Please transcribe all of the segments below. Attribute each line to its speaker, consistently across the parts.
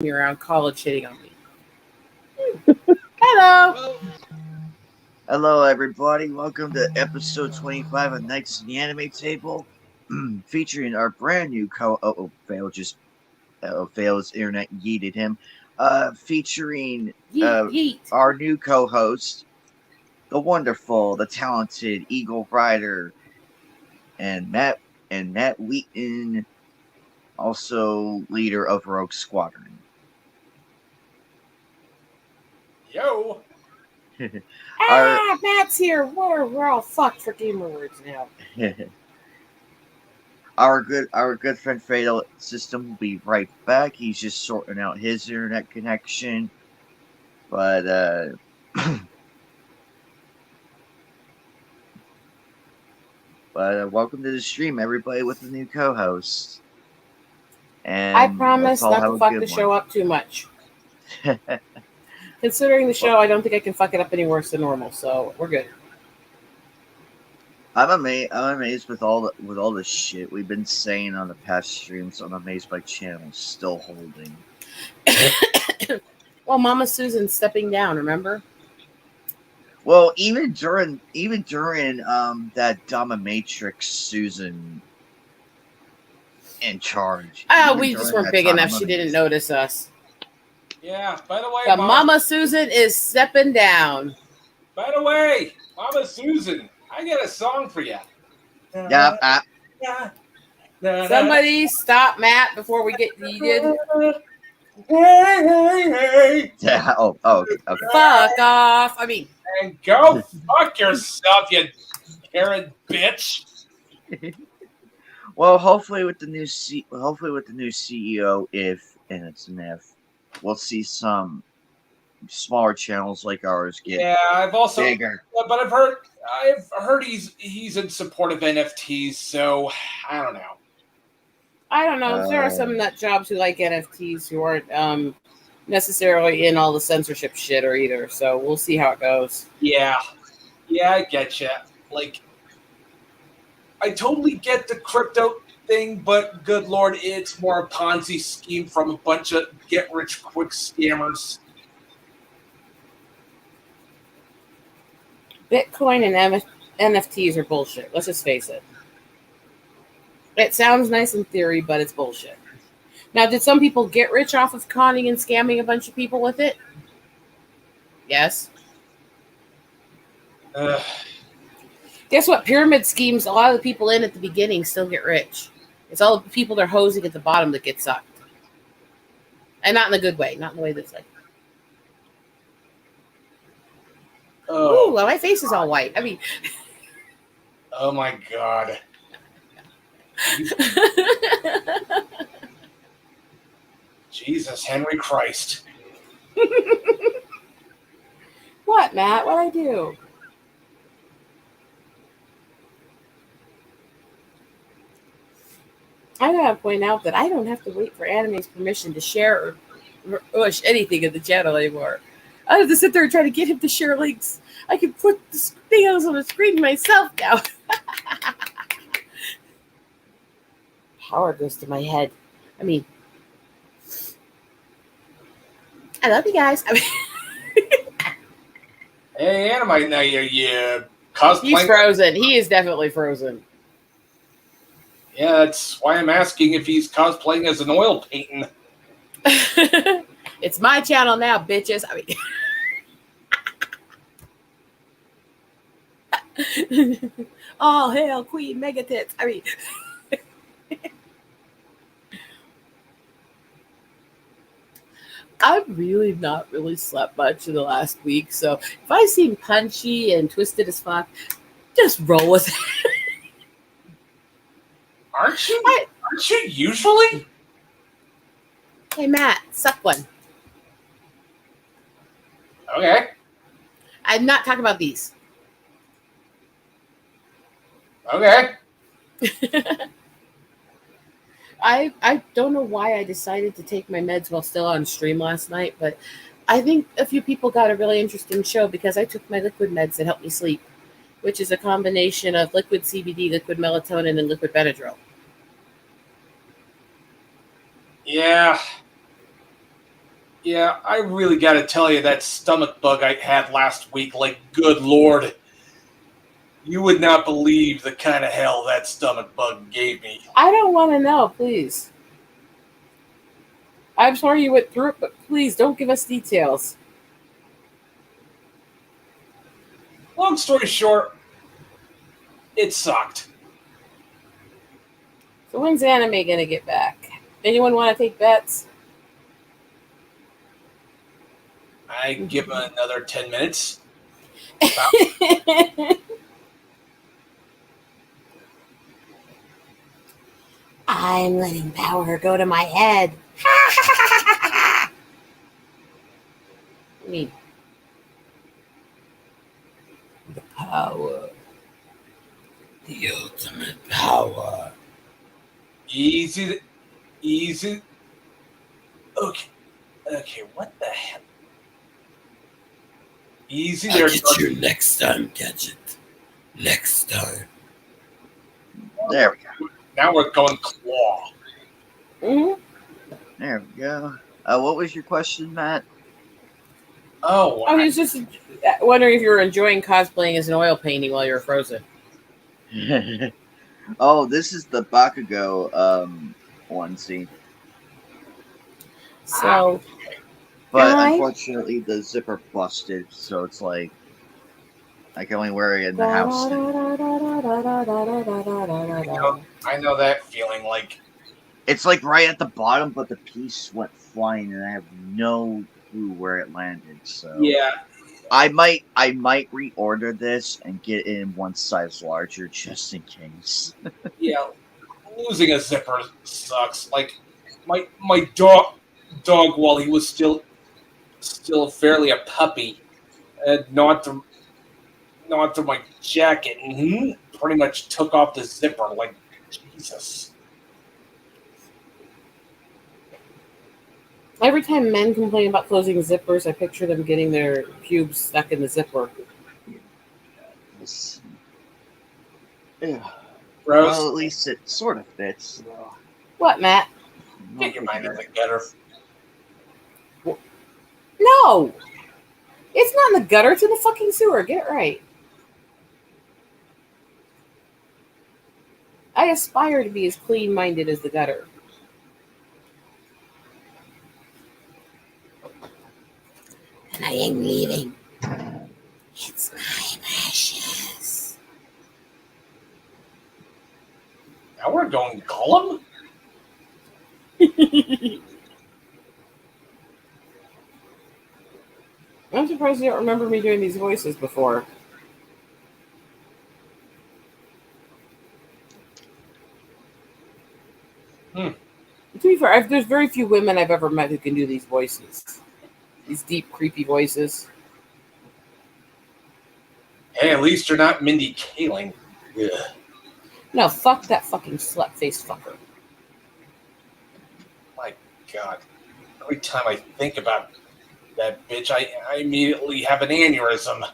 Speaker 1: me around college hitting on me. Hello.
Speaker 2: Hello, everybody. Welcome to episode 25 of Nights in the Anime Table, featuring our brand new Fail's internet yeeted him. Featuring
Speaker 1: Yeet, yeet.
Speaker 2: our new co-host, the wonderful, the talented Eagle Rider, and Matt Wheaton, also leader of Rogue Squadron.
Speaker 3: Yo.
Speaker 1: Matt's here. We're all fucked for gamer words now.
Speaker 2: Our good friend Fatal System will be right back. He's just sorting out his internet connection. But welcome to the stream, everybody, with the new co-host. And
Speaker 1: I promise not to fuck the show up too much. Considering the show, I don't think I can fuck it up any worse than normal, so we're good.
Speaker 2: I'm amazed with all the shit we've been saying on the past streams. I'm amazed my channel's still holding.
Speaker 1: Well, Mama Susan's stepping down, remember?
Speaker 2: Well, even during that dominatrix Susan in charge.
Speaker 1: We just weren't big enough. She didn't notice us.
Speaker 3: Yeah, by the way,
Speaker 1: but Mama Susan is stepping down.
Speaker 3: By the way, Mama Susan, I got a song for you.
Speaker 2: Yeah.
Speaker 1: Somebody stop Matt before we get yeeted.
Speaker 2: Yeah. Oh, okay.
Speaker 1: Fuck off. I mean,
Speaker 3: and go fuck yourself, you Karen bitch.
Speaker 2: Well, hopefully with the new CEO, and it's an if, we'll see some smaller channels like ours get
Speaker 3: I've also
Speaker 2: bigger.
Speaker 3: But I've heard he's in support of NFTs, so I don't know.
Speaker 1: There are some nut jobs who like NFTs who aren't necessarily in all the censorship shit or either. So we'll see how it goes.
Speaker 3: Yeah, I get you. Like, I totally get the crypto thing, but good lord, it's more a Ponzi scheme from a bunch of get-rich-quick scammers.
Speaker 1: Bitcoin and NFTs are bullshit. Let's just face it. It sounds nice in theory, but it's bullshit. Now, did some people get rich off of conning and scamming a bunch of people with it? Yes. Guess what? Pyramid schemes, a lot of the people in at the beginning still get rich. It's all the people they're hosing at the bottom that get sucked. And not in a good way. Not in the way that's like...
Speaker 3: Oh,
Speaker 1: ooh, well, my face is all white. I mean...
Speaker 3: oh, my God. Jesus, Henry Christ.
Speaker 1: What, Matt? What'd I do? I gotta point out that I don't have to wait for Anime's permission to share or push anything in the channel anymore. I have to sit there and try to get him to share links. I can put the things on the screen myself now. Power goes to my head. I mean, I love you guys. I mean,
Speaker 3: hey, Anime, now you cosplaying.
Speaker 1: He's frozen. He is definitely frozen.
Speaker 3: Yeah, that's why I'm asking if he's cosplaying as an oil painting.
Speaker 1: It's my channel now, bitches. I mean, all hail Queen Megatits. I mean, I've really not slept much in the last week, so if I seem punchy and twisted as fuck, just roll with it.
Speaker 3: Aren't you usually?
Speaker 1: Hey, Matt, suck one.
Speaker 3: Okay.
Speaker 1: I'm not talking about these.
Speaker 3: Okay.
Speaker 1: I don't know why I decided to take my meds while still on stream last night, but I think a few people got a really interesting show because I took my liquid meds that help me sleep, which is a combination of liquid CBD, liquid melatonin, and liquid Benadryl.
Speaker 3: Yeah. Yeah, I really got to tell you that stomach bug I had last week. Like, good lord, you would not believe the kind of hell that stomach bug gave me.
Speaker 1: I don't want to know, please. I'm sorry you went through it, but please don't give us details.
Speaker 3: Long story short, it sucked.
Speaker 1: So when's anime gonna get back? Anyone want to take bets?
Speaker 3: I give him another 10 minutes.
Speaker 1: I'm letting power go to my head. Me. The power. The ultimate power.
Speaker 3: Easy. Easy. Okay, what the hell? Easy there.
Speaker 1: I'll get you next time, Gadget. Next time.
Speaker 2: There we go.
Speaker 3: Now we're going claw.
Speaker 1: Mm-hmm.
Speaker 2: There we go. What was your question, Matt?
Speaker 3: Oh,
Speaker 1: I was just wondering if you were enjoying cosplaying as an oil painting while you were frozen.
Speaker 2: Oh, this is the Bakugo onesie.
Speaker 1: So,
Speaker 2: But
Speaker 1: Hi.
Speaker 2: unfortunately, the zipper busted, so it's like I can only wear it in the house.
Speaker 3: I know that feeling. Like,
Speaker 2: It's like right at the bottom, but the piece went flying, and I have no clue where it landed. So
Speaker 3: yeah,
Speaker 2: I might reorder this and get it in one size larger just in case.
Speaker 3: yeah. Losing a zipper sucks. Like, my dog, while he was still fairly a puppy, gnawed through my jacket and pretty much took off the zipper. Like, Jesus.
Speaker 1: every time men complain about closing zippers, I picture them getting their pubes stuck in the zipper.
Speaker 2: Yeah.
Speaker 3: Rose,
Speaker 2: Well, at least it sort of fits. Though.
Speaker 1: What, Matt?
Speaker 3: get your mind in the gutter.
Speaker 1: No! It's not in the gutter, it's in the fucking sewer. Get it right. I aspire to be as clean minded as the gutter. And I ain't leaving. It's my precious.
Speaker 3: Now we're going Gollum?
Speaker 1: I'm surprised you don't remember me doing these voices before. To be fair, there's very few women I've ever met who can do these voices. These deep, creepy voices.
Speaker 3: Hey, at least you're not Mindy Kaling. Ugh.
Speaker 1: No, fuck that fucking slut-faced fucker.
Speaker 3: My God. Every time I think about that bitch, I immediately have an aneurysm.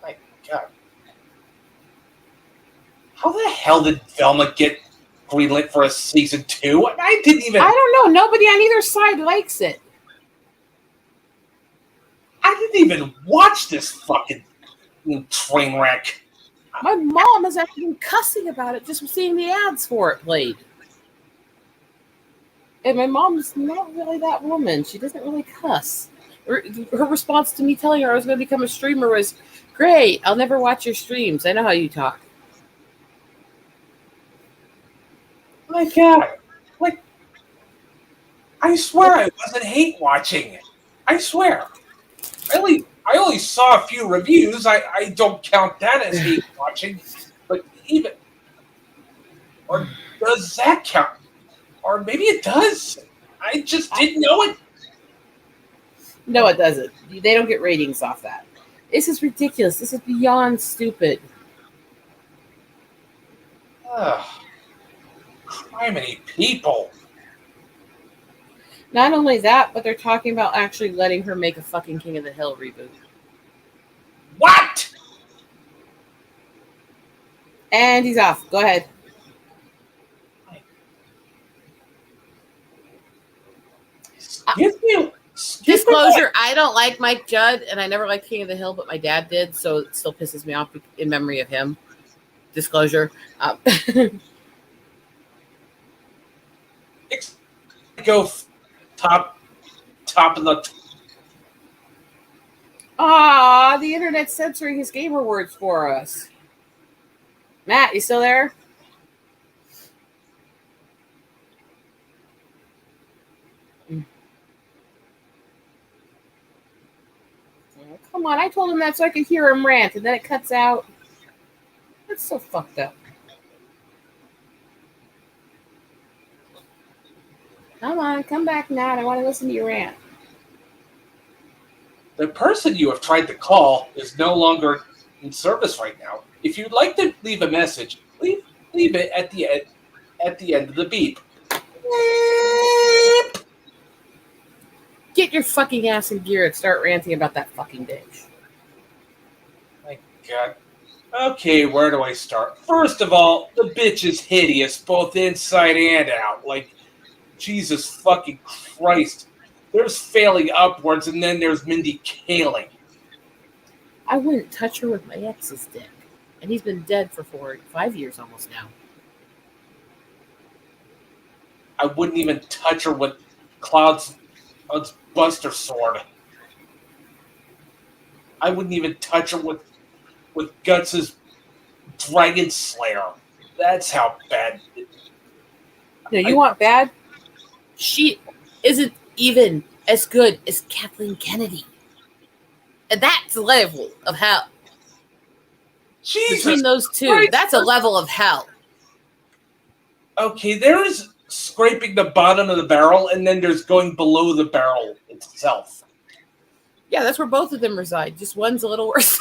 Speaker 3: My God. How the hell did Velma get greenlit for a season 2? I didn't even.
Speaker 1: I don't know. Nobody on either side likes it.
Speaker 3: I didn't even watch this fucking train wreck.
Speaker 1: My mom has actually been cussing about it just from seeing the ads for it played. And my mom's not really that woman. She doesn't really cuss. Her response to me telling her I was going to become a streamer was, "Great, I'll never watch your streams. I know how you talk."
Speaker 3: My God. Like, I swear I wasn't hate watching. I swear. I only saw a few reviews. I don't count that as hate watching. But even. Or does that count? Or maybe it does. I just didn't know it.
Speaker 1: No, it doesn't. They don't get ratings off that. This is ridiculous. This is beyond stupid.
Speaker 3: Ugh. Criminy people.
Speaker 1: Not only that, but they're talking about actually letting her make a fucking King of the Hill reboot.
Speaker 3: What?
Speaker 1: And he's off. Go ahead. Disclosure, I don't like Mike Judd, and I never liked King of the Hill, but my dad did, so it still pisses me off in memory of him. Disclosure.
Speaker 3: Go top of the.
Speaker 1: The internet's censoring his gamer words for us. Matt, you still there? Come on, I told him that so I could hear him rant, and then it cuts out. That's so fucked up. Come on, come back, Nat. I want to listen to your rant.
Speaker 3: The person you have tried to call is no longer in service right now. If you'd like to leave a message, leave it at the end of the beep.
Speaker 1: Get your fucking ass in gear and start ranting about that fucking bitch.
Speaker 3: My God. Okay, where do I start? First of all, the bitch is hideous, both inside and out. Like, Jesus fucking Christ. There's failing upwards, and then there's Mindy Kaling.
Speaker 1: I wouldn't touch her with my ex's dick. And he's been dead for 5 years almost now.
Speaker 3: I wouldn't even touch her with Cloud's Buster Sword. I wouldn't even touch her with Guts' Dragon Slayer. That's how bad.
Speaker 1: No, you want bad? She isn't even as good as Kathleen Kennedy. And that's a level of hell.
Speaker 3: Jesus
Speaker 1: Between those two,
Speaker 3: Christ.
Speaker 1: that's a level of hell.
Speaker 3: Okay, there's scraping the bottom of the barrel, and then there's going below the barrel itself.
Speaker 1: Yeah, that's where both of them reside. Just one's a little worse.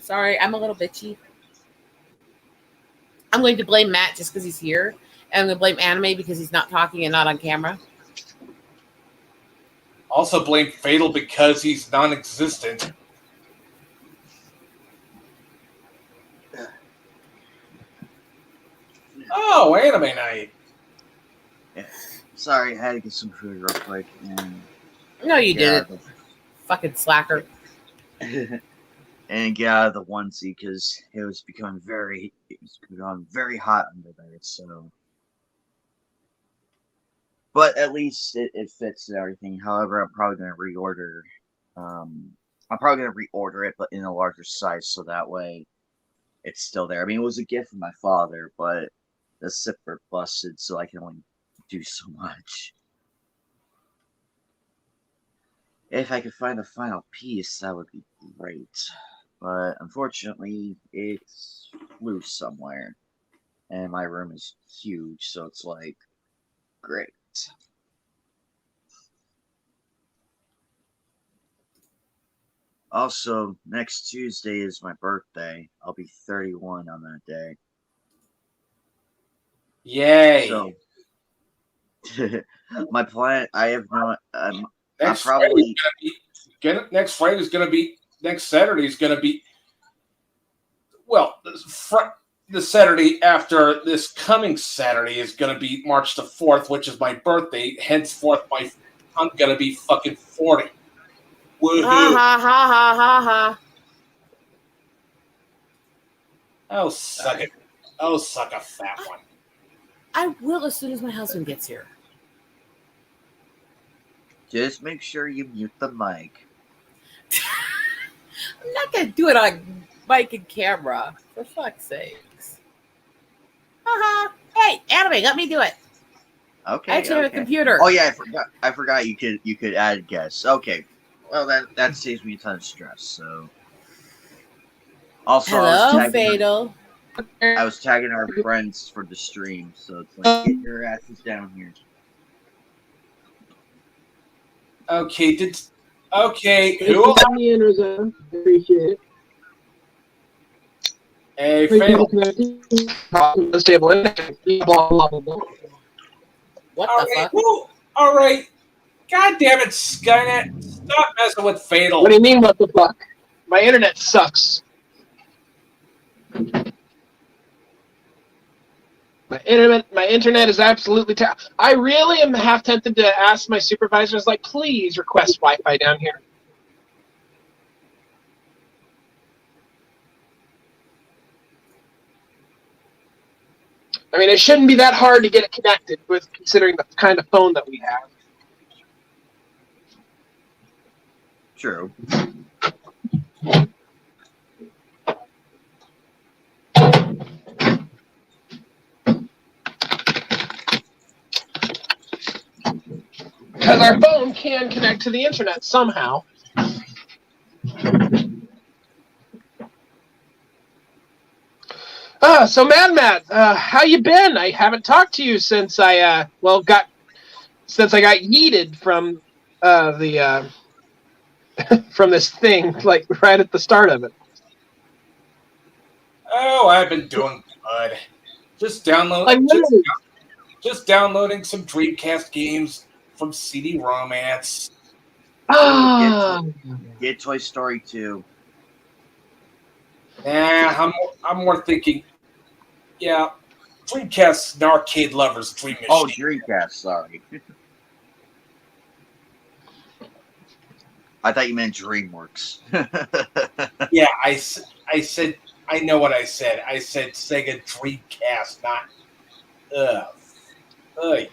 Speaker 1: Sorry, I'm a little bitchy. I'm going to blame Matt just because he's here. And I'm going to blame Anime because he's not talking and not on camera.
Speaker 3: Also blame Fatal because he's non-existent. Oh, Anime Night.
Speaker 2: Yeah. Sorry, I had to get some food real quick. And
Speaker 1: No, you didn't. Fucking slacker.
Speaker 2: and get out of the onesie because it was becoming very hot under there. So, but at least it fits and everything. However, I'm probably gonna reorder. I'm probably gonna reorder it, but in a larger size, so that way it's still there. I mean, it was a gift from my father, but the zipper busted, so I can only do so much. If I could find the final piece, that would be great. But unfortunately, it's loose somewhere. And my room is huge, so it's like, great. Also, next Tuesday is my birthday. I'll be 31 on that day.
Speaker 3: Yay.
Speaker 2: So, my plan, I have no,
Speaker 3: Next
Speaker 2: probably
Speaker 3: next Friday is going to be next Saturday is going to be the Saturday after this coming Saturday is going to be March the 4th, which is my birthday. Henceforth, I'm going to be fucking 40. Woohoo!
Speaker 1: Ha ha ha ha ha ha.
Speaker 3: Oh, suck it! Oh, suck a fat one.
Speaker 1: I will as soon as my husband gets here.
Speaker 2: just make sure you mute the mic.
Speaker 1: I'm not going to do it on mic and camera. For fuck's sakes. Haha. Hey, Anime, let me do it.
Speaker 2: Okay.
Speaker 1: I actually have a computer.
Speaker 2: Oh yeah, I forgot you could add guests. Okay. Well, that saves me a ton of stress. So. Also,
Speaker 1: Hello, Fatal.
Speaker 2: I was tagging our friends for the stream, so it's like, get your asses down here.
Speaker 3: Okay, who?
Speaker 4: Got me in, Rosa. Appreciate it.
Speaker 3: Hey, Fatal.
Speaker 4: Stable. Blah, blah, blah, blah.
Speaker 1: What
Speaker 3: All
Speaker 1: the
Speaker 3: right,
Speaker 1: fuck?
Speaker 3: well, all right. God damn it, Skynet! Stop messing with Fatal.
Speaker 4: What do you mean, what the fuck? My internet sucks.
Speaker 5: My internet is absolutely terrible. I really am half tempted to ask my supervisors, like, please request Wi-Fi down here. I mean, it shouldn't be that hard to get it connected, with considering the kind of phone that we have.
Speaker 2: True.
Speaker 5: Because our phone can connect to the internet somehow. So Mad, how you been? I haven't talked to you since I got yeeted from the from this thing, like right at the start of it.
Speaker 3: Oh, I've been doing good. Just downloading some Dreamcast games from CD Romance.
Speaker 2: Get Toy Story 2.
Speaker 3: Nah, I'm more thinking. Yeah, Dreamcast's an arcade lover's dream machine.
Speaker 2: Oh, Dreamcast, sorry. I thought you meant DreamWorks.
Speaker 3: Yeah, I said, I know what I said. I said Sega Dreamcast, not.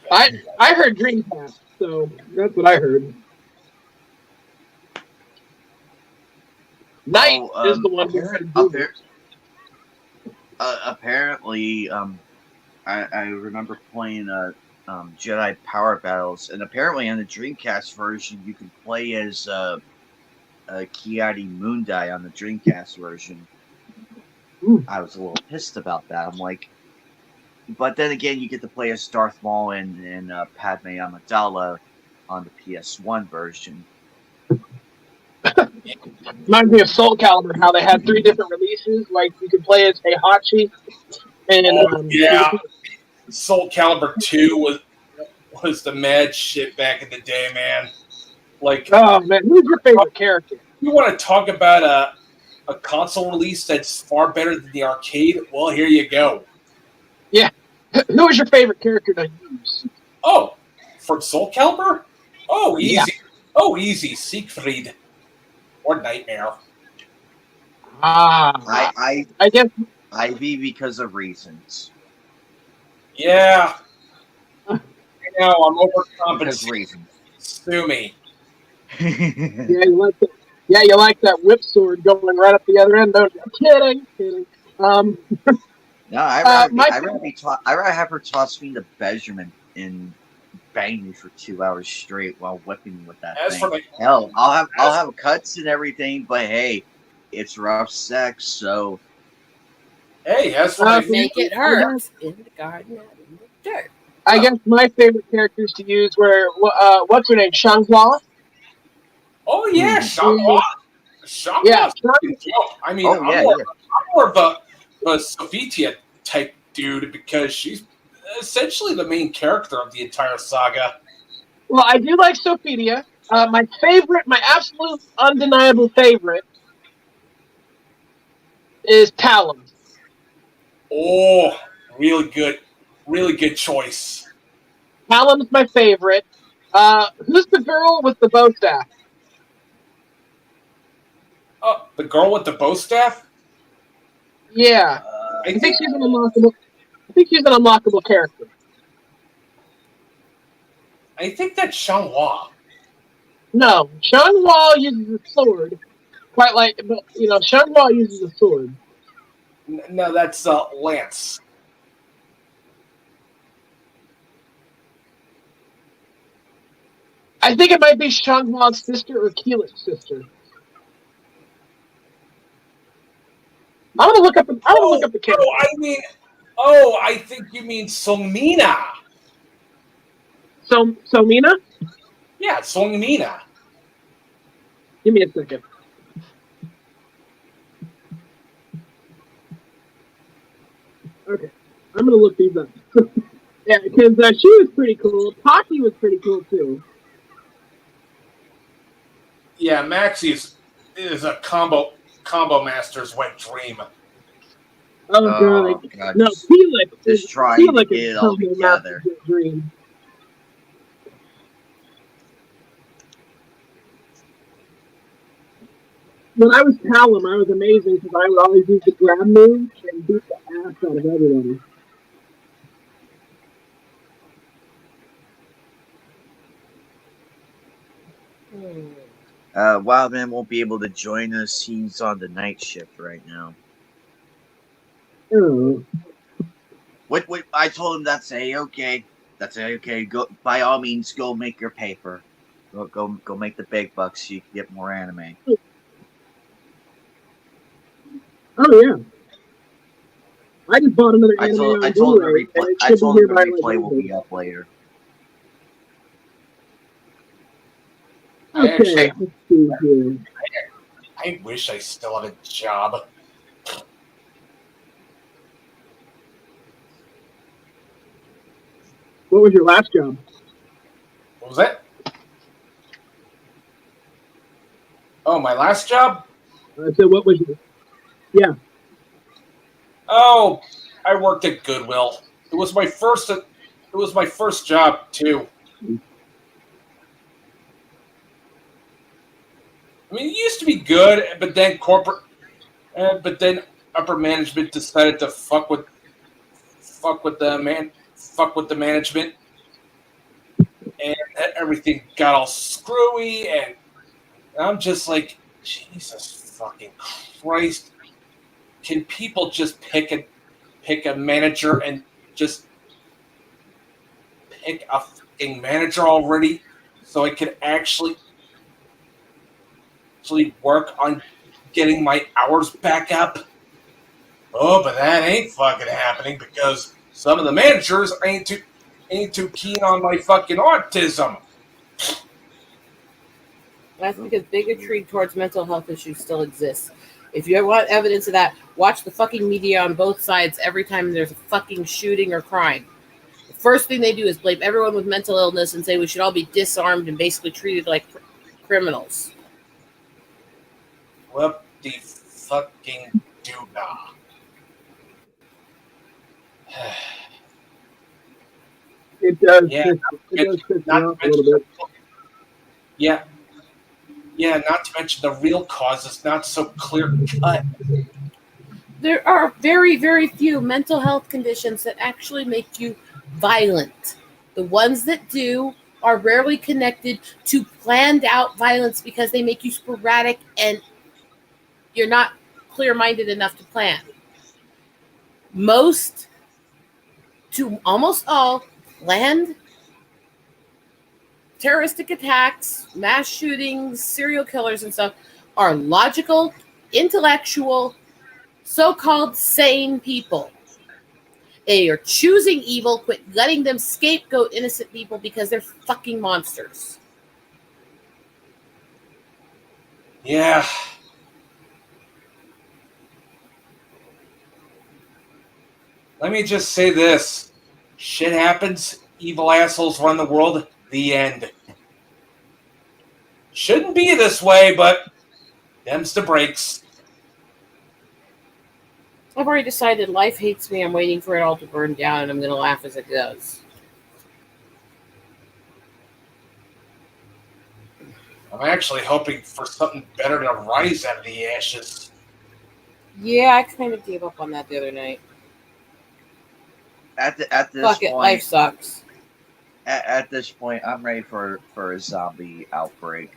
Speaker 5: I heard Dreamcast, so that's what I heard. Knight is the one who heard
Speaker 2: apparently, I remember playing Jedi Power Battles, and apparently on the Dreamcast version, you can play as Ki-Adi Mundi on the Dreamcast version.
Speaker 5: Ooh.
Speaker 2: I was a little pissed about that. I'm like, but then again, you get to play as Darth Maul and Padme Amidala on the PS1 version.
Speaker 5: Reminds me of Soul Calibur, how they had 3 different releases. Like you could play as Heihachi, and
Speaker 3: Soul Calibur 2 was the mad shit back in the day, man. Like,
Speaker 5: oh man, who's your favorite character?
Speaker 3: You want to talk about a console release that's far better than the arcade? Well, here you go.
Speaker 5: Yeah, who was your favorite character to use?
Speaker 3: Oh, from Soul Calibur? Oh, easy.
Speaker 5: Yeah.
Speaker 3: Oh, easy. Siegfried. Or Nightmare.
Speaker 2: I
Speaker 5: guess
Speaker 2: Ivy because of reasons.
Speaker 3: Yeah. I know, I'm overcompensating.
Speaker 2: Because reasons.
Speaker 3: Sue me.
Speaker 5: Yeah, you like that whip sword going right up the other end, don't you? Kidding.
Speaker 2: No, I'd rather have her toss me the Benjamin and bang me for 2 hours straight while whipping me with that thing. Hell, I'll have cuts and everything, but hey, it's rough sex, so.
Speaker 3: Hey, as for
Speaker 1: make it hurt in the garden, out in the dirt.
Speaker 5: I guess my favorite characters to use were what's her name, Shangla.
Speaker 3: Oh yeah, Shangla.
Speaker 5: Yeah,
Speaker 3: I mean, I'm more of a Sophitia type dude because she's essentially the main character of the entire saga.
Speaker 5: Well, I do like Sophitia. My absolute undeniable favorite is Talon.
Speaker 3: Oh, really good choice.
Speaker 5: Talon's my favorite. Who's the girl with the bow staff?
Speaker 3: Oh, the girl with the bow staff?
Speaker 5: Yeah. I think she's an unlockable character.
Speaker 3: I think that's Xianghua.
Speaker 5: No, Xianghua uses a sword. Quite like, but Xianghua uses a sword.
Speaker 3: No, that's Lance.
Speaker 5: I think it might be Xianghua's sister or Keelik's sister. I'm gonna look up the character.
Speaker 3: I think you mean Songmina.
Speaker 5: Somina?
Speaker 3: Yeah, Songmina.
Speaker 5: Give me a second. Okay, I'm gonna look these up. Yeah, because she was pretty cool. Taki was pretty cool too.
Speaker 3: Yeah, Maxi is a combo master's wet dream.
Speaker 4: Oh god.
Speaker 2: God,
Speaker 4: No, Felix.
Speaker 2: just trying to
Speaker 4: Felix
Speaker 2: get
Speaker 4: is
Speaker 2: it all
Speaker 4: totally
Speaker 2: together.
Speaker 4: not a dream. When I was Callum, I was amazing because I would always use the grab move and beat the ass out of everybody.
Speaker 2: Wildman won't be able to join us. He's on the night shift right now.
Speaker 4: Oh.
Speaker 2: What? I told him that's a-okay. That's a-okay. Go, by all means, go make your paper. Go make the big bucks so you can get more anime.
Speaker 4: Oh yeah. I just bought another
Speaker 2: I
Speaker 4: anime
Speaker 2: told
Speaker 4: on
Speaker 2: him the
Speaker 4: Blu-ray, and
Speaker 2: replay.
Speaker 4: it
Speaker 2: I
Speaker 4: should
Speaker 2: told
Speaker 4: be
Speaker 2: him
Speaker 4: here
Speaker 2: the
Speaker 4: by
Speaker 2: replay will
Speaker 4: Monday.
Speaker 2: be up later.
Speaker 4: Okay, let's see here.
Speaker 3: I wish I still had a job.
Speaker 4: What was your last job?
Speaker 3: What was that? Oh, my last job?
Speaker 4: I said, what was your? Yeah.
Speaker 3: Oh, I worked at Goodwill. It was my first. It was my first job too. I mean, it used to be good, but then but then upper management decided to fuck with the management, and everything got all screwy, and I'm just like, Jesus fucking Christ! Can people just pick a manager and just pick a fucking manager already, so I could actually work on getting my hours back up? Oh, but that ain't fucking happening because some of the managers ain't too keen on my fucking autism.
Speaker 1: That's because bigotry towards mental health issues still exists. If you want evidence of that, watch the fucking media on both sides every time there's a fucking shooting or crime. The first thing they do is blame everyone with mental illness and say we should all be disarmed and basically treated like criminals.
Speaker 3: What the fucking doodah?
Speaker 4: It does.
Speaker 3: Yeah,
Speaker 4: It does piss me
Speaker 3: not
Speaker 4: off
Speaker 3: to
Speaker 4: a little
Speaker 3: mention,
Speaker 4: bit.
Speaker 3: yeah, not to mention the real cause is not so clear cut.
Speaker 1: There are very, very few mental health conditions that actually make you violent. The ones that do are rarely connected to planned out violence because they make you sporadic and you're not clear-minded enough to plan. Most to almost all planned terroristic attacks, mass shootings, serial killers and stuff are logical, intellectual, so-called sane people. They are choosing evil, quit letting them scapegoat innocent people because they're fucking monsters.
Speaker 3: Yeah. Let me just say this. Shit happens, evil assholes run the world, the end. Shouldn't be this way, but them's the breaks.
Speaker 1: I've already decided life hates me. I'm waiting for it all to burn down, and I'm going to laugh as it goes.
Speaker 3: I'm actually hoping for something better to rise out of the ashes.
Speaker 1: Yeah, I kind of gave up on that the other night.
Speaker 2: At this
Speaker 1: Fuck it,
Speaker 2: point,
Speaker 1: life sucks.
Speaker 2: at this point, I'm ready for a zombie outbreak.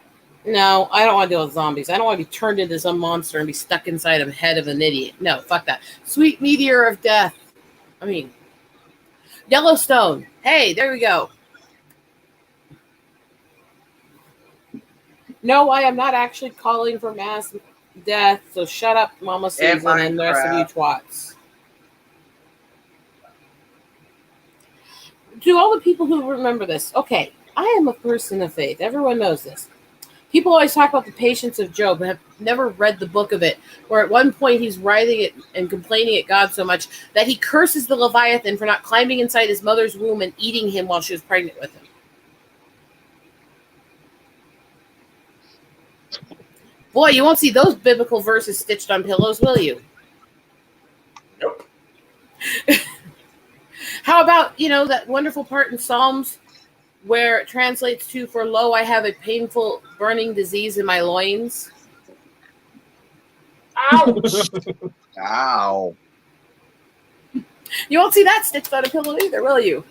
Speaker 1: No, I don't want to deal with zombies. I don't want to be turned into some monster and be stuck inside a head of an idiot. No, fuck that. Sweet meteor of death. I mean, Yellowstone. Hey, there we go. No, I am not actually calling for mass death, so shut up, Mama Susan, and the rest of you twats. To all the people who remember this, okay, I am a person of faith. Everyone knows this. People always talk about the patience of Job, but have never read the book of it, where at one point he's writhing it and complaining at God so much that he curses the Leviathan for not climbing inside his mother's womb and eating him while she was pregnant with him. Boy, you won't see those biblical verses stitched on pillows, will you?
Speaker 3: Nope.
Speaker 1: that wonderful part in Psalms where it translates to, "For lo, I have a painful burning disease in my loins."
Speaker 3: Ouch!
Speaker 2: Ow.
Speaker 1: You won't see that stitched on a pillow either, will you?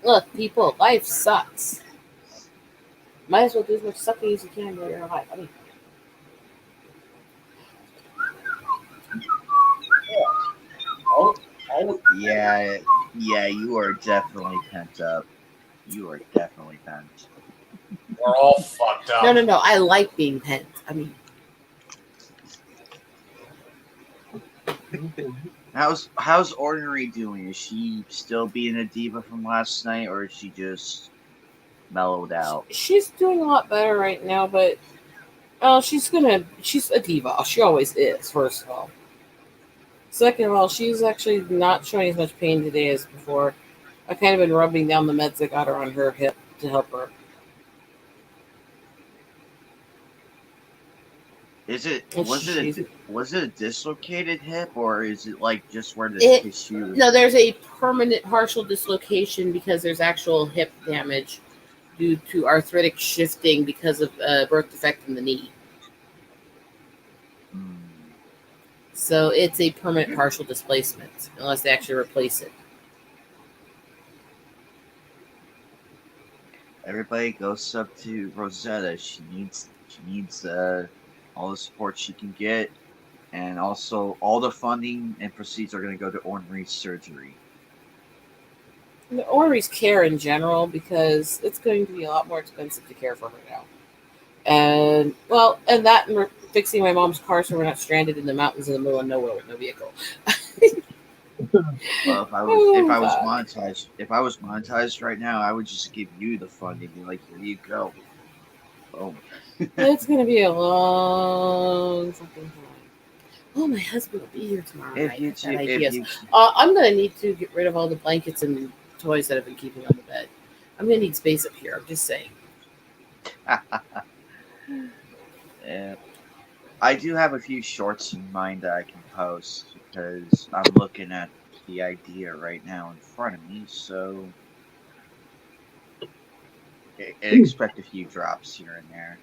Speaker 1: Look, people, life sucks. Might as well do as much sucking as you can while you're alive. I mean,
Speaker 3: Oh,
Speaker 2: Yeah, you are definitely pent up. You are definitely pent.
Speaker 3: we're all fucked up.
Speaker 1: no. I like being pent. I mean,
Speaker 2: How's Ordinary doing? Is she still being a diva from last night, or is she just mellowed out?
Speaker 1: she's doing a lot better right now, but she's a diva. She always is, first of all. Second of all, she's actually not showing as much pain today as before. I kind of been rubbing down the meds I got her on her hip to help her.
Speaker 2: Was it
Speaker 1: She's-
Speaker 2: a dislocated hip, or is it like just where the
Speaker 1: It-
Speaker 2: tissue?
Speaker 1: No, there's a permanent partial dislocation because there's actual hip damage due to arthritic shifting because of birth defect in the knee.
Speaker 2: Hmm.
Speaker 1: So it's a permanent partial displacement unless they actually replace it.
Speaker 2: Everybody goes up to Rosetta. She needs all the support she can get, and also all the funding and proceeds are going to go to ornery surgery.
Speaker 1: The Ornery's care in general, because it's going to be a lot more expensive to care for her now. And that and we're fixing my mom's car so we're not stranded in the mountains in the middle of nowhere with no vehicle.
Speaker 2: Well, if I was monetized right now, I would just give you the funding. Be like, here you go. Oh,
Speaker 1: It's going to be a long fucking time. Oh, my husband will be here tomorrow night. I'm going to need to get rid of all the blankets and toys that I've been keeping on the bed. I'm going to need space up here. I'm just saying.
Speaker 2: Yeah. I do have a few shorts in mind that I can post because I'm looking at the idea right now in front of me. So expect a few drops here and there.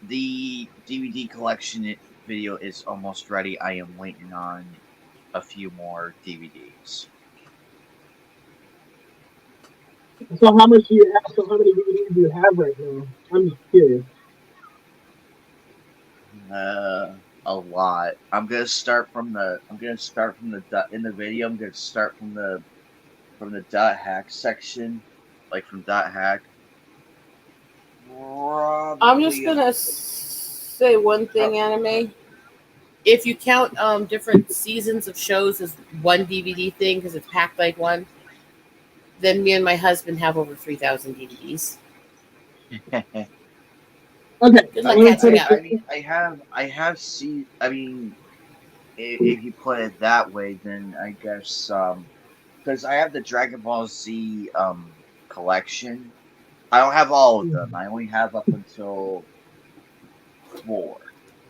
Speaker 2: The DVD collection video is almost ready. I am waiting on a few more DVDs.
Speaker 4: So how much do you have? So how many DVDs do you have right now? I'm just curious.
Speaker 2: A lot. I'm gonna start from the in the video. I'm gonna start from the dot hack section, like from dot hack.
Speaker 1: I'm just going to say one thing, Anime. If you count different seasons of shows as one DVD thing, because it's packed like one, then me and my husband have over 3,000 DVDs.
Speaker 4: Okay.
Speaker 1: Good luck catching up.
Speaker 2: I have seen. I mean, if you put it that way, then I guess because I have the Dragon Ball Z collection. I don't have all of them. I only have up until 4.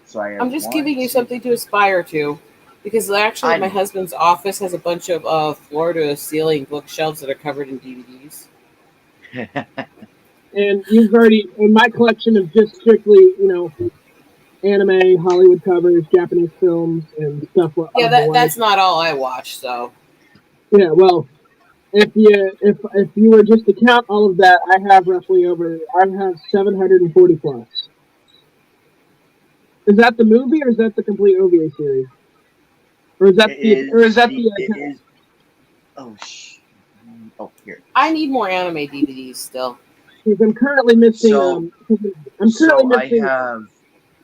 Speaker 2: So
Speaker 1: I'm just giving you something to aspire to, because actually my husband's office has a bunch of floor-to-ceiling bookshelves that are covered in DVDs.
Speaker 4: And you've already, in my collection of just strictly, anime, Hollywood covers, Japanese films, and stuff.
Speaker 1: Yeah, that's not all I watch, so.
Speaker 4: Yeah, well, if you were just to count all of that, I have 740 plus. Is that the movie, or is that the complete OVA series? Or is that
Speaker 2: here.
Speaker 1: I need more anime DVDs still.
Speaker 4: Because I'm currently missing.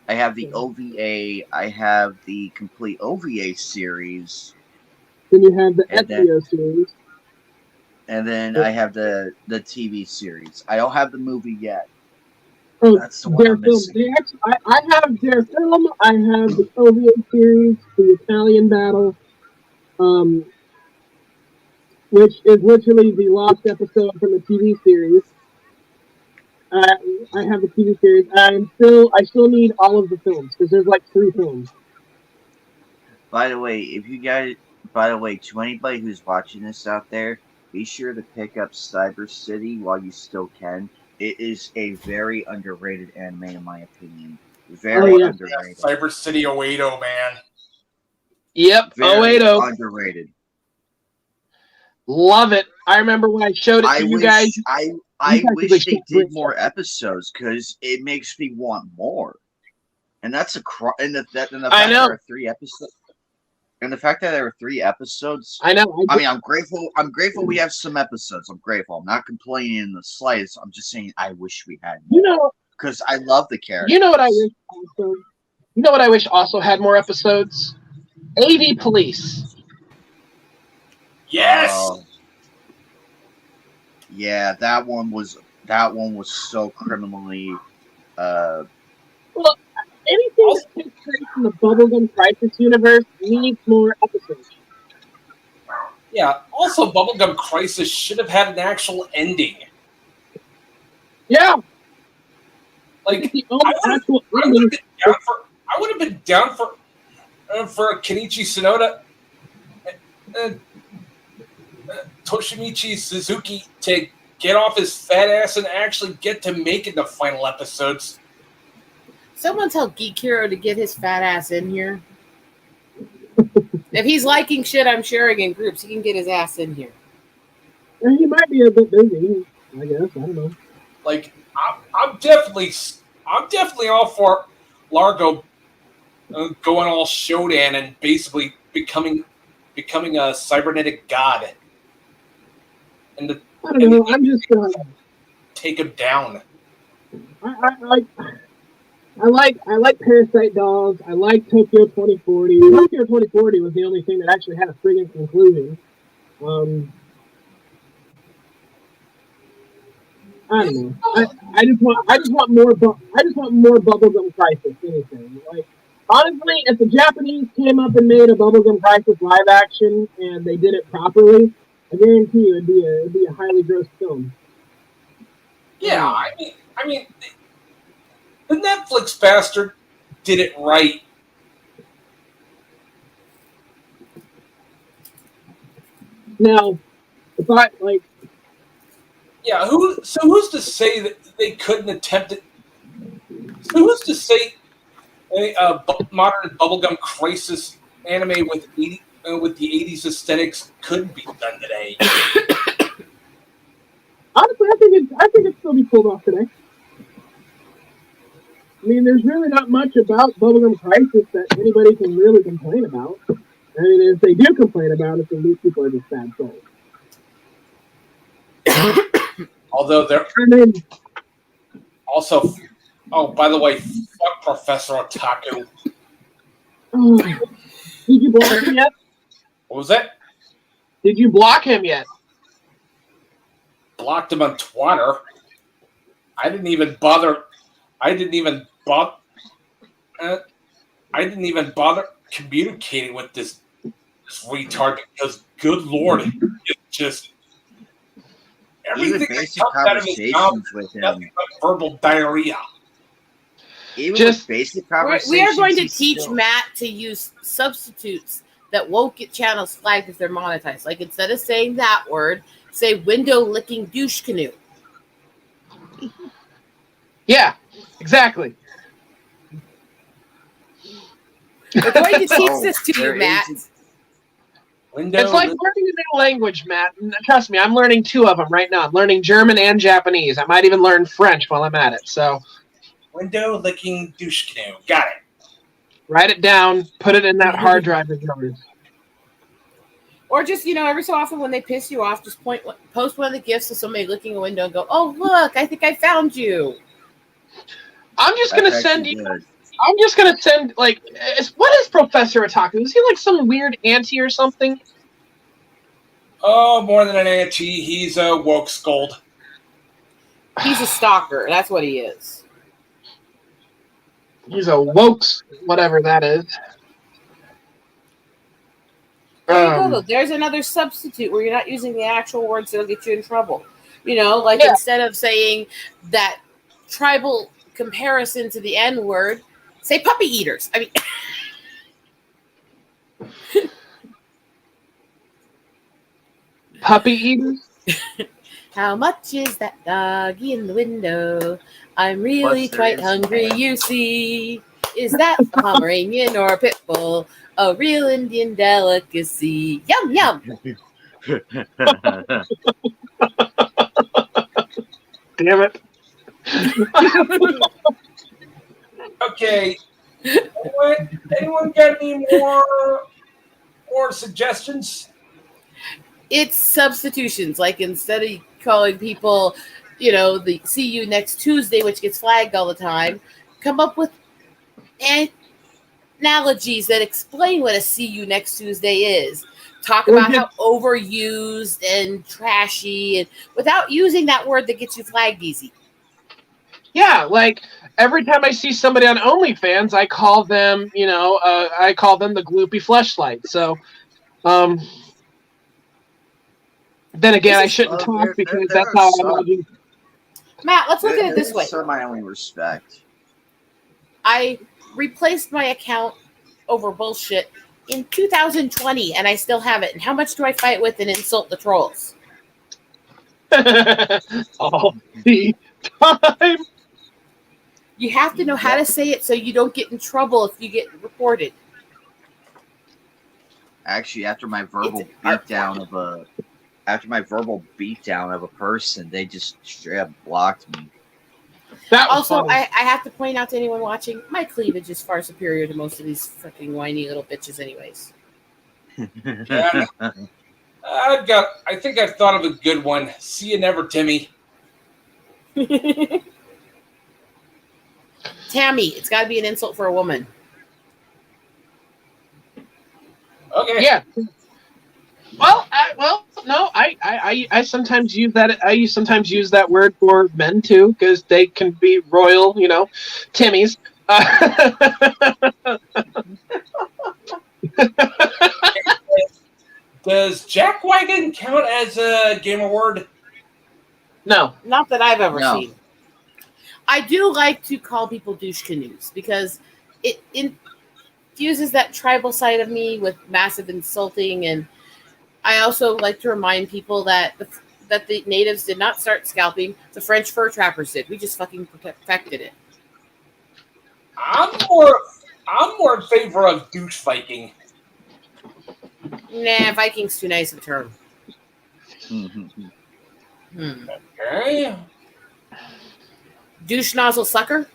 Speaker 2: I have the OVA. I have the complete OVA series.
Speaker 4: Then you have the Ezio series.
Speaker 2: And then I have the TV series. I don't have the movie yet.
Speaker 4: Oh,
Speaker 2: that's the one I'm missing.
Speaker 4: I have their film. I have the OVA series, the Italian Battle. which is literally the lost episode from the TV series. I have the TV series. I still need all of the films because there's like 3 films.
Speaker 2: By the way, to anybody who's watching this out there, be sure to pick up Cyber City while you still can. It is a very underrated anime, in my opinion. Very underrated.
Speaker 3: Cyber City 080, man.
Speaker 5: Yep,
Speaker 2: Very
Speaker 5: 080.
Speaker 2: underrated.
Speaker 5: Love it. I remember when I showed it to you guys.
Speaker 2: I wish they did more episodes because it makes me want more. And that's the fact that there are 3 episodes. And the fact that there are 3 episodes.
Speaker 5: I know.
Speaker 2: I mean, I'm grateful. I'm grateful we have some episodes. I'm grateful. I'm not complaining in the slightest. I'm just saying I wish we had more. Because I love the characters.
Speaker 4: You know what I wish also?
Speaker 5: You know what I wish also had more episodes? AV Police.
Speaker 3: Yes.
Speaker 2: Yeah, that one was so criminally.
Speaker 4: Well, anything that takes place in the Bubblegum Crisis universe needs more episodes.
Speaker 3: Yeah. Also, Bubblegum Crisis should have had an actual ending.
Speaker 4: Yeah.
Speaker 3: Like,
Speaker 4: The only actual
Speaker 3: I
Speaker 4: ending.
Speaker 3: would have been down for Kenichi Sonoda and Toshimichi Suzuki to get off his fat ass and actually get to making the final episodes.
Speaker 1: Someone tell Geek Hero to get his fat ass in here. If he's liking shit I'm sharing in groups, he can get his ass in here.
Speaker 4: And he might be a bit busy, I guess. I don't know.
Speaker 3: Like, I'm definitely all for Largo going all Shodan and basically becoming a cybernetic god, and
Speaker 4: I don't know. I'm just
Speaker 3: take him down.
Speaker 4: I like Parasite Dolls. I like Tokyo 2040. Tokyo 2040 was the only thing that actually had a friggin' conclusion. I don't know. I just want more Bubblegum Crisis. Anything like honestly, if the Japanese came up and made a Bubblegum Crisis live action and they did it properly, I guarantee you it'd be a highly grossed film.
Speaker 3: Yeah, I mean, the Netflix bastard did it right.
Speaker 4: Now, if I like.
Speaker 3: Yeah, who's to say that they couldn't attempt it? So who's to say a modern Bubblegum Crisis anime with the 80s aesthetics couldn't be done today?
Speaker 4: Honestly, I think it'd still be pulled off today. I mean, there's really not much about Bubblegum Crisis that anybody can really complain about. I mean, if they do complain about it, then these people are just sad souls.
Speaker 3: Although they're also, by the way, fuck Professor Otaku.
Speaker 4: Oh, did you block him yet?
Speaker 3: What was that?
Speaker 5: Did you block him yet?
Speaker 3: Blocked him on Twitter. I didn't even bother communicating with this retard because, good lord, it's just
Speaker 2: Even
Speaker 3: everything
Speaker 2: basic
Speaker 3: that comes out of his mouth
Speaker 2: conversations with
Speaker 3: is nothing
Speaker 2: him.
Speaker 3: but verbal diarrhea.
Speaker 2: Even
Speaker 5: Just-
Speaker 2: with basic conversations,
Speaker 1: We are going to
Speaker 2: he's
Speaker 1: teach
Speaker 2: still-
Speaker 1: Matt to use substitutes that won't get channels flagged if they're monetized. Like instead of saying that word, say window licking douche canoe.
Speaker 5: Yeah, exactly.
Speaker 1: We're going to teach
Speaker 2: Oh,
Speaker 1: this to
Speaker 2: there
Speaker 1: you, Matt.
Speaker 2: is-
Speaker 3: Window
Speaker 5: It's like learning a new language, Matt. And trust me, I'm learning 2 of them right now. I'm learning German and Japanese. I might even learn French while I'm at it. So
Speaker 3: window licking douche canoe. Got it.
Speaker 5: write it down, put it in that hard drive of yours.
Speaker 1: Or just, every so often when they piss you off, just post one of the gifs of somebody licking a window and go, oh, look, I think I found you.
Speaker 5: I'm just gonna
Speaker 2: That's
Speaker 5: send
Speaker 2: actually
Speaker 5: you.
Speaker 2: good.
Speaker 5: I'm just gonna send what is Professor Otaku? Is he like some weird auntie or something?
Speaker 3: Oh, more than an auntie, he's a woke scold.
Speaker 1: He's a stalker. That's what he is.
Speaker 5: He's a wokes, whatever that is.
Speaker 1: There you go. Though. There's another substitute where you're not using the actual words that'll get you in trouble. Like instead of saying that tribal comparison to the N word, say puppy eaters. I mean,
Speaker 5: Puppy eaters?
Speaker 1: how much is that doggy in the window? I'm really quite hungry, you see. Is that a Pomeranian or a pit bull? A real Indian delicacy. Yum, yum.
Speaker 5: Damn it.
Speaker 3: Okay. Anyone got any more suggestions?
Speaker 1: It's substitutions. Like instead of calling people, the see you next Tuesday, which gets flagged all the time, come up with analogies that explain what a see you next Tuesday is. Talk about how overused and trashy, and without using that word that gets you flagged easy.
Speaker 5: Yeah, like every time I see somebody on OnlyFans, I call them, I call them the gloopy fleshlight. So, then again, I shouldn't talk because that's how I imagine.
Speaker 1: Matt, let's look at it this way.
Speaker 2: That's my only respect.
Speaker 1: I replaced my account over bullshit in 2020, and I still have it. And how much do I fight with and insult the trolls?
Speaker 5: All the time.
Speaker 1: You have to know how to say it so you don't get in trouble if you get reported.
Speaker 2: Actually, after my verbal beatdown of a person, they just straight up blocked me.
Speaker 1: Also, I have to point out to anyone watching, my cleavage is far superior to most of these freaking whiny little bitches anyways.
Speaker 3: Yeah. I think I've thought of a good one. See you never, Timmy.
Speaker 1: Tammy, it's got to be an insult for a woman.
Speaker 3: Okay.
Speaker 5: Yeah. No. I sometimes use that. I sometimes use that word for men too, because they can be royal, Timmies.
Speaker 3: Does jackwagon count as a gamer word?
Speaker 5: No.
Speaker 1: Not that I've ever seen. I do like to call people douche canoes because it infuses that tribal side of me with massive insulting, and I also like to remind people that the natives did not start scalping. The French fur trappers did. We just fucking perfected it.
Speaker 3: I'm more in favor of douche Viking.
Speaker 1: Nah, Viking's too nice of a term.
Speaker 3: Okay.
Speaker 1: Douche nozzle sucker.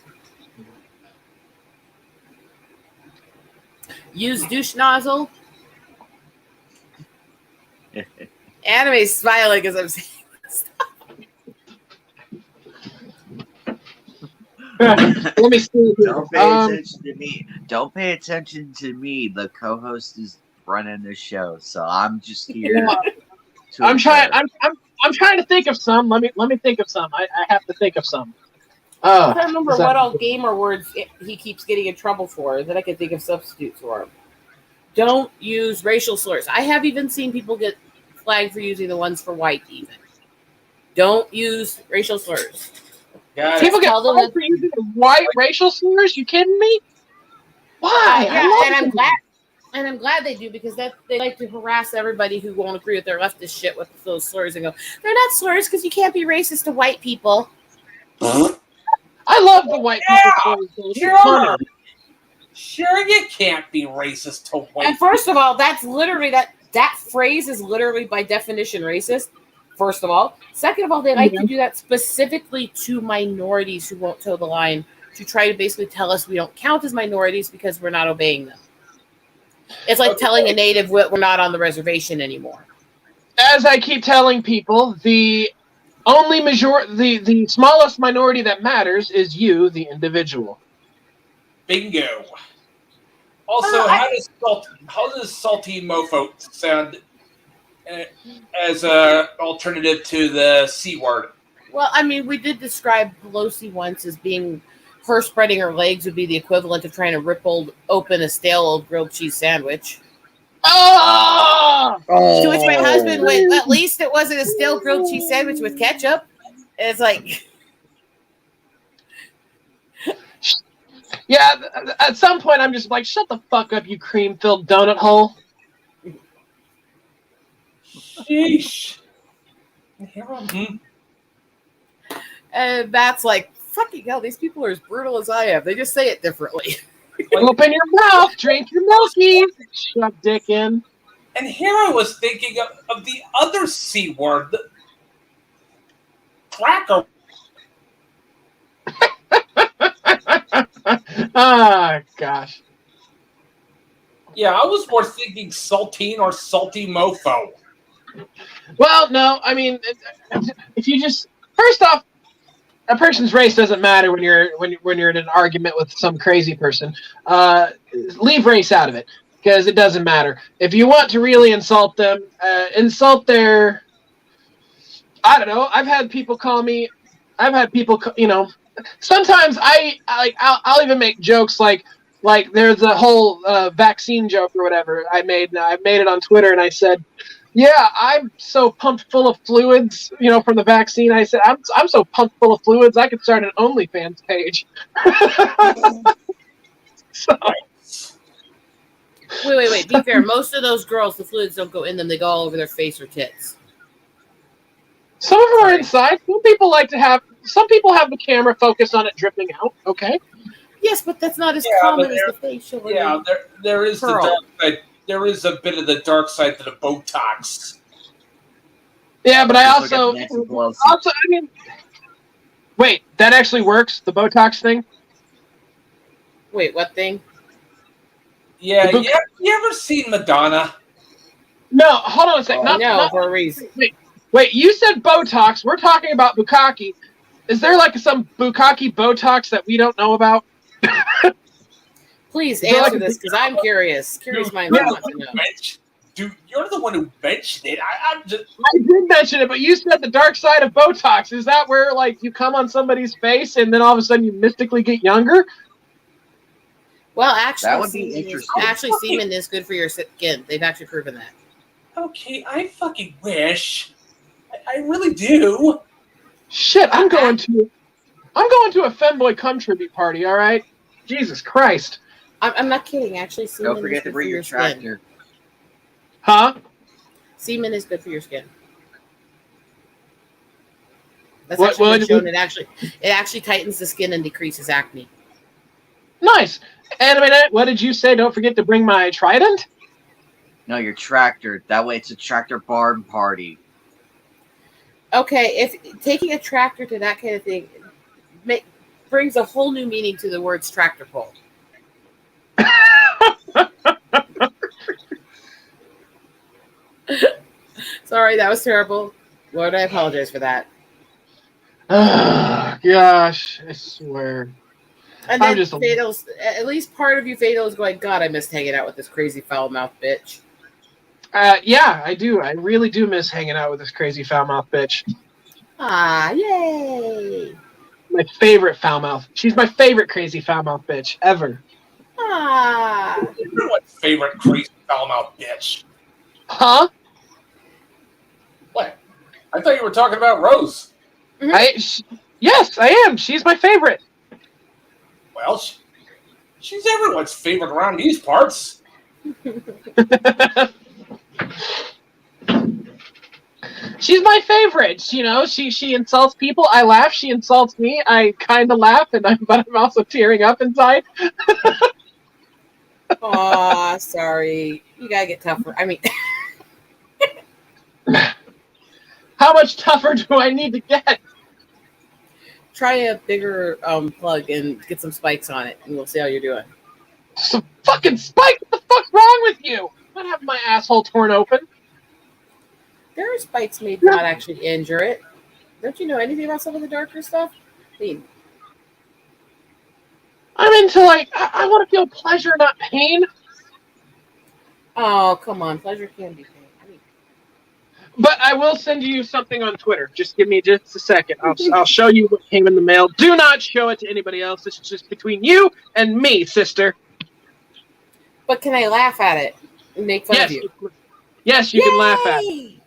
Speaker 1: Use douche nozzle. Anime's smiling as I'm saying this.
Speaker 5: Let me see.
Speaker 2: Don't pay attention to me. Don't pay attention to me. The co-host is running the show, so I'm just here.
Speaker 5: I'm trying to think of some. Let me think of some. I have to think of some.
Speaker 1: I can't remember what all gamer words he keeps getting in trouble for that I can think of substitutes for him. Don't use racial slurs. I have even seen people get flagged for using the ones for white even. Don't use racial slurs.
Speaker 5: People get flagged for using white racial slurs? You kidding me? Why?
Speaker 1: I'm glad they do, because they like to harass everybody who won't agree with their leftist shit with those slurs and go, they're not slurs because you can't be racist to white people.
Speaker 5: I love the white people slurs.
Speaker 3: Sure, you can't be racist to white.
Speaker 1: And first of all, that's literally that phrase is literally by definition racist. First of all, second of all, they like to do that specifically to minorities who won't toe the line, to try to basically tell us we don't count as minorities because we're not obeying them. It's like telling a native we're not on the reservation anymore.
Speaker 5: As I keep telling people, the smallest minority that matters is you, the individual.
Speaker 3: Bingo. Also, how does salty mofo sound as an alternative to the C word?
Speaker 1: Well, I mean, we did describe Pelosi once as being her spreading her legs would be the equivalent of trying to rip open a stale old grilled cheese sandwich.
Speaker 5: Oh!
Speaker 1: To which my husband went, at least it wasn't a stale grilled cheese sandwich with ketchup. And it's like,
Speaker 5: Yeah, at some point I'm just like, shut the fuck up, you cream-filled donut hole.
Speaker 3: Sheesh. Mhm.
Speaker 1: and Matt's like, fucking hell, these people are as brutal as I am. They just say it differently.
Speaker 5: Open your mouth, drink your milky. Shove dick in.
Speaker 3: And here I was thinking of the other C word, the cracker.
Speaker 5: Ah, gosh.
Speaker 3: Yeah, I was more thinking saltine or salty mofo.
Speaker 5: Well, no, I mean, if you just first off, a person's race doesn't matter when you're in an argument with some crazy person. Leave race out of it because it doesn't matter. If you want to really insult them, insult their. I don't know. I've had people, you know. Sometimes I'll even make jokes like there's a whole vaccine joke or whatever I made it on Twitter and I said, yeah, I'm so pumped full of fluids, you know, from the vaccine. I said, I'm so pumped full of fluids, I could start an OnlyFans page. So.
Speaker 1: Wait. Be fair. Most of those girls, the fluids don't go in them. They go all over their face or tits.
Speaker 5: Some of them are inside. Some people have the camera focused on it dripping out. Okay.
Speaker 1: Yes, but that's not as common as the facial.
Speaker 3: Yeah, there is
Speaker 1: Pearl.
Speaker 3: the dark side. There is a bit of the dark side to the Botox.
Speaker 5: Yeah, but I
Speaker 2: Just look at Nancy Pelosi.
Speaker 5: I mean, wait, that actually works? The Botox thing?
Speaker 1: Wait, what thing?
Speaker 3: Yeah, you ever seen Madonna?
Speaker 5: No, hold on a second.
Speaker 1: For a reason.
Speaker 5: Wait, you said Botox. We're talking about Bukkake. Is there like some Bukkake Botox that we don't know about?
Speaker 1: Please answer this because I'm curious. Curious minds want to know.
Speaker 3: Dude, you're the one who mentioned it. I did
Speaker 5: mention it, but you said the dark side of Botox. Is that where like you come on somebody's face and then all of a sudden you mystically get younger?
Speaker 1: Well, actually,
Speaker 2: That would be interesting.
Speaker 1: Semen is good for your skin. They've actually proven that.
Speaker 3: Okay, I fucking wish. I really do.
Speaker 5: Shit, I'm going to a femboy cum tribute party. All right, Jesus Christ.
Speaker 1: I'm not kidding. Actually, semen
Speaker 2: Don't forget
Speaker 1: is
Speaker 2: to
Speaker 1: good
Speaker 2: bring
Speaker 1: for
Speaker 2: your
Speaker 1: your skin.
Speaker 2: tractor.
Speaker 5: Huh?
Speaker 1: Semen is good for your skin. That's
Speaker 5: What-
Speaker 1: actually
Speaker 5: what-
Speaker 1: been shown. It actually tightens the skin and decreases acne.
Speaker 5: Nice. Animate, what did you say? Don't forget to bring my trident?
Speaker 2: No, your tractor. That way it's a tractor barn party.
Speaker 1: Okay, if taking a tractor to that kind of thing brings a whole new meaning to the words tractor pull. Sorry, that was terrible. Lord, I apologize for that.
Speaker 5: Oh, gosh, I swear.
Speaker 1: And
Speaker 5: I'm
Speaker 1: then
Speaker 5: just-
Speaker 1: Fatal's, at least part of you, Fatal, is going, God, I missed hanging out with this crazy foul-mouthed bitch.
Speaker 5: Yeah, I do. I really do miss hanging out with this crazy foul-mouthed bitch.
Speaker 1: Ah, yay!
Speaker 5: My favorite foul-mouthed. She's my favorite crazy foul-mouthed bitch ever.
Speaker 1: Ah.
Speaker 3: Everyone's favorite crazy foul-mouthed bitch.
Speaker 5: Huh?
Speaker 3: What? I thought you were talking about Rose.
Speaker 5: Yes, I am. She's my favorite.
Speaker 3: Well, she's everyone's favorite around these parts.
Speaker 5: She's my favorite. You know, she insults people. I laugh. She insults me. I kind of laugh, but I'm also tearing up inside.
Speaker 1: Aw, sorry. You gotta get tougher. I mean,
Speaker 5: how much tougher do I need to get?
Speaker 1: try a bigger plug and get some spikes on it, and we'll see how you're doing.
Speaker 5: Some fucking spike. What the fuck's wrong with you? I'm not having my asshole torn open.
Speaker 1: There are spikes made to not actually injure it. Don't you know anything about some of the darker stuff? I mean,
Speaker 5: I'm into like I want to feel pleasure, not pain.
Speaker 1: oh, come on. Pleasure can be pain. I mean,
Speaker 5: But I will send you something on Twitter. Just give me just a second. I'll show you what came in the mail. Do not show it to anybody else. This is just between you and me, sister.
Speaker 1: but can I laugh at it? Make fun of you.
Speaker 5: Yes, you can laugh at it.
Speaker 1: Yay!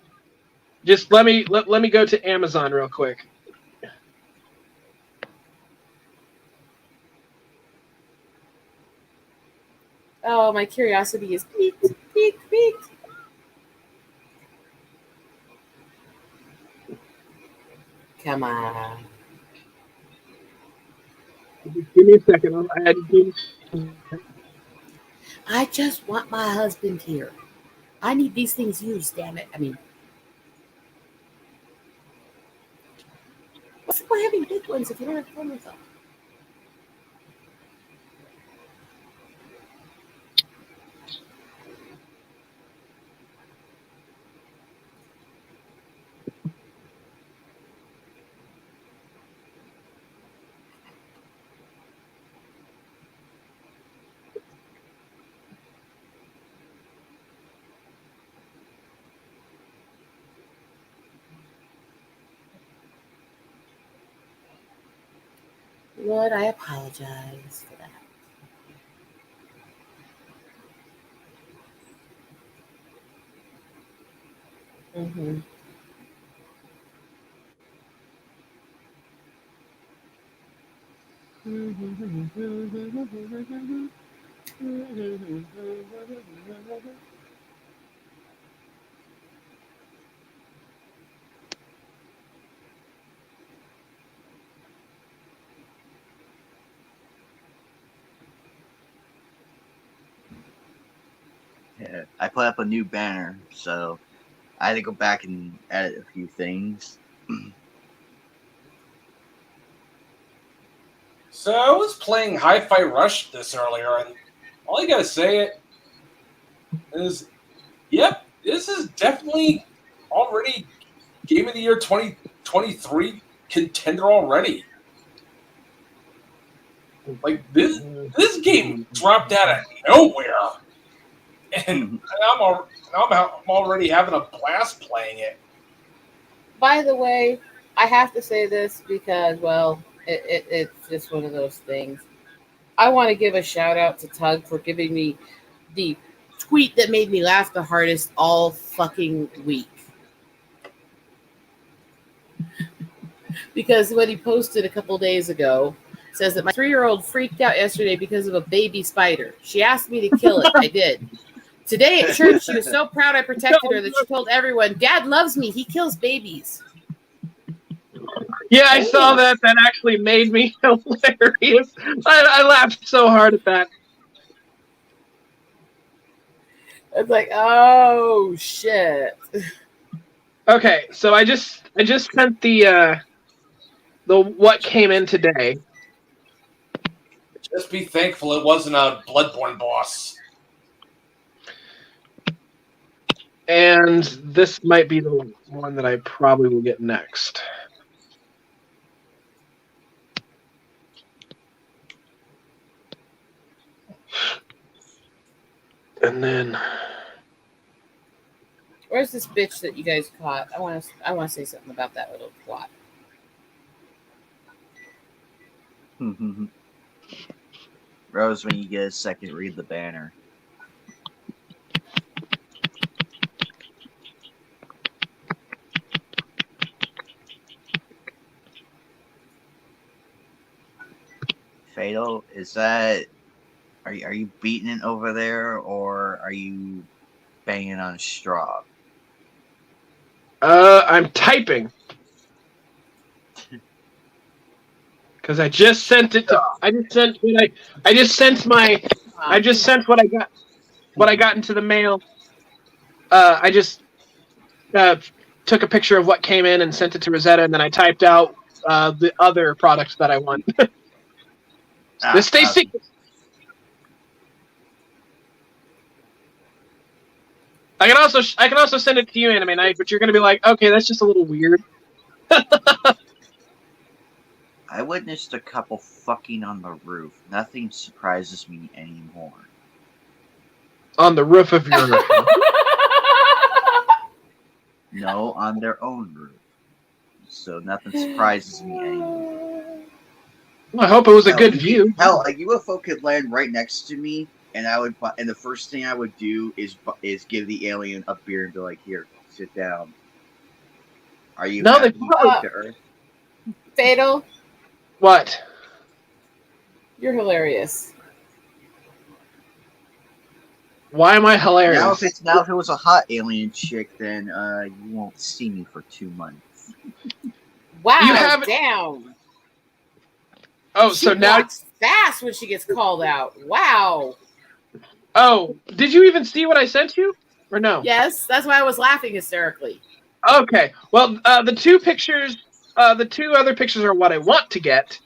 Speaker 5: Just let me go to Amazon real quick.
Speaker 1: Oh, my curiosity is piqued, piqued, piqued. Come on.
Speaker 4: Give me a second. I'll add you.
Speaker 1: I just want my husband here. I need these things used, damn it. I mean, what's the point of having big ones if you don't have fun with them? Lord, I apologize for that. Mm-hmm.
Speaker 2: Yeah, I put up a new banner, so I had to go back and edit a few things.
Speaker 3: So I was playing Hi-Fi Rush this earlier, and all I gotta say is, yep, this is definitely already Game of the Year 2023 contender already. Like this game dropped out of nowhere, and I'm already having a blast playing it.
Speaker 1: By the way, I have to say this because, well, it's just one of those things. I want to give a shout out to Tug for giving me the tweet that made me laugh the hardest all fucking week. Because what he posted a couple days ago says that my 3-year-old freaked out yesterday because of a baby spider. She asked me to kill it. I did. Today at church, she was so proud I protected her that she told everyone, Dad loves me. He kills babies.
Speaker 5: Yeah, I saw that. That actually made me hilarious. I laughed so hard at that.
Speaker 1: It's like, oh shit.
Speaker 5: Okay, so I just sent the what came in today.
Speaker 3: Just be thankful it wasn't a Bloodborne boss.
Speaker 5: And this might be the one that I probably will get next. And then,
Speaker 1: Where's this bitch that you guys caught? I want to say something about that little plot.
Speaker 2: Rose, when you get a second, read the banner. Fatal, is that... Are you beating it over there, or are you banging on straw?
Speaker 5: I'm typing. Because I just sent it to. I just sent what I got into the mail. I just took a picture of what came in and sent it to Rosetta, and then I typed out the other products that I want. This stays secret. I can also send it to you, Anime Night, but you're gonna be like, okay, that's just a little weird.
Speaker 2: I witnessed a couple fucking on the roof. Nothing surprises me anymore.
Speaker 5: On the roof of your roof.
Speaker 2: No, on their own roof. So nothing surprises me anymore.
Speaker 5: Well, I hope it was a good view.
Speaker 2: Hell, a UFO could land right next to me, and and the first thing I would do is give the alien a beer and be like, "Here, sit down. Are you
Speaker 5: No, they
Speaker 2: happy you
Speaker 5: probably
Speaker 2: came to Earth?"
Speaker 1: Fatal,
Speaker 5: what?
Speaker 1: you're hilarious.
Speaker 5: Why am I hilarious?
Speaker 2: Now if it was a hot alien chick, then you won't see me for 2 months.
Speaker 1: Wow,
Speaker 5: You haven't-
Speaker 1: down.
Speaker 5: Oh,
Speaker 1: She
Speaker 5: so now.
Speaker 1: blocks fast when she gets called out. Wow.
Speaker 5: Oh, did you even see what I sent you, or no?
Speaker 1: Yes, that's why I was laughing hysterically.
Speaker 5: Okay. Well, the two other pictures are what I want to get,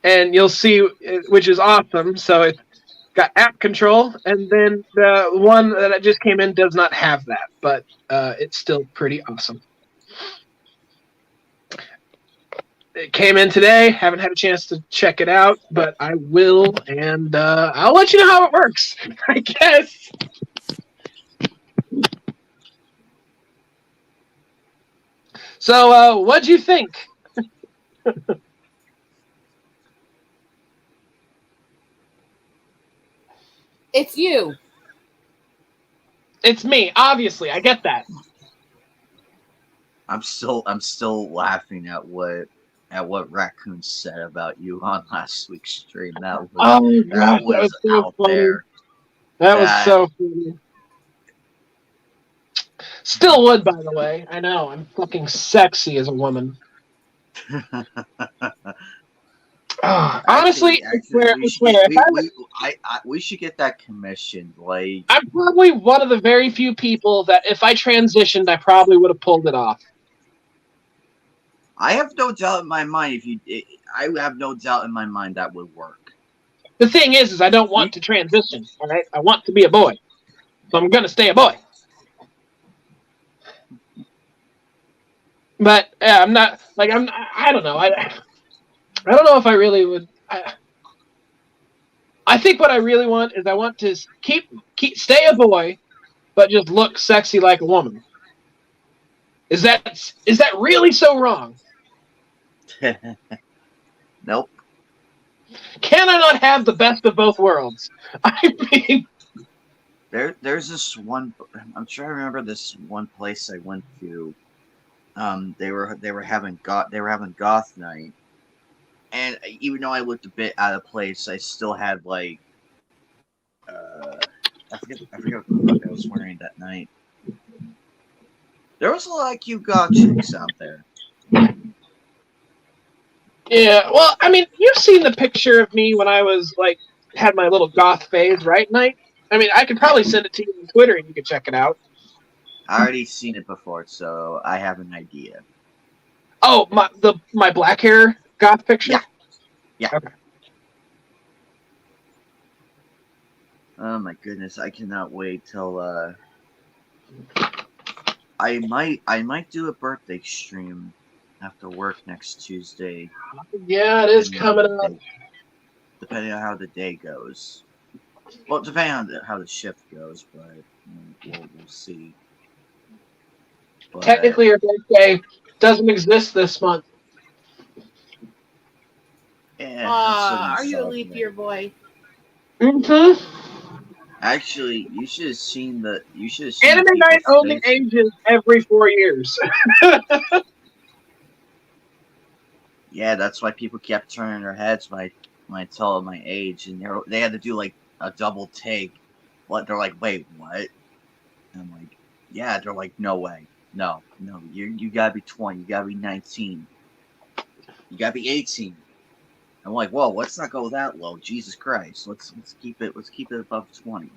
Speaker 5: and you'll see, which is awesome. So it's got app control, and then the one that just came in does not have that, but it's still pretty awesome. It came in today. Haven't had a chance to check it out, but I will, and I'll let you know how it works, I guess. So, what'd you think?
Speaker 1: It's you.
Speaker 5: It's me, obviously. I get that.
Speaker 2: I'm still laughing at what Raccoon said about you on last week's stream. That was
Speaker 5: Oh, gosh, that was so
Speaker 2: out
Speaker 5: funny.
Speaker 2: there.
Speaker 5: That was so funny. Still would, by the way. I know. I'm fucking sexy as a woman. Honestly, I swear,
Speaker 2: we should get that commissioned. Like,
Speaker 5: I'm probably one of the very few people that if I transitioned, I probably would have pulled it off.
Speaker 2: I have no doubt in my mind I have no doubt in my mind that would work.
Speaker 5: The thing is I don't want to transition. All right, I want to be a boy, so I'm gonna stay a boy. But yeah, I'm not like I don't know. I don't know if I really would. I think what I really want is I want to stay a boy, but just look sexy like a woman. Is that really so wrong?
Speaker 2: Nope.
Speaker 5: Can I not have the best of both worlds? I mean,
Speaker 2: there's this one. I'm trying to remember this one place I went to. They were having goth night, and even though I looked a bit out of place, I still had like I forget what the fuck I was wearing that night. There was a lot of cute goth chicks out there.
Speaker 5: yeah. Well, I mean, you've seen the picture of me when I was like had my little goth phase, right, Knight? I mean, I could probably send it to you on Twitter and you could check it out.
Speaker 2: I already seen it before, so I have an idea.
Speaker 5: Oh, my black hair goth picture?
Speaker 2: Yeah.
Speaker 5: Okay.
Speaker 2: Oh my goodness, I cannot wait till I might do a birthday stream after work next Tuesday.
Speaker 5: Yeah, it is coming up.
Speaker 2: Depending on how the day goes. Well, depending on how the shift goes, but we'll see. But,
Speaker 5: Technically, your birthday doesn't exist this month.
Speaker 2: yeah,
Speaker 1: Are you a leap year boy?
Speaker 5: Mm-hmm.
Speaker 2: Actually, you should have seen
Speaker 5: Anime Night only ages every 4 years.
Speaker 2: Yeah, that's why people kept turning their heads when I tell them my age, and they had to do like a double take. What they're like, wait, what? And I'm like, yeah. They're like, no way, no, you gotta be 20, you gotta be 19, you gotta be 18. I'm like, whoa, let's not go that low. Jesus Christ, let's keep it above 20.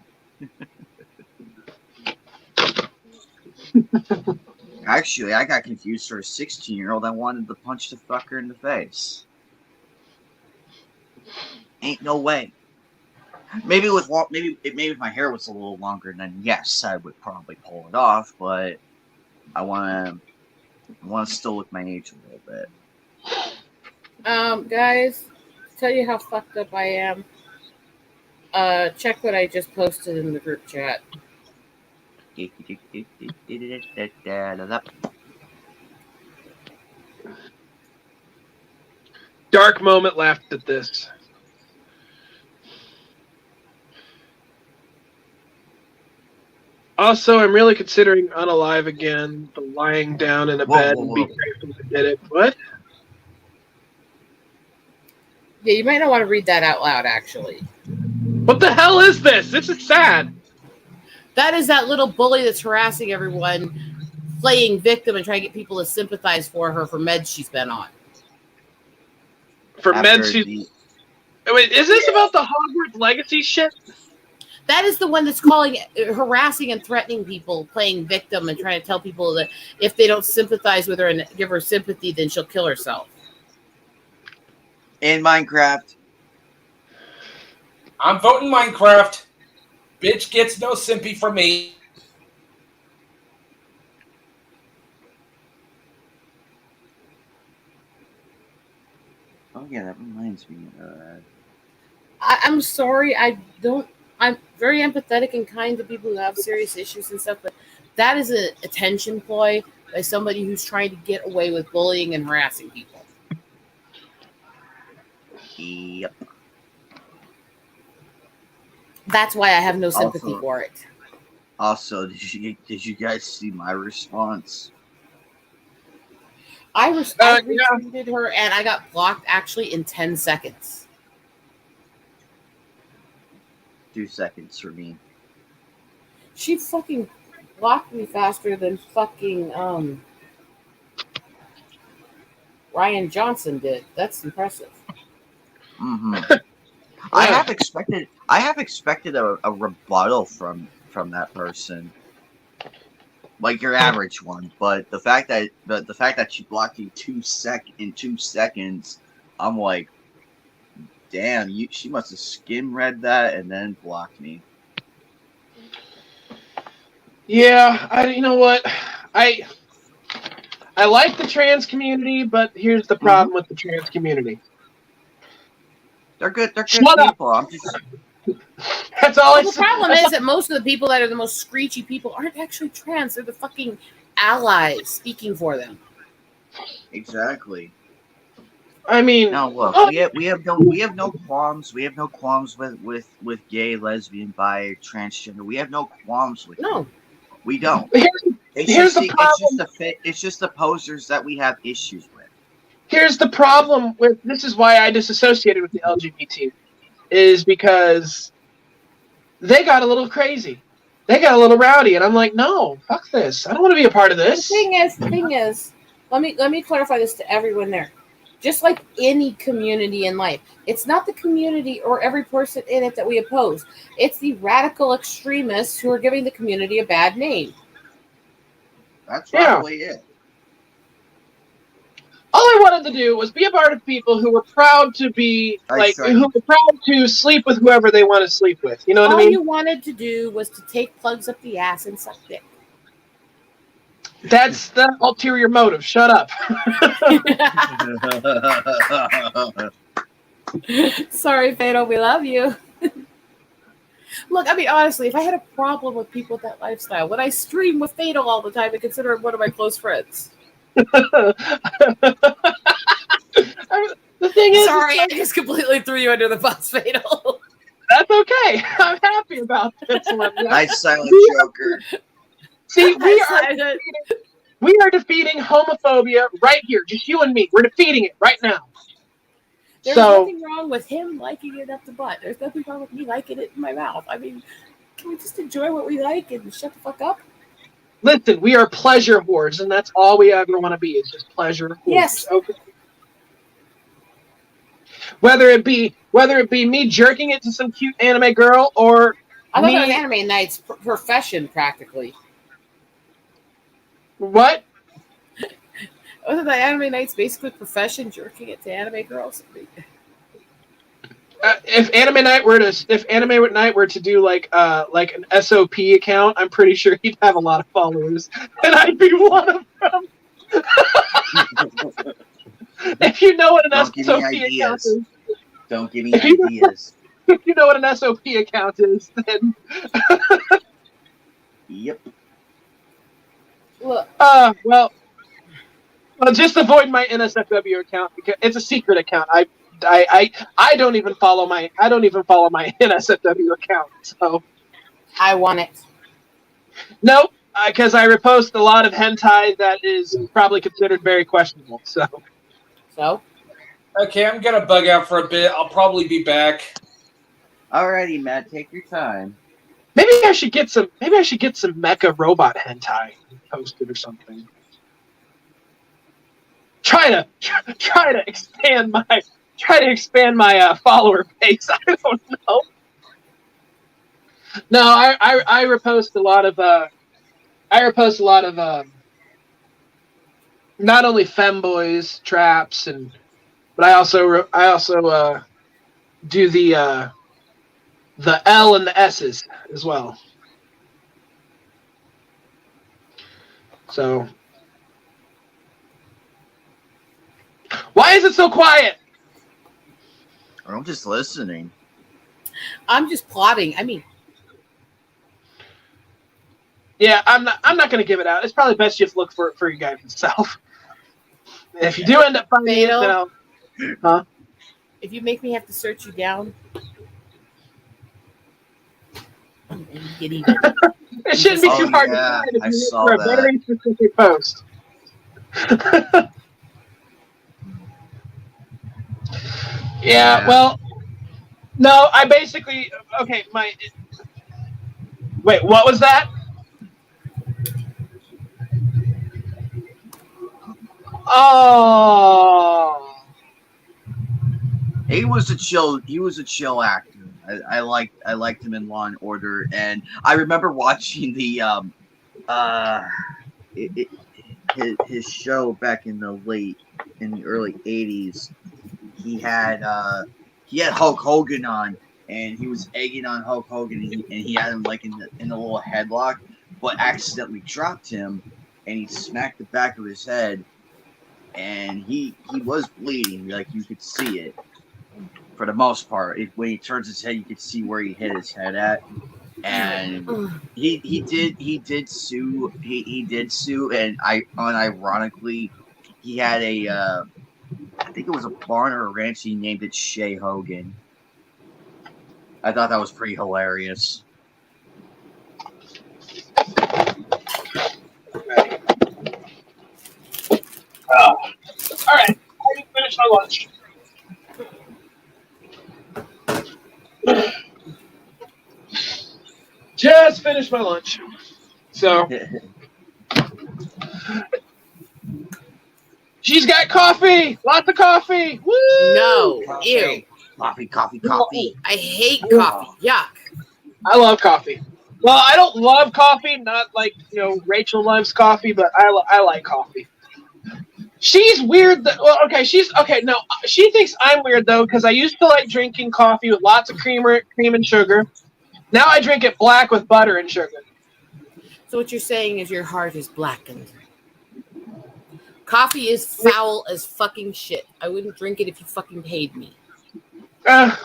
Speaker 2: Actually, I got confused for a 16-year-old. I wanted to punch the fucker in the face. Ain't no way. Maybe if my hair was a little longer, then yes, I would probably pull it off. But I want to still look my age a little bit.
Speaker 1: Guys, to tell you how fucked up I am, check what I just posted in the group chat.
Speaker 5: Dark moment laughed at this. Also, I'm really considering unalive again, the lying down in a
Speaker 2: Whoa,
Speaker 5: bed
Speaker 2: whoa,
Speaker 5: and be
Speaker 2: whoa.
Speaker 5: grateful I did it. What?
Speaker 1: Yeah, you might not want to read that out loud, actually.
Speaker 5: What the hell is this? This is sad.
Speaker 1: That is that little bully that's harassing everyone, playing victim and trying to get people to sympathize for her for meds she's been on.
Speaker 5: For
Speaker 2: After
Speaker 5: meds, she's...
Speaker 2: the-
Speaker 5: Wait, is this about the Hogwarts Legacy shit?
Speaker 1: That is the one that's calling, harassing and threatening people, playing victim and trying to tell people that if they don't sympathize with her and give her sympathy, then she'll kill herself.
Speaker 2: in Minecraft.
Speaker 3: I'm voting Minecraft. Bitch gets no simpy from me.
Speaker 2: Oh yeah, that reminds me.
Speaker 1: I'm sorry, I'm very empathetic and kind to people who have serious issues and stuff, but that is an attention ploy by somebody who's trying to get away with bullying and harassing people.
Speaker 2: Yep.
Speaker 1: That's why I have no sympathy
Speaker 2: Also-
Speaker 1: for it.
Speaker 2: Also, did you guys see my response?
Speaker 1: I
Speaker 5: yeah.
Speaker 1: retweeted her and I got blocked actually in 10 seconds.
Speaker 2: 2 seconds for me.
Speaker 1: She fucking blocked me faster than fucking Ryan Johnson did. That's impressive.
Speaker 2: Hmm. I have expected a rebuttal from that person, like your average one. But the fact that she blocked you in 2 seconds, I'm like, damn, she must have skim read that and then blocked me.
Speaker 5: Yeah, you know what? I like the trans community, but here's the problem with the trans community.
Speaker 2: They're good
Speaker 5: Shut up.
Speaker 2: people. I'm just
Speaker 5: That's all
Speaker 1: Well, the problem is that most of the people that are the most screechy people aren't actually trans. They're the fucking allies speaking for them.
Speaker 2: exactly.
Speaker 5: I mean,
Speaker 2: No, look, we have no qualms. We have no qualms with gay, lesbian, bi, transgender. We have no qualms with
Speaker 1: No.
Speaker 2: it. We don't.
Speaker 5: here's the problem.
Speaker 2: It's just the posers that we have issues with.
Speaker 5: Here's the problem with this is why I disassociated with the LGBT, is because they got a little crazy. They got a little rowdy, and I'm like, no, fuck this. I don't want to be a part of this.
Speaker 1: The thing is, let me clarify this to everyone there. Just like any community in life, it's not the community or every person in it that we oppose. It's the radical extremists who are giving the community a bad name.
Speaker 2: That's
Speaker 5: Yeah.
Speaker 2: probably it.
Speaker 5: All I wanted to do was be a part of people who were proud to be who were proud to sleep with whoever they want to sleep with. You know what
Speaker 1: All
Speaker 5: I mean?
Speaker 1: you wanted to do was to take plugs up the ass and suck dick.
Speaker 5: That's the ulterior motive. Shut up.
Speaker 1: Sorry, Fatal, we love you. Look, I mean, honestly, if I had a problem with people with that lifestyle, would I stream with Fatal all the time and consider him one of my close friends?
Speaker 5: The thing is,
Speaker 1: Sorry, I just completely threw you under the bus, Fatal.
Speaker 5: that's okay. I'm happy about this one.
Speaker 2: Nice silent Joker.
Speaker 5: See,
Speaker 1: I
Speaker 5: we are defeating homophobia right here. Just you and me. We're defeating it right now.
Speaker 1: There's
Speaker 5: So
Speaker 1: nothing wrong with him liking it up the butt. There's nothing wrong with me liking it in my mouth. I mean, can we just enjoy what we like and shut the fuck up?
Speaker 5: listen, we are pleasure whores, and that's all we ever want to be is just pleasure whores.
Speaker 1: Yes.
Speaker 5: Okay. Whether it be me jerking it to some cute anime girl or
Speaker 1: I thought
Speaker 5: me,
Speaker 1: that was Anime Night's profession, practically.
Speaker 5: what?
Speaker 1: Wasn't that Anime Night's basically profession, jerking it to anime girls?
Speaker 5: If Anime Night were to do like an SOP account, I'm pretty sure he'd have a lot of followers, and I'd be one of them. If you know what an
Speaker 2: Don't give me
Speaker 5: SOP account
Speaker 2: ideas.
Speaker 5: is,
Speaker 2: Don't give me ideas.
Speaker 5: if you know what an SOP account is, then
Speaker 2: Yep.
Speaker 1: Look,
Speaker 5: well, just avoid my NSFW account because it's a secret account. I don't even follow my NSFW account. So
Speaker 1: I want it.
Speaker 5: No, because I repost a lot of hentai that is probably considered very questionable. So
Speaker 3: Okay, I'm gonna bug out for a bit. I'll probably be back.
Speaker 2: Alrighty, Matt, take your time.
Speaker 5: maybe I should get some. Maybe I should get some mecha robot hentai posted or something. Try to expand my follower base. I don't know. No, I repost a lot of not only femboys traps but I also do the L and the S's as well. So why is it so quiet?
Speaker 2: I'm just listening.
Speaker 1: I'm just plotting. I mean,
Speaker 5: Yeah, I'm not going to give it out. It's probably best you just look for it for you guys yourself. And if you do end up finding it, then I'll.
Speaker 1: if you make me have to search you down, and get even.
Speaker 5: It shouldn't be too hard to
Speaker 2: yeah,
Speaker 5: find if
Speaker 2: I
Speaker 5: you
Speaker 2: saw
Speaker 5: look for a
Speaker 2: that.
Speaker 5: very specific post. Yeah, well, no, I basically okay. Wait, what was that? Oh,
Speaker 2: He was a chill actor. I liked him in Law and Order, and I remember watching the his show back in the early '80s. He had Hulk Hogan on, and he was egging on Hulk Hogan, and he had him like in the little headlock, but accidentally dropped him, and he smacked the back of his head, and he was bleeding, like you could see it. For the most part, when he turns his head, you could see where he hit his head at, and he did sue, and unironically, he had a I think it was a barn or a ranch. He named it Shea Hogan. I thought that was pretty hilarious.
Speaker 5: all right. I didn't finish my lunch. Just finished my lunch. So she's got coffee, lots of coffee. Woo!
Speaker 1: No, ew.
Speaker 2: Coffee.
Speaker 1: I hate coffee. Yuck.
Speaker 5: I love coffee. Well, I don't love coffee, not like Rachel loves coffee, but I like coffee. She's weird. No, she thinks I'm weird though because I used to like drinking coffee with lots of cream and sugar. Now I drink it black with butter and sugar.
Speaker 1: So what you're saying is your heart is blackened. Coffee is foul as fucking shit. I wouldn't drink it if you fucking paid me.
Speaker 5: That's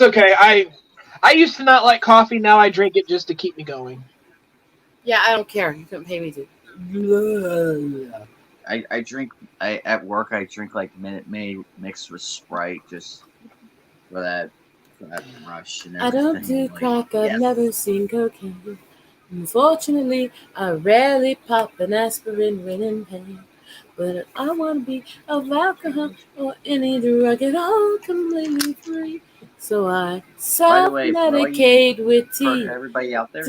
Speaker 5: okay. I used to not like coffee. Now I drink it just to keep me going.
Speaker 1: Yeah, I don't care. You couldn't pay me to.
Speaker 2: I drink. At work I drink like Minute Maid mixed with Sprite just for that rush and everything.
Speaker 1: I don't do crack. I've
Speaker 2: yes.
Speaker 1: never seen cocaine. Unfortunately, I rarely pop an aspirin when in pain. But I want to be of alcohol or any drug at all, completely free. So I self-medicate with tea.
Speaker 2: For everybody out there,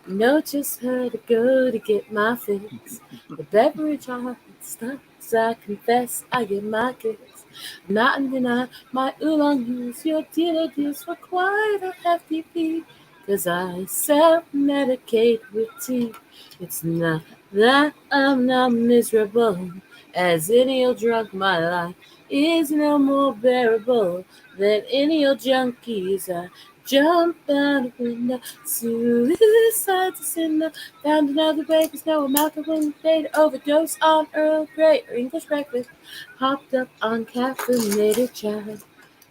Speaker 1: Know just how to go to get my fix. The beverage I stops, I confess, I get my kicks. Not in deny my oolong use. Your dealer deals for quite a hefty fee. 'Cause I self-medicate with tea. It's not that I'm not miserable. As any old drunk, my life is no more bearable than any old junkies. I jump out a window, suicide's a sinner. Found another baker's no amount of one day to overdose on Earl Grey or English breakfast. Hopped up on caffeinated chai.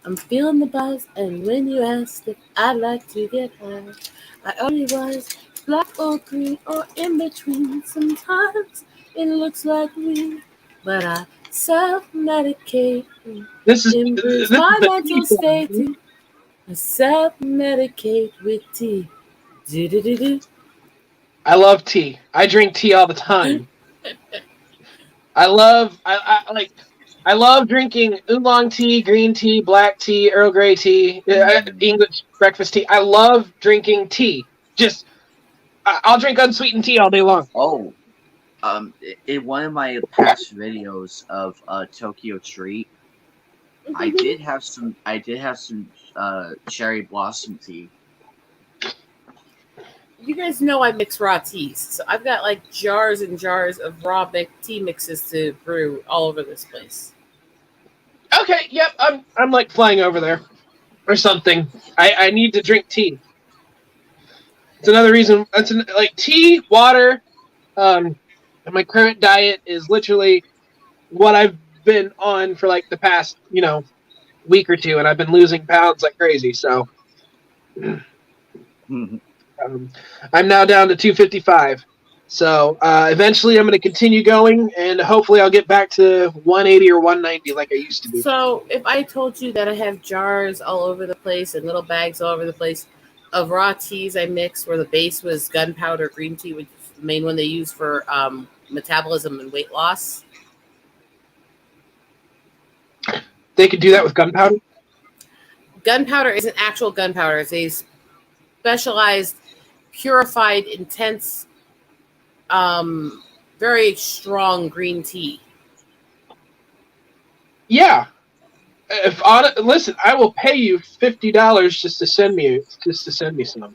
Speaker 1: I'm feeling the buzz, and when you asked if I'd like to get high, I only was black or green or in between. Sometimes it looks like weed, but I self-medicate.
Speaker 5: This is
Speaker 1: Improves my mental state. I self-medicate with tea. Do-do-do-do.
Speaker 5: I love tea. I drink tea all the time. I love drinking oolong tea, green tea, black tea, Earl Grey tea, English breakfast tea. I love drinking tea. Just I'll drink unsweetened tea all day long.
Speaker 2: Oh, in one of my past videos of Tokyo Treat, I did have some cherry blossom tea.
Speaker 1: You guys know I mix raw teas, so I've got like jars and jars of raw tea mixes to brew all over this place.
Speaker 5: Okay, yep, I'm like flying over there or something. I need to drink tea. It's another reason. Like tea, water. And my current diet is literally what I've been on for like the past week or two, and I've been losing pounds like crazy. So I'm now down to 255. So eventually I'm going to continue going, and hopefully I'll get back to 180 or 190 like I used to be.
Speaker 1: So if I told you that I have jars all over the place and little bags all over the place of raw teas I mixed, where the base was gunpowder green tea, which is the main one they use for metabolism and weight loss.
Speaker 5: They could do that with gunpowder?
Speaker 1: Gunpowder isn't actual gunpowder. It's a specialized, purified, intense, very strong green tea.
Speaker 5: Yeah. Listen, I will pay you $50 just to send me some.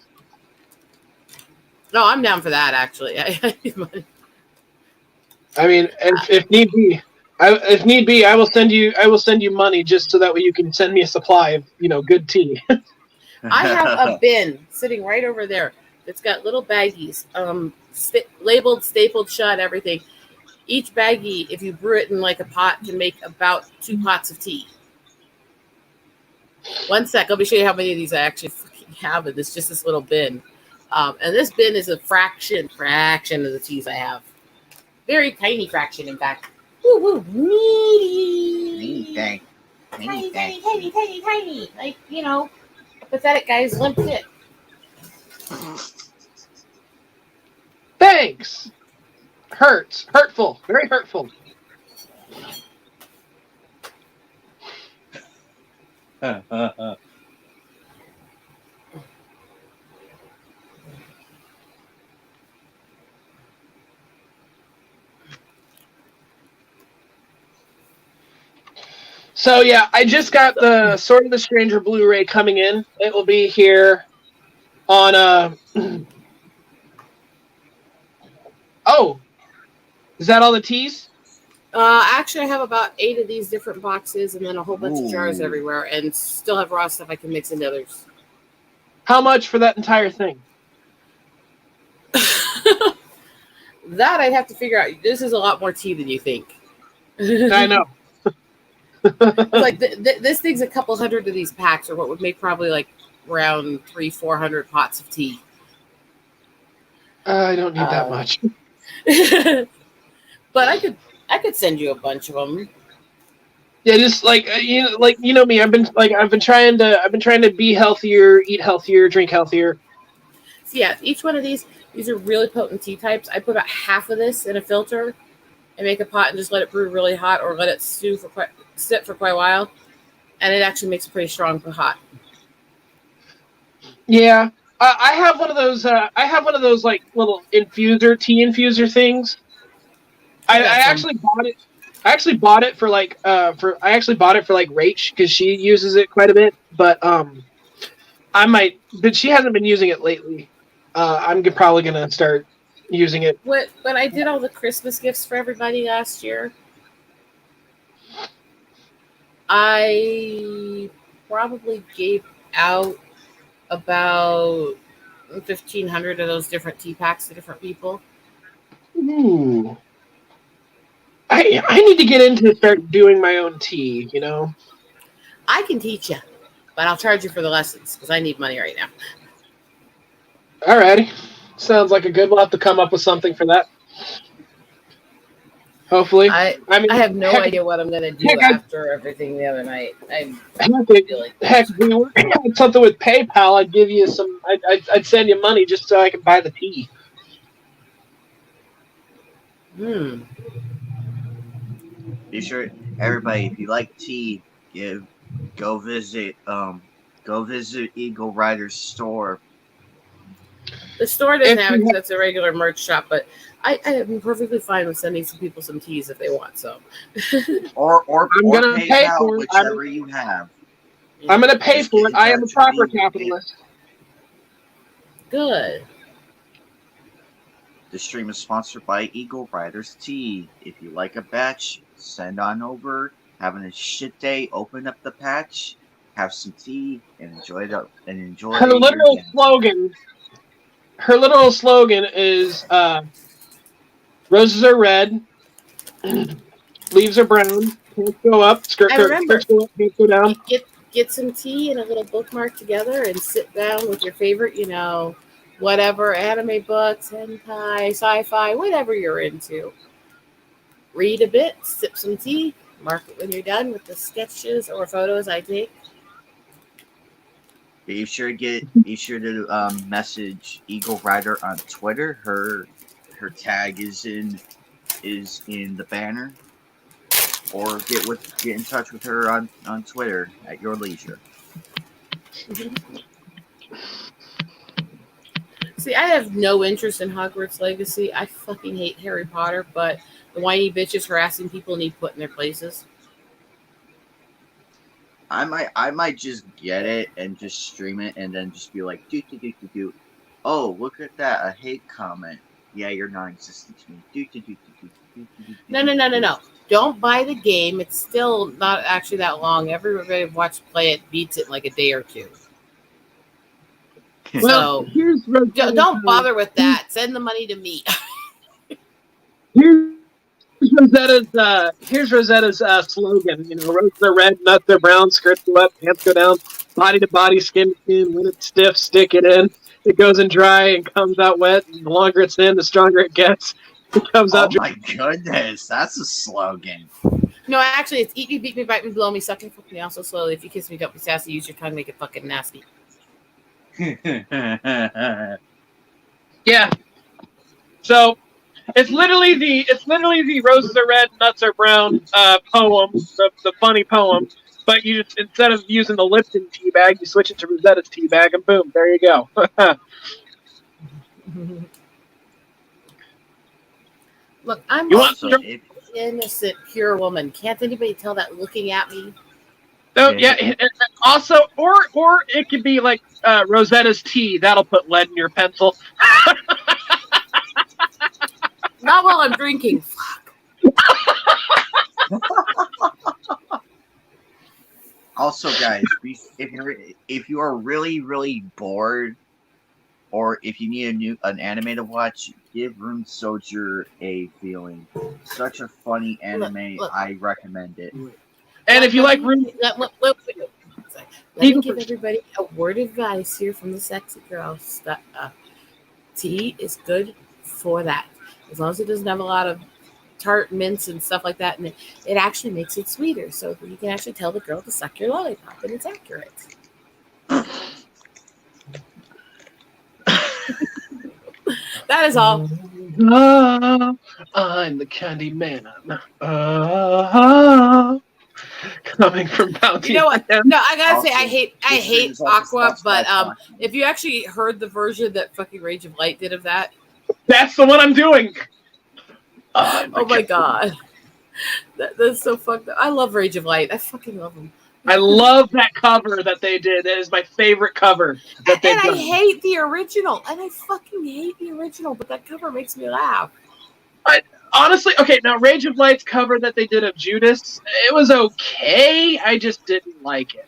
Speaker 1: No, I'm down for that. Actually,
Speaker 5: I mean, if need be, I will send you money just so that way you can send me a supply of good tea.
Speaker 1: I have a bin sitting right over there that's got little baggies, labeled, stapled shut, everything. Each baggie, if you brew it in like a pot, can make about 2 pots of tea. One sec, let me show you how many of these I actually freaking have in this little bin. And this bin is a fraction of the teas I have. Very tiny fraction, in fact. Woo woo,
Speaker 2: Tiny.
Speaker 1: Like, pathetic guy's limp fit.
Speaker 5: Thanks. Hurtful, very hurtful. So yeah, I just got the Sword of the Stranger Blu-ray coming in. It will be here on Oh, is that all the teas?
Speaker 1: Actually, I have about 8 of these different boxes, and then a whole bunch of jars everywhere, and still have raw stuff I can mix into others.
Speaker 5: How much for that entire thing?
Speaker 1: That I'd have to figure out. This is a lot more tea than you think.
Speaker 5: I know.
Speaker 1: Like this thing's a couple hundred of these packs, or what would make probably like around 300-400 pots of tea.
Speaker 5: I don't need that much.
Speaker 1: But I could send you a bunch of them.
Speaker 5: Yeah, just like you know me. I've been trying to be healthier, eat healthier, drink healthier.
Speaker 1: So yeah, each one of these are really potent tea types. I put about half of this in a filter and make a pot and just let it brew really hot, or let it sit for quite a while, and it actually makes a pretty strong hot.
Speaker 5: Yeah, I have one of those. I have one of those like little tea infuser things. I actually bought it. I actually bought it for like Rach, because she uses it quite a bit. But but she hasn't been using it lately. I'm probably gonna start using it.
Speaker 1: When I did all the Christmas gifts for everybody last year, I probably gave out about 1,500 of those different tea packs to different people.
Speaker 5: Ooh. I need to get into start doing my own tea,
Speaker 1: I can teach you, but I'll charge you for the lessons because I need money right now.
Speaker 5: Alrighty. Sounds like a good. We'll have to come up with something for that. Hopefully,
Speaker 1: I
Speaker 5: mean,
Speaker 1: have no
Speaker 5: heck,
Speaker 1: idea what I'm gonna do
Speaker 5: heck,
Speaker 1: after everything the other night. I feel like
Speaker 5: Heck, if we were doing something with PayPal, I'd give you some. I'd send you money just so I can buy the tea.
Speaker 2: Be sure, everybody, if you like tea, go visit Eagle Rider's store.
Speaker 1: The store doesn't
Speaker 5: If
Speaker 1: have it
Speaker 5: you
Speaker 1: because it's a regular merch shop, but I am perfectly fine with sending some people some teas if they want some.
Speaker 2: Or
Speaker 5: I'm gonna pay
Speaker 2: PayPal,
Speaker 5: for it.
Speaker 2: whichever you have.
Speaker 5: I'm going to pay
Speaker 2: Just
Speaker 5: for
Speaker 2: get
Speaker 5: it.
Speaker 2: in
Speaker 5: I am a
Speaker 2: touch with
Speaker 5: proper
Speaker 2: Eagle.
Speaker 5: capitalist.
Speaker 1: Good.
Speaker 2: The stream is sponsored by Eagle Riders Tea. If you like a batch, send on over. Having a shit day, open up the patch, have some tea, and enjoy
Speaker 5: Her
Speaker 2: your
Speaker 5: literal
Speaker 2: day.
Speaker 5: slogan. Her literal slogan is "Roses are red, leaves are brown, pants go up, skirts
Speaker 1: I remember.
Speaker 5: go up, pants go down."
Speaker 1: Get some tea and a little bookmark together and sit down with your favorite, whatever anime books, hentai, sci-fi, whatever you're into. Read a bit, sip some tea, mark it when you're done with the sketches or photos I take.
Speaker 2: Be sure to message Eagle Rider on Twitter. Her tag is in the banner. Or get in touch with her on Twitter at your leisure.
Speaker 1: See, I have no interest in Hogwarts Legacy. I fucking hate Harry Potter, but the whiny bitches harassing people need put in their places.
Speaker 2: I might just get it and just stream it and then just be like, do. Oh, look at that, a hate comment. Yeah, you're non-existent to me.
Speaker 1: No. Don't buy the game. It's still not actually that long. Everybody I've watched play it beats it in like a day or two.
Speaker 5: Well,
Speaker 1: So
Speaker 5: here's
Speaker 1: don't bother with that. Send the money to me.
Speaker 5: Here's Rosetta's slogan. Roses are red, nuts are brown, skirts go up, pants go down, body to body, skin to skin. When it's stiff, stick it in. It goes in dry and comes out wet. And the longer it's in, the stronger it gets. It comes out dry.
Speaker 2: Oh my goodness, that's a slogan.
Speaker 1: No, actually, it's eat me, beat me, bite me, blow me, suck me, fuck me, also slowly. If you kiss me, don't be sassy. Use your tongue, make it fucking nasty.
Speaker 5: Yeah. So it's literally the roses are red, nuts are brown poem, the funny poem. But you just, instead of using the Lipton tea bag, you switch it to Rosetta's tea bag, and boom, there you go.
Speaker 1: Look, I'm
Speaker 5: You
Speaker 1: innocent, pure woman. Can't anybody tell that looking at me?
Speaker 5: No, yeah. Also, or it could be like Rosetta's tea. That'll put lead in your pencil.
Speaker 1: Not while I'm drinking. Fuck.
Speaker 2: Also, guys, if you are really, really bored, or if you need an anime to watch, give Rune Soldier a feeling. Such a funny anime.
Speaker 1: Look.
Speaker 2: I recommend it.
Speaker 5: And if you like Rune,
Speaker 1: let me give everybody a word of advice here from the sexy girls. Tea is good for that, as long as it doesn't have a lot of tart mints and stuff like that, and it actually makes it sweeter, so you can actually tell the girl to suck your lollipop, and it's accurate. That is all.
Speaker 5: I'm the Candy Man. Coming from Bounty.
Speaker 1: You know what? No, I gotta say,
Speaker 2: Also,
Speaker 1: I
Speaker 2: this
Speaker 1: hate
Speaker 2: is also
Speaker 1: Aqua,
Speaker 2: sponsored
Speaker 1: but
Speaker 2: by
Speaker 1: if you actually heard the version that fucking Rage of Light did of that,
Speaker 5: That's the one I'm doing.
Speaker 1: oh my god, that's so fucked up. I love Rage of Light. I fucking love them.
Speaker 5: I love that cover that they did. That is my favorite cover that they've
Speaker 1: And
Speaker 5: done.
Speaker 1: I hate the original, and I fucking hate the original, but that cover makes me laugh.
Speaker 5: Honestly, okay, now Rage of Light's cover that they did of Judas, it was okay. I just didn't like it.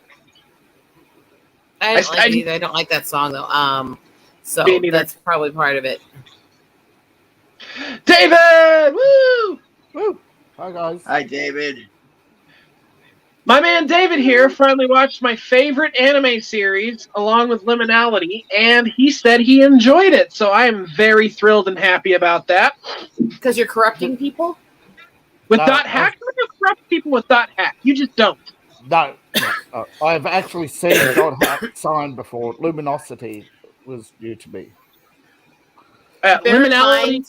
Speaker 1: I don't like it either. I don't like that song though. So
Speaker 5: Me neither.
Speaker 1: that's probably part of it.
Speaker 5: David! Woo!
Speaker 6: Woo! Hi guys.
Speaker 2: Hi, David.
Speaker 5: My man David here finally watched my favorite anime series along with Liminality, and he said he enjoyed it. So I am very thrilled and happy about that.
Speaker 1: Because you're corrupting people?
Speaker 5: With
Speaker 6: No,
Speaker 5: Dot Hack, you don't corrupt people with Dot Hack. You just don't.
Speaker 6: No. I've actually seen Dot Hack sign before. Luminosity was new to me.
Speaker 1: Bear in
Speaker 5: Liminality.
Speaker 1: mind-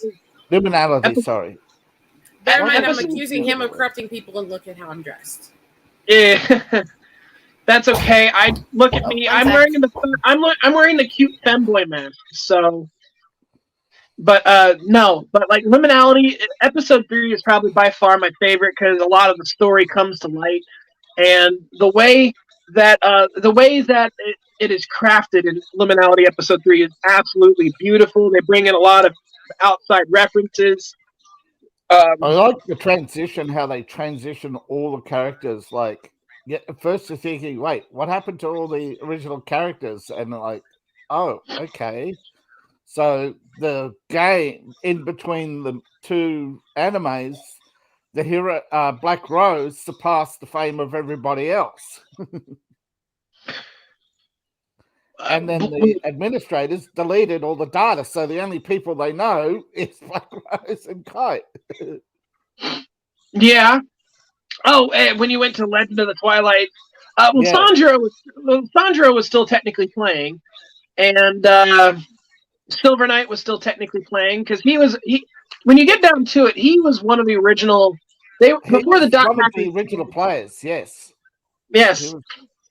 Speaker 6: Luminality, sorry.
Speaker 1: Bear in
Speaker 6: What
Speaker 1: mind, I'm
Speaker 6: episode?
Speaker 1: accusing him of corrupting people, and look at how I'm dressed.
Speaker 5: Yeah, that's okay. I look at me. I'm wearing the cute femboy mask. So, but no. But like Liminality, episode 3 is probably by far my favorite because a lot of the story comes to light, and the way that it is crafted in Liminality episode 3 is absolutely beautiful. They bring in a lot of outside references.
Speaker 6: I like the transition, how they transition all the characters. Like, yeah, at first you're thinking, wait, what happened to all the original characters? And like, oh, okay. So the game in between the two animes, the hero Black Rose surpassed the fame of everybody else. And then the administrators deleted all the data, so the only people they know is Black Rose and Kite.
Speaker 5: Yeah. Oh, and when you went to Legend of the Twilight,
Speaker 6: Yeah.
Speaker 5: Sandro was still technically playing, and Silver Knight was still technically playing because he. When you get down to it, he was one of the original. Before the Dot Hack.
Speaker 6: The original players, yes.
Speaker 5: Yes.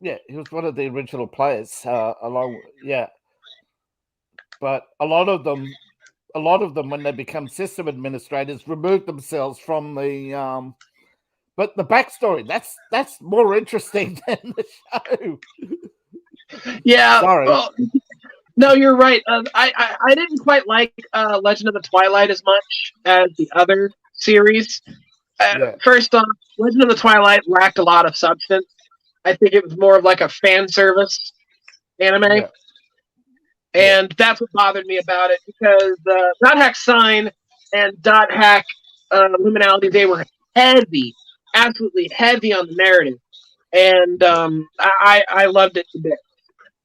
Speaker 6: He was one of the original players. But a lot of them, when they become system administrators, remove themselves from the. But the backstory, that's more interesting than the show.
Speaker 5: Yeah.
Speaker 6: Sorry.
Speaker 5: Well, no, you're right. I didn't quite like Legend of the Twilight as much as the other series. First off, Legend of the Twilight lacked a lot of substance. I think it was more of like a fan service anime.
Speaker 6: Yeah.
Speaker 5: And that's what bothered me about it because Dot Hack Sign and Dot Hack Liminality, they were heavy, absolutely heavy on the narrative. And I loved it to bits.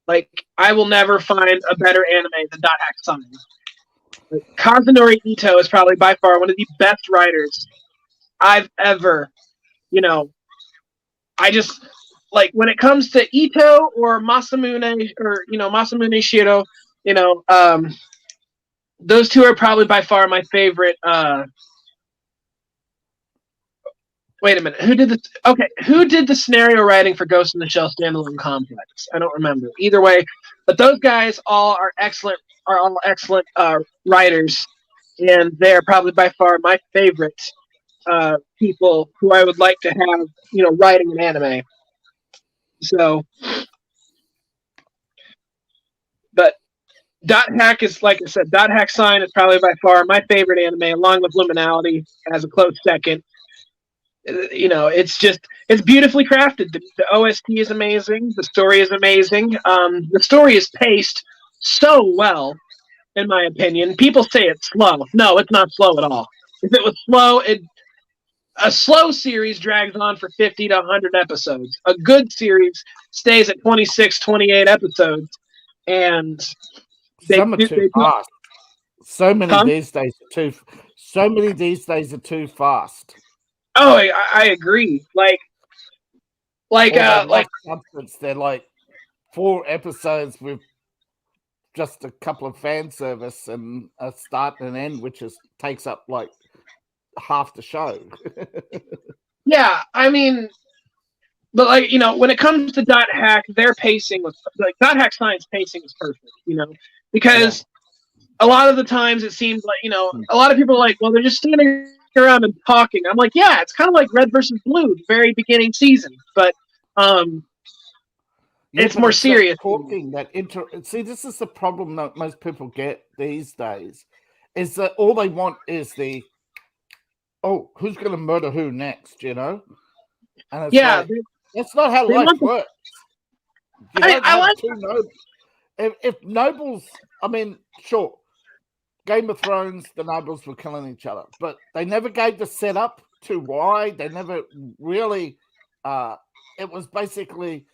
Speaker 5: Like, I will never find a better anime than Dot Hack Sign. Kazunori Ito is probably by far one of the best writers I've ever, I just, like, when it comes to Ito or Masamune, or, Masamune Shiro, those two are probably by far my favorite. Wait a minute. Who did the scenario writing for Ghost in the Shell Standalone Complex? I don't remember. Either way, but those guys all are excellent writers, and they're probably by far my favorite people who I would like to have, writing an anime. So, but Dot Hack is, like I said, Dot Hack Sign is probably by far my favorite anime, along with Liminality as a close second. It's beautifully crafted. The OST is amazing. The story is amazing. The story is paced so well, in my opinion. People say it's slow. No, it's not slow at all. If it was slow, a slow series drags on for 50 to 100 episodes. A good series stays at 26, 28 episodes. And
Speaker 6: some are too fast. So many these days are too fast.
Speaker 5: Oh, I agree.
Speaker 6: Substance. They're like 4 episodes with just a couple of fan service and a start and an end, which takes up like half the show.
Speaker 5: Yeah, I mean, but when it comes to Dot Hack, their pacing was Dot Hack Science pacing is perfect. Because a lot of the times it seems like a lot of people are like, well, they're just standing around and talking. I'm like, yeah, it's kind of like Red versus Blue, the very beginning season, but it's more serious.
Speaker 6: Talking see, this is the problem that most people get these days, is that all they want is who's going to murder who next, And it's that's not how life works. If nobles, I mean, sure, Game of Thrones, the nobles were killing each other, but they never gave the setup to why. They never really. It was basically,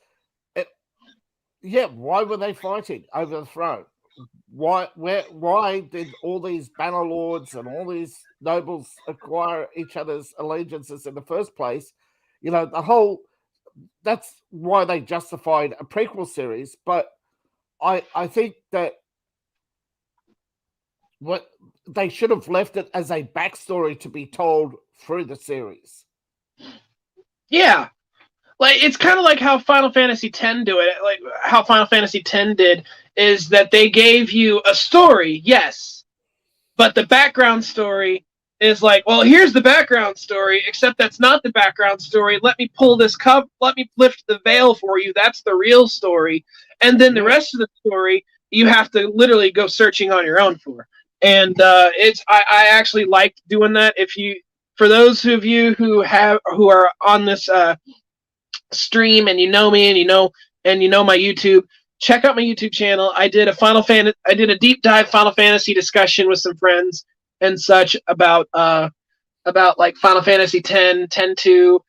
Speaker 6: why were they fighting over the throne? why did all these banner lords and all these nobles acquire each other's allegiances in the first place? That's why they justified a prequel series. But I think that what they should have left it as a backstory to be told through the series.
Speaker 5: Yeah. Like, it's kind of like how Final Fantasy X do it. Like how Final Fantasy X did is that they gave you a story, yes, but the background story is like, well, here's the background story, except that's not the background story. Let me pull this cup. Let me lift the veil for you. That's the real story. And then the rest of the story, you have to literally go searching on your own for. And I actually like doing that. For those of you who are on this stream and you know me and you know my YouTube, check out my YouTube channel. I did a deep dive Final Fantasy discussion with some friends and such about like Final Fantasy X, X-2,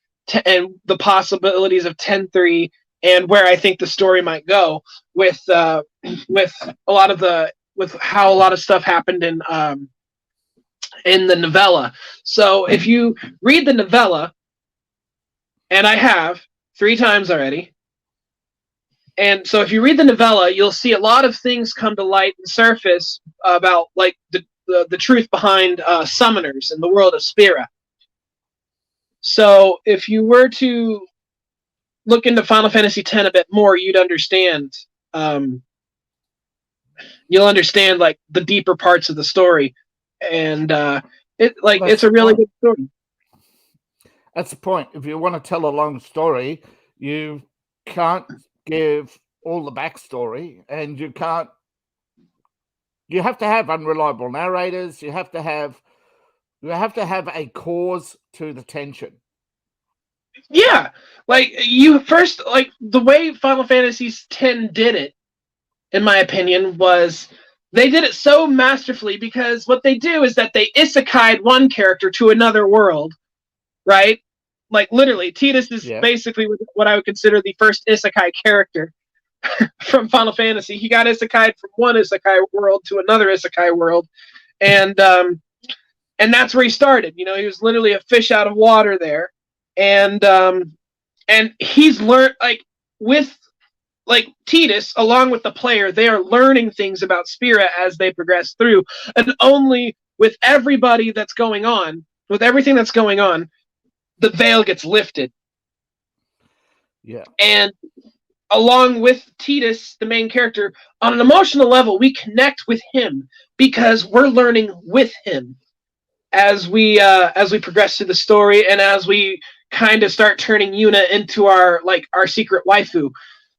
Speaker 5: and the possibilities of X-3 and where I think the story might go with how a lot of stuff happened in the novella. So if you read the novella, and I have 3 times already, and so if you read the novella, you'll see a lot of things come to light and surface about like the truth behind summoners in the world of Spira. So if you were to look into Final Fantasy X a bit more, you'd understand. You'll understand like the deeper parts of the story, and it's a really good story.
Speaker 6: That's the point. If you want to tell a long story, you can't give all the backstory, and you have to have unreliable narrators. You have to have a cause to the tension.
Speaker 5: Yeah, like the way Final Fantasy X did it, in my opinion, was they did it so masterfully because what they do is that they isekai'd one character to another world, right? Like literally, Tidus is basically what I would consider the first isekai character from Final Fantasy. He got isekai'd from one isekai world to another isekai world, and that's where he started. You know, he was literally a fish out of water there, and he's learned with Tidus, along with the player, they are learning things about Spira as they progress through, and only with everybody that's going on, with everything that's going on, the veil gets lifted.
Speaker 6: Yeah.
Speaker 5: And along with Tidus, the main character, on an emotional level, we connect with him because we're learning with him as we progress through the story, and as we kind of start turning Yuna into our secret waifu.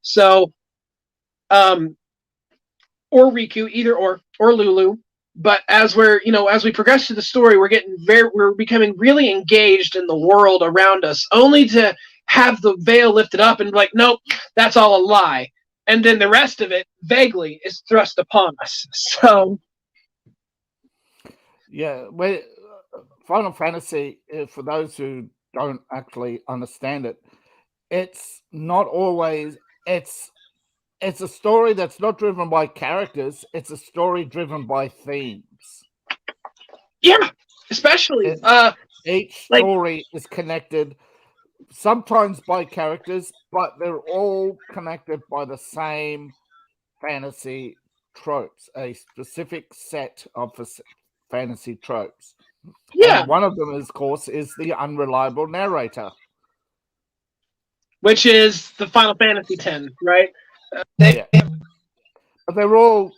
Speaker 5: So, or Riku, either or Lulu. But as we progress through the story, we're becoming really engaged in the world around us, only to have the veil lifted up and be like, nope, that's all a lie. And then the rest of it, vaguely, is thrust upon us. So,
Speaker 6: yeah, Final Fantasy, for those who don't actually understand it, it's not always. It's a story that's not driven by characters. It's a story driven by themes.
Speaker 5: Yeah, especially
Speaker 6: each story is connected, sometimes by characters, but they're all connected by the same fantasy tropes, a specific set of fantasy tropes.
Speaker 5: Yeah,
Speaker 6: and one of them, of course, is the unreliable narrator,
Speaker 5: which is the Final Fantasy X, right?
Speaker 6: But they're all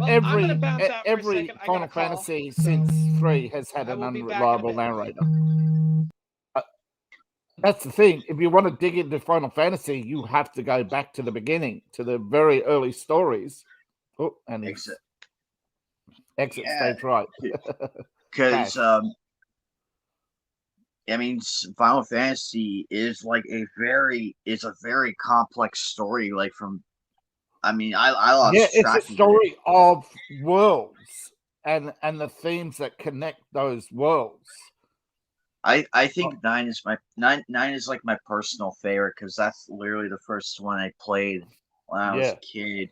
Speaker 5: every
Speaker 6: Final Fantasy since 3 has had an unreliable narrator. That's the thing. If you want to dig into Final Fantasy, you have to go back to the beginning, to the very early stories. Oh, and exit stage right.
Speaker 2: Because Final Fantasy is a very complex story. I lost track.
Speaker 6: It's a story of worlds and the themes that connect those worlds.
Speaker 2: I think 9 is my personal favorite because that's literally the first one I played when I was a kid,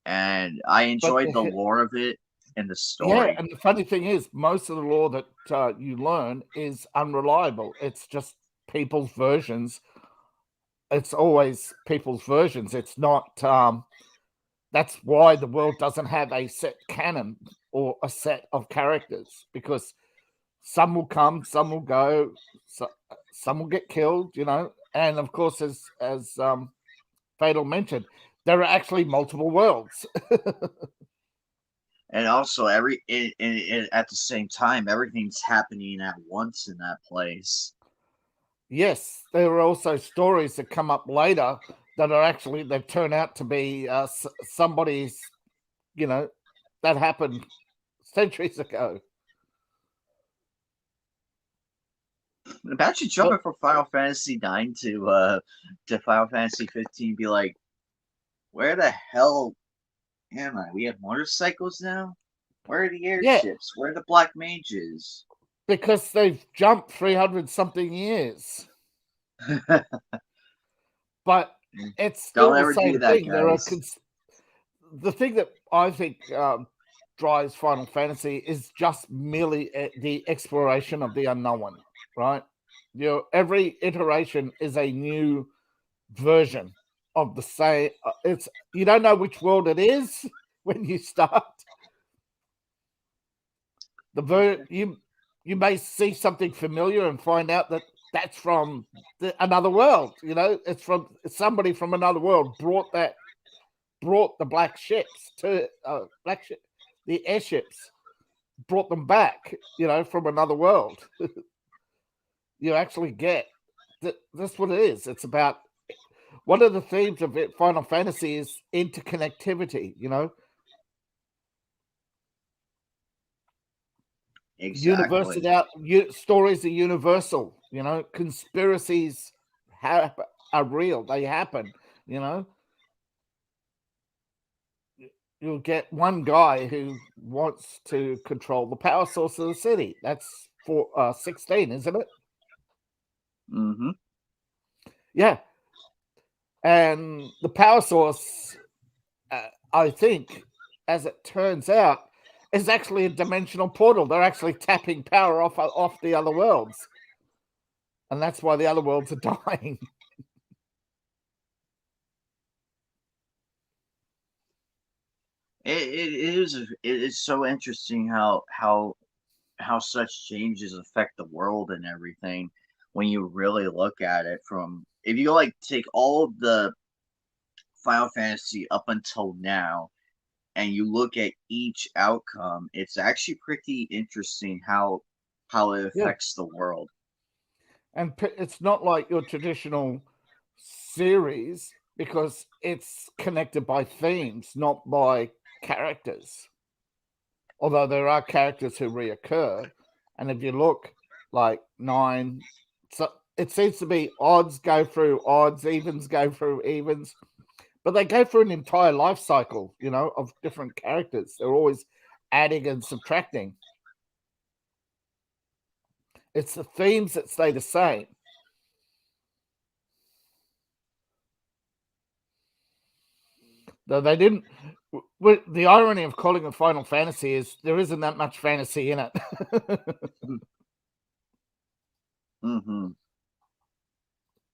Speaker 2: and I enjoyed the
Speaker 6: the
Speaker 2: lore of it and the
Speaker 6: yeah,
Speaker 2: story.
Speaker 6: and the funny thing is, most of the lore that you learn is unreliable. It's just people's versions. It's always people's versions. It's not. That's why the world doesn't have a set canon or a set of characters, because some will come, some will go, some will get killed, and of course, as Fatal mentioned, there are actually multiple worlds.
Speaker 2: And also, at the same time, everything's happening at once in that place.
Speaker 6: Yes, there are also stories that come up later that are actually, they turn out to be somebody's, that happened centuries ago.
Speaker 2: Imagine jumping from Final Fantasy 9 to Final Fantasy 15, be like, where the hell am I? We have motorcycles now? Where are the airships? Where are the black mages?
Speaker 6: Because they've jumped 300 something years. But it's still the same thing. There are the thing that I think drives Final Fantasy is just merely the exploration of the unknown, right? Every iteration is a new version of the same. It's, you don't know which world it is when you start. You may see something familiar and find out that that's from another world. It's from somebody from another world brought the black ships to the airships, brought them back, from another world. You actually get that's what it is. It's about, one of the themes of Final Fantasy is interconnectivity.
Speaker 2: Exactly.
Speaker 6: Stories are universal. Conspiracies are real. They happen. You'll get one guy who wants to control the power source of the city. That's for 16, isn't it?
Speaker 2: Mm-hmm.
Speaker 6: Yeah. And the power source, I think, as it turns out, is actually a dimensional portal. They're actually tapping power off the other worlds. And that's why the other worlds are dying.
Speaker 2: It is so interesting how such changes affect the world and everything when you really look at it from, if you take all of the Final Fantasy up until now and you look at each outcome, it's actually pretty interesting how it affects the world.
Speaker 6: And it's not like your traditional series, because it's connected by themes, not by characters. Although there are characters who reoccur, and if you look like 9, so it seems to be odds go through odds, evens go through evens, but they go through an entire life cycle, of different characters. They're always adding and subtracting. It's the themes that stay the same. Though they didn't. The irony of calling it Final Fantasy is there isn't that much fantasy in it.
Speaker 2: Mm-hmm.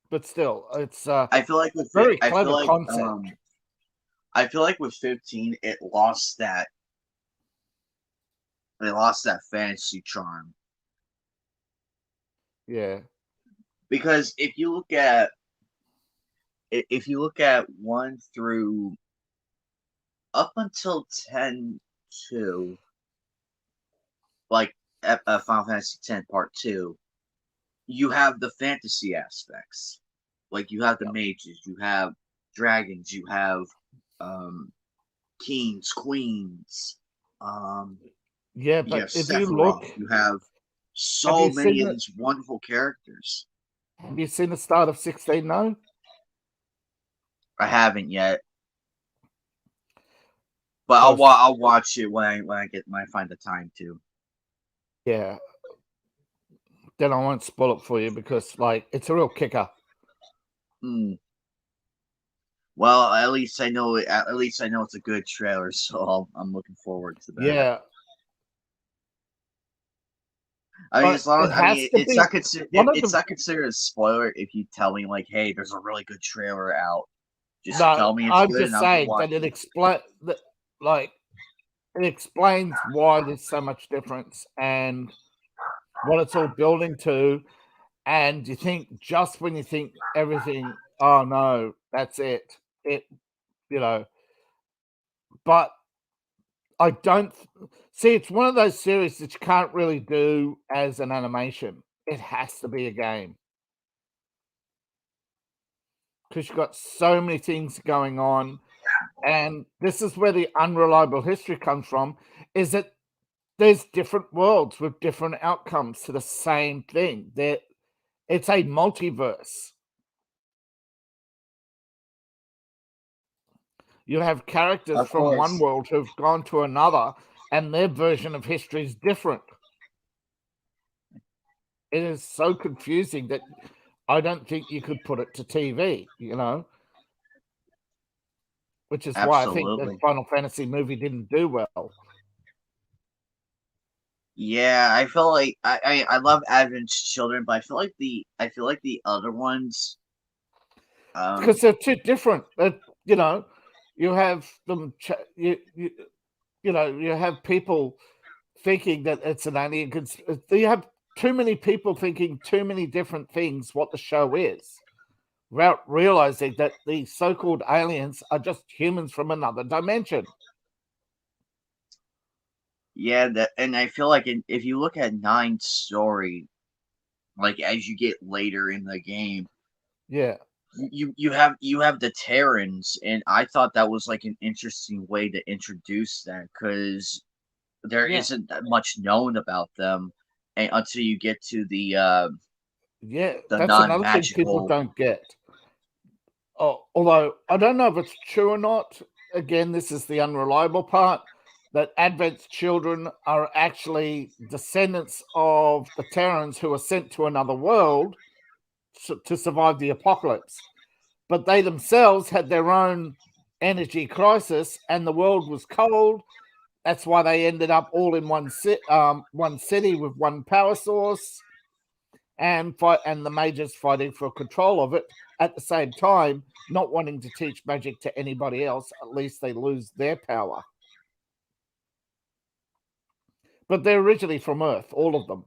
Speaker 6: But still, it's
Speaker 2: I feel like with
Speaker 6: very clever concept.
Speaker 2: I feel like with 15, it lost that. They lost that fantasy charm.
Speaker 6: Yeah.
Speaker 2: Because if you look at 1 through up until 10-2, like Final Fantasy 10 Part 2, you have the fantasy aspects. Like you have the mages, you have dragons, you have kings, queens.
Speaker 6: Yeah, but if
Speaker 2: Sephiroth,
Speaker 6: you look,
Speaker 2: you have so many of these wonderful characters.
Speaker 6: Have you seen the start of 16 now?
Speaker 2: I haven't yet, but I'll watch it when I find the time to.
Speaker 6: Yeah. Then I won't spoil it for you because it's a real kicker.
Speaker 2: Mm. Well, at least I know. At least I know it's a good trailer, so I'm looking forward to that.
Speaker 6: Yeah.
Speaker 2: I mean,
Speaker 6: But
Speaker 2: as long
Speaker 6: it
Speaker 2: as
Speaker 6: has to
Speaker 2: it's
Speaker 6: be
Speaker 2: not considered
Speaker 6: one of
Speaker 2: it's
Speaker 6: the.
Speaker 2: not considered a spoiler if you tell me like, hey, there's a really good trailer out. Just
Speaker 6: No,
Speaker 2: tell me it's
Speaker 6: I'm
Speaker 2: good,
Speaker 6: just
Speaker 2: and I'll go
Speaker 6: saying
Speaker 2: watch
Speaker 6: that
Speaker 2: it.
Speaker 6: it explains why there's so much difference and what it's all building to. And you think just when you think everything, oh no, that's it. But I don't see it's one of those series that you can't really do as an animation. It has to be a game. Because you've got so many things going on. And this is where the unreliable history comes from, is that there's different worlds with different outcomes to the same thing. It's a multiverse. You have characters
Speaker 2: Of
Speaker 6: from one
Speaker 2: course.
Speaker 6: world who've gone to another, and their version of history is different. It is so confusing that I don't think you could put it to TV, which is why I think the
Speaker 2: Absolutely.
Speaker 6: Final Fantasy movie didn't do well.
Speaker 2: Yeah, I feel like I love Advent's Children, but I feel like the other ones.
Speaker 6: Because they're too different. You have them. You have people thinking that it's an alien. You have too many people thinking too many different things what the show is, without realizing that the so-called aliens are just humans from another dimension.
Speaker 2: Yeah, and I feel like if you look at Nine's story, like as you get later in the game,
Speaker 6: Yeah,
Speaker 2: you have the Terrans, and I thought that was like an interesting way to introduce that because there
Speaker 6: Yeah.
Speaker 2: isn't that much known about them until you get to the
Speaker 6: that's another thing people
Speaker 2: non-magical.
Speaker 6: don't get. Although I don't know if it's true or not. Again, this is the unreliable part, that Advent's children are actually descendants of the Terrans who were sent to another world to survive the apocalypse. But they themselves had their own energy crisis, and the world was cold. That's why they ended up all in one city with one power source, and the Majors fighting for control of it at the same time, not wanting to teach magic to anybody else. At least they lose their power. But they're originally from Earth, all of them.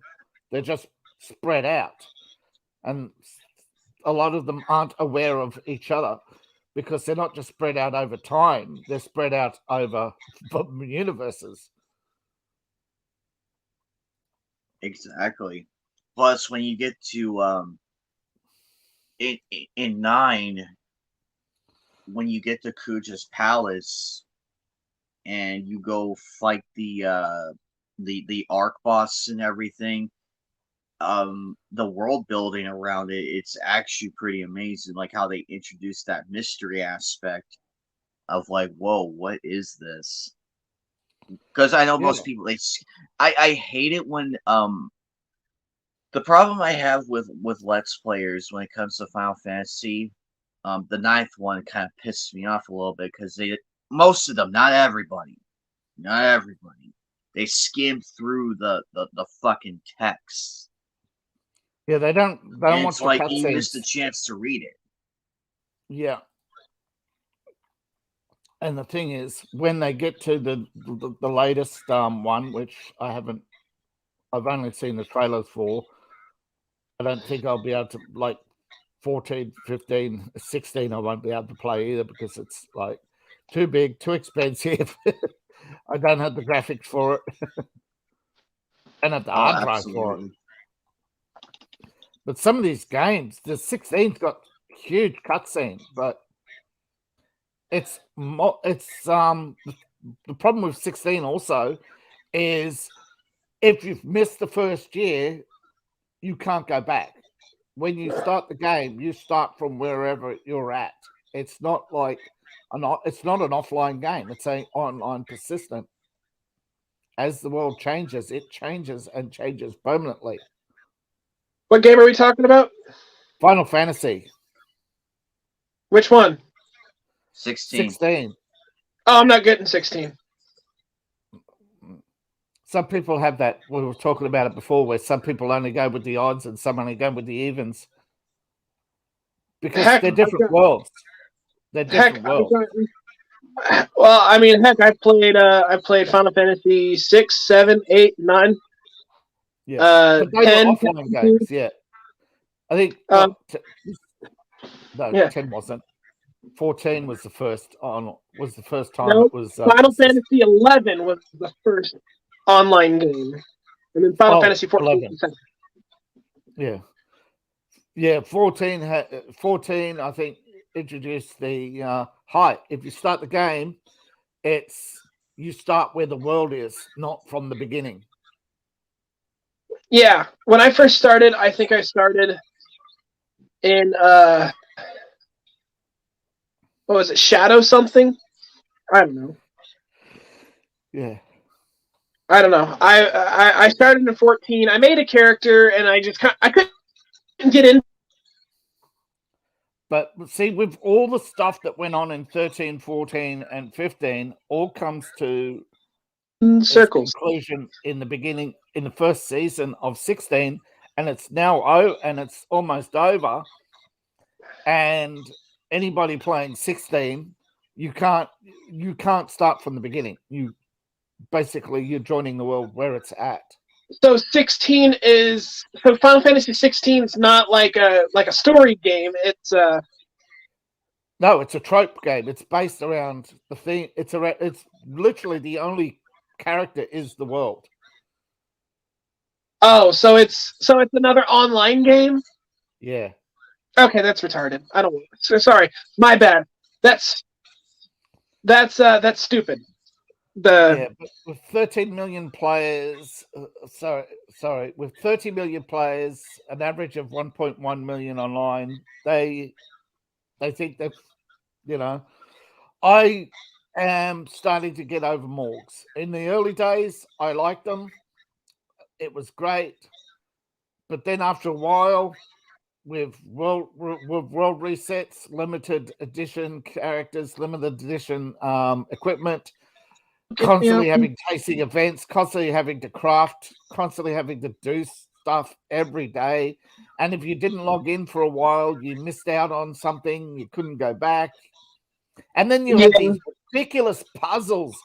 Speaker 6: They're just spread out, and a lot of them aren't aware of each other because they're not just spread out over time, they're spread out over universes.
Speaker 2: Exactly. Plus, when you get to in 9, when you get to Kuja's palace and you go fight the Ark boss and everything, the world building around it's actually pretty amazing, like how they introduced that mystery aspect of like, whoa, what is this? Because I know most people I hate it when the problem I have with Let's Players when it comes to Final Fantasy, the 9th one kind of pissed me off a little bit because most of them, not everybody, they skim through the fucking text.
Speaker 6: Yeah, they don't
Speaker 2: And
Speaker 6: want
Speaker 2: it's
Speaker 6: the
Speaker 2: like you
Speaker 6: cutscenes.
Speaker 2: missed the chance to read it.
Speaker 6: Yeah. And the thing is, when they get to the latest one, which I've only seen the trailers for, I don't think I'll be able to, like 14, 15, 16, I won't be able to play either because it's like too big, too expensive. I don't have the graphics for it. I don't have the hard drive for it. But some of these games, the 16's got huge cutscenes, but it's the problem with 16 also is if you've missed the first year, you can't go back. When you start the game, you start from wherever you're at. It's not like it's not an offline game. It's an online persistent. As the world changes, it changes and changes permanently.
Speaker 5: What game are we talking about?
Speaker 6: Final Fantasy.
Speaker 5: Which one?
Speaker 2: 16.
Speaker 6: 16.
Speaker 5: Oh, I'm not getting 16.
Speaker 6: Some people have that. We were talking about it before, where some people only go with the odds and some only go with the evens because
Speaker 5: Heck,
Speaker 6: they're different
Speaker 5: I've got-
Speaker 6: worlds. They're
Speaker 5: Heck,
Speaker 6: different worlds.
Speaker 5: well, I mean, heck, I played Final Fantasy 6, 7, 8, 9.
Speaker 6: Yeah, but those
Speaker 5: 10,
Speaker 6: are offline games. Yeah, I think. No,
Speaker 5: yeah.
Speaker 6: 10 wasn't. 14 was the first on. Was the first time
Speaker 5: No,
Speaker 6: it was.
Speaker 5: Final Fantasy 11 was the first online game, and then Final Fantasy 14 was
Speaker 6: 11.
Speaker 5: the second.
Speaker 6: Yeah, yeah. 14. I think introduced the height. If you start the game, you start where the world is, not from the beginning.
Speaker 5: Yeah, when I first started, I think I started in what was it, Shadow something? I don't know.
Speaker 6: Yeah.
Speaker 5: I don't know. I started in 14. I made a character, and I couldn't get in.
Speaker 6: But see, with all the stuff that went on in 13, 14, and 15, all comes to
Speaker 5: Circles.
Speaker 6: conclusion in the beginning, in the first season of 16, and it's now and it's almost over. And anybody playing 16, you can't start from the beginning. You're joining the world where it's at.
Speaker 5: So 16 is Final Fantasy 16 is not like a story game. It's
Speaker 6: No, it's a trope game. It's based around the thing. It's literally the only character is the world.
Speaker 5: Oh, so it's another online game?
Speaker 6: Yeah.
Speaker 5: Okay, that's retarded. I don't. Sorry, my bad. That's stupid.
Speaker 6: Yeah, but with 13 million players, with 30 million players, an average of 1.1 million online, they think they've, I am starting to get over Morgs. In the early days, I liked them. It was great. But then after a while, with world resets, limited edition characters, limited edition equipment, constantly having tasting events, constantly having to craft, constantly having to do stuff every day. And if you didn't log in for a while, you missed out on something, you couldn't go back. And then you had these ridiculous puzzles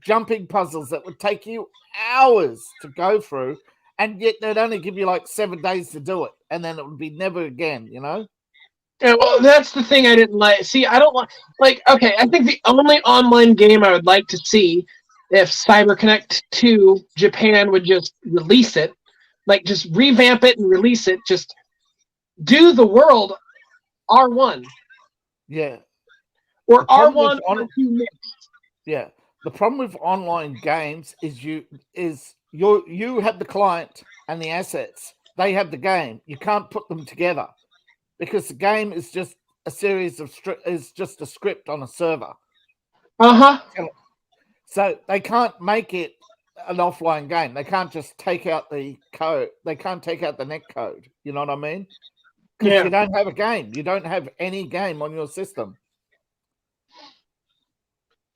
Speaker 6: jumping puzzles that would take you hours to go through, and yet they'd only give you like 7 days to do it, and then it would be never again,
Speaker 5: Yeah, well, that's the thing I didn't like. See, I don't like. Okay, I think the only online game I would like to see, if CyberConnect 2 Japan would just release it, like just revamp it and release it, just do the world R1.
Speaker 6: Yeah.
Speaker 5: Or R1 or 2 mixed.
Speaker 6: Yeah. The problem with online games is you have the client and the assets. They have the game. You can't put them together because the game is just a series of is just a script on a server. So they can't make it an offline game. They can't just take out the code. They can't take out the net code. You know what I mean? Because you don't have a game. You don't have any game on your system.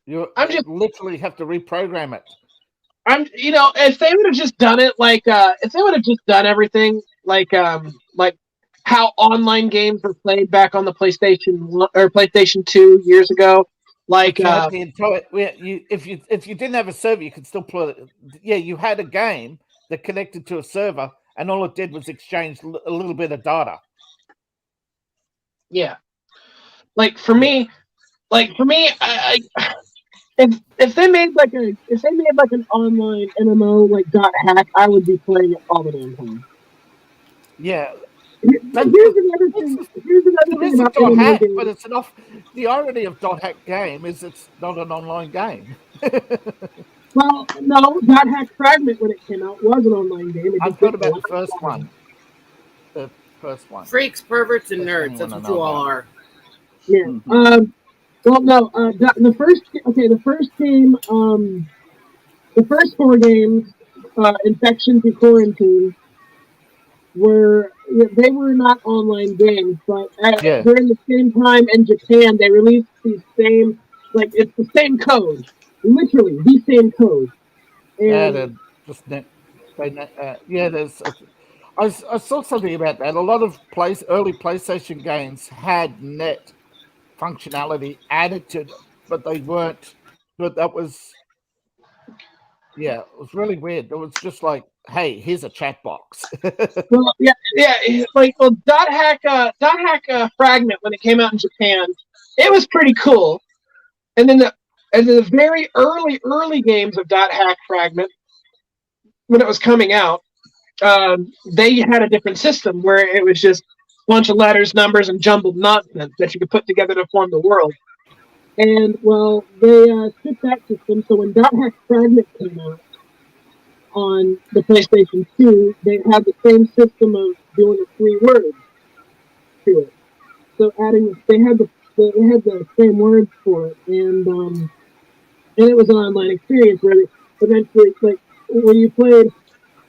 Speaker 6: You literally have to reprogram it.
Speaker 5: If they would have just done it if they would have just done everything like how online games were played back on the PlayStation or PlayStation 2 years ago,
Speaker 6: if you didn't have a server, you could still play it. Yeah, you had a game that connected to a server, and all it did was exchange a little bit of data.
Speaker 5: Yeah, for me, if they made an online MMO like .hack, I would be playing it all the damn time.
Speaker 6: Yeah.
Speaker 5: Here's another thing about
Speaker 6: .hack, but it's enough. The irony of .hack game is it's not an online game.
Speaker 5: Well, no, .hack Fragment when it came out was an online game.
Speaker 6: I've heard about the first one. The first one.
Speaker 1: Freaks, perverts, and nerds. That's what you all are.
Speaker 5: Yeah.
Speaker 6: Mm-hmm.
Speaker 5: Well, no. The first game. The first 4 games, Infection to Quarantine.
Speaker 4: they were not online games, but
Speaker 6: Yeah.
Speaker 4: during the same time in Japan, they released these same, like, it's the same code, literally the same code.
Speaker 6: Yeah,
Speaker 4: And
Speaker 6: they're just yeah. I saw something about that. A lot of early PlayStation games had net functionality added to them, but they weren't. But that was, yeah, it was really weird. It was just like, hey, here's a chat box.
Speaker 4: well, like, well, Dot Hack Fragment, when it came out in Japan, it was pretty cool. And then the very early games of Dot Hack Fragment, when it was coming out, they had a different system where it was just a bunch of letters, numbers, and jumbled nonsense that you could put together to form the world. And, well, they stripped that system, so when Dot Hack Fragment came out on the PlayStation 2, they had the same system of doing the 3 words to it. So they had the same words for it, and it was an online experience where eventually, like, when you played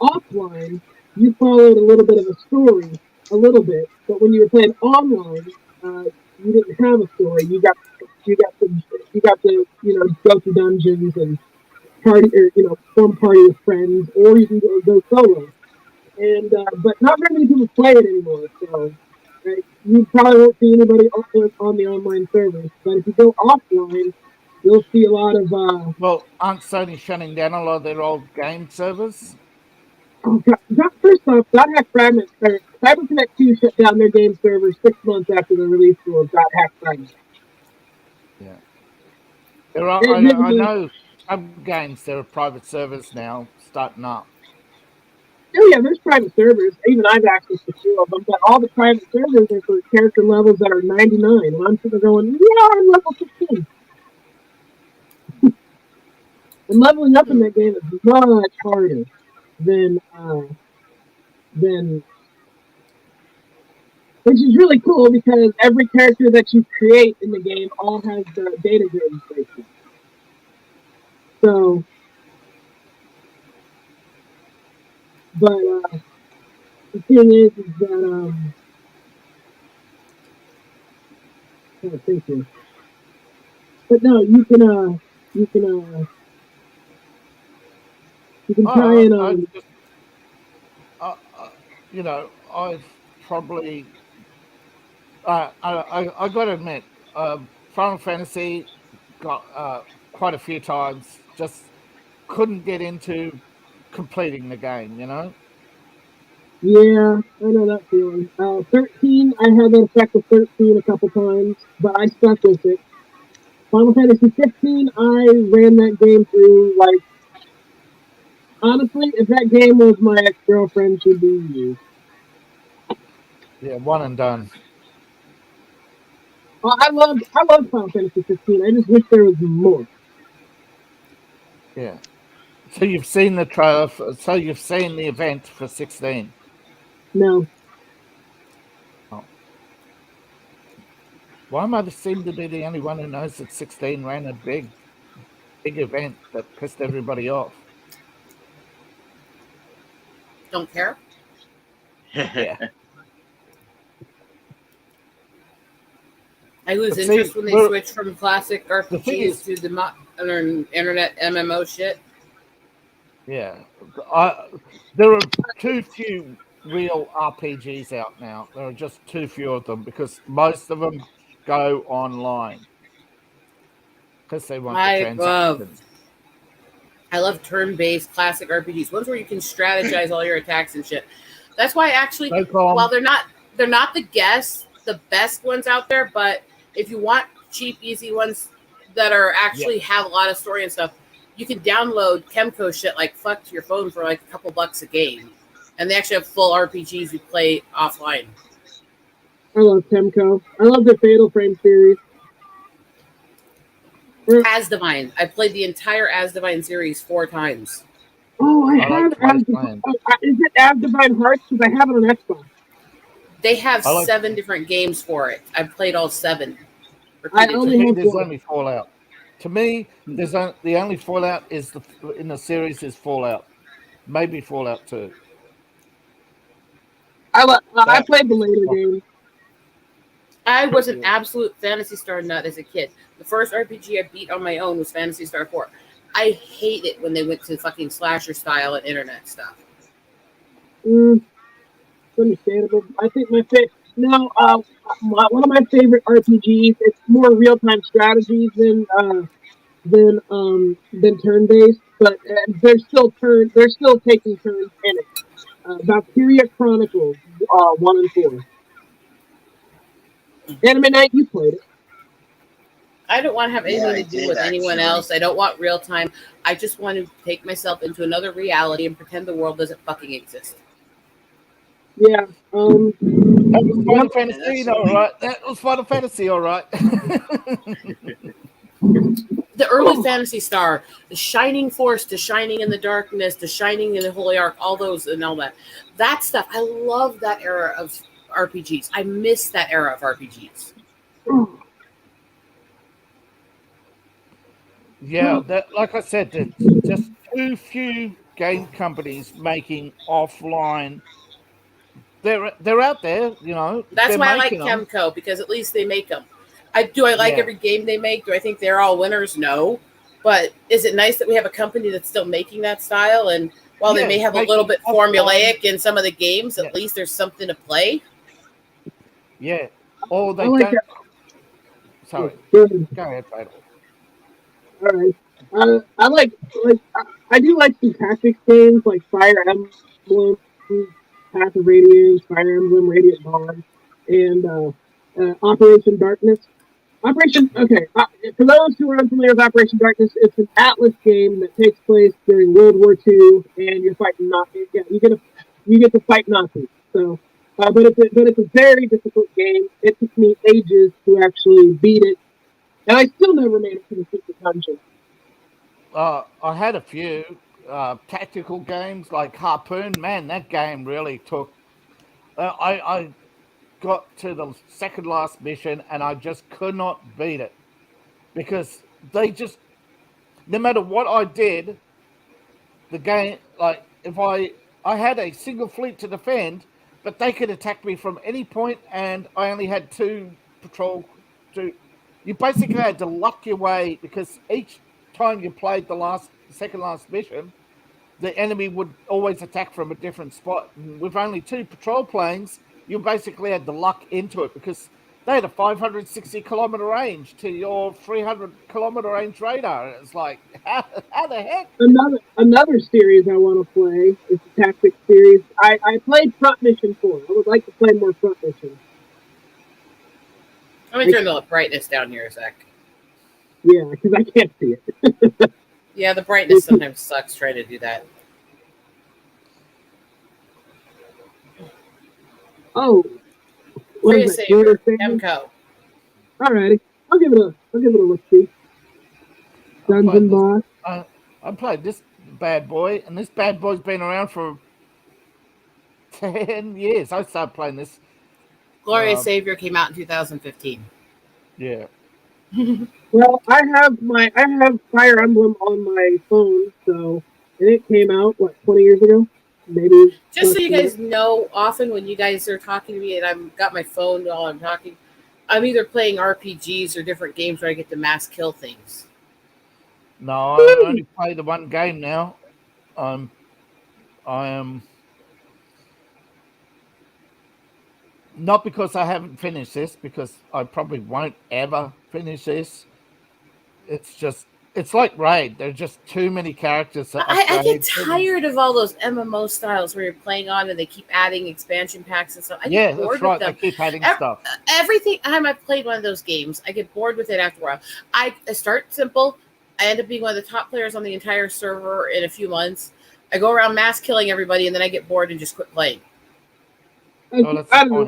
Speaker 4: offline, you followed a little bit of a story, a little bit, but when you were playing online, you didn't have a story. You got to go through dungeons and party, or form party with friends, or you can go solo. And but not very many people play it anymore, so you probably won't see anybody on the online servers. But if you go offline, you'll see a lot of
Speaker 6: Well, aren't Sony shutting down a lot of their old game servers?
Speaker 4: First off, Dot Hack Fragment, or CyberConnect 2 shut down their game servers 6 months after the release of Dot Hack Fragment.
Speaker 6: Yeah. I know some games, there are private servers now starting up.
Speaker 4: Oh yeah, there's private servers. Even I've access to 2 of them, but all the private servers are for character levels that are 99, and I'm sitting there going, yeah, I'm level 15. And leveling up in that game is much harder than which is really cool because every character that you create in the game all has the data registration. So, but the thing is that thank you. But no, you can try and
Speaker 6: I've probably I got to admit, Final Fantasy got quite a few times, just couldn't get into completing the game,
Speaker 4: Yeah, I know that feeling. 13, I had that effect with 13 a couple times, but I stuck with it. Final Fantasy 15, I ran that game through, like, honestly, if that game was my ex-girlfriend, she'd be used.
Speaker 6: Yeah, one and done.
Speaker 4: Well, I loved Final Fantasy 15. I just wish there was more.
Speaker 6: Yeah. So you've seen the trailer. So you've seen the event for 16.
Speaker 4: No.
Speaker 6: Oh. Why am I seem to be the only one who knows that 16 ran a big event that pissed everybody off?
Speaker 1: Don't care.
Speaker 6: Yeah.
Speaker 1: I lose interest when they switch from classic RPGs to the internet MMO shit.
Speaker 6: Yeah. There are too few real RPGs out now. There are just too few of them because most of them go online. Because they want the transactions.
Speaker 1: I love turn-based classic RPGs. Ones where you can strategize all your attacks and shit. That's why actually, while they're not the best ones out there, but if you want cheap, easy ones that are actually have a lot of story and stuff, you can download Kemco shit like fuck to your phone for like a couple bucks a game. And they actually have full RPGs you play offline.
Speaker 4: I love Kemco. I love the Fatal Frame series.
Speaker 1: Asdivine. I played the entire Asdivine series 4 times.
Speaker 4: Oh, I have Asdivine. Is it Asdivine Hearts? Because I have it on Xbox.
Speaker 1: They have 7 different games for it. I've played all 7.
Speaker 6: There's only Fallout. To me, the only Fallout in the series is Fallout. Maybe Fallout 2.
Speaker 4: I played the later game.
Speaker 1: I was an absolute Phantasy Star nut as a kid. The first RPG I beat on my own was Phantasy Star 4. I hate it when they went to fucking slasher style and internet stuff.
Speaker 4: It's understandable. I think my favorite. No, one of my favorite RPGs. It's more real time strategies than turn based, but they're still taking turns in it. Valkyria Chronicles 1 and 4. Anime Night, you played it.
Speaker 1: I don't want to have anything
Speaker 2: I
Speaker 1: to do
Speaker 2: did,
Speaker 1: with anyone
Speaker 2: actually.
Speaker 1: else. I don't want real time. I just want to take myself into another reality and pretend the world doesn't fucking exist.
Speaker 4: Yeah.
Speaker 6: That was Final
Speaker 2: Yeah,
Speaker 6: Fantasy,
Speaker 2: that's
Speaker 6: all
Speaker 2: what
Speaker 6: right. That was Final Fantasy, all right.
Speaker 1: The early Phantasy Star, the Shining Force, the Shining in the Darkness, the Shining in the Holy Ark, all those and all that. That stuff. I love that era of RPGs. I miss that era of RPGs.
Speaker 6: Yeah, that, like I said, there's just too few game companies making offline. They're out there, you know.
Speaker 1: That's
Speaker 6: they're
Speaker 1: why I like
Speaker 6: making them.
Speaker 1: Kemco, because at least they make them. I like
Speaker 6: Yeah.
Speaker 1: every game they make. Do I think they're all winners? No. But is it nice that we have a company that's still making that style? And while they
Speaker 6: Yeah,
Speaker 1: may have a
Speaker 6: making
Speaker 1: little bit
Speaker 6: offline.
Speaker 1: formulaic in some of the games,
Speaker 6: Yeah.
Speaker 1: at least there's something to play.
Speaker 6: Yeah. Or they
Speaker 4: I like
Speaker 6: don't.
Speaker 4: that.
Speaker 6: Sorry.
Speaker 4: Go ahead.
Speaker 6: Go ahead, Fatal.
Speaker 4: All right. I do like some tactics games like Fire Emblem, Path of Radiance, Fire Emblem, Radiant Dawn, and Operation Darkness. For those who are unfamiliar with Operation Darkness, it's an Atlas game that takes place during World War II, and you're fighting Nazis. Yeah, you get to fight Nazis. So, but it's a very difficult game. It took me ages to actually beat it, and I still never made it to the secret dungeon.
Speaker 6: I had a few tactical games like Harpoon. Man, that game really took. I got to the second last mission and I just could not beat it because they just, no matter what I did, the game, like if I had a single fleet to defend, but they could attack me from any point, and I only had two patrol. You basically had to luck your way because each time you played the second last mission, the enemy would always attack from a different spot. And with only two patrol planes, you basically had to luck into it because they had a 560-kilometer range to your 300-kilometer range radar. And it's like, how the heck?
Speaker 4: Another series I want to play is the Tactics series. I played Front Mission 4. I would like to play more Front Mission.
Speaker 1: Let me turn the brightness down here a sec.
Speaker 4: Yeah, because I can't see it.
Speaker 1: Yeah, the brightness sometimes sucks trying to do that.
Speaker 4: Oh, what is it?
Speaker 1: Savior, Kemco.
Speaker 4: Alrighty, I'll give it a look. See, Dungeon Boss.
Speaker 6: I played this bad boy, and this bad boy's been around for 10 years. I started playing this.
Speaker 1: Glorious Savior came out in 2015.
Speaker 6: Yeah.
Speaker 4: Well, I have Fire Emblem on my phone, and it came out 20 years ago, maybe.
Speaker 1: Just so you guys know, often when you guys are talking to me and I've got my phone while I'm talking, I'm either playing RPGs or different games where I get to mass kill things.
Speaker 6: No, I only play the one game now. I am not because I haven't finished this, because I probably won't ever finish this. It's just, it's like Raid. There are just too many characters.
Speaker 1: I get tired of all those MMO styles where you're playing on and they keep adding expansion packs and stuff. I get bored
Speaker 6: that's right.
Speaker 1: with them.
Speaker 6: They keep adding stuff.
Speaker 1: Every time I've played one of those games, I get bored with it after a while. I start simple. I end up being one of the top players on the entire server in a few months. I go around mass killing everybody, and then I get bored and just quit playing.
Speaker 4: I don't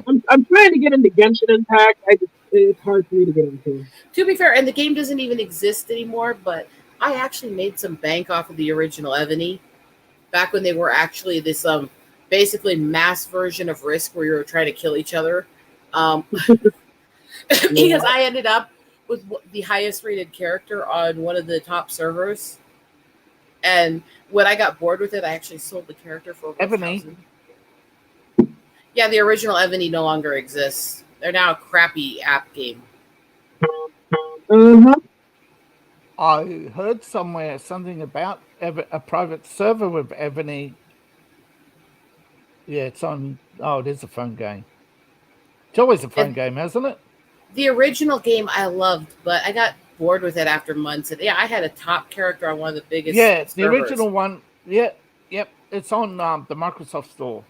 Speaker 4: know. I'm trying to get into Genshin Impact. It's hard for me to get into.
Speaker 1: To be fair, and the game doesn't even exist anymore, but I actually made some bank off of the original Evany back when they were actually this basically mass version of Risk where you were trying to kill each other. Because I ended up with the highest rated character on one of the top servers. And when I got bored with it, I actually sold the character for
Speaker 6: Ebony.
Speaker 1: Yeah, the original Ebony no longer exists. They're now a crappy app game.
Speaker 4: Uh-huh.
Speaker 6: I heard somewhere something about a private server with Ebony. Yeah, it's on. Oh, it is a phone game. It's always a phone game, hasn't it?
Speaker 1: The original game I loved, but I got bored with it after months. And yeah, I had a top character on one of the biggest.
Speaker 6: Yeah, the
Speaker 1: servers.
Speaker 6: original one. Yeah, yep. It's on the Microsoft Store.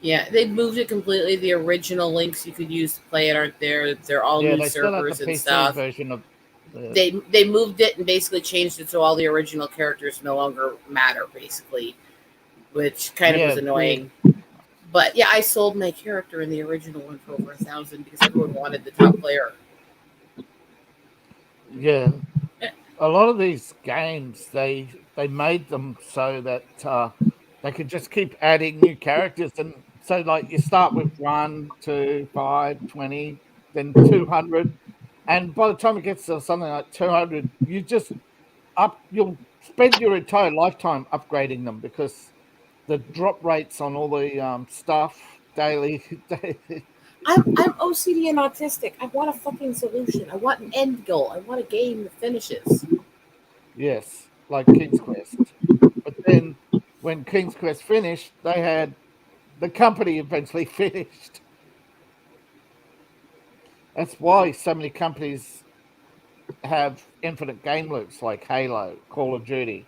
Speaker 1: Yeah, they moved it completely. The original links you could use to play it aren't there. They're all new
Speaker 6: they still have
Speaker 1: servers
Speaker 6: the
Speaker 1: and
Speaker 6: PC
Speaker 1: stuff.
Speaker 6: version of.
Speaker 1: They moved it and basically changed it so all the original characters no longer matter, basically, which kind of was annoying. But yeah, I sold my character in the original one for over 1,000 because everyone wanted the top player.
Speaker 6: Yeah, a lot of these games they made them so that they could just keep adding new characters, and so like you start with 1, 2, 5, 20, then 200, and by the time it gets to something like 200, you'll spend your entire lifetime upgrading them because the drop rates on all the stuff daily.
Speaker 1: I'm OCD and autistic. I want a fucking solution. I want an end goal. I want a game that finishes.
Speaker 6: Yes, like King's Quest. But then when King's Quest finished, the company eventually finished. That's why so many companies have infinite game loops like Halo, Call of Duty.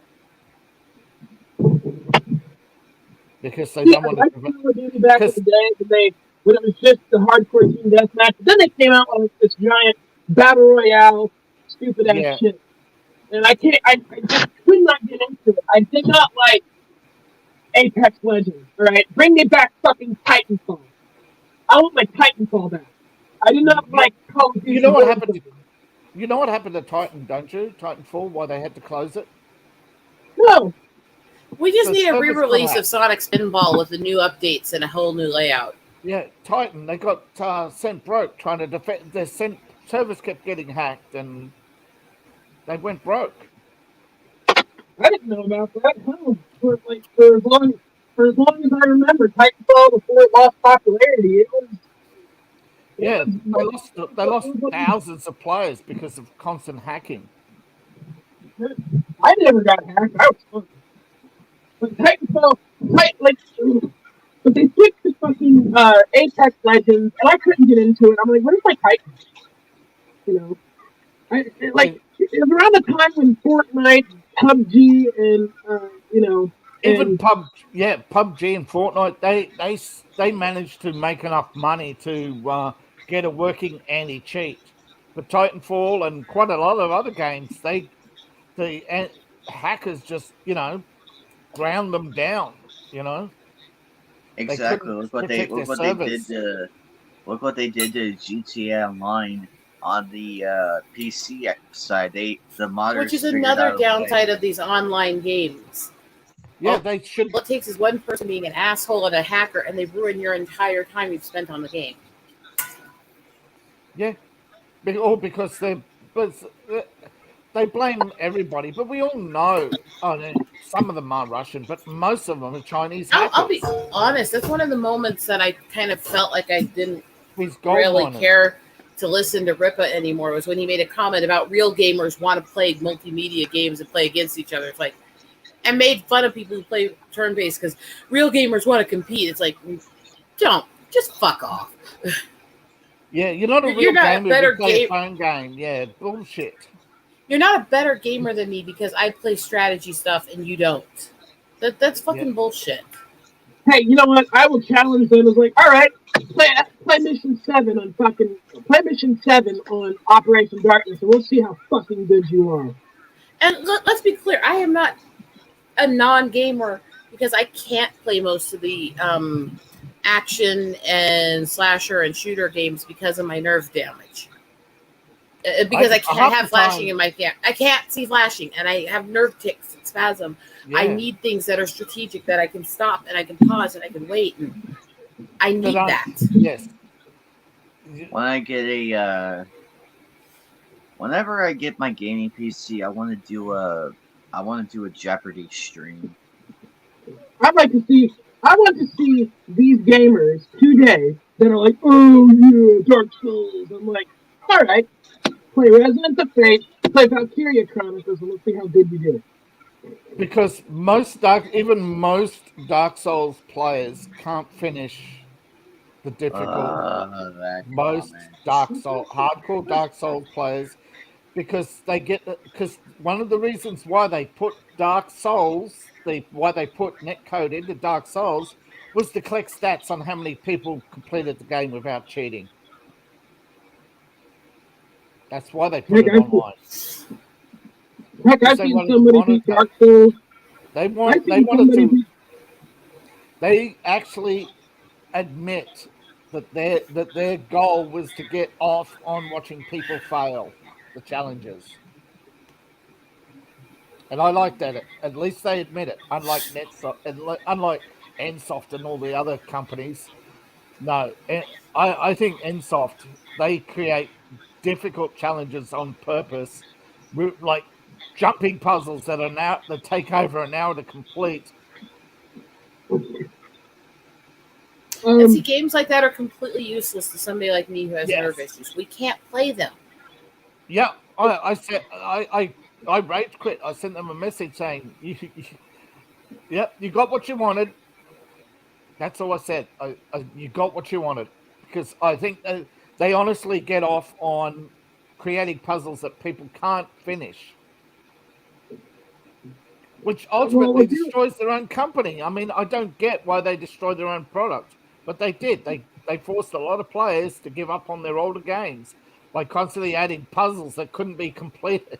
Speaker 6: Because they don't want to.
Speaker 4: Call of Duty back in the day when it was just the hardcore team deathmatch. Then they came out with this giant battle royale, stupid ass shit, and I just could not get into it. I did not like Apex Legends. All right, bring me back fucking Titanfall. I want my Titanfall back. I did not like Call of Duty.
Speaker 6: You know what happened? You know what happened to Titan, don't you? Titanfall, why they had to close it?
Speaker 4: No.
Speaker 1: We just need a re-release of Sonic Spinball with the new updates and a whole new layout.
Speaker 6: Yeah, Titan, they got sent broke trying to defend. Their servers kept getting hacked and they went broke.
Speaker 4: I didn't know about that. No. For as long as I remember, Titanfall before it lost popularity,
Speaker 6: they lost thousands of players because of constant hacking.
Speaker 4: I never got hacked. I was fun. But Titanfall, but they switched to fucking Apex Legends, and I couldn't get into it. I'm like, where's my Titan? You know, it was around the time when Fortnite, PUBG, and
Speaker 6: even PUBG and Fortnite, they managed to make enough money to get a working anti-cheat. But Titanfall and quite a lot of other games, the hackers just ground them down.
Speaker 2: Exactly. Look what they did to GTA Online on the PC side. The modders,
Speaker 1: which is another downside of these online games.
Speaker 6: Yeah, they should.
Speaker 1: All it takes is one person being an asshole and a hacker, and they ruin your entire time you've spent on the game.
Speaker 6: Yeah, all because they blame everybody, but we all know. Some of them are Russian, but most of them are Chinese hackers.
Speaker 1: I'll be honest. That's one of the moments that I kind of felt like I didn't
Speaker 6: really
Speaker 1: care to listen to Ripa anymore. Was when he made a comment about real gamers want to play multimedia games and play against each other. It's like, and made fun of people who play turn-based because real gamers want to compete. It's like, don't just fuck off.
Speaker 6: Yeah, you're not a real gamer. You play a phone game. Yeah, bullshit.
Speaker 1: You're not a better gamer than me because I play strategy stuff and you don't. That's fucking bullshit.
Speaker 4: Hey, you know what? I will challenge them. It's like, all right, play Mission 7 on Operation Darkness, and we'll see how fucking good you are.
Speaker 1: And let's be clear, I am not a non-gamer because I can't play most of the action and slasher and shooter games because of my nerve damage. Because I can't have flashing in my camp. I can't see flashing, and I have nerve tics and spasm. Yeah. I need things that are strategic that I can stop and I can pause and I can wait. And I need that.
Speaker 6: Yes.
Speaker 2: When I get whenever I get my gaming PC, I want to do a Jeopardy stream.
Speaker 4: I'd like to see I want to see these gamers today that are like, oh yeah, Dark Souls. I'm like, all right, play Resident of Fate, play Valkyria Chronicles, and let's see how good you do.
Speaker 6: Because even most Dark Souls players can't finish the difficult.
Speaker 2: That
Speaker 6: Most
Speaker 2: comment.
Speaker 6: hardcore Dark Souls players, because one of the reasons why they put Dark Souls, why they put netcode into Dark Souls, was to collect stats on how many people completed the game without cheating. That's why they put it online.
Speaker 4: I've seen somebody beat Dark Souls.
Speaker 6: They actually admit that their goal was to get off on watching people fail the challenges. And I like that. At least they admit it. Unlike NSoft and all the other companies. No, I think NSoft, they create difficult challenges on purpose, like jumping puzzles that take over an hour to complete.
Speaker 1: And see, games like that are completely useless to somebody like me who has nerve issues. We can't play them.
Speaker 6: Yeah, I said I rage quit. I sent them a message saying, "Yep, you got what you wanted." That's all I said. You got what you wanted, because I think they honestly get off on creating puzzles that people can't finish, which ultimately destroys their own company. I mean, I don't get why they destroy their own product, but they did. They forced a lot of players to give up on their older games by constantly adding puzzles that couldn't be completed.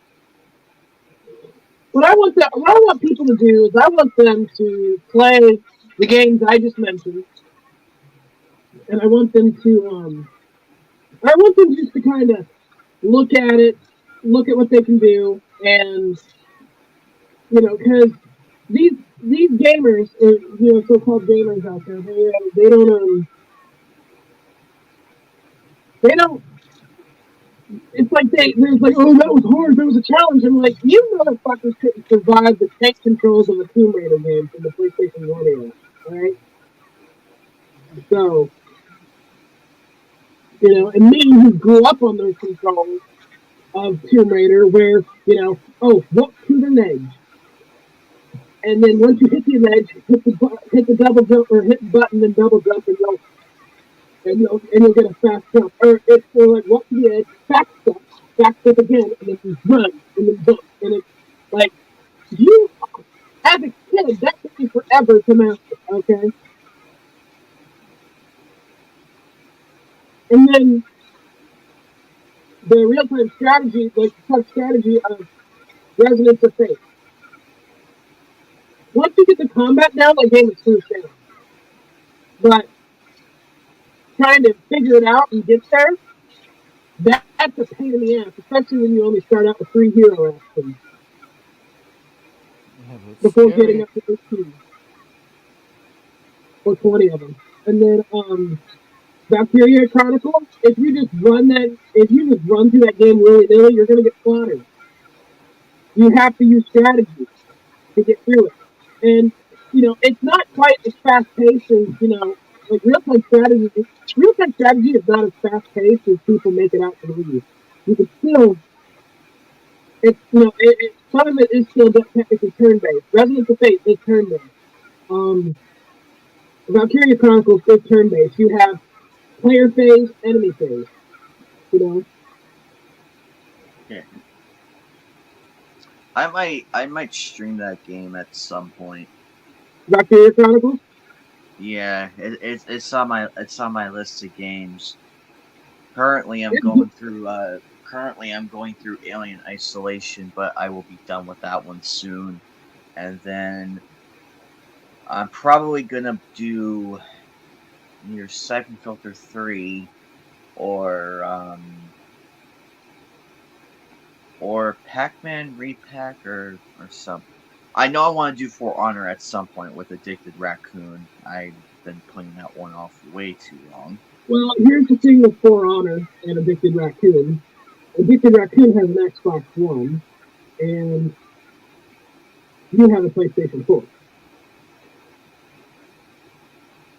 Speaker 4: What I want people to do is I want them to play the games I just mentioned, and I want them just to kind of look at it, look at what they can do, and because these gamers, or so-called gamers out there, they don't. It's like there's like, oh, that was hard. That was a challenge. I'm like, you motherfuckers couldn't survive the tank controls of a Tomb Raider game from the PlayStation 1 era, right? So, and me who grew up on those controls of Tomb Raider, where walk to the ledge, and then once you hit the ledge, hit the double jump or hit the button and double jump, and you'll get a fast jump. Or it's like walk to the edge, back step again, and then you run, and then jump. And it's like, you, as a kid, that took me forever to master, okay? And then the real-time strategy, like the tough strategy of Resident of Fate. Once you get the combat down, the game is smooth sailing. But trying to figure it out and get there, that's a pain in the ass, especially when you only start out with 3 hero actions before getting up to 18 or 20 of them. And then Valkyria Chronicles, if you just run through that game willy-nilly, you're gonna get slaughtered. You have to use strategy to get through it. And it's not quite as fast-paced as like real-time strategy. Real-time strategy is not as fast-paced as people make it out to be. You can still, some of it is still technically turn-based. Resident of Fate is turn-based. Valkyria Chronicles is turn-based. You have player phase, enemy phase.
Speaker 2: Yeah. I might stream that game at some point.
Speaker 4: Valkyria Chronicles?
Speaker 2: Yeah, it's on my list of games. Currently I'm going through Alien Isolation, but I will be done with that one soon. And then I'm probably gonna do either Siphon Filter 3 or Pac-Man Repack or something. I know I want to do For Honor at some point with Addicted Raccoon. I've been putting that one off way too long.
Speaker 4: Well, here's the thing with For Honor and Addicted Raccoon. Addicted Raccoon has an Xbox One, and you have a PlayStation 4.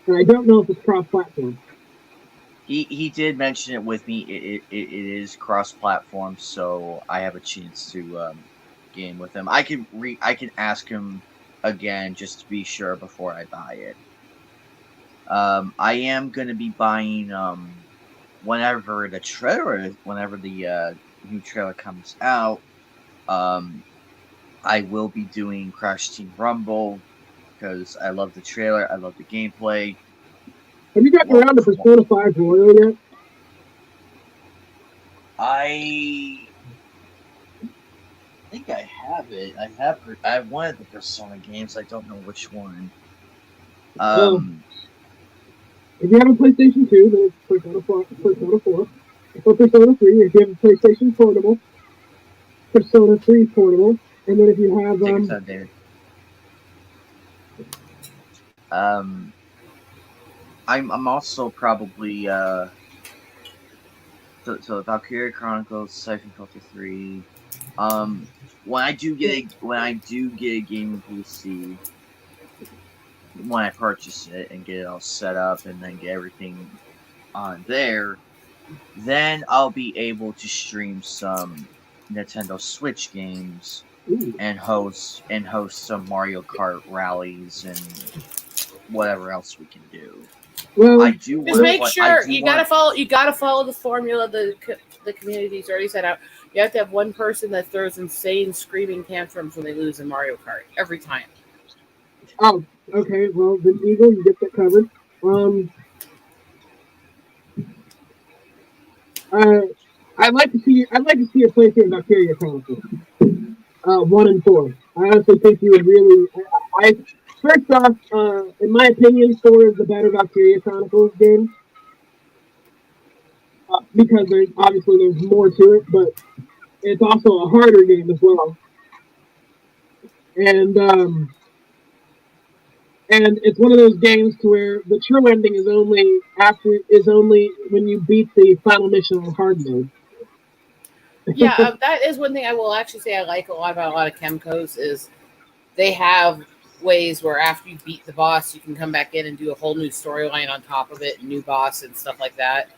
Speaker 4: and I don't know if it's cross-platform.
Speaker 2: He did mention it with me. It is cross-platform, so I have a chance to game with him. I can ask him again just to be sure before I buy it. I am gonna be buying whenever the new trailer comes out. I will be doing Crash Team Rumble because I love the trailer. I love the gameplay.
Speaker 4: Have you gotten around to Persona 5 Royal yet?
Speaker 2: I think I have it. I have one of the Persona games. I don't know which one.
Speaker 4: If you have a PlayStation 2, then it's Persona 4, or Persona 3. If you have a PlayStation Portable, Persona 3 Portable, and then if you have
Speaker 2: take your time, David. I'm also probably so Valkyria Chronicles, Siphon Filter 3. When I do get a gaming PC, when I purchase it and get it all set up and then get everything on there, then I'll be able to stream some Nintendo Switch games and host some Mario Kart rallies and whatever else we can do.
Speaker 4: Well,
Speaker 2: I do
Speaker 1: Just make sure you gotta follow the formula the community's already set out. You have to have one person that throws insane screaming tantrums when they lose in Mario Kart every time.
Speaker 4: Oh, okay. Well, then Eagle, you get that covered. I'd like to see a playthrough of Valkyria Chronicles 1 and 4. I honestly think you would really. First off, in my opinion, 4 is the better Valkyria Chronicles game because there's more to it, but it's also a harder game as well. And it's one of those games to where the true ending is only when you beat the final mission on hard mode.
Speaker 1: Yeah, that is one thing I will actually say I like a lot about a lot of Chemcos is they have ways where after you beat the boss, you can come back in and do a whole new storyline on top of it, new boss and stuff like that.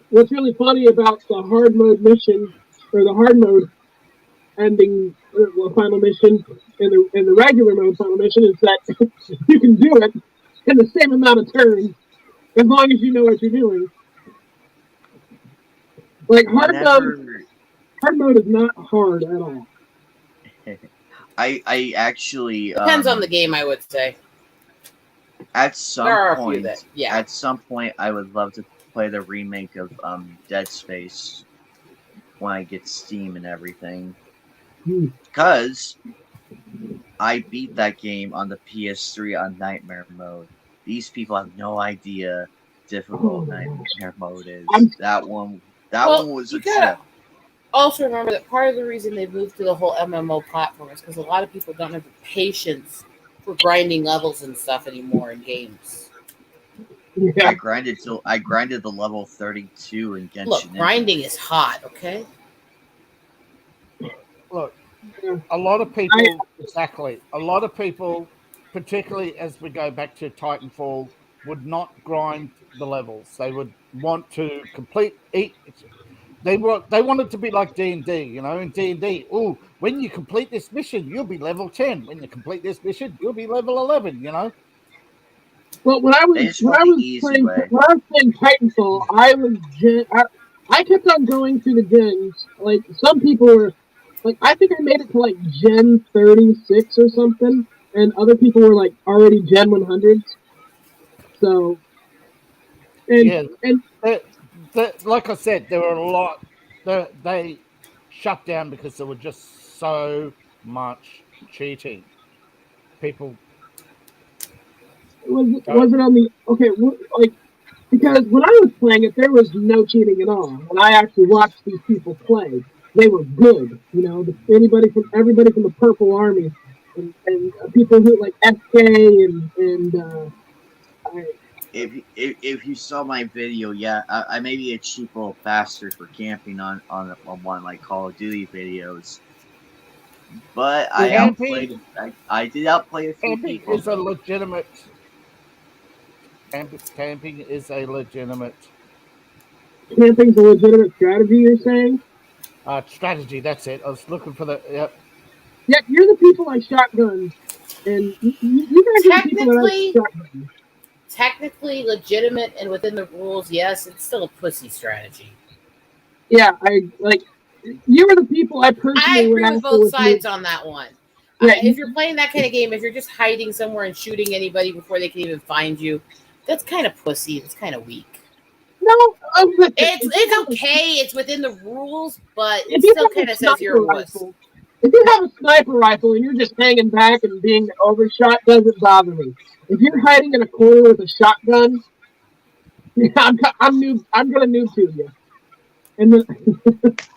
Speaker 4: What's really funny about the hard mode mission or the hard mode ending final mission in the regular mode final mission is that you can do it in the same amount of turns as long as you know what you're doing. Like hard mode is not hard at all.
Speaker 2: I actually
Speaker 1: depends on the game, I would say.
Speaker 2: At some point, I would love to play the remake of Dead Space when I get Steam and everything. Because I beat that game on the PS3 on Nightmare mode. These people have no idea difficult Nightmare mode is. That one was a trip.
Speaker 1: Also remember that part of the reason they've moved to the whole MMO platform is because a lot of people don't have the patience for grinding levels and stuff anymore in games.
Speaker 4: Yeah.
Speaker 2: I grinded the level 32 in Genshin.
Speaker 1: Look, grinding is hot, okay?
Speaker 6: Look, a lot of people, particularly as we go back to Titanfall, would not grind the levels. They would want to complete each. They want it to be like D&D, you know. In D&D, when you complete this mission, you'll be level 10. When you complete this mission, you'll be level 11. You know.
Speaker 4: Well, when I was playing Titanfall, I kept on going through the gens. Like some people were, like I think I made it to like Gen 36 or something, and other people were like already Gen 100s. So,
Speaker 6: like I said, there were a lot. They shut down because there were just so much cheating. People.
Speaker 4: Was it on the because when I was playing it, there was no cheating at all. When I actually watched these people play, they were good. You know, everybody from the Purple Army and people who like SK and.
Speaker 2: If you saw my video, I may be a cheap little bastard for camping on one of my Call of Duty videos, but I did outplay a few people.
Speaker 6: Camping is a legitimate Camping is a legitimate
Speaker 4: Camping's a legitimate strategy, you're saying?
Speaker 6: strategy. That's it. I was looking for the. Yep.
Speaker 4: Yeah, you're the people I shotgun, and you guys are the people that I shotgun.
Speaker 1: Technically legitimate and within the rules, yes, it's still a pussy strategy.
Speaker 4: Yeah, I like. You were the people I personally
Speaker 1: I agree
Speaker 4: went
Speaker 1: with
Speaker 4: after
Speaker 1: both sides
Speaker 4: me.
Speaker 1: on that one.
Speaker 4: Yeah,
Speaker 1: If you're playing that kind of game, if you're just hiding somewhere and shooting anybody before they can even find you, that's kind of pussy. It's kind of weak.
Speaker 4: No, listen,
Speaker 1: It's okay. It's within the rules, but it
Speaker 4: if you
Speaker 1: still
Speaker 4: have
Speaker 1: kind
Speaker 4: a
Speaker 1: of says you're a
Speaker 4: sniper
Speaker 1: wuss.
Speaker 4: rifle, if you have a sniper rifle and you're just hanging back and being overshot, doesn't bother me. If you're hiding in a corner with a shotgun, I'm gonna noob to you. And then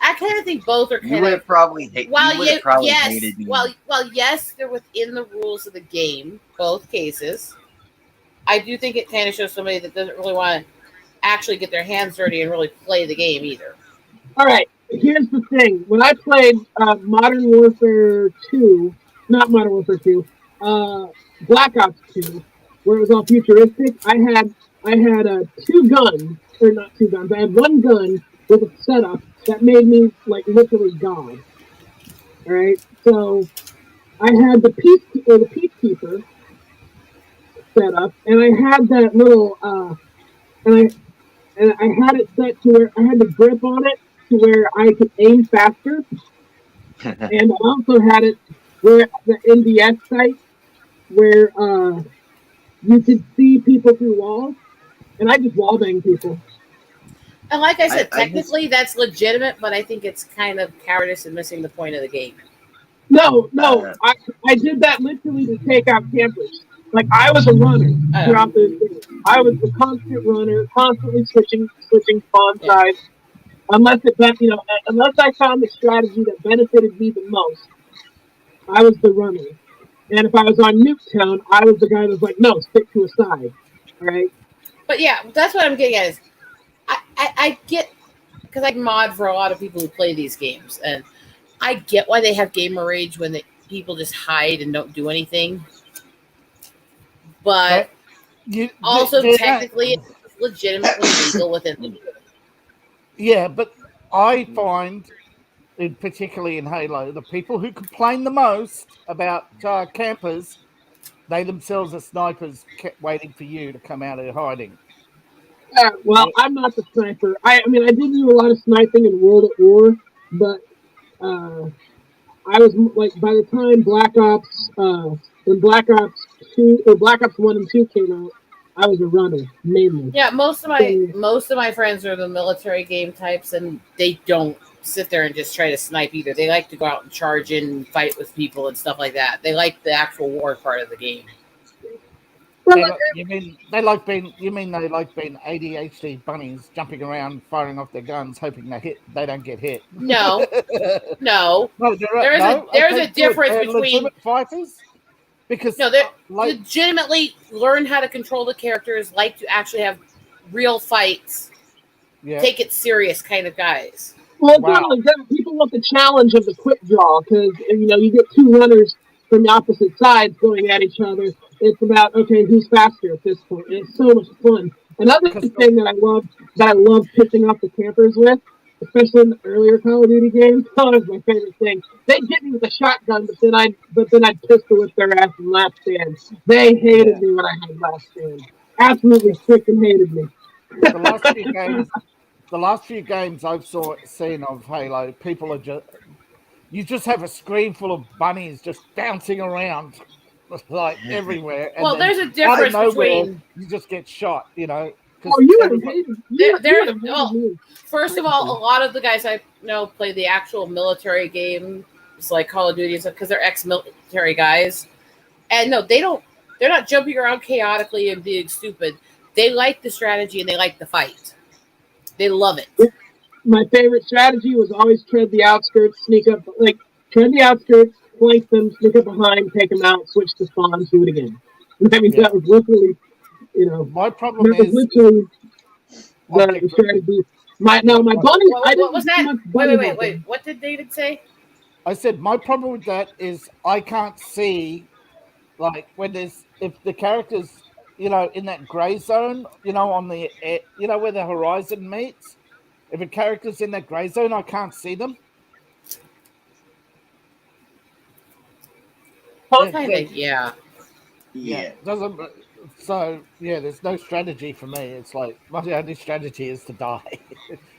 Speaker 1: I kind of think both are
Speaker 2: You
Speaker 1: kind
Speaker 2: would
Speaker 1: of.
Speaker 2: have probably
Speaker 1: Yes,
Speaker 2: hated me.
Speaker 1: yes, they're within the rules of the game. Both cases, I do think it kind of shows somebody that doesn't really want to actually get their hands dirty and really play the game either.
Speaker 4: all right, here's the thing: when I played Modern Warfare 2, not Modern Warfare 2, Black Ops 2, where it was all futuristic, I had two guns, or not two guns. I had one gun with a setup that made me like literally God. All right, so I had the peacekeeper setup, and I had that little and I had it set to where I had the grip on it to where I could aim faster, and I also had it where the NDS site where you could see people through walls, and I just wall bang people.
Speaker 1: And like I said,
Speaker 2: I
Speaker 1: technically that's legitimate, but I think it's kind of cowardice and missing the point of the game.
Speaker 4: No, I did that literally to take out campers. Like I was a runner throughout the game. I was a constant runner, constantly switching spawn sides. Unless I found the strategy that benefited me the most, I was the runner. And if I was on Nuketown, I was the guy that was like, no, stick to a side. Right?
Speaker 1: But yeah, that's what I'm getting at is I get, because I mod for a lot of people who play these games, and I get why they have gamer rage when people just hide and don't do anything. But technically, it's legitimately legal within the game.
Speaker 6: Yeah, but I find, particularly in Halo, the people who complain the most about campers, they themselves are snipers kept waiting for you to come out of hiding.
Speaker 4: Well, I'm not the sniper. I mean, I did do a lot of sniping in World at War, but I was like, by the time when Black Ops 2 or Black Ops 1 and 2 came out, I was a runner mainly.
Speaker 1: Yeah, most of my friends are the military game types, and they don't sit there and just try to snipe either. They like to go out and charge in and fight with people and stuff like that. They like the actual war part of the game.
Speaker 6: You mean they like being ADHD bunnies jumping around, firing off their guns, hoping they don't get hit?
Speaker 1: No. There's a difference between
Speaker 6: fighters. Because
Speaker 1: they legitimately learn how to control the characters, like to actually have real fights, take it serious kind of guys.
Speaker 4: Well, totally. People want the challenge of the quick draw because you get two runners from the opposite sides going at each other. It's about who's faster at this point. And it's so much fun. Another thing that I love pissing off the campers with, especially in the earlier Call of Duty games, is my favorite thing. They'd get me with a shotgun, but then I'd pistol whip their ass in Last Stand. They hated me when I had Last Stand. Absolutely freaking hated me.
Speaker 6: The last few games I've seen of Halo, people are you just have a screen full of bunnies just bouncing around like everywhere. And
Speaker 1: there's a difference between
Speaker 6: you just get shot,
Speaker 1: First of all, a lot of the guys I know play the actual military games like Call of Duty and stuff because they're ex-military guys. And no, they're not jumping around chaotically and being stupid. They like the strategy and they like the fight. They love it.
Speaker 4: My favorite strategy was always tread the outskirts, sneak up, tread the outskirts, flank them, sneak up behind, take them out, switch to spawn, do it again. I mean, that was literally,
Speaker 6: my problem is
Speaker 4: literally the strategy. My bunny.
Speaker 1: What was that? Wait. What did David say?
Speaker 6: I said my problem with that is I can't see, like, if the characters, in that gray zone, on the, where the horizon meets. If a character's in that gray zone, I can't see them.
Speaker 1: Kind of, yeah.
Speaker 2: Yeah.
Speaker 6: Doesn't. So there's no strategy for me. It's like my only strategy is to die.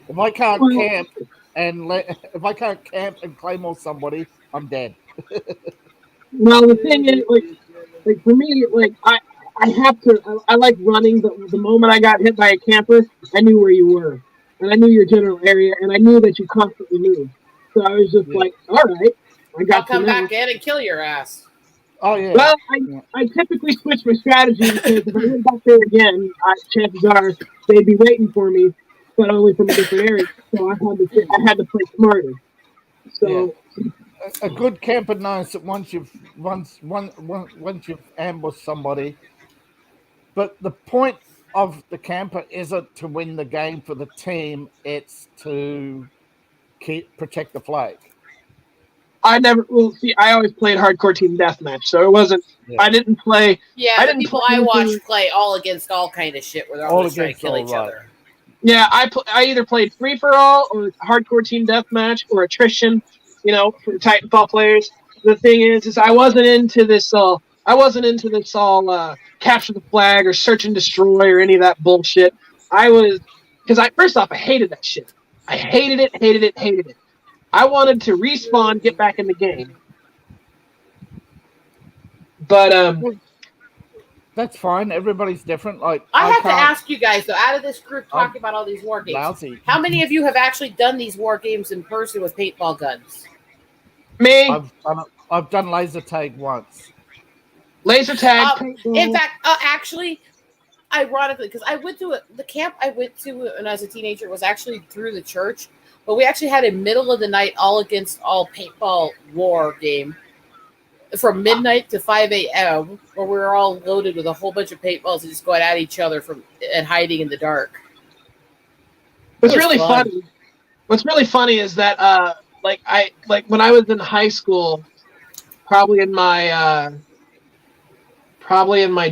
Speaker 6: If I can't camp and claymore somebody, I'm dead.
Speaker 4: Well, the thing is, like for me, like I have to. I like running. The moment I got hit by a camper, I knew where you were, and I knew your general area, and I knew that you constantly moved. So I was just like, all right, I got
Speaker 1: I'll come
Speaker 4: you now.
Speaker 1: back in and kill your ass.
Speaker 6: Oh yeah.
Speaker 4: Well, I typically switch my strategy because if I went back there again, chances are they'd be waiting for me, but only from a different area. So I had to play smarter. So
Speaker 6: a good camper knows that once you've ambushed somebody, but the point of the camper isn't to win the game for the team; it's to protect the flag.
Speaker 4: I always played hardcore team deathmatch, so it wasn't.
Speaker 6: Yeah.
Speaker 4: I didn't play.
Speaker 1: Yeah,
Speaker 4: I
Speaker 1: the
Speaker 4: didn't
Speaker 1: people
Speaker 4: play
Speaker 1: I
Speaker 4: anything-
Speaker 1: watch play all against all kind of shit where they're
Speaker 6: All
Speaker 1: all just trying to
Speaker 6: against
Speaker 1: kill
Speaker 6: all,
Speaker 1: each
Speaker 6: right.
Speaker 1: other.
Speaker 4: Yeah, I either played free for all or hardcore team deathmatch or attrition. For Titanfall players. The thing is I wasn't into this. I wasn't into this all capture the flag or search and destroy or any of that bullshit. I was because first off I hated that shit. I hated it. I wanted to respawn, get back in the game. But
Speaker 6: That's fine. Everybody's different. Like
Speaker 1: I have to
Speaker 6: can't-
Speaker 1: ask you guys though, out of this group talking about all these war games,
Speaker 6: lousy.
Speaker 1: how many of you have actually done these war games in person with paintball guns?
Speaker 4: me,
Speaker 6: I've done laser tag once.
Speaker 4: laser tag.
Speaker 1: In fact, actually, ironically, because I went to the camp I went to when I was a teenager was actually through the church, but we actually had a middle of the night all against all paintball war game from midnight to 5 a.m. where we were all loaded with a whole bunch of paintballs and just going at each other and hiding in the dark.
Speaker 4: What's
Speaker 1: It was
Speaker 4: really
Speaker 1: fun.
Speaker 4: funny? What's really funny is that like when I was in high school, probably in my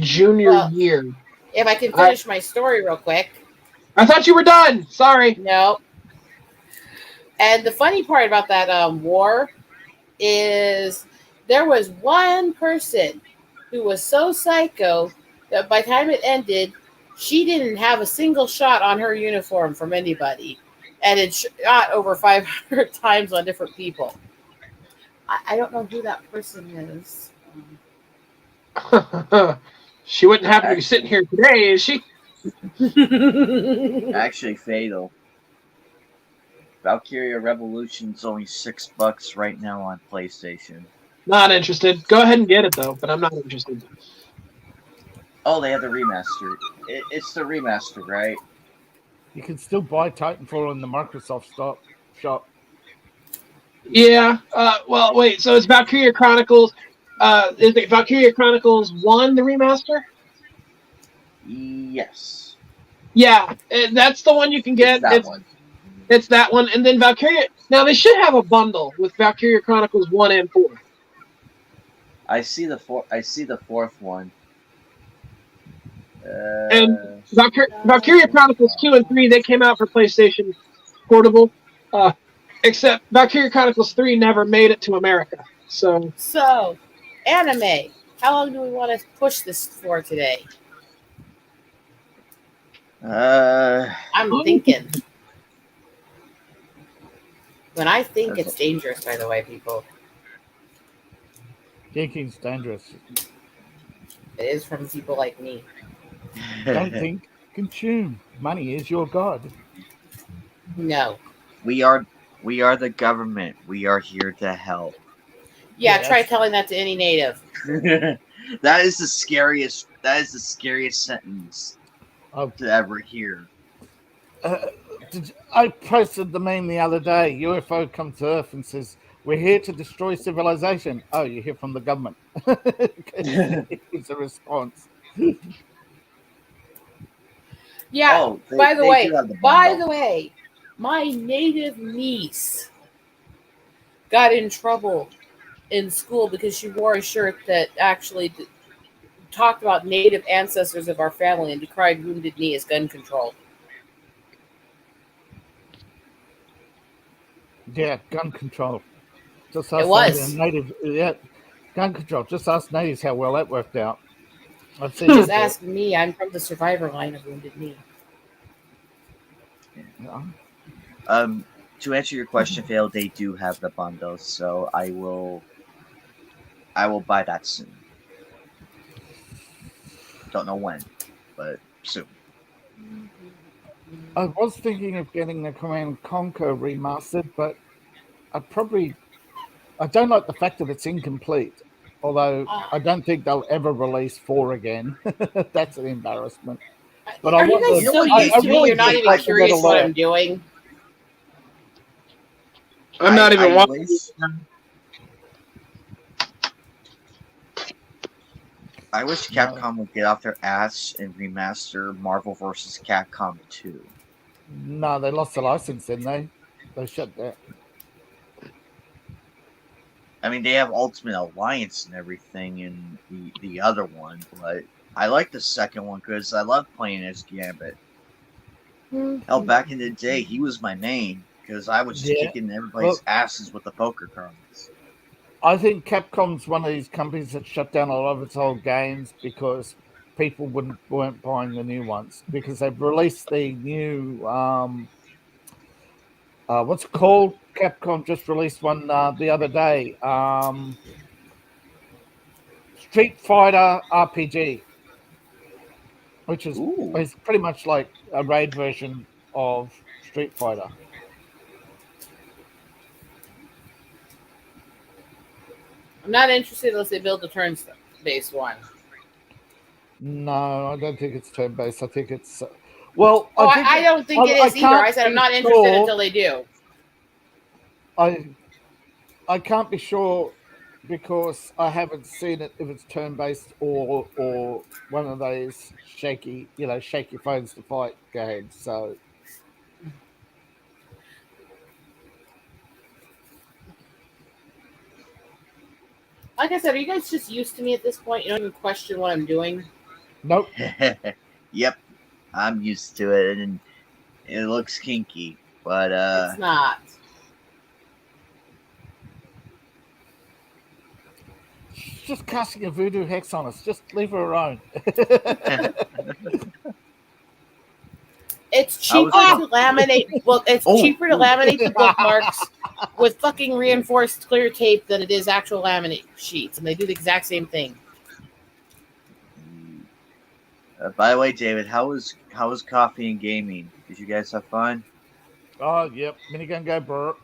Speaker 4: junior year.
Speaker 1: If I can finish my story real quick.
Speaker 4: I thought you were done. Sorry.
Speaker 1: No. And the funny part about that war is there was one person who was so psycho that by the time it ended, she didn't have a single shot on her uniform from anybody. And it shot over 500 times on different people. I don't know who that person is.
Speaker 4: She wouldn't happen to be sitting here today, is she?
Speaker 2: Actually, Fatal. Valkyria Revolution's only $6 right now on PlayStation.
Speaker 4: Not interested. Go ahead and get it though, but I'm not interested.
Speaker 2: Oh, they have the remaster. It's the remaster, right?
Speaker 6: You can still buy Titanfall in the Microsoft shop.
Speaker 4: Yeah. Well, wait. So it's Valkyria Chronicles. Is it Valkyria Chronicles 1 the remaster?
Speaker 2: Yes.
Speaker 4: Yeah, that's the one you can get.
Speaker 2: It's that one.
Speaker 4: It's that one, and then Valkyria. Now they should have a bundle with Valkyria Chronicles 1 and 4.
Speaker 2: I see the fourth one.
Speaker 4: And Valkyria Chronicles 2 and 3, they came out for PlayStation Portable. Except Valkyria Chronicles 3 never made it to America. So,
Speaker 1: anime. How long do we want to push this for today? I'm thinking. When I think it's dangerous, by the way, people.
Speaker 6: Thinking's dangerous.
Speaker 1: It is from people like me.
Speaker 6: Don't think, consume. Money is your god.
Speaker 1: No.
Speaker 2: We are the government. We are here to help.
Speaker 1: Yeah,
Speaker 6: Yeah,
Speaker 1: try telling that to any native.
Speaker 2: That is the scariest sentence to ever hear.
Speaker 6: I posted the meme the other day. UFO comes to Earth and says, "We're here to destroy civilization." Oh, you hear from the government. It's a response.
Speaker 1: Yeah.
Speaker 2: Oh,
Speaker 1: by the
Speaker 2: they
Speaker 1: way,
Speaker 2: do have the bundle.
Speaker 1: my native niece got in trouble in school because she wore a shirt that actually talked about native ancestors of our family and decried Wounded Knee as gun control.
Speaker 6: Yeah, gun control. Just
Speaker 1: It
Speaker 6: ask
Speaker 1: was.
Speaker 6: native. Yeah, gun control. Just ask natives how well that worked out. I've seen
Speaker 1: Just
Speaker 6: that.
Speaker 1: ask me. I'm from the survivor line of Wounded Knee.
Speaker 6: Yeah.
Speaker 2: To answer your question, Phil, they do have the bundles, so I will buy that soon. Don't know when, but soon.
Speaker 6: I was thinking of getting the Command and Conquer remastered, but I don't like the fact that it's incomplete. Although I don't think they'll ever release 4 again. That's an embarrassment. But
Speaker 1: Are
Speaker 6: I
Speaker 1: you
Speaker 6: want
Speaker 1: guys
Speaker 6: the-
Speaker 1: so
Speaker 6: I-
Speaker 1: used
Speaker 6: I
Speaker 1: to me?
Speaker 6: really
Speaker 1: You're not
Speaker 6: just
Speaker 1: even
Speaker 6: like the
Speaker 1: curious
Speaker 6: Metal
Speaker 1: what
Speaker 6: Layer.
Speaker 1: I'm doing.
Speaker 5: I'm not even
Speaker 2: I
Speaker 5: watching.
Speaker 2: wish- I wish Capcom would get off their ass and remaster Marvel vs. Capcom 2.
Speaker 6: No, they lost the license, didn't they? They shut that.
Speaker 2: I mean, they have Ultimate Alliance and everything in the other one, but I like the second one because I love playing as Gambit. Hell, back in the day, he was my main because I was just
Speaker 6: Yeah.
Speaker 2: kicking everybody's
Speaker 6: Well-
Speaker 2: asses with the poker cards.
Speaker 6: I think Capcom's one of these companies that shut down a lot of its old games because people weren't buying the new ones because they've released the new what's it called? Capcom just released one the other day. Street Fighter RPG, which is
Speaker 2: Ooh.
Speaker 6: it's pretty much like a raid version of Street Fighter.
Speaker 1: I'm not interested unless they build a turn-based one.
Speaker 6: No, I don't think it's turn-based. I think it's well.
Speaker 1: Oh,
Speaker 6: think
Speaker 1: I don't think it
Speaker 6: I
Speaker 1: is either. I
Speaker 6: can't
Speaker 1: said I'm
Speaker 6: be
Speaker 1: not interested
Speaker 6: sure.
Speaker 1: until they do.
Speaker 6: I can't be sure because I haven't seen it if it's turn-based or one of those shaky phones to fight games. So
Speaker 1: Like I said, are you guys just used to me at this point? You don't even question what I'm doing?
Speaker 6: nope.
Speaker 2: Yep, I'm used to it, and it looks kinky, but
Speaker 1: It's not.
Speaker 6: She's just casting a voodoo hex on us. Just leave her alone.
Speaker 1: It's
Speaker 2: I was
Speaker 1: cheaper to laminate. Well, it's
Speaker 2: Oh.
Speaker 1: cheaper to laminate the bookmarks with fucking reinforced clear tape than it is actual laminate sheets, and they do the exact same thing.
Speaker 2: By the way, David, how was coffee and gaming? Did you guys have fun?
Speaker 6: Oh, yep. Minigun go burr.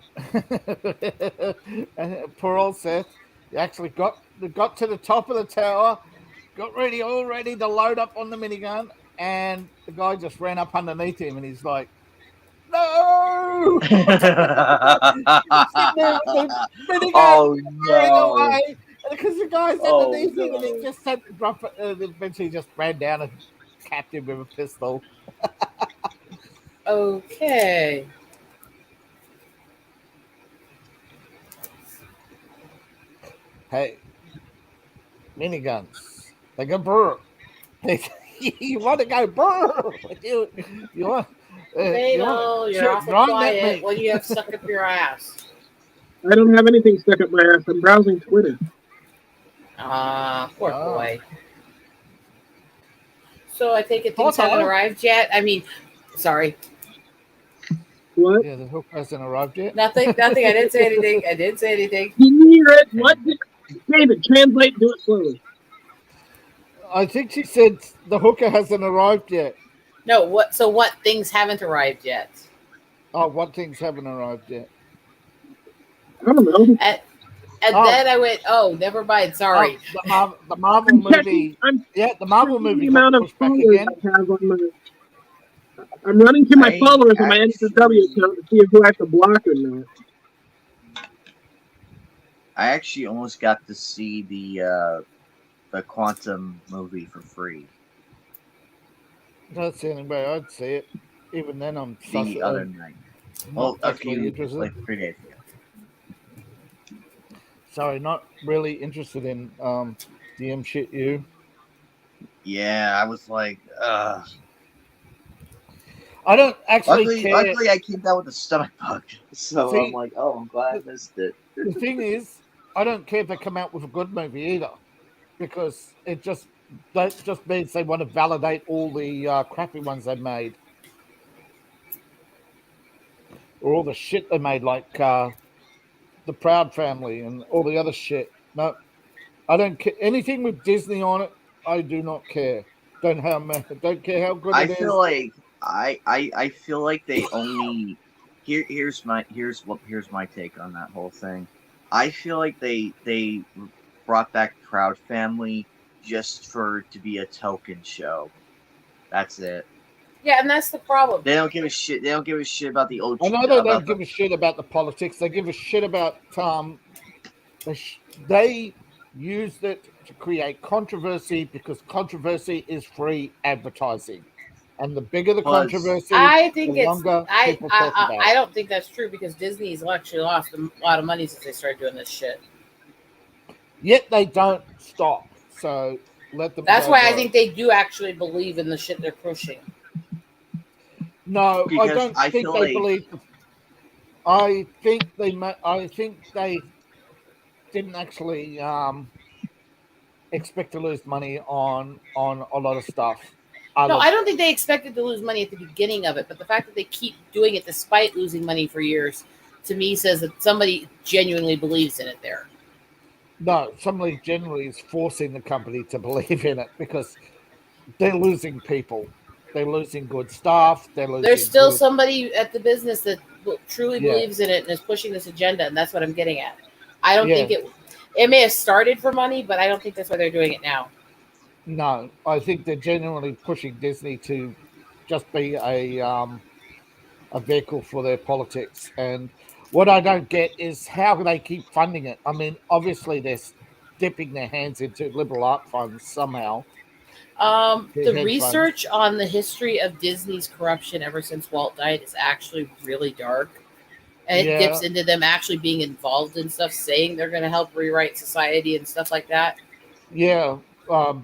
Speaker 6: And poor old Seth. He actually got to the top of the tower, got all ready to load up on the minigun, and the guy just ran up underneath him, and he's like, "No!" Sitting there with the minigun
Speaker 2: Oh
Speaker 6: firing
Speaker 2: no!
Speaker 6: away, because the guy's
Speaker 2: Oh,
Speaker 6: underneath him, and
Speaker 2: no.
Speaker 6: he just had to drop it. Eventually, just ran down and capped him with a pistol.
Speaker 1: Okay.
Speaker 6: Hey, miniguns. They go brr. You want to go brr? You want?
Speaker 1: Fatal, you're awful quiet. What do you have stuck up your ass?
Speaker 4: I don't have anything stuck up my ass. I'm browsing Twitter.
Speaker 1: Poor
Speaker 6: Oh.
Speaker 1: boy. So I take it things haven't arrived yet? I mean, sorry.
Speaker 4: What?
Speaker 6: Yeah, the hook hasn't arrived yet.
Speaker 1: Nothing. I didn't say anything.
Speaker 4: Did you hear it? What? David, translate. Do it slowly.
Speaker 6: I think she said the hooker hasn't arrived yet.
Speaker 1: No, what? So what things haven't arrived yet?
Speaker 6: Oh, what things haven't arrived yet?
Speaker 4: I don't know.
Speaker 1: And
Speaker 6: Oh.
Speaker 1: then I went, oh, never mind. Sorry.
Speaker 6: Oh, the Marvel
Speaker 4: I'm
Speaker 6: movie.
Speaker 4: checking, I'm
Speaker 6: Yeah, the Marvel
Speaker 4: checking
Speaker 6: movie
Speaker 4: the
Speaker 6: got
Speaker 4: amount of
Speaker 6: pushed back
Speaker 4: followers
Speaker 6: again.
Speaker 4: I have on my. I'm running to my
Speaker 2: I
Speaker 4: followers on my
Speaker 2: actually-
Speaker 4: NSW account to see who I have to block or not.
Speaker 2: I actually almost got to see the Quantum movie for free
Speaker 6: That's the only way I'd see it. Even then, I'm
Speaker 2: the other night. Well,
Speaker 6: not
Speaker 2: a
Speaker 6: actually
Speaker 2: few
Speaker 6: interested.
Speaker 2: like 3 days ago.
Speaker 6: Sorry, not really interested in DM shit you.
Speaker 2: Yeah, I was like, ugh.
Speaker 6: I don't actually
Speaker 2: Luckily,
Speaker 6: care.
Speaker 2: luckily, I came down with a stomach bug, so
Speaker 6: See,
Speaker 2: I'm like, oh, I'm glad I missed it.
Speaker 6: the thing is, I don't care if they come out with a good movie either, because that just means they want to validate all the crappy ones they made, or all the shit they made, like the Proud Family and all the other shit. No, I don't care anything with Disney on it. I do not care. Don't care how good
Speaker 2: I
Speaker 6: it is.
Speaker 2: feel like I feel like they only here's my take on that whole thing. I feel like they brought back Proud Family just for it to be a token show. That's it.
Speaker 1: Yeah, and that's the problem.
Speaker 2: They don't give a shit. They don't give a shit about the OG.
Speaker 6: I know they don't give a shit about the politics. They give a shit about they used it to create controversy because controversy is free advertising, and the bigger the controversy,
Speaker 1: I think
Speaker 6: the longer people talk about it.
Speaker 1: I don't think that's true because Disney's actually lost a lot of money since they started doing this shit.
Speaker 6: Yet they don't stop. So let them.
Speaker 1: That's why I think they do actually believe in the shit they're pushing.
Speaker 6: No,
Speaker 2: Because
Speaker 6: I don't
Speaker 2: I
Speaker 6: think
Speaker 2: feel
Speaker 6: they
Speaker 2: like-
Speaker 6: believe. I think they didn't actually expect to lose money on a lot of stuff.
Speaker 1: No, I don't think they expected to lose money at the beginning of it, but the fact that they keep doing it despite losing money for years, to me, says that somebody genuinely believes in it there.
Speaker 6: No, somebody generally is forcing the company to believe in it because they're losing people. They're losing good staff.
Speaker 1: There's still somebody at the business that truly
Speaker 6: Yeah.
Speaker 1: believes in it and is pushing this agenda, and that's what I'm getting at. I don't
Speaker 6: Yeah.
Speaker 1: think it may have started for money, but I don't think that's why they're doing it now.
Speaker 6: No, I think they're genuinely pushing Disney to just be a vehicle for their politics. And what I don't get is how they keep funding it. I mean, obviously they're dipping their hands into liberal art funds somehow.
Speaker 1: The
Speaker 6: hedge
Speaker 1: research on the history of Disney's corruption ever since Walt died is actually really dark. And it
Speaker 6: Yeah.
Speaker 1: dips into them actually being involved in stuff, saying they're going to help rewrite society and stuff like that.
Speaker 6: Yeah. A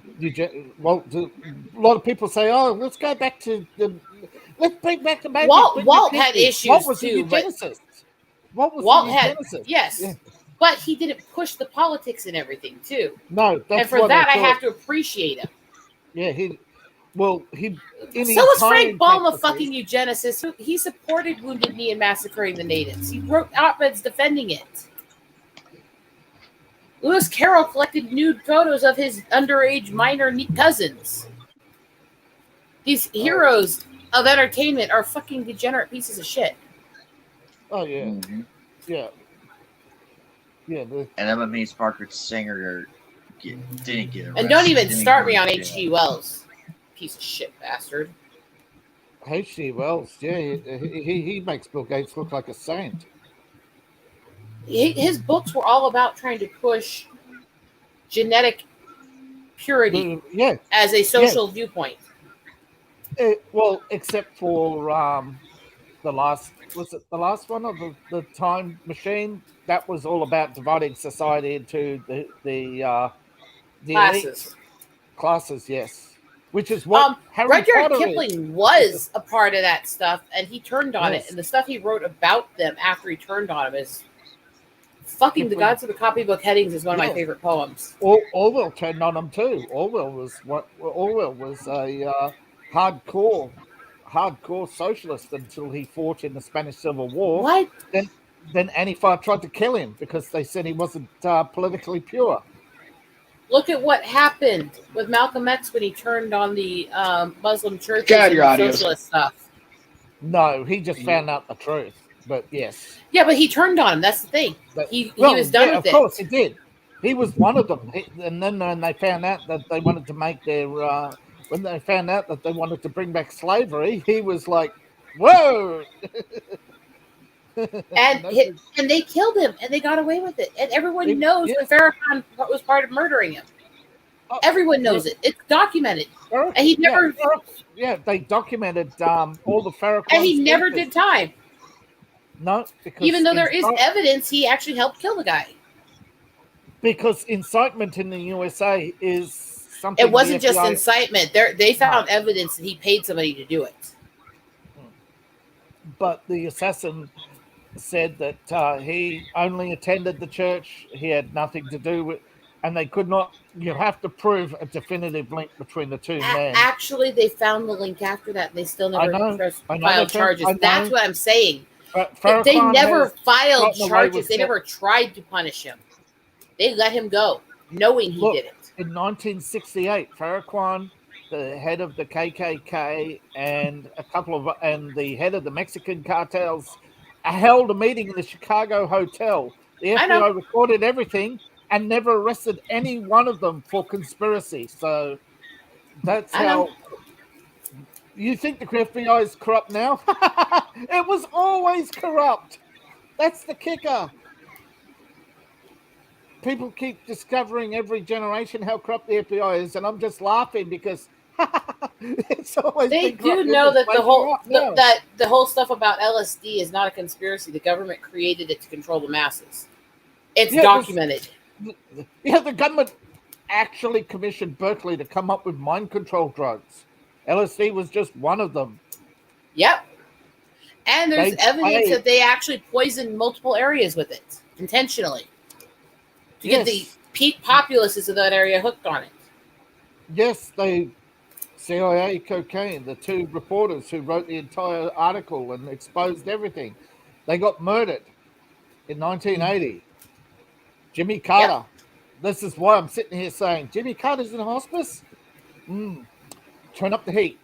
Speaker 6: lot of people say, "Oh, let's go back to let's bring back the magic."
Speaker 1: Walt had issues
Speaker 6: what was
Speaker 1: too,
Speaker 6: the
Speaker 1: but
Speaker 6: Genesis? What was
Speaker 1: Walt
Speaker 6: the
Speaker 1: had
Speaker 6: Genesis?
Speaker 1: yes,
Speaker 6: Yeah.
Speaker 1: but he didn't push the politics and everything too.
Speaker 6: No, that's
Speaker 1: And for
Speaker 6: what
Speaker 1: that, I
Speaker 6: thought.
Speaker 1: have to appreciate him.
Speaker 6: Yeah, he. In
Speaker 1: So
Speaker 6: his
Speaker 1: was
Speaker 6: time
Speaker 1: Frank
Speaker 6: in
Speaker 1: Baum, a
Speaker 6: Texas,
Speaker 1: fucking eugenicist. He supported Wounded Knee and massacring the natives. He wrote op-eds defending it. Lewis Carroll collected nude photos of his underage minor cousins. These heroes of entertainment are fucking degenerate pieces of shit.
Speaker 6: Oh yeah,
Speaker 2: Mhm.
Speaker 6: yeah, yeah.
Speaker 2: And Emma Mace Margaret Singer didn't get arrested.
Speaker 1: And don't even
Speaker 2: didn't
Speaker 1: start
Speaker 2: go
Speaker 1: me
Speaker 2: to
Speaker 1: on
Speaker 2: jail.
Speaker 1: H.G. Wells. Piece of shit bastard.
Speaker 6: H.G. Wells, yeah, he makes Bill Gates look like a saint.
Speaker 1: His books were all about trying to push genetic purity
Speaker 6: Yeah,
Speaker 1: as a social viewpoint.
Speaker 6: well, except for the last one of the Time Machine? That was all about dividing society into the
Speaker 1: Classes.
Speaker 6: classes, yes. Which is what Harry
Speaker 1: Rudyard
Speaker 6: Potter
Speaker 1: Kipling was a part of that stuff, and he turned on
Speaker 6: Yes.
Speaker 1: it. And the stuff he wrote about them after he turned on them is fucking The Gods of the Copybook Headings is one of my
Speaker 6: Yeah.
Speaker 1: favorite poems.
Speaker 6: Orwell turned on them too. Orwell was a hardcore socialist until he fought in the Spanish Civil War.
Speaker 1: What?
Speaker 6: Then Antifa tried to kill him because they said he wasn't politically pure.
Speaker 1: Look at what happened with Malcolm X when he turned on the Muslim churches
Speaker 5: God,
Speaker 1: and
Speaker 5: your
Speaker 1: the
Speaker 5: audio's-
Speaker 1: socialist stuff.
Speaker 6: No, he just found out the truth. But yes,
Speaker 1: Yeah, but he turned on him. That's the thing.
Speaker 6: but,
Speaker 1: He was done with
Speaker 6: of
Speaker 1: it.
Speaker 6: course he did. He was one of them. And then when they found out that they wanted to make their when they found out that they wanted to bring back slavery, he was like, "Whoa!"
Speaker 1: And they killed him, and they got away with it. And everyone knows that Farrakhan was part of murdering him.
Speaker 6: Oh,
Speaker 1: Everyone knows it. It's documented. And he never,
Speaker 6: they documented all the Farrakhan.
Speaker 1: and he never
Speaker 6: speeches.
Speaker 1: did time.
Speaker 6: No, because
Speaker 1: Even though there is evidence he actually helped kill the guy.
Speaker 6: because incitement in the USA is something.
Speaker 1: It wasn't
Speaker 6: the
Speaker 1: just
Speaker 6: FBI
Speaker 1: incitement. They found evidence that he paid somebody to do it.
Speaker 6: But the assassin said that he only attended the church. He had nothing to do with, and they could not. You have to prove a definitive link between the two men.
Speaker 1: Actually, they found the link after that, and they still
Speaker 6: I
Speaker 1: never
Speaker 6: know
Speaker 1: filed charges. That's what I'm saying.
Speaker 6: But
Speaker 1: They
Speaker 6: Farrakhan
Speaker 1: never
Speaker 6: has
Speaker 1: filed
Speaker 6: gotten away
Speaker 1: charges.
Speaker 6: with
Speaker 1: They
Speaker 6: it.
Speaker 1: never tried to punish him. They let him go, knowing he
Speaker 6: Look,
Speaker 1: did it.
Speaker 6: In 1968, Farrakhan, the head of the KKK, and the head of the Mexican cartels held a meeting in the Chicago hotel. The
Speaker 1: I know.
Speaker 6: FBI recorded everything and never arrested any one of them for conspiracy. So that's
Speaker 1: I know.
Speaker 6: how. You think the FBI is corrupt now? It was always corrupt. That's the kicker. People keep discovering every generation how corrupt the FBI is, and I'm just laughing because it's always
Speaker 1: They
Speaker 6: been
Speaker 1: do
Speaker 6: corrupt.
Speaker 1: know that
Speaker 6: Yeah.
Speaker 1: the whole stuff about LSD is not a conspiracy. The government created it to control the masses. It's documented.
Speaker 6: Yeah, the government actually commissioned Berkeley to come up with mind control drugs. LSD was just one of them.
Speaker 1: Yep. And there's
Speaker 6: They
Speaker 1: evidence
Speaker 6: played-
Speaker 1: that they actually poisoned multiple areas with it intentionally to get the peak populaces of that area hooked on it.
Speaker 6: Yes, CIA cocaine, the two reporters who wrote the entire article and exposed everything, they got murdered in 1980. Jimmy Carter. This is why I'm sitting here saying Jimmy Carter's in hospice. Turn up the heat.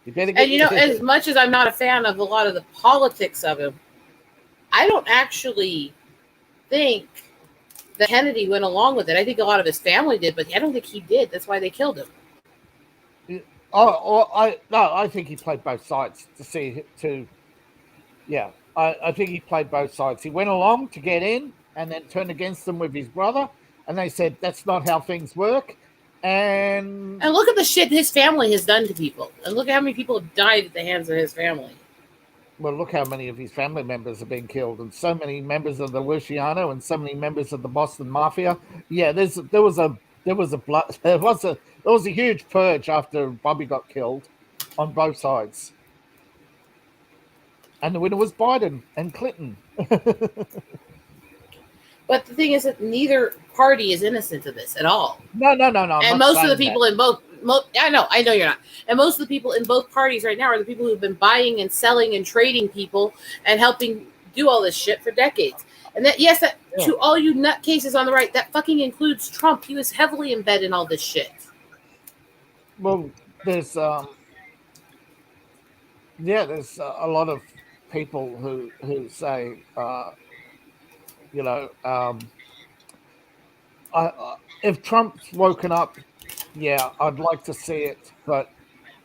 Speaker 6: You better get.
Speaker 1: And as much as I'm not a fan of a lot of the politics of him, I don't actually think that Kennedy went along with it. I think a lot of his family did, but I don't think he did. That's why they killed him.
Speaker 6: I think he played both sides I think he played both sides. He went along to get in and then turned against them with his brother, and they said that's not how things work. And
Speaker 1: look at the shit his family has done to people, and look at how many people have died at the hands of his family.
Speaker 6: Well, look how many of his family members have been killed, and so many members of the Luciano, and so many members of the Boston Mafia. Yeah, there was a huge purge after Bobby got killed, on both sides, and the winner was Biden and Clinton.
Speaker 1: But the thing is that neither party is innocent of this at all.
Speaker 6: No.
Speaker 1: And most of the people in both, I know you're not. And most of the people in both parties right now are the people who've been buying and selling and trading people and helping do all this shit for decades. And to all you nutcases on the right, that fucking includes Trump. He was heavily embedded in all this shit.
Speaker 6: Well, there's a lot of people who say, if Trump's woken up, I'd like to see it, but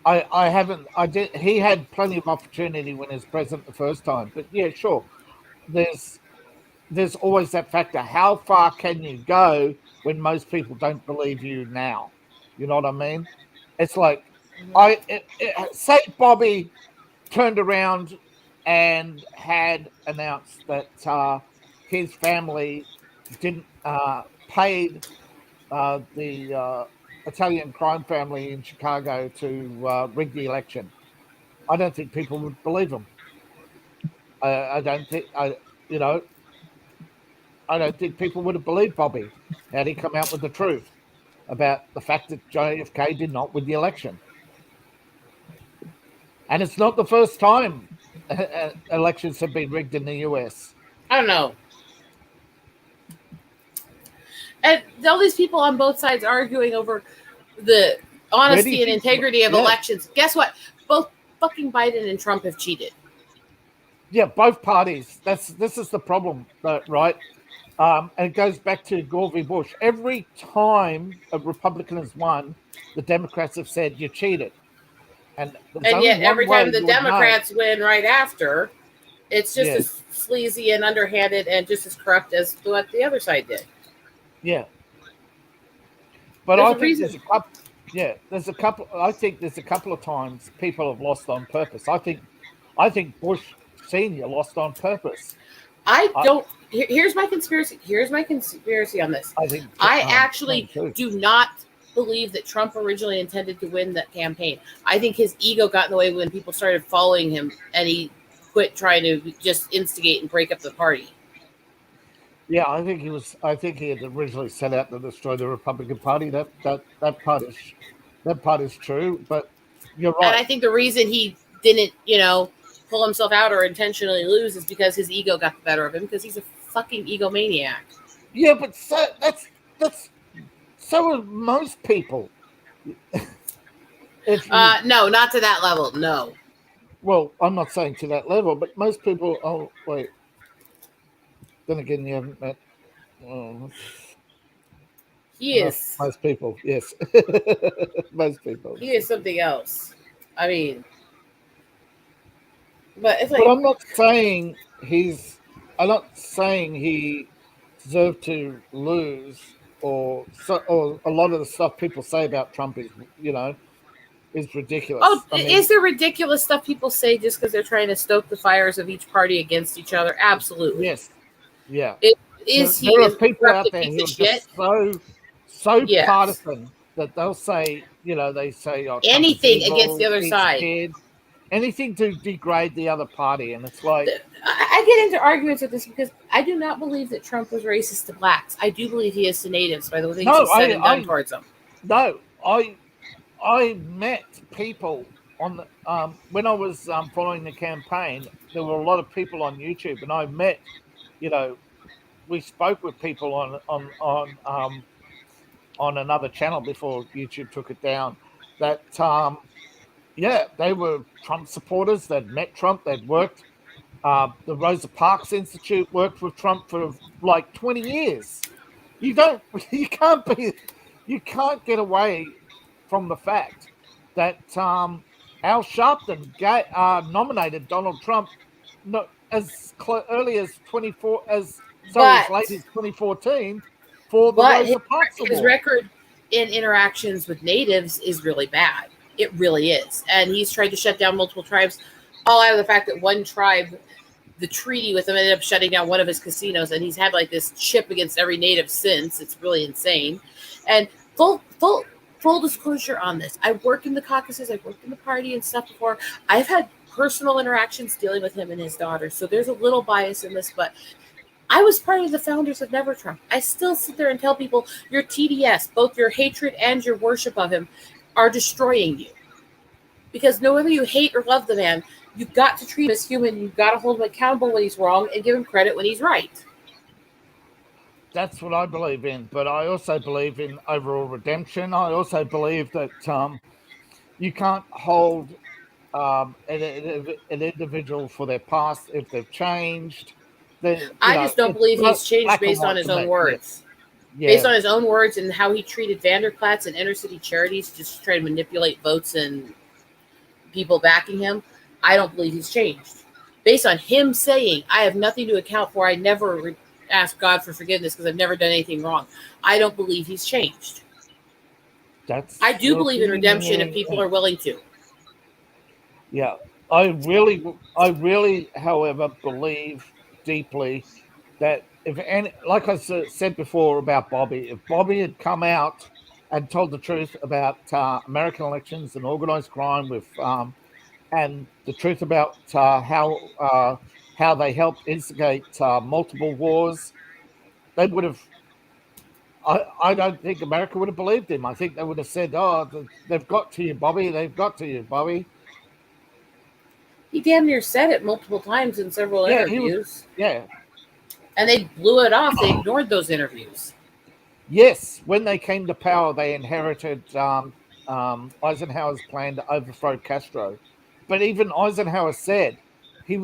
Speaker 6: I haven't. He had plenty of opportunity when he was president the first time, but yeah, sure. There's always that factor. How far can you go when most people don't believe you now? You know what I mean? It's like say Bobby turned around and had announced that his family didn't paid the Italian crime family in Chicago to rig the election. I don't think people would believe him. I don't think people would have believed Bobby had he come out with the truth about the fact that JFK did not win the election. And it's not the first time elections have been rigged in the US.
Speaker 1: I don't know. And all these people on both sides arguing over the honesty and integrity of elections. Guess what? Both fucking Biden and Trump have cheated.
Speaker 6: Yeah, both parties. This is the problem, right? And it goes back to Gore v. Bush. Every time a Republican has won, the Democrats have said you cheated. And
Speaker 1: yet every time the Democrats win right after, it's just as sleazy and underhanded and just as corrupt as what the other side did.
Speaker 6: Yeah. But I think there's a couple. I think there's a couple of times people have lost on purpose. I think Bush Senior lost on purpose.
Speaker 1: I don't. Here's my conspiracy. Here's my conspiracy on this.
Speaker 6: I think
Speaker 1: I actually
Speaker 6: Trump too.
Speaker 1: do not believe that Trump originally intended to win that campaign. I think his ego got in the way when people started following him, and he quit trying to just instigate and break up the party.
Speaker 6: Yeah, I think he was. I think he had originally set out to destroy the Republican Party. That part is true. But you're
Speaker 1: And I
Speaker 6: right.
Speaker 1: think the reason he didn't, pull himself out or intentionally lose is because his ego got the better of him because he's a fucking egomaniac.
Speaker 6: Yeah, but that's so are most people. If you,
Speaker 1: No, not to that level. No.
Speaker 6: well, I'm not saying to that level, but most people. Oh wait. Then again, you haven't met. Well,
Speaker 1: He is.
Speaker 6: most people, yes. Most people.
Speaker 1: He is something else. I mean, but it's like.
Speaker 6: But I'm not saying I'm not saying he deserved to lose, or a lot of the stuff people say about Trump is ridiculous.
Speaker 1: Oh, is there ridiculous stuff people say just because they're trying to stoke the fires of each party against each other? Absolutely.
Speaker 6: Yes. Yeah.
Speaker 1: Is he
Speaker 6: there are
Speaker 1: a
Speaker 6: people out
Speaker 1: corrupt
Speaker 6: there
Speaker 1: piece
Speaker 6: who are
Speaker 1: of shit?
Speaker 6: just so
Speaker 1: Yes.
Speaker 6: partisan that they'll say, they say, oh, Trump is
Speaker 1: Anything
Speaker 6: evil,
Speaker 1: against the other
Speaker 6: he's
Speaker 1: side.
Speaker 6: scared. Anything to degrade the other party, and it's like,
Speaker 1: I get into arguments with this because I do not believe that Trump was racist to blacks. I do believe he is to natives by the things he said and done towards them.
Speaker 6: no, I met people on the when I was following the campaign. There were a lot of people on YouTube, and I met, we spoke with people on another channel before YouTube took it down. That they were Trump supporters. They'd met Trump. They'd worked. The Rosa Parks Institute worked with Trump for like 20 years. You can't get away from the fact that Al Sharpton nominated Donald Trump as early as as late as 2014 for the Rosa Parks Award.
Speaker 1: His record in interactions with natives is really bad. It really is. And he's tried to shut down multiple tribes, all out of the fact that one tribe, the treaty with him, ended up shutting down one of his casinos, and he's had like this chip against every native since. It's really insane. And full disclosure on this, I worked in the caucuses, I've worked in the party and stuff before. I've had personal interactions dealing with him and his daughter, so there's a little bias in this, but I was part of the founders of Never Trump. I still sit there and tell people your TDS, both your hatred and your worship of him, are destroying you. Because no whether you hate or love the man, you've got to treat him as human. You've got to hold him accountable when he's wrong and give him credit when he's right.
Speaker 6: That's what I believe in. But I also believe in overall redemption. I also believe that you can't hold an individual for their past if they've changed.
Speaker 1: I just don't believe he's changed based on his own words. Yeah. Based on his own words and how he treated Vanderplatz and inner city charities just to try to manipulate votes and people backing him, I don't believe he's changed. Based on him saying, I have nothing to account for, I never ask God for forgiveness because I've never done anything wrong, I don't believe he's changed. I do believe in redemption if people are willing to.
Speaker 6: Yeah, I really, however, believe deeply that like I said before about Bobby, if Bobby had come out and told the truth about American elections and organized crime and the truth about how they helped instigate multiple wars, they would have. I don't think America would have believed him. I think they would have said, "Oh, they've got to you, Bobby. They've got to you, Bobby."
Speaker 1: He damn near said it multiple times in several interviews.
Speaker 6: Yeah.
Speaker 1: And they blew it off. They ignored those interviews.
Speaker 6: Yes, when they came to power, they inherited Eisenhower's plan to overthrow Castro. But even Eisenhower said he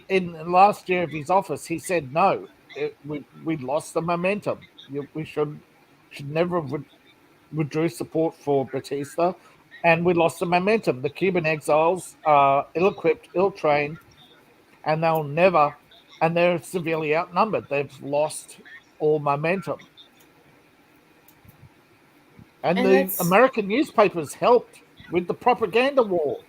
Speaker 6: in last year of his office, he said no, we lost the momentum. We should never have withdrew support for Batista, and we lost the momentum. The Cuban exiles are ill-equipped, ill-trained, and they're severely outnumbered. They've lost all momentum. And the American newspapers helped with the propaganda war,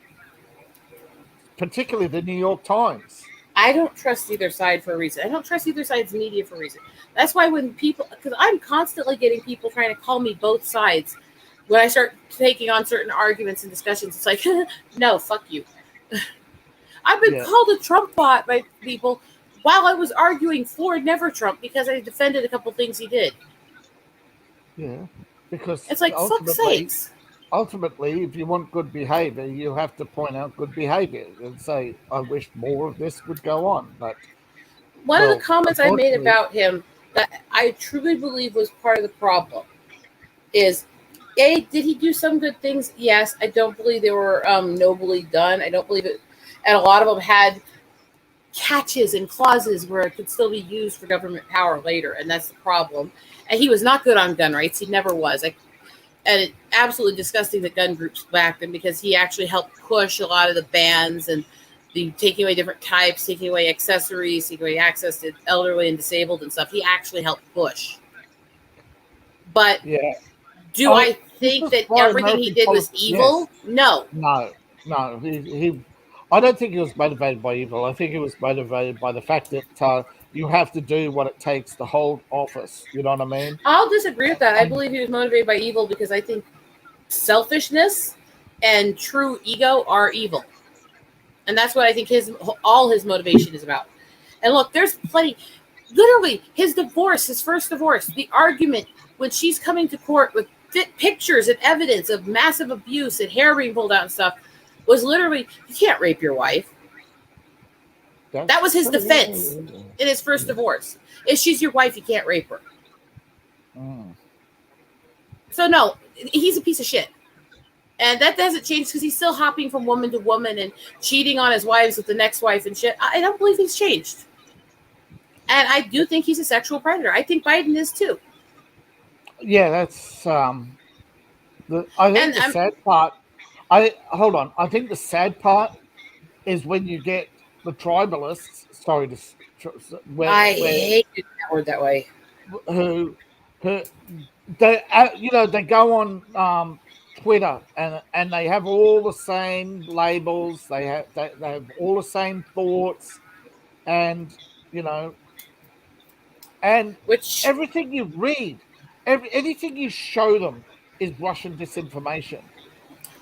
Speaker 6: particularly the New York Times.
Speaker 1: I don't trust either side for a reason. I don't trust either side's media for a reason. That's why when people, because I'm constantly getting people trying to call me both sides. When I start taking on certain arguments and discussions, it's like, no, fuck you. I've been called a Trump bot by people while I was arguing for never Trump because I defended a couple things he did.
Speaker 6: Yeah, because
Speaker 1: It's like, fuck sakes.
Speaker 6: Ultimately, if you want good behavior, you have to point out good behavior and say, I wish more of this would go on. But
Speaker 1: one of the comments I made about him that I truly believe was part of the problem is, A, did he do some good things? Yes. I don't believe they were nobly done. I don't believe it. And a lot of them had catches and clauses where it could still be used for government power later. And that's the problem. And he was not good on gun rights. He never was. And it's absolutely disgusting that gun groups backed him because he actually helped push a lot of the bans and the taking away different types, taking away accessories, taking away access to elderly and disabled and stuff. He actually helped push. But do I think that everything he did was evil? Yes. No.
Speaker 6: He I don't think he was motivated by evil. I think he was motivated by the fact that you have to do what it takes to hold office. You know what I mean?
Speaker 1: I'll disagree with that. I believe he was motivated by evil because I think selfishness and true ego are evil. And that's what I think all his motivation is about. And look, there's plenty. Literally, his divorce, his first divorce, the argument when she's coming to court with pictures and evidence of massive abuse and hair being pulled out and stuff, was literally, you can't rape your wife. That was his defense in his first divorce. If she's your wife, you can't rape her. So no, he's a piece of shit. And that hasn't changed because he's still hopping from woman to woman and cheating on his wives with the next wife and shit. I don't believe he's changed. And I do think he's a sexual predator. I think Biden is too.
Speaker 6: Yeah, that's I think the sad part. Hold on. I think the sad part is when you get the tribalists. Sorry to.
Speaker 1: I hate using that word that way.
Speaker 6: Who they they go on Twitter and they have all the same labels. They have all the same thoughts, and which everything you read, anything you show them is Russian disinformation.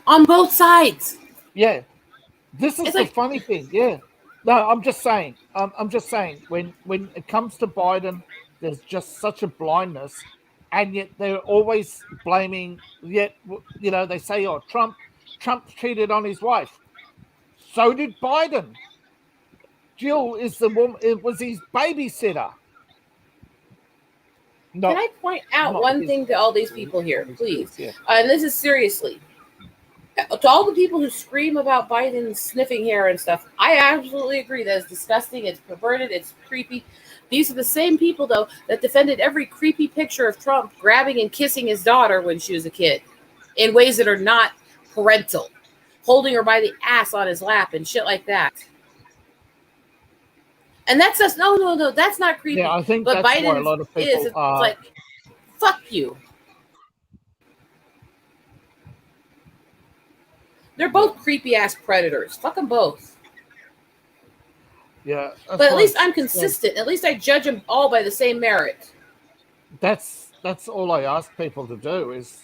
Speaker 1: On both sides.
Speaker 6: Yeah. This is the funny thing. Yeah. No, I'm just saying. When it comes to Biden, there's just such a blindness, and yet they're always blaming. Yet they say, "Oh, Trump cheated on his wife." So did Biden. Jill is the woman. It was his babysitter.
Speaker 1: Can I point out one thing to all these people here, please? Yeah. And this is seriously. To all the people who scream about Biden sniffing hair and stuff, I absolutely agree that it's disgusting, it's perverted, it's creepy. These are the same people, though, that defended every creepy picture of Trump grabbing and kissing his daughter when she was a kid in ways that are not parental, holding her by the ass on his lap and shit like that. And that's just, no, that's not creepy.
Speaker 6: Yeah, I think but that's Biden why a lot of people
Speaker 1: it's like, fuck you. They're both creepy ass predators. Fuck them both.
Speaker 6: Yeah,
Speaker 1: but at least I'm consistent. At least I judge them all by the same merit.
Speaker 6: That's all I ask people to do is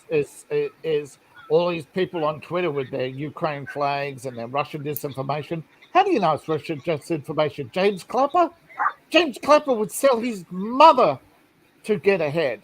Speaker 6: all these people on Twitter with their Ukraine flags and their Russian disinformation. How do you know it's Russian disinformation? James Clapper? James Clapper would sell his mother to get ahead.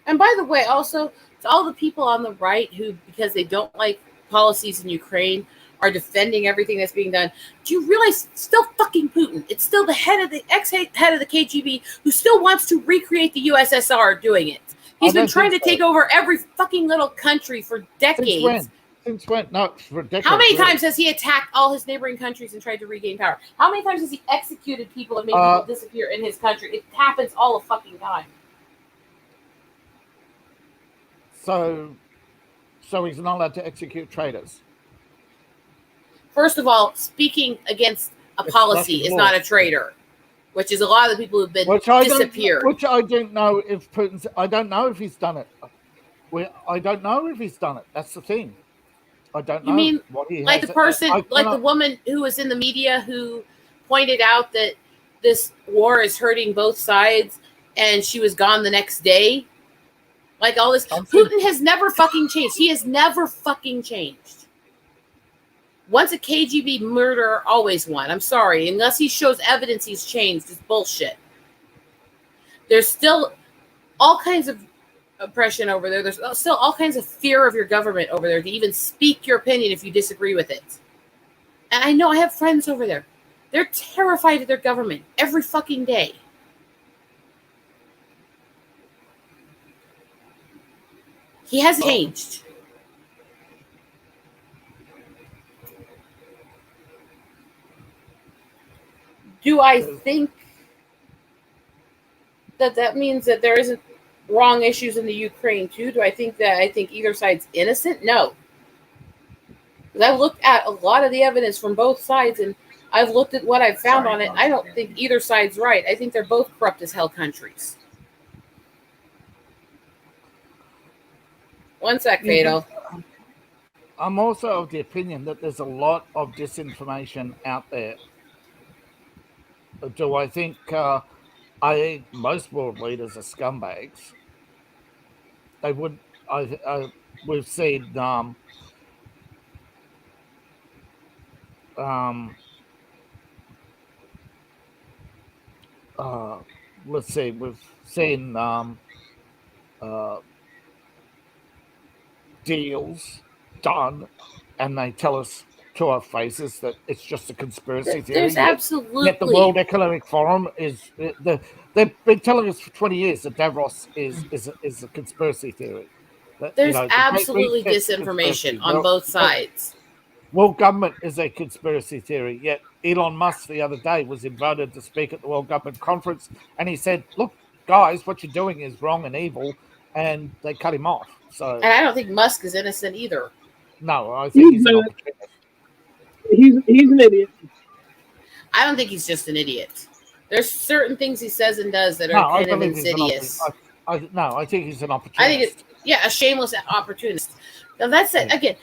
Speaker 1: And by the way, also to all the people on the right who, because they don't like policies in Ukraine, are defending everything that's being done. Do you realize it's still fucking Putin? It's still the ex-head of the KGB who still wants to recreate the USSR doing it. He's been trying to take over every fucking little country for decades.
Speaker 6: Since when? No, for decades.
Speaker 1: How many times has he attacked all his neighboring countries and tried to regain power? How many times has he executed people and made people disappear in his country? It happens all the fucking time.
Speaker 6: So he's not allowed to execute traitors.
Speaker 1: First of all, speaking against a policy is not a traitor, which is a lot of the people who've been disappeared.
Speaker 6: Which I don't know if Putin's. I don't know if he's done it. I don't know if he's done it. That's the thing. I don't know.
Speaker 1: You mean
Speaker 6: what he
Speaker 1: like
Speaker 6: has,
Speaker 1: the person, like the woman who was in the media who pointed out that this war is hurting both sides, and she was gone the next day. Like all this, Putin has never fucking changed. He has never fucking changed. Once a KGB murderer, always one. I'm sorry. Unless he shows evidence he's changed, it's bullshit. There's still all kinds of oppression over there. There's still all kinds of fear of your government over there to even speak your opinion if you disagree with it. And I know I have friends over there. They're terrified of their government every fucking day. He hasn't changed. Do I think that means that there isn't wrong issues in the Ukraine too? Do I think either side's innocent? No. Because I've looked at a lot of the evidence from both sides, and I've looked at what I've found on it. I don't think either side's right. I think they're both corrupt as hell countries. One sec, Fatal.
Speaker 6: I'm also of the opinion that there's a lot of disinformation out there. Do I think most world leaders are scumbags? They would. We've seen. Let's see. We've seen deals done, and they tell us to our faces that it's just a conspiracy theory.
Speaker 1: There's absolutely.
Speaker 6: Yet the World Economic Forum is they've been telling us for 20 years that Davos is a conspiracy theory.
Speaker 1: There's absolutely disinformation on both sides.
Speaker 6: World government is a conspiracy theory. Yet Elon Musk the other day was invited to speak at the World Government Conference, and he said, "Look, guys, what you're doing is wrong and evil," and they cut him off. So,
Speaker 1: and I don't think Musk is innocent either.
Speaker 6: No, I think he's an opportunist.
Speaker 4: He's an idiot.
Speaker 1: I don't think he's just an idiot. There's certain things he says and does that are kind of insidious.
Speaker 6: I think he's an opportunist.
Speaker 1: I think it's a shameless opportunist. Now that's it. Again,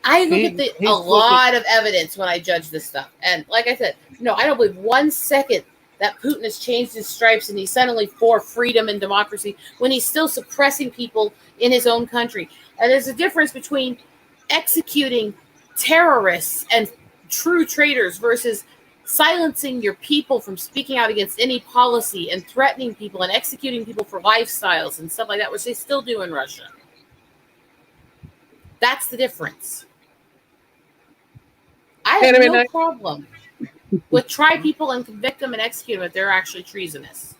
Speaker 1: I look at a lot of evidence when I judge this stuff, and like I said, no, I don't believe 1 second that Putin has changed his stripes and he's suddenly for freedom and democracy when he's still suppressing people in his own country. And there's a difference between executing terrorists and true traitors versus silencing your people from speaking out against any policy and threatening people and executing people for lifestyles and stuff like that, which they still do in Russia. That's the difference. I have no problem with try people and convict them and execute them if they're actually treasonous.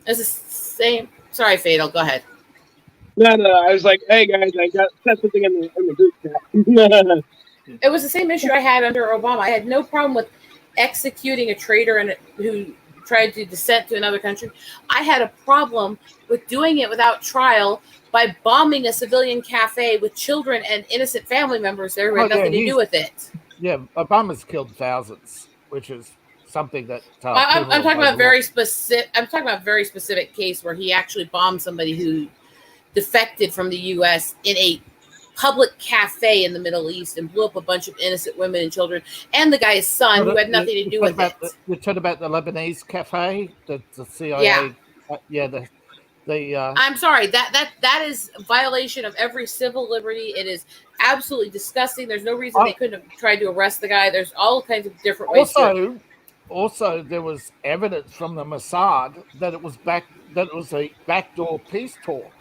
Speaker 1: It's the same. Sorry, Fatal. Go ahead.
Speaker 4: No. I was like, hey guys, I got said something in the group chat.
Speaker 1: It was the same issue I had under Obama. I had no problem with executing a traitor who tried to dissent to another country. I had a problem with doing it without trial by bombing a civilian cafe with children and innocent family members there who had nothing to do with it.
Speaker 6: Yeah, Obama's killed thousands, which is something that
Speaker 1: I'm talking about very specific. I'm talking about a very specific case where he actually bombed somebody who defected from the U.S. in a public cafe in the Middle East and blew up a bunch of innocent women and children and the guy's son who had nothing to do with it.
Speaker 6: You talking about the Lebanese cafe, the CIA?
Speaker 1: Yeah. I'm sorry, that is a violation of every civil liberty. It is absolutely disgusting. There's no reason they couldn't have tried to arrest the guy. There's all kinds of different ways.
Speaker 6: Also, there was evidence from the Mossad that it was a backdoor peace talk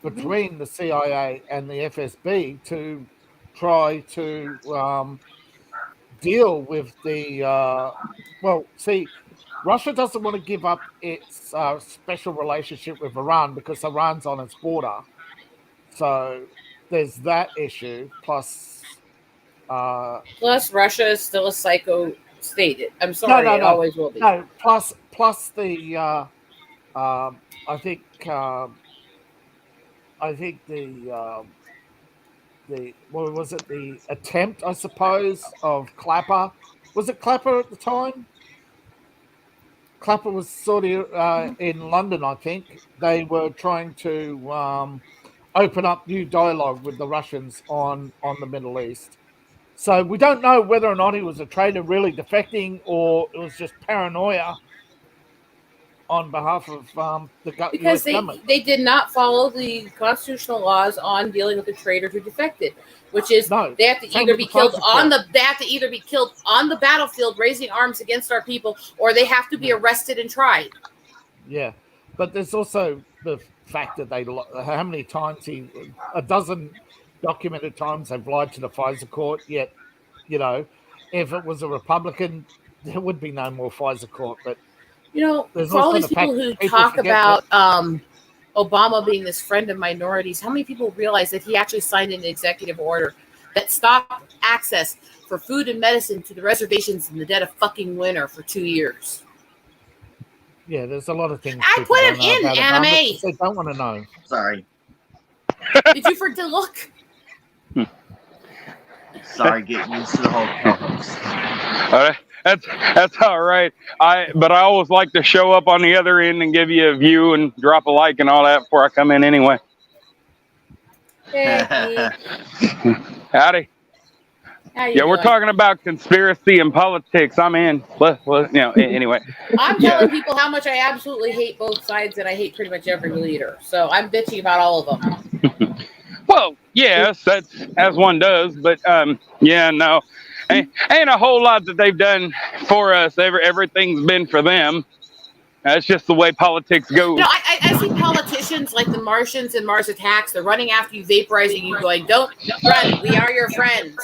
Speaker 6: between the CIA and the FSB to try to deal with the Russia doesn't want to give up its special relationship with Iran because Iran's on its border. So there's that issue. Plus
Speaker 1: Russia is still a psycho state. I'm sorry, it always will be.
Speaker 6: No, plus the I think what was it? The attempt, I suppose, of Clapper. Was it Clapper at the time? Clapper was sort of in London, I think. They were trying to open up new dialogue with the Russians on the Middle East. So we don't know whether or not he was a traitor really defecting, or it was just paranoia on behalf of
Speaker 1: Because
Speaker 6: US government.
Speaker 1: they did not follow the constitutional laws on dealing with the traitor who defected, which is they have to either be killed on the battlefield raising arms against our people, or they have to be arrested and tried.
Speaker 6: Yeah, but there's also the fact that how many times a dozen documented times they've lied to the FISA court. Yet, if it was a Republican, there would be no more FISA court. But
Speaker 1: for all these people who talk about Obama being this friend of minorities, how many people realize that he actually signed an executive order that stopped access for food and medicine to the reservations in the dead of fucking winter for 2 years?
Speaker 6: Yeah, there's a lot of things.
Speaker 1: I put him in anime.
Speaker 6: They don't want to know.
Speaker 2: Sorry.
Speaker 1: Did you forget to look?
Speaker 2: Sorry, getting used to the whole co-host.
Speaker 7: That's all right. But I always like to show up on the other end and give you a view and drop a like and all that before I come in anyway.
Speaker 1: Hey.
Speaker 7: Howdy.
Speaker 1: How you
Speaker 7: Yeah, we're
Speaker 1: doing?
Speaker 7: talking about conspiracy and politics. I'm in. Anyway.
Speaker 1: I'm telling people how much I absolutely hate both sides, and I hate pretty much every leader. So I'm bitching about all of them.
Speaker 7: Well, yes, that's as one does. But no, ain't a whole lot that they've done for us. Everything's been for them. That's just the way politics goes.
Speaker 1: I see politicians like the Martians and Mars Attacks. They're running after you, vaporizing you, going, "Don't run. We are your friends."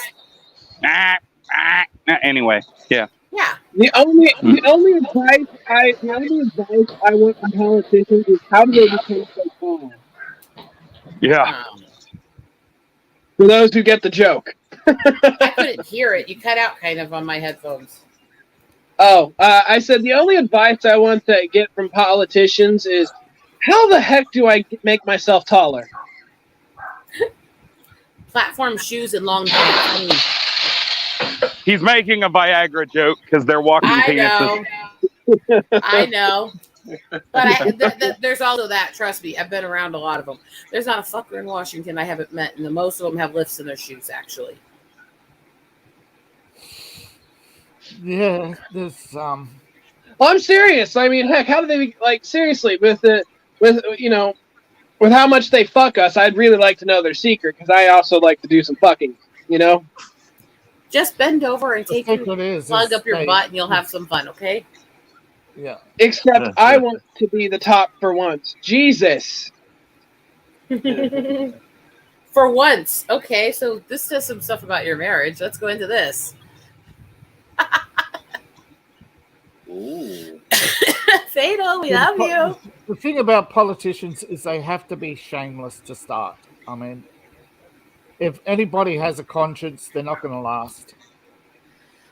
Speaker 7: Anyway, yeah.
Speaker 1: Yeah.
Speaker 4: The only advice I want from politicians is how do they become so calm?
Speaker 7: Yeah.
Speaker 4: For those who get the joke.
Speaker 1: I couldn't hear it. You cut out kind of on my headphones.
Speaker 4: Oh, I said the only advice I want to get from politicians is how the heck do I make myself taller?
Speaker 1: Platform shoes and long pants.
Speaker 7: He's making a Viagra joke because they're walking penises.
Speaker 1: I know. But there's also that. Trust me, I've been around a lot of them. There's not a fucker in Washington I haven't met, and most of them have lifts in their shoes, actually.
Speaker 6: Yeah, there's
Speaker 4: Well, I'm serious. I mean, heck, how do they seriously with how much they fuck us? I'd really like to know their secret because I also like to do some fucking.
Speaker 1: Just bend over and take your plug up your butt, and you'll have some fun. Okay.
Speaker 6: Yeah.
Speaker 4: Except I want to be the top for once. Jesus.
Speaker 1: For once. Okay, so this says some stuff about your marriage. Let's go into this.
Speaker 2: Ooh.
Speaker 1: Fatal, we love you.
Speaker 6: The thing about politicians is they have to be shameless to start. I mean, if anybody has a conscience, they're not going to last.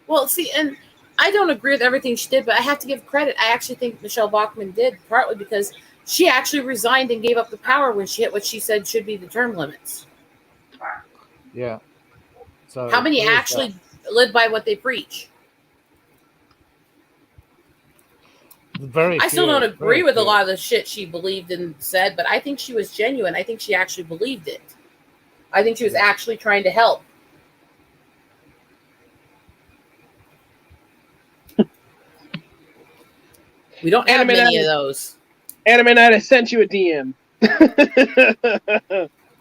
Speaker 1: Well, see, and I don't agree with everything she did, but I have to give credit. I actually think Michelle Bachmann did, partly because she actually resigned and gave up the power when she hit what she said should be the term limits.
Speaker 6: Yeah. So
Speaker 1: how many actually live by what they preach? I still don't agree with a lot of the shit she believed and said, but I think she was genuine. I think she actually believed it. I think she was actually trying to help. We don't have many of those.
Speaker 4: Anime Night, I sent you a DM.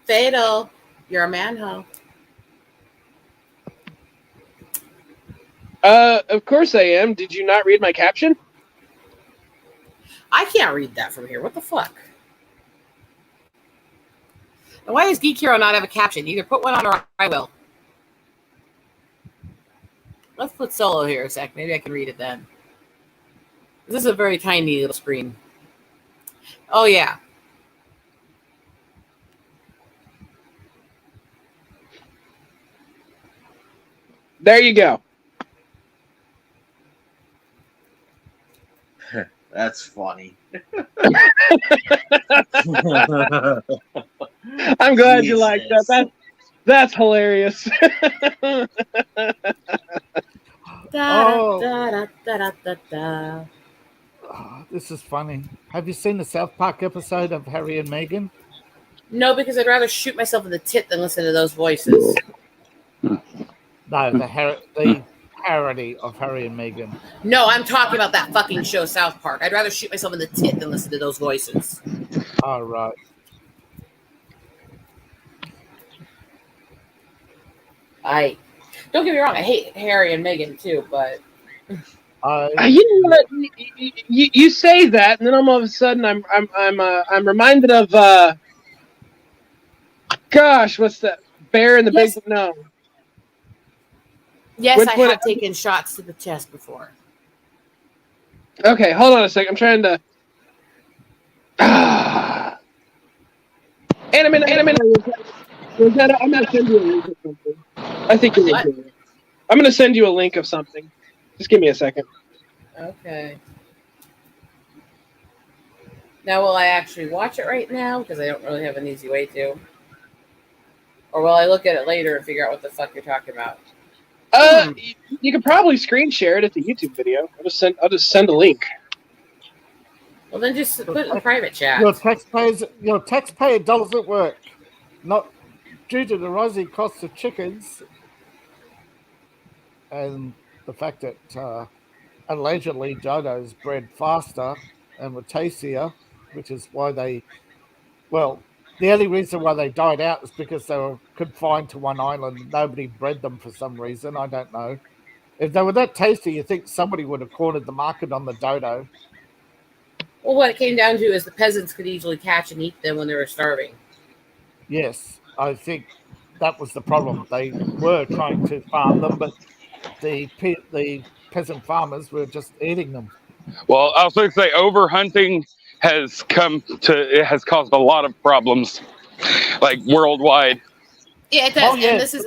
Speaker 1: Fatal, you're a man-ho.
Speaker 4: Of course I am. Did you not read my caption?
Speaker 1: I can't read that from here. What the fuck? And why does Geek Hero not have a caption? Either put one on or I will. Let's put solo here a sec. Maybe I can read it then. This is a very tiny little screen. Oh, yeah.
Speaker 4: There you go.
Speaker 2: That's funny.
Speaker 4: I'm glad you like that. That's hilarious.
Speaker 6: This is funny. Have you seen the South Park episode of Harry and Meghan?
Speaker 1: No, because I'd rather shoot myself in the tit than listen to those voices.
Speaker 6: No, the parody of Harry and Meghan.
Speaker 1: No, I'm talking about that fucking show, South Park. I'd rather shoot myself in the tit than listen to those voices.
Speaker 6: Oh, right.
Speaker 1: Don't get me wrong, I hate Harry and Meghan too, but
Speaker 5: You know what? You say that, and then all of a sudden I'm reminded of gosh, what's that? Bear in the
Speaker 1: Yes.
Speaker 5: Big No.
Speaker 1: yes,
Speaker 5: Which
Speaker 1: I
Speaker 5: one-
Speaker 1: have taken shots to the chest before.
Speaker 5: Okay, hold on a second. I'm trying to. Anime. Rosetta, I'm gonna send you a link of something. I think you're
Speaker 1: What?
Speaker 5: gonna do it. I'm gonna send you a link of something. Just give me a second.
Speaker 1: Okay. Now, will I actually watch it right now? Because I don't really have an easy way to. Or will I look at it later and figure out what the fuck you're talking about?
Speaker 5: You could probably screen share it at the YouTube video. I'll just send a link.
Speaker 1: Well, then just put it in the private chat.
Speaker 6: Your taxpayer dollars at work, not due to the rising costs of chickens and the fact that allegedly dodos bred faster and were tastier, which is why the only reason why they died out is because they were confined to one island. Nobody bred them for some reason. I don't know. If they were that tasty, you think somebody would have cornered the market on the dodo.
Speaker 1: Well, what it came down to is the peasants could easily catch and eat them when they were starving.
Speaker 6: Yes, I think that was the problem. They were trying to farm them, but the peasant farmers were just eating them.
Speaker 7: Well, I was going to say overhunting has caused a lot of problems, like worldwide.
Speaker 1: Yeah, it does.
Speaker 6: Oh, yeah.
Speaker 1: And this is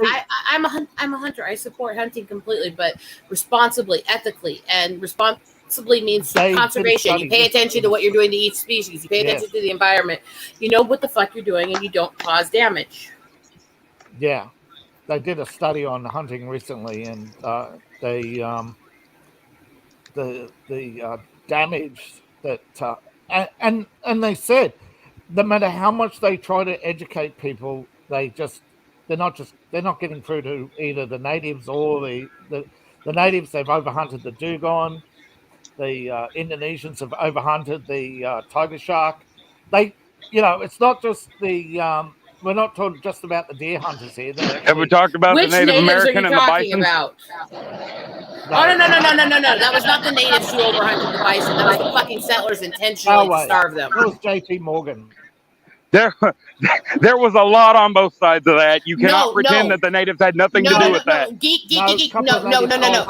Speaker 1: I'm a hunter. I support hunting completely, but responsibly, ethically, and responsibly means
Speaker 6: They did
Speaker 1: conservation. You
Speaker 6: study
Speaker 1: pay
Speaker 6: this.
Speaker 1: attention to what you're doing to each species. You pay
Speaker 6: Yes.
Speaker 1: attention to the environment. You know what the fuck you're doing, and you don't cause damage.
Speaker 6: Yeah, they did a study on hunting recently, and the damage that and they said no matter how much they try to educate people, they're not getting through to either the natives or the natives. They've overhunted the dugong. The Indonesians have overhunted the tiger shark. It's not just the we're not talking just about the deer hunters here.
Speaker 7: Have we talked about
Speaker 1: Which
Speaker 7: the Native
Speaker 1: natives
Speaker 7: American
Speaker 1: are you
Speaker 7: and the
Speaker 1: talking
Speaker 7: bison?
Speaker 1: about? Oh no! That was not the natives who overhunted the bison. That was the fucking settlers intentionally to starve them.
Speaker 6: It was J.P. Morgan.
Speaker 7: There was a lot on both sides of that. You cannot pretend
Speaker 1: no.
Speaker 7: that the natives had nothing to do with that.
Speaker 1: Geek.
Speaker 6: couple
Speaker 1: No.
Speaker 6: of natives-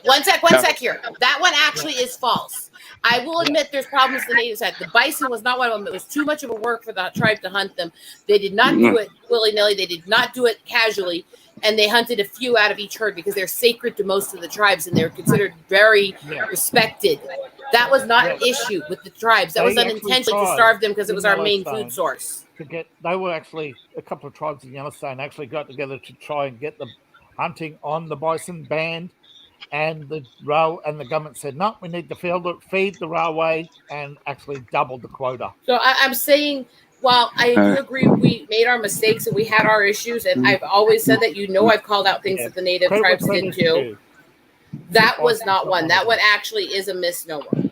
Speaker 1: One sec here. That one actually is false. I will admit there's problems the natives had. The bison was not one of them. It was too much of a work for the tribe to hunt them. They did not do it willy-nilly. They did not do it casually. And they hunted a few out of each herd because they're sacred to most of the tribes and they're considered very respected. That was not an issue with the tribes. That was
Speaker 6: They
Speaker 1: unintentional
Speaker 6: actually
Speaker 1: to
Speaker 6: tried
Speaker 1: starve them because it was our main
Speaker 6: Yellowstone
Speaker 1: food source.
Speaker 6: They were actually a couple of tribes in Yellowstone actually got together to try and get the hunting on the bison banned, and the government said no, we need to feed the railway, and actually doubled the quota.
Speaker 1: So I'm saying, while I do agree we made our mistakes and we had our issues, and I've always said that, I've called out things that the native tribes did too. That was not one. That one actually is a misnomer.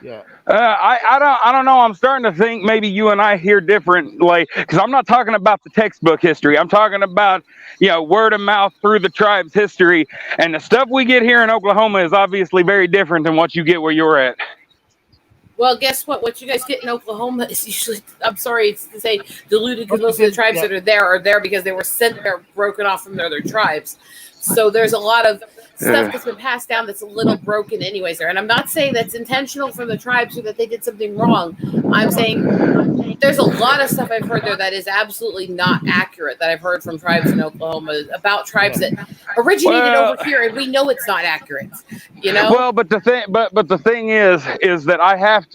Speaker 6: Yeah.
Speaker 7: I don't know. I'm starting to think maybe you and I hear different, because I'm not talking about the textbook history. I'm talking about, word of mouth through the tribe's history. And the stuff we get here in Oklahoma is obviously very different than what you get where you're at.
Speaker 1: Well, guess what? What you guys get in Oklahoma is usually, I'm sorry to say, diluted, because most of the tribes that are there because they were sent there, broken off from their other tribes. So there's a lot of stuff that's been passed down that's a little broken anyways there. And I'm not saying that's intentional from the tribes or that they did something wrong. I'm saying there's a lot of stuff I've heard there that is absolutely not accurate that I've heard from tribes in Oklahoma about tribes that originated over here, and we know it's not accurate.
Speaker 7: Well, but the thing is that I have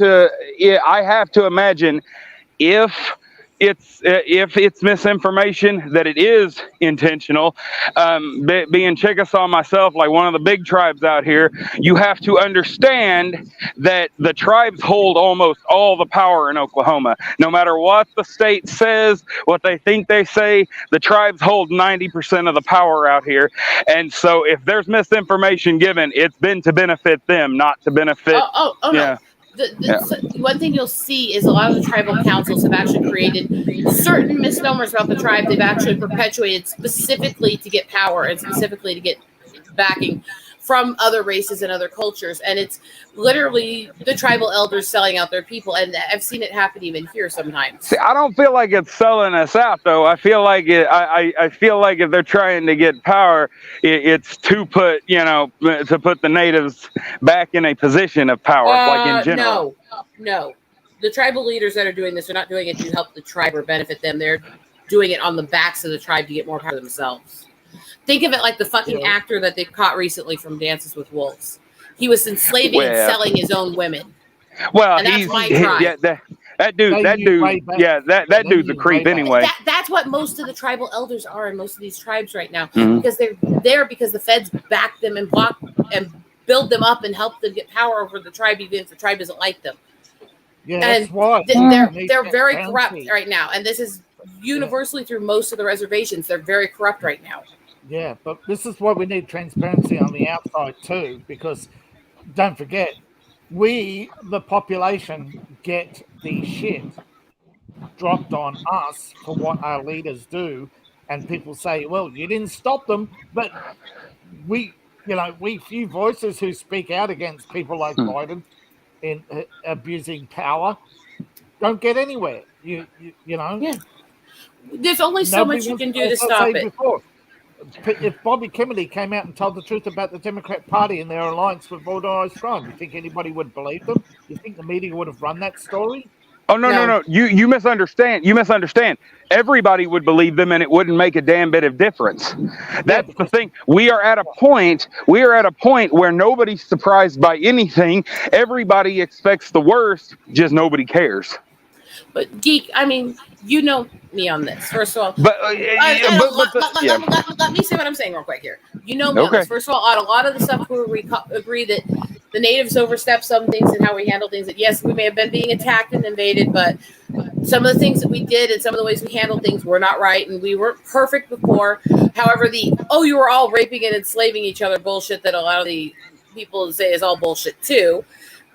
Speaker 7: to imagine if it's if it's misinformation, that it is intentional. Being Chickasaw myself, like one of the big tribes out here, you have to understand that the tribes hold almost all the power in Oklahoma. No matter what the state says, what they think they say, the tribes hold 90% of the power out here. And so if there's misinformation given, it's been to benefit them, not to benefit.
Speaker 1: Oh
Speaker 7: Yeah.
Speaker 1: no. One thing you'll see is a lot of the tribal councils have actually created certain misnomers about the tribe. They've actually perpetuated specifically to get power and specifically to get backing from other races and other cultures. And it's literally the tribal elders selling out their people. And I've seen it happen even here sometimes.
Speaker 7: See, I don't feel like it's selling us out, though. I feel like I feel like if they're trying to get power, it's to put the natives back in a position of power, like in general.
Speaker 1: No. The tribal leaders that are doing this are not doing it to help the tribe or benefit them. They're doing it on the backs of the tribe to get more power themselves. Think of it like the fucking actor that they caught recently from Dances with Wolves. He was enslaving and selling his own women.
Speaker 7: Well,
Speaker 1: and that's my tribe.
Speaker 7: Yeah, that dude's a creep anyway.
Speaker 1: That's what most of the tribal elders are in most of these tribes right now,
Speaker 7: Mhm.
Speaker 1: because they're there because the feds back them and block and build them up and help them get power over the tribe, even if the tribe doesn't like them.
Speaker 6: Yeah, that's why.
Speaker 1: They're very corrupt right now, and this is universally through most of the reservations. They're very corrupt right now.
Speaker 6: Yeah, but this is why we need transparency on the outside too, because don't forget, we, the population, get the shit dropped on us for what our leaders do, and people say, well, you didn't stop them, but we few voices who speak out against people like Biden in abusing power don't get anywhere. You know?
Speaker 1: Yeah. There's only so much you can do to stop it.
Speaker 6: Before. If Bobby Kennedy came out and told the truth about the Democrat Party and their alliance with Organized Crime, you think anybody would believe them? You think the media would have run that story?
Speaker 7: Oh, no. You misunderstand. Everybody would believe them, and it wouldn't make a damn bit of difference. That's the thing. We are at a point where nobody's surprised by anything. Everybody expects the worst, just nobody cares.
Speaker 1: But Geek, I mean, you know me on this. First of all, let me say what I'm saying real quick here. You know me on this. First of all, on a lot of the stuff where we agree that the natives overstep some things and how we handle things. That yes, we may have been being attacked and invaded, but some of the things that we did and some of the ways we handled things were not right, and we weren't perfect before. However, you were all raping and enslaving each other bullshit that a lot of the people say is all bullshit too.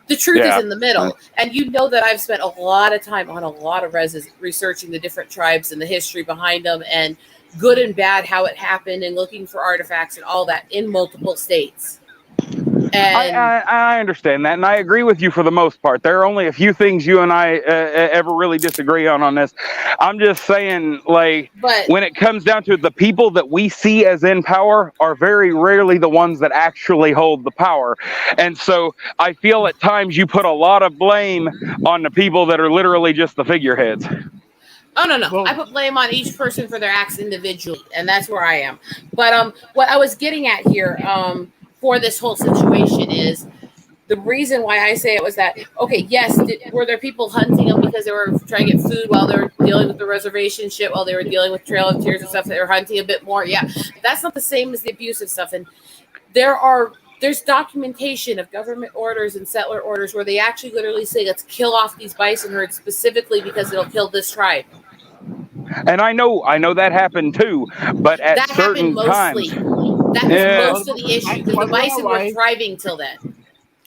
Speaker 1: The truth is in the middle. And you know that I've spent a lot of time on a lot of researching the different tribes and the history behind them and good and bad, how it happened, and looking for artifacts and all that in multiple states. And
Speaker 7: I understand that, and I agree with you for the most part. There are only a few things you and I ever really disagree on this. I'm just saying, when it comes down to it, the people that we see as in power are very rarely the ones that actually hold the power. And so I feel at times you put a lot of blame on the people that are literally just the figureheads.
Speaker 1: Oh, no. Well, I put blame on each person for their acts individually, and that's where I am. But what I was getting at here, for this whole situation is the reason why I say it was that, okay, yes, were there people hunting them because they were trying to get food while they were dealing with the reservation shit, while they were dealing with Trail of Tears and stuff, they were hunting a bit more? Yeah, that's not the same as the abusive stuff. And there's documentation of government orders and settler orders where they actually literally say, let's kill off these bison herds specifically because it'll kill this tribe.
Speaker 7: And I know that happened too, but at certain times.
Speaker 1: That was most of the issue because the bison were thriving till then.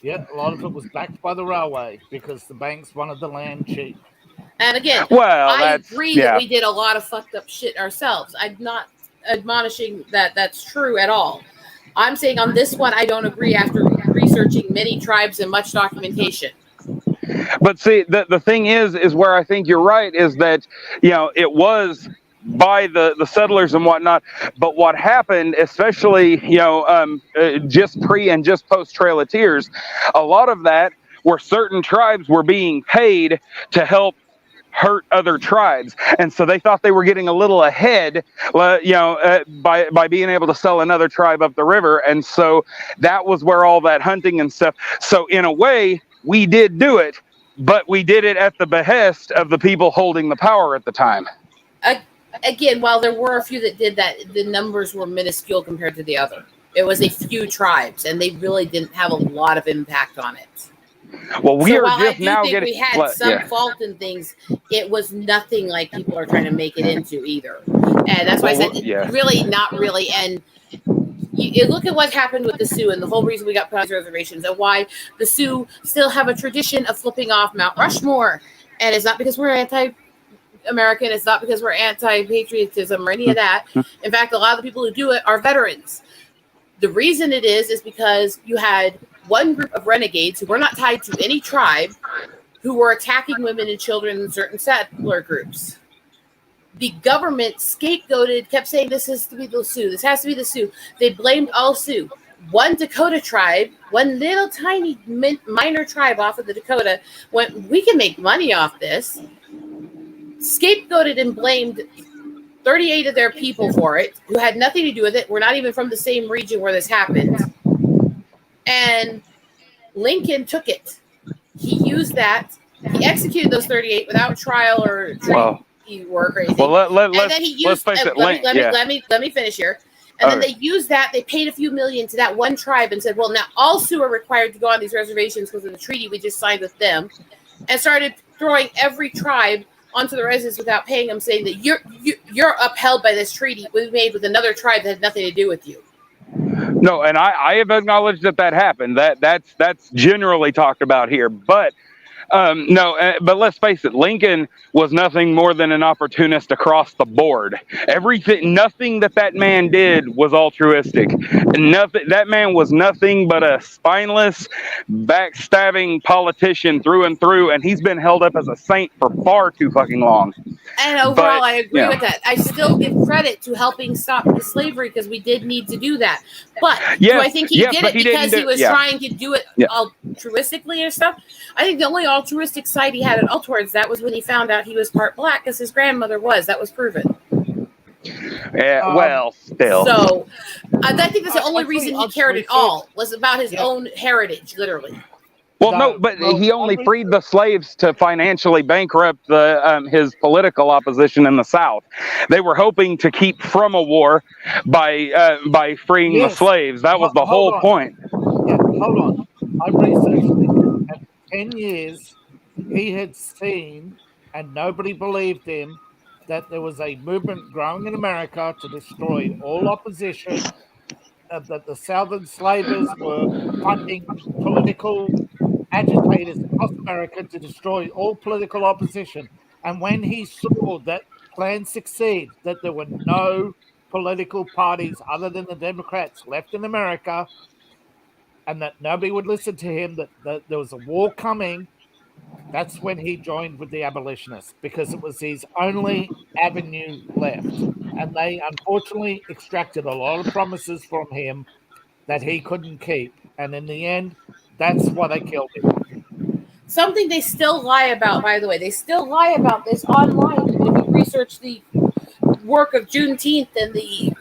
Speaker 6: Yeah, a lot of it was backed by the railway because the banks wanted the land cheap.
Speaker 1: And again, I agree that we did a lot of fucked up shit ourselves. I'm not admonishing that that's true at all. I'm saying on this one, I don't agree after researching many tribes and much documentation.
Speaker 7: But see, the thing is where I think you're right is that, it was by the settlers and whatnot, but what happened, especially just pre and just post Trail of Tears, a lot of that were certain tribes were being paid to help hurt other tribes, and so they thought they were getting a little ahead, by being able to sell another tribe up the river, and so that was where all that hunting and stuff. So in a way, we did do it, but we did it at the behest of the people holding the power at the time.
Speaker 1: Again, while there were a few that did that, the numbers were minuscule compared to the other. It was a few tribes, and they really didn't have a lot of impact on it.
Speaker 7: Well, we
Speaker 1: So
Speaker 7: are
Speaker 1: while
Speaker 7: just
Speaker 1: I do
Speaker 7: now
Speaker 1: think
Speaker 7: getting.
Speaker 1: we had some fault in things, it was nothing like people are trying to make it into either. And that's why I said really not really. And you look at what happened with the Sioux and the whole reason we got put on these reservations and why the Sioux still have a tradition of flipping off Mount Rushmore. And it's not because we're anti-American. It's not because we're anti-patriotism or any of that. In fact, a lot of the people who do it are veterans. The reason it is because you had one group of renegades who were not tied to any tribe who were attacking women and children in certain settler groups. The government scapegoated, kept saying this has to be the Sioux. This has to be the Sioux. They blamed all Sioux. One Dakota tribe, one little tiny minor tribe off of the Dakota went, we can make money off this. Scapegoated and blamed 38 of their people for it, who had nothing to do with it. We're not even from the same region where this happened. And Lincoln took it. He used that. He executed those 38 without trial or work or anything.
Speaker 7: Well,
Speaker 1: and then he used. Let me finish here. And then they used that. They paid a few million to that one tribe and said, "Well, now all Sioux are required to go on these reservations because of the treaty we just signed with them," and started throwing every tribe onto the residents without paying them, saying that you're upheld by this treaty we made with another tribe that had nothing to do with you.
Speaker 7: No, and I have acknowledged that happened. That's generally talked about here, but but let's face it, Lincoln was nothing more than an opportunist across the board. Nothing that man did was altruistic. Nothing. That man was nothing but a spineless, backstabbing politician through and through, and he's been held up as a saint for far too fucking long.
Speaker 1: And overall, I agree with that. I still give credit to helping stop the slavery because we did need to do that. But do I think he did it because he was trying to do it altruistically or stuff? I think the only altruistic side he had at all towards that was when he found out he was part black, because his grandmother was. That was proven.
Speaker 7: Yeah, well, still.
Speaker 1: So I think that's the only reason he cared at all was about his own heritage, literally.
Speaker 7: Well, he only freed the slaves to financially bankrupt his political opposition in the South. They were hoping to keep from a war by freeing the slaves. That was the whole point.
Speaker 6: Yeah, hold on. I researched it. At 10 years, he had seen, and nobody believed him, that there was a movement growing in America to destroy all opposition, that the Southern slavers were funding political agitators across America to destroy all political opposition. And when he saw that plan succeed, that there were no political parties other than the Democrats left in America, and that nobody would listen to him, that there was a war coming, that's when he joined with the abolitionists, because it was his only avenue left. And they unfortunately extracted a lot of promises from him that he couldn't keep. And in the end, that's why they killed him.
Speaker 1: Something they still lie about, by the way. They still lie about this online. If you research the work of Juneteenth and the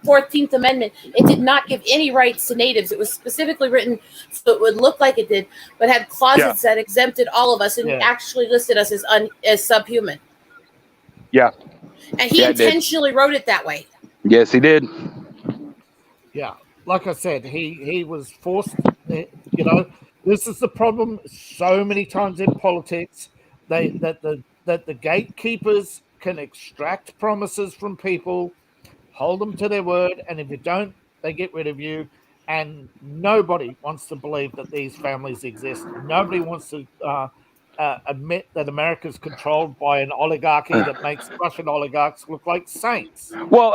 Speaker 1: 14th Amendment, it did not give any rights to natives. It was specifically written so it would look like it did, but had clauses that exempted all of us and actually listed us as subhuman. Yeah. And he intentionally wrote it that way.
Speaker 7: Yes, he did.
Speaker 6: Yeah. Like I said, he was forced, this is the problem so many times in politics, that the gatekeepers can extract promises from people, hold them to their word, and if you don't, they get rid of you. And nobody wants to believe that these families exist. Nobody wants to admit that America is controlled by an oligarchy that makes Russian oligarchs look like saints.
Speaker 7: Well,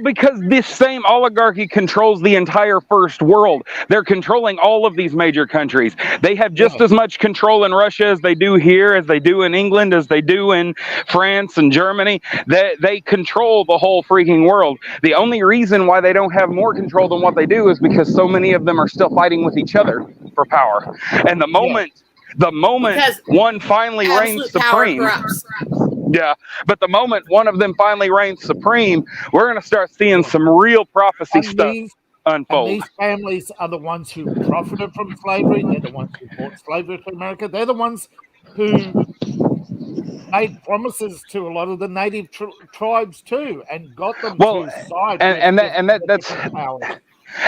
Speaker 7: because this same oligarchy controls the entire first world. They're controlling all of these major countries. They have just as much control in Russia as they do here, as they do in England, as they do in France and Germany. They control the whole freaking world. The only reason why they don't have more control than what they do is because so many of them are still fighting with each other for power. And the moment one finally reigns supreme, but the moment one of them finally reigns supreme, we're going to start seeing some real prophecy stuff.
Speaker 6: And
Speaker 7: unfold.
Speaker 6: these families are the ones who profited from slavery. They're the ones who brought slavery to America. They're the ones who made promises to a lot of the native tribes too, and got them
Speaker 7: Well,
Speaker 6: to side
Speaker 7: and
Speaker 6: with
Speaker 7: that's
Speaker 6: different powers.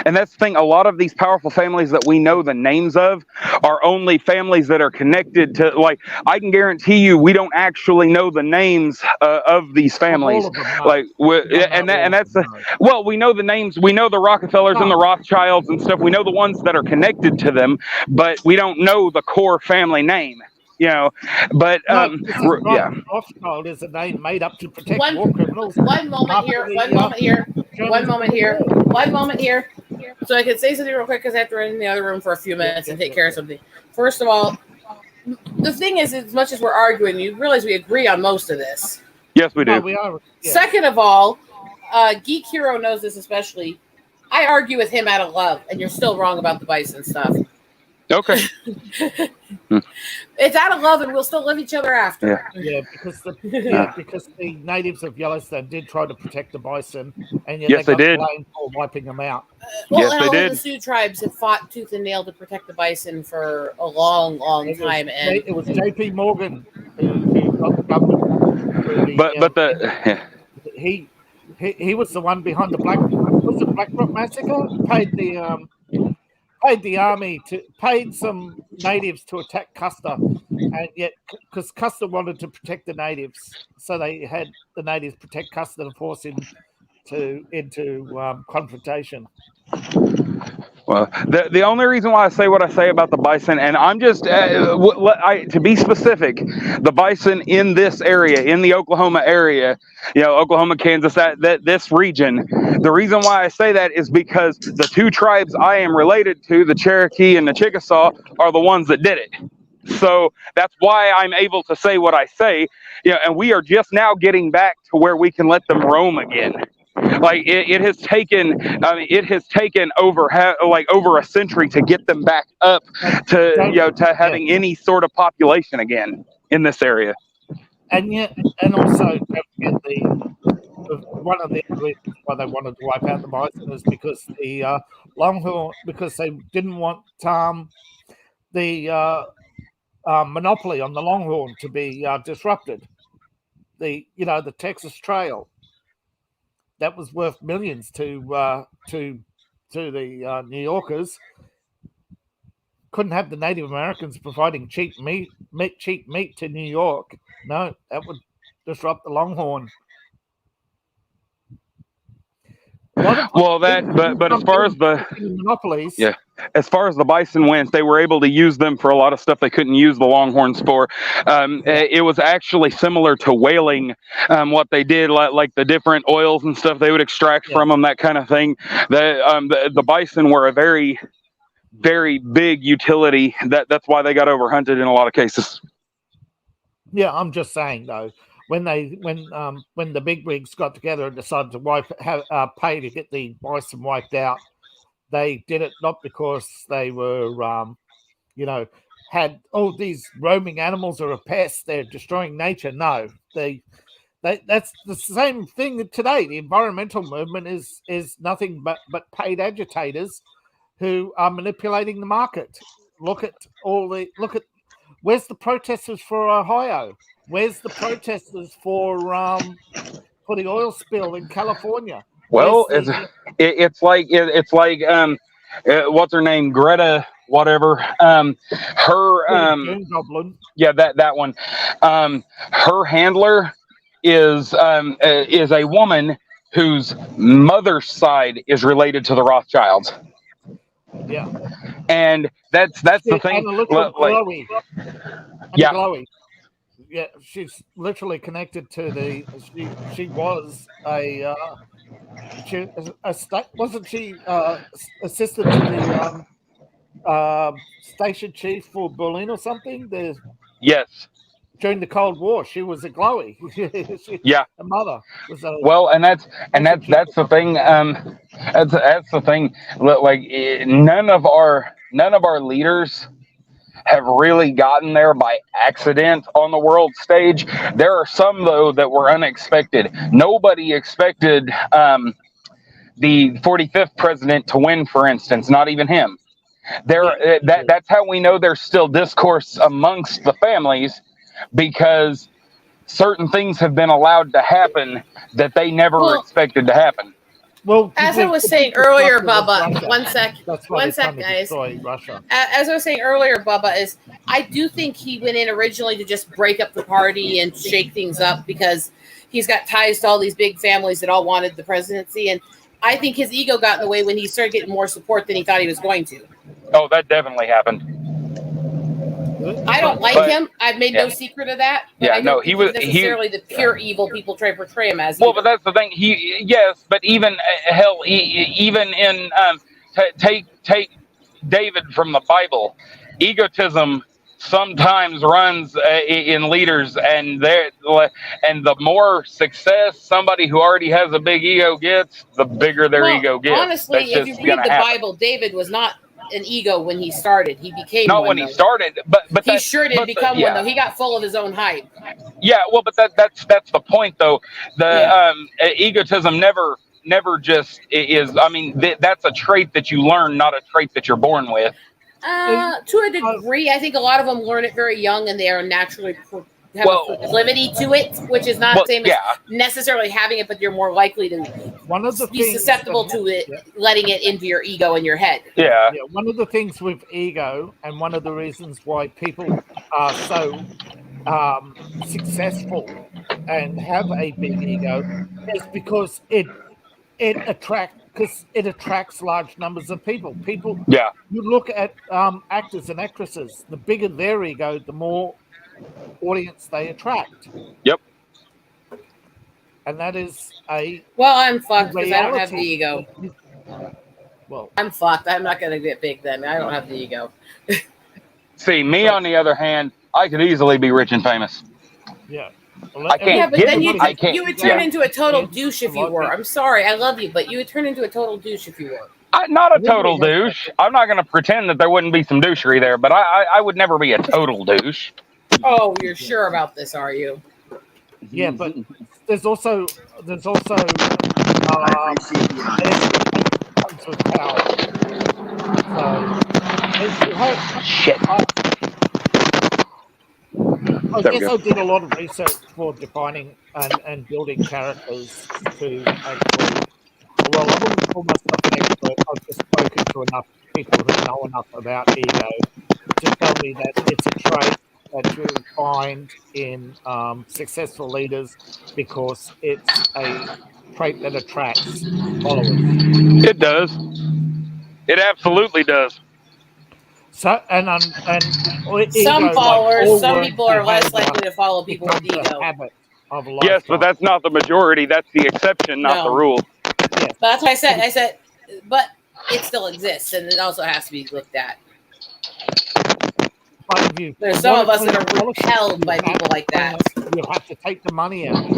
Speaker 7: And that's the thing. A lot of these powerful families that we know the names of are only families that are connected to. Like, I can guarantee you, we don't actually know the names of these families.
Speaker 6: All of them, no.
Speaker 7: Like, well, we know the names. We know the Rockefellers and the Rothschilds and stuff. We know the ones that are connected to them, but we don't know the core family name. You know, but
Speaker 6: Rothschild is a name made up to protect war criminals.
Speaker 1: One moment here. So I can say something real quick because I have to run in the other room for a few minutes and take care of something. First of all, the thing is, as much as we're arguing, you realize we agree on most of this.
Speaker 7: Yes, we do.
Speaker 6: No, we are. Yeah.
Speaker 1: Second of all, Geek Hero knows this especially. I argue with him out of love, and you're still wrong about the bison stuff.
Speaker 7: Okay.
Speaker 1: It's out of love, and we'll still love each other after.
Speaker 6: Yeah, because the natives of Yellowstone did try to protect the bison, and yet
Speaker 7: Yes,
Speaker 6: they
Speaker 7: they
Speaker 6: got
Speaker 7: did.
Speaker 6: blamed for wiping them out.
Speaker 1: Well,
Speaker 7: Yes,
Speaker 1: and
Speaker 7: they
Speaker 1: all
Speaker 7: did.
Speaker 1: of the Sioux tribes have fought tooth and nail to protect the bison for a long, long time, and
Speaker 6: It was J.P. Morgan who got the government through the, he was the one behind the BlackRock massacre. Paid the army paid some natives to attack Custer, and yet because Custer wanted to protect the natives, so they had the natives protect Custer to force him into confrontation.
Speaker 7: Well, the only reason why I say what I say about the bison, and I'm just to be specific, the bison in this area, in the Oklahoma area, Oklahoma, Kansas, that this region. The reason why I say that is because the two tribes I am related to, the Cherokee and the Chickasaw, are the ones that did it. So that's why I'm able to say what I say. And we are just now getting back to where we can let them roam again. Like it has taken over a century to get them back up to having any sort of population again in this area.
Speaker 6: And also one of the reasons why they wanted to wipe out the bison is because the Longhorn, because they didn't want the monopoly on the Longhorn to be disrupted. The Texas Trail. That was worth millions to the New Yorkers. Couldn't have the Native Americans providing cheap meat to New York. No, that would disrupt the Longhorn.
Speaker 7: Well, but as far as the
Speaker 6: monopolies,
Speaker 7: as far as the bison went, they were able to use them for a lot of stuff they couldn't use the Longhorns for. It was actually similar to whaling, what they did, like the different oils and stuff they would extract from them, that kind of thing. The bison were a very, very big utility. That's why they got overhunted in a lot of cases.
Speaker 6: Yeah, I'm just saying though. When the big wigs got together and decided to pay to get the bison wiped out, they did it not because they were, had all these roaming animals are a pest. They're destroying nature. No, that's the same thing today. The environmental movement is nothing but paid agitators who are manipulating the market. Look at where's the protesters for Ohio? Where's the protesters for the oil spill in California?
Speaker 7: Well, it's like what's her name, Greta, whatever.
Speaker 6: Goblin.
Speaker 7: Yeah, that one. Her handler is a woman whose mother's side is related to the Rothschilds.
Speaker 6: Yeah,
Speaker 7: and that's the thing.
Speaker 6: Glowy.
Speaker 7: Yeah.
Speaker 6: Glowy. Yeah, she's literally connected to the. She was wasn't she assistant to the station chief for Berlin or something?
Speaker 7: Yes.
Speaker 6: During the Cold War, she was a Glowy.
Speaker 7: Yeah.
Speaker 6: Her mother was a.
Speaker 7: Well, and that's the thing. That's the thing. Like none of our leaders have really gotten there by accident on the world stage. There are some though that were unexpected. Nobody expected the 45th president to win, for instance. Not even him. That's how we know there's still discourse amongst the families, because certain things have been allowed to happen that they never expected to happen.
Speaker 6: Well,
Speaker 1: as I was saying earlier, Bubba,
Speaker 6: Russia.
Speaker 1: one sec,
Speaker 6: That's why they're trying to
Speaker 1: guys.
Speaker 6: destroy Russia.
Speaker 1: As I was saying earlier, Bubba, is I do think he went in originally to just break up the party and shake things up because he's got ties to all these big families that all wanted the presidency. And I think his ego got in the way when he started getting more support than he thought he was going to.
Speaker 7: Oh, that definitely happened.
Speaker 1: I don't like him. I've made no secret of that. But I don't think he's necessarily the pure evil people try to portray him as.
Speaker 7: Well, but that's the thing. But even even in take David from the Bible, egotism sometimes runs in leaders, and the more success somebody who already has a big ego gets, the bigger their ego gets.
Speaker 1: Honestly, if you read the Bible, David was not an ego when he started. He became
Speaker 7: not
Speaker 1: one,
Speaker 7: when he started, but
Speaker 1: he sure did become one though. He got full of his own hype.
Speaker 7: Yeah, well, but that's the point though. The egotism never just is. I mean, that's a trait that you learn, not a trait that you're born with.
Speaker 1: To a degree, I think a lot of them learn it very young, and they are naturally have a proclivity to it, which is not the same as necessarily having it, but you're more likely to be susceptible to it, letting it into your ego and your head.
Speaker 7: Yeah.
Speaker 6: One of the things with ego, and one of the reasons why people are so successful and have a big ego, is because it attracts large numbers of people. You look at actors and actresses, the bigger their ego, the more audience they attract.
Speaker 7: Yep.
Speaker 6: And that is
Speaker 1: I'm fucked because I don't have the ego.
Speaker 6: Well,
Speaker 1: I'm fucked. I'm not going to get big then. I don't have the ego.
Speaker 7: See, me on the other hand, I could easily be rich and famous.
Speaker 6: Yeah.
Speaker 7: I can't.
Speaker 1: Yeah, but then you would turn
Speaker 7: yeah.
Speaker 1: into a total douche if you were. I'm sorry, I love you, but you would turn into a total douche if you were.
Speaker 7: Not a total douche. I'm not going to pretend that there wouldn't be some douchery there, but I would never be a total douche.
Speaker 1: Oh, you're sure about this, are you?
Speaker 6: Yeah, but there's also comes with power. So
Speaker 7: Shit.
Speaker 6: I guess I did a lot of research for defining and building characters to actually. Well, I wouldn't call myself an expert. I've just spoken to enough people who know enough about ego to tell me that it's a trait that you find in successful leaders because it's a trait that attracts followers.
Speaker 7: It does. It absolutely does.
Speaker 6: So and
Speaker 1: some followers, some people are less likely to follow people with ego.
Speaker 7: Yes, but that's not the majority. That's the exception, not the rule.
Speaker 6: Yeah.
Speaker 1: But that's what I said, but it still exists, and it also has to be looked at. There's some of us that are repelled by people like that.
Speaker 6: You have to take the money out.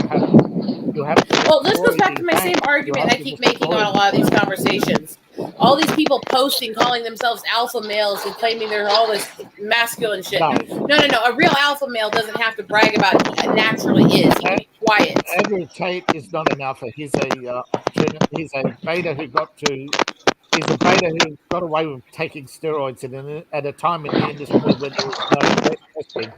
Speaker 6: You have to
Speaker 1: well, this goes back to my same argument I keep making on a lot of these conversations. All these people posting, calling themselves alpha males and claiming they're all this masculine shit. No. A real alpha male doesn't have to brag about it. He naturally is. He can be quiet.
Speaker 6: Andrew Tate is not an alpha. He's a beta who got away with taking steroids at a time in the industry when there was no testing.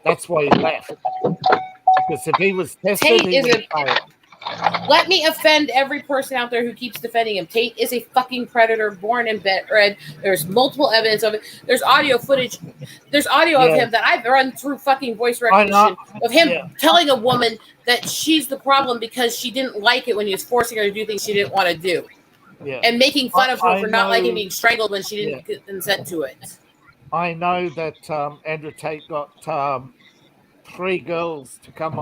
Speaker 6: That's why he left. Because if he was tested, he would fail.
Speaker 1: Let me offend every person out there who keeps defending him. Tate is a fucking predator, born and bred. There's multiple evidence of it. There's audio footage. There's audio of him that I've run through fucking voice recognition of him telling a woman that she's the problem because she didn't like it when he was forcing her to do things she didn't want to do.
Speaker 6: Yeah.
Speaker 1: And making fun of her for not liking being strangled when she didn't consent to it.
Speaker 6: I know that Andrew Tate got three girls to come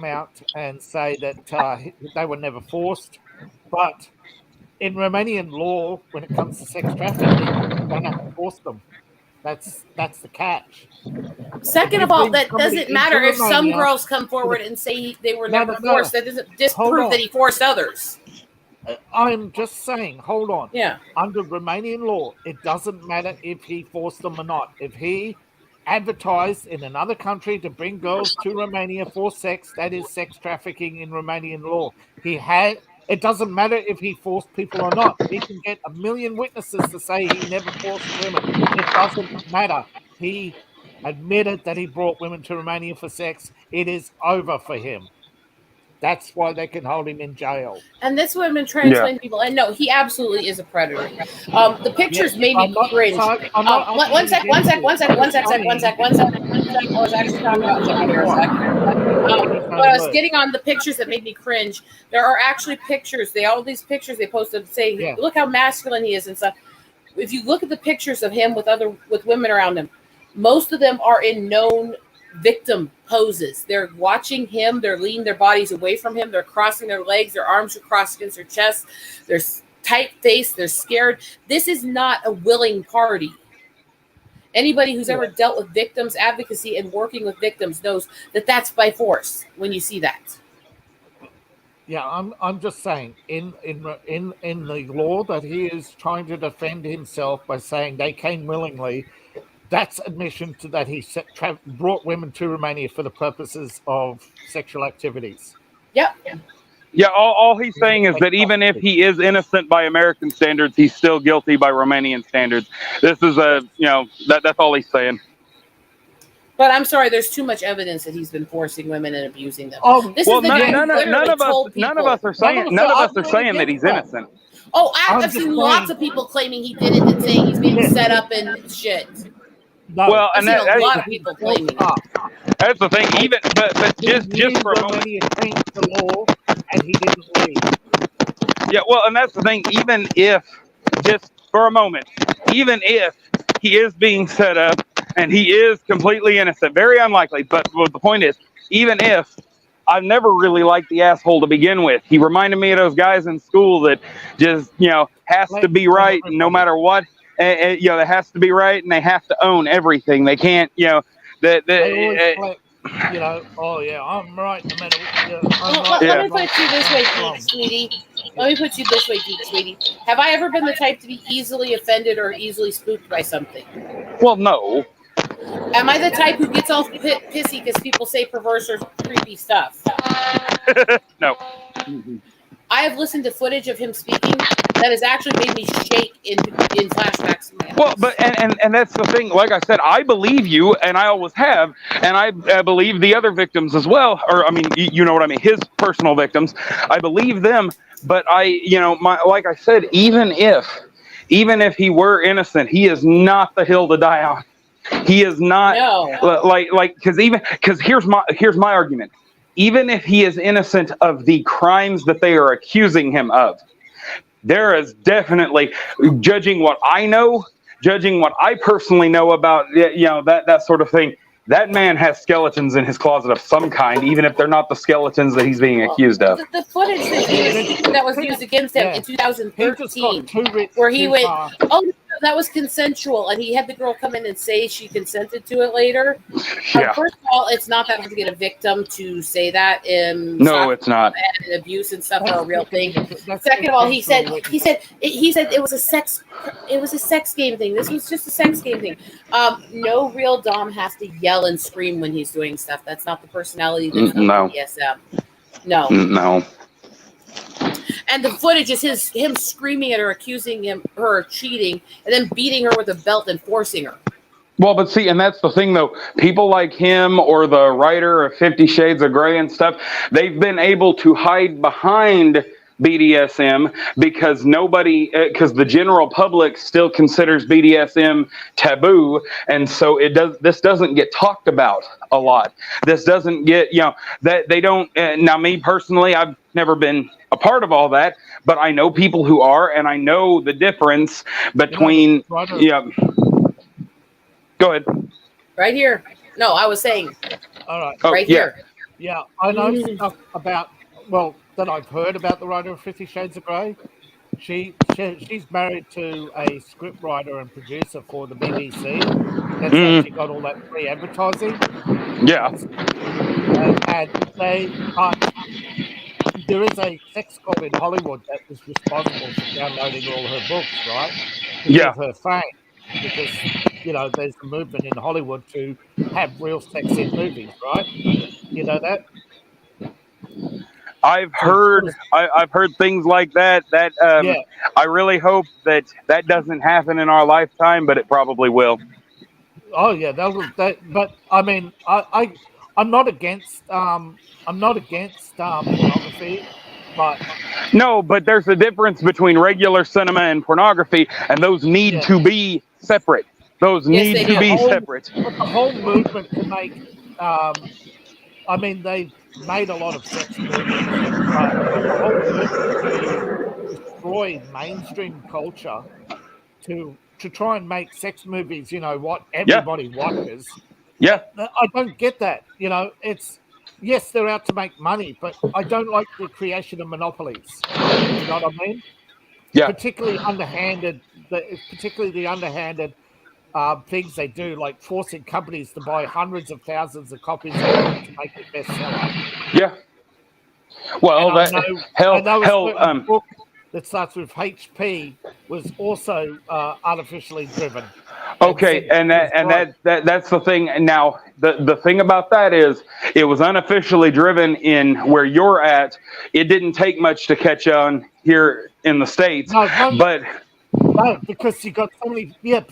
Speaker 6: out and say that they were never forced. But in Romanian law, when it comes to sex trafficking, you don't have to force them. That's the catch.
Speaker 1: Second of all, that doesn't matter if some girls come forward and say they were never forced. That doesn't disprove that he forced others.
Speaker 6: I'm just saying, hold on.
Speaker 1: Yeah.
Speaker 6: Under Romanian law, it doesn't matter if he forced them or not. If he advertised in another country to bring girls to Romania for sex, that is sex trafficking in Romanian law. He had It doesn't matter if he forced people or not. He can get a million witnesses to say he never forced women. It doesn't matter. He admitted that he brought women to Romania for sex. It is over for him. That's why they can hold him in jail.
Speaker 1: And that's what I've been trying to explain to people. And no, he absolutely is a predator. The pictures made me cringe. One sec. I was actually talking about John here a second. But I was getting on the pictures that made me cringe. There are actually pictures. All these pictures they posted say, look how masculine he is and stuff. If you look at the pictures of him with women around him, most of them are in known victim poses. They're watching him. They're leaning their bodies away from him. They're crossing their legs. Their arms are crossed against their chest. They're tight-faced. They're scared. This is not a willing party. Anybody who's ever dealt with victims advocacy and working with victims knows that that's by force when you see that.
Speaker 6: Yeah, I'm just saying in the law that he is trying to defend himself by saying they came willingly. That's admission to that he brought women to Romania for the purposes of sexual activities.
Speaker 1: Yep.
Speaker 7: Yeah, all he's saying is that even if he is innocent by American standards, he's still guilty by Romanian standards. This is that's all he's saying.
Speaker 1: But I'm sorry, there's too much evidence that he's been forcing women and abusing them.
Speaker 7: None of us are saying that he's innocent.
Speaker 1: Oh, I've seen lots of people claiming he did it and saying he's being set up and shit.
Speaker 6: No,
Speaker 7: well,
Speaker 1: I've seen a lot of people claiming
Speaker 7: that's the thing. Even but just for a moment,
Speaker 6: he changed the law and he didn't leave.
Speaker 7: Yeah, well, and that's the thing. Even if, just for a moment, even if he is being set up and he is completely innocent, very unlikely. But the point is, even if, I've never really liked the asshole to begin with. He reminded me of those guys in school that just has to be right no matter what. It has to be right, and they have to own everything. They can't,
Speaker 6: they always play, oh yeah, I'm right no matter what.
Speaker 1: Let me put it to you this way, Geek Sweetie. Have I ever been the type to be easily offended or easily spooked by something?
Speaker 7: Well, no.
Speaker 1: Am I the type who gets all pissy because people say perverse or creepy stuff?
Speaker 7: No.
Speaker 1: I have listened to footage of him speaking that has actually made me shake in flashbacks.
Speaker 7: Well, but and that's the thing. Like I said, I believe you, and I always have, and I believe the other victims as well. Or I mean, you know what I mean? His personal victims, I believe them. But like I said, even if he were innocent, he is not the hill to die on. He is not because here's my argument. Even if he is innocent of the crimes that they are accusing him of, there is definitely, judging what I personally know about that sort of thing, that man has skeletons in his closet of some kind, even if they're not the skeletons that he's being accused of.
Speaker 1: The footage that was used against him in 2013, where he went, that was consensual, and he had the girl come in and say she consented to it later.
Speaker 7: Yeah.
Speaker 1: First of all, it's not that hard to get a victim to say that.
Speaker 7: No, it's not.
Speaker 1: And abuse and stuff are a real thing. Second of all, he said it was a sex game thing. This was just a sex game thing. No real dom has to yell and scream when he's doing stuff. That's not the personality. That's not BDSM. No. And the footage is him screaming at her, accusing her of cheating, and then beating her with a belt and forcing her.
Speaker 7: Well, but see, and that's the thing, though. People like him or the writer of 50 Shades of Grey and stuff, they've been able to hide behind BDSM because the general public still considers BDSM taboo, and so this doesn't get talked about a lot. This doesn't get, that they don't. Now, me personally, I've never been a part of all that, but I know people who are, and I know the difference between. Go ahead.
Speaker 1: Right here. No, I was saying.
Speaker 6: All right.
Speaker 1: Right here.
Speaker 6: Yeah, I know stuff about. Well, that I've heard about the writer of 50 Shades of Grey. She's married to a script writer and producer for the BBC. That's how she got all that free advertising.
Speaker 7: Yeah.
Speaker 6: And there is a sex cop in Hollywood that was responsible for downloading all her books, right?
Speaker 7: Yeah.
Speaker 6: Her fame. Because, there's a movement in Hollywood to have real sex in movies, right? You know that?
Speaker 7: I've heard things like that.
Speaker 6: Yeah.
Speaker 7: I really hope that doesn't happen in our lifetime, but it probably will.
Speaker 6: Oh yeah, but I mean, I'm not against pornography, but
Speaker 7: No, but there's a difference between regular cinema and pornography, and those need to be separate. Those need to be separate.
Speaker 6: But the whole movement to make, I mean, they've made a lot of sex movies, but the whole movement to destroy mainstream culture to try and make sex movies, what everybody watches.
Speaker 7: Yeah.
Speaker 6: I don't get that. Yes, they're out to make money, but I don't like the creation of monopolies. You know what I mean?
Speaker 7: Yeah.
Speaker 6: Particularly the underhanded things they do, like forcing companies to buy hundreds of thousands of copies of it to make it bestseller.
Speaker 7: Yeah. Well,
Speaker 6: book that starts with HP was also artificially driven.
Speaker 7: Okay, that's the thing. Now, the thing about that is, it was unofficially driven in where you're at. It didn't take much to catch on here in the States,
Speaker 6: No, because you got so many. Yeah,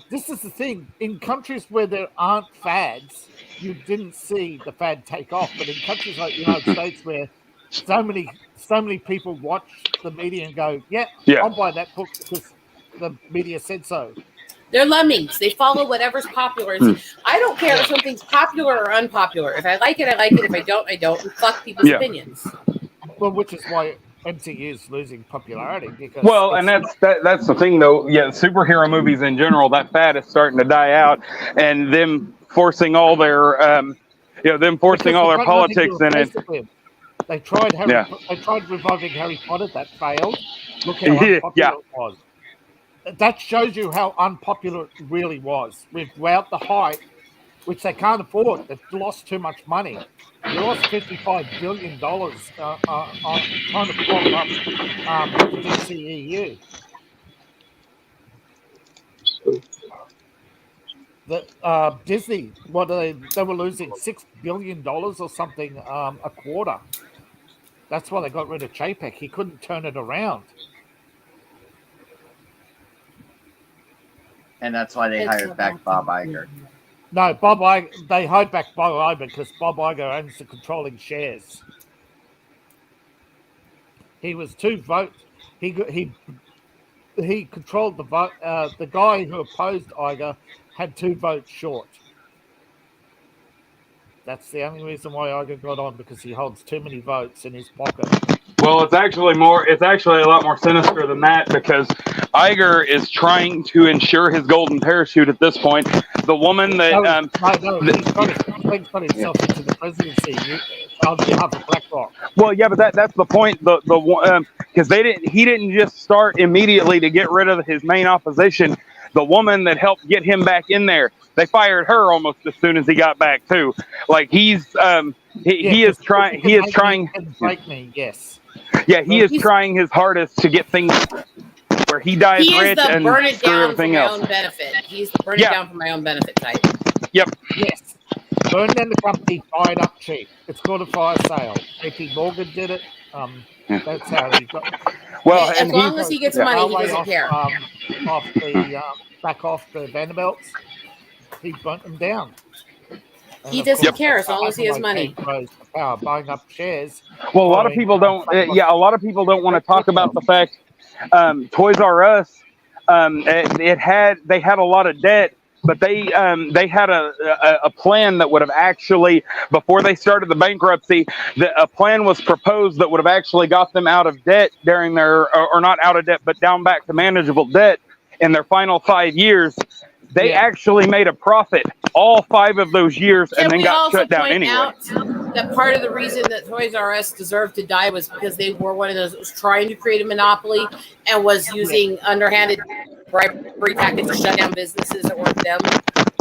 Speaker 6: this is the thing. In countries where there aren't fads, you didn't see the fad take off. But in countries like the United States, where so many people watch the media and go, yeah, I'll buy that book because the media said so.
Speaker 1: They're lemmings. They follow whatever's popular. I don't care if something's popular or unpopular. If I like it, I like it. If I don't, I don't. And fuck people's opinions.
Speaker 6: Well, which is why MCU is losing popularity. Because
Speaker 7: and that's the thing, though. Yeah, superhero movies in general, that fad is starting to die out, and them forcing all their, politics in it.
Speaker 6: They tried reviving Harry Potter. That failed. Look how unpopular it was. That shows you how unpopular it really was. Without the hype, which they can't afford, they've lost too much money. They lost $55 billion on trying to prop up the DCEU. Disney, they were losing $6 billion or something a quarter. That's why they got rid of Chapek. He couldn't turn it around.
Speaker 2: And that's why they hired back Bob Iger.
Speaker 6: No, they hired back Bob Iger because Bob Iger owns the controlling shares. He was 2 votes. He controlled the vote. The guy who opposed Iger had 2 votes short. That's the only reason why Iger got on, because he holds too many votes in his pocket.
Speaker 7: Well, it's actually a lot more sinister than that, because Iger is trying to ensure his golden parachute at this point. The woman that
Speaker 6: he's got himself into the presidency on behalf of BlackRock.
Speaker 7: Well, yeah, but that's the point. Because he didn't just start immediately to get rid of his main opposition. The woman that helped get him back in there, they fired her almost as soon as he got back too. Like he is trying.
Speaker 6: Break me, yes.
Speaker 7: Yeah, he is trying his hardest to get things where he dies rich and
Speaker 1: burn it
Speaker 7: screw
Speaker 1: down
Speaker 7: everything
Speaker 1: for my
Speaker 7: else.
Speaker 1: own benefit. He's the burn it down for my own benefit type.
Speaker 7: Yep.
Speaker 6: Yes. Burn down the company, buy it up cheap. It's called a fire sale. JP Morgan did it. That's how he got.
Speaker 7: Well,
Speaker 1: as long as he gets money, he doesn't care.
Speaker 6: Back off the Vanderbilts, he burnt them down.
Speaker 1: He doesn't care as long as he has money.
Speaker 6: Buying up shares.
Speaker 7: Well, a lot of people don't. A lot of people don't want to talk about the fact Toys R Us. They had a lot of debt, but they had a plan that would have actually, before they started the bankruptcy, a plan was proposed that would have actually got them out of debt during their, or not out of debt, but down back to manageable debt in their final 5 years. They actually made a profit all 5 of those years, and then got shut down anyway.
Speaker 1: That part of the reason that Toys R Us deserved to die was because they were one of those that was trying to create a monopoly and was using underhanded bribery tactics to shut down businesses that weren't them.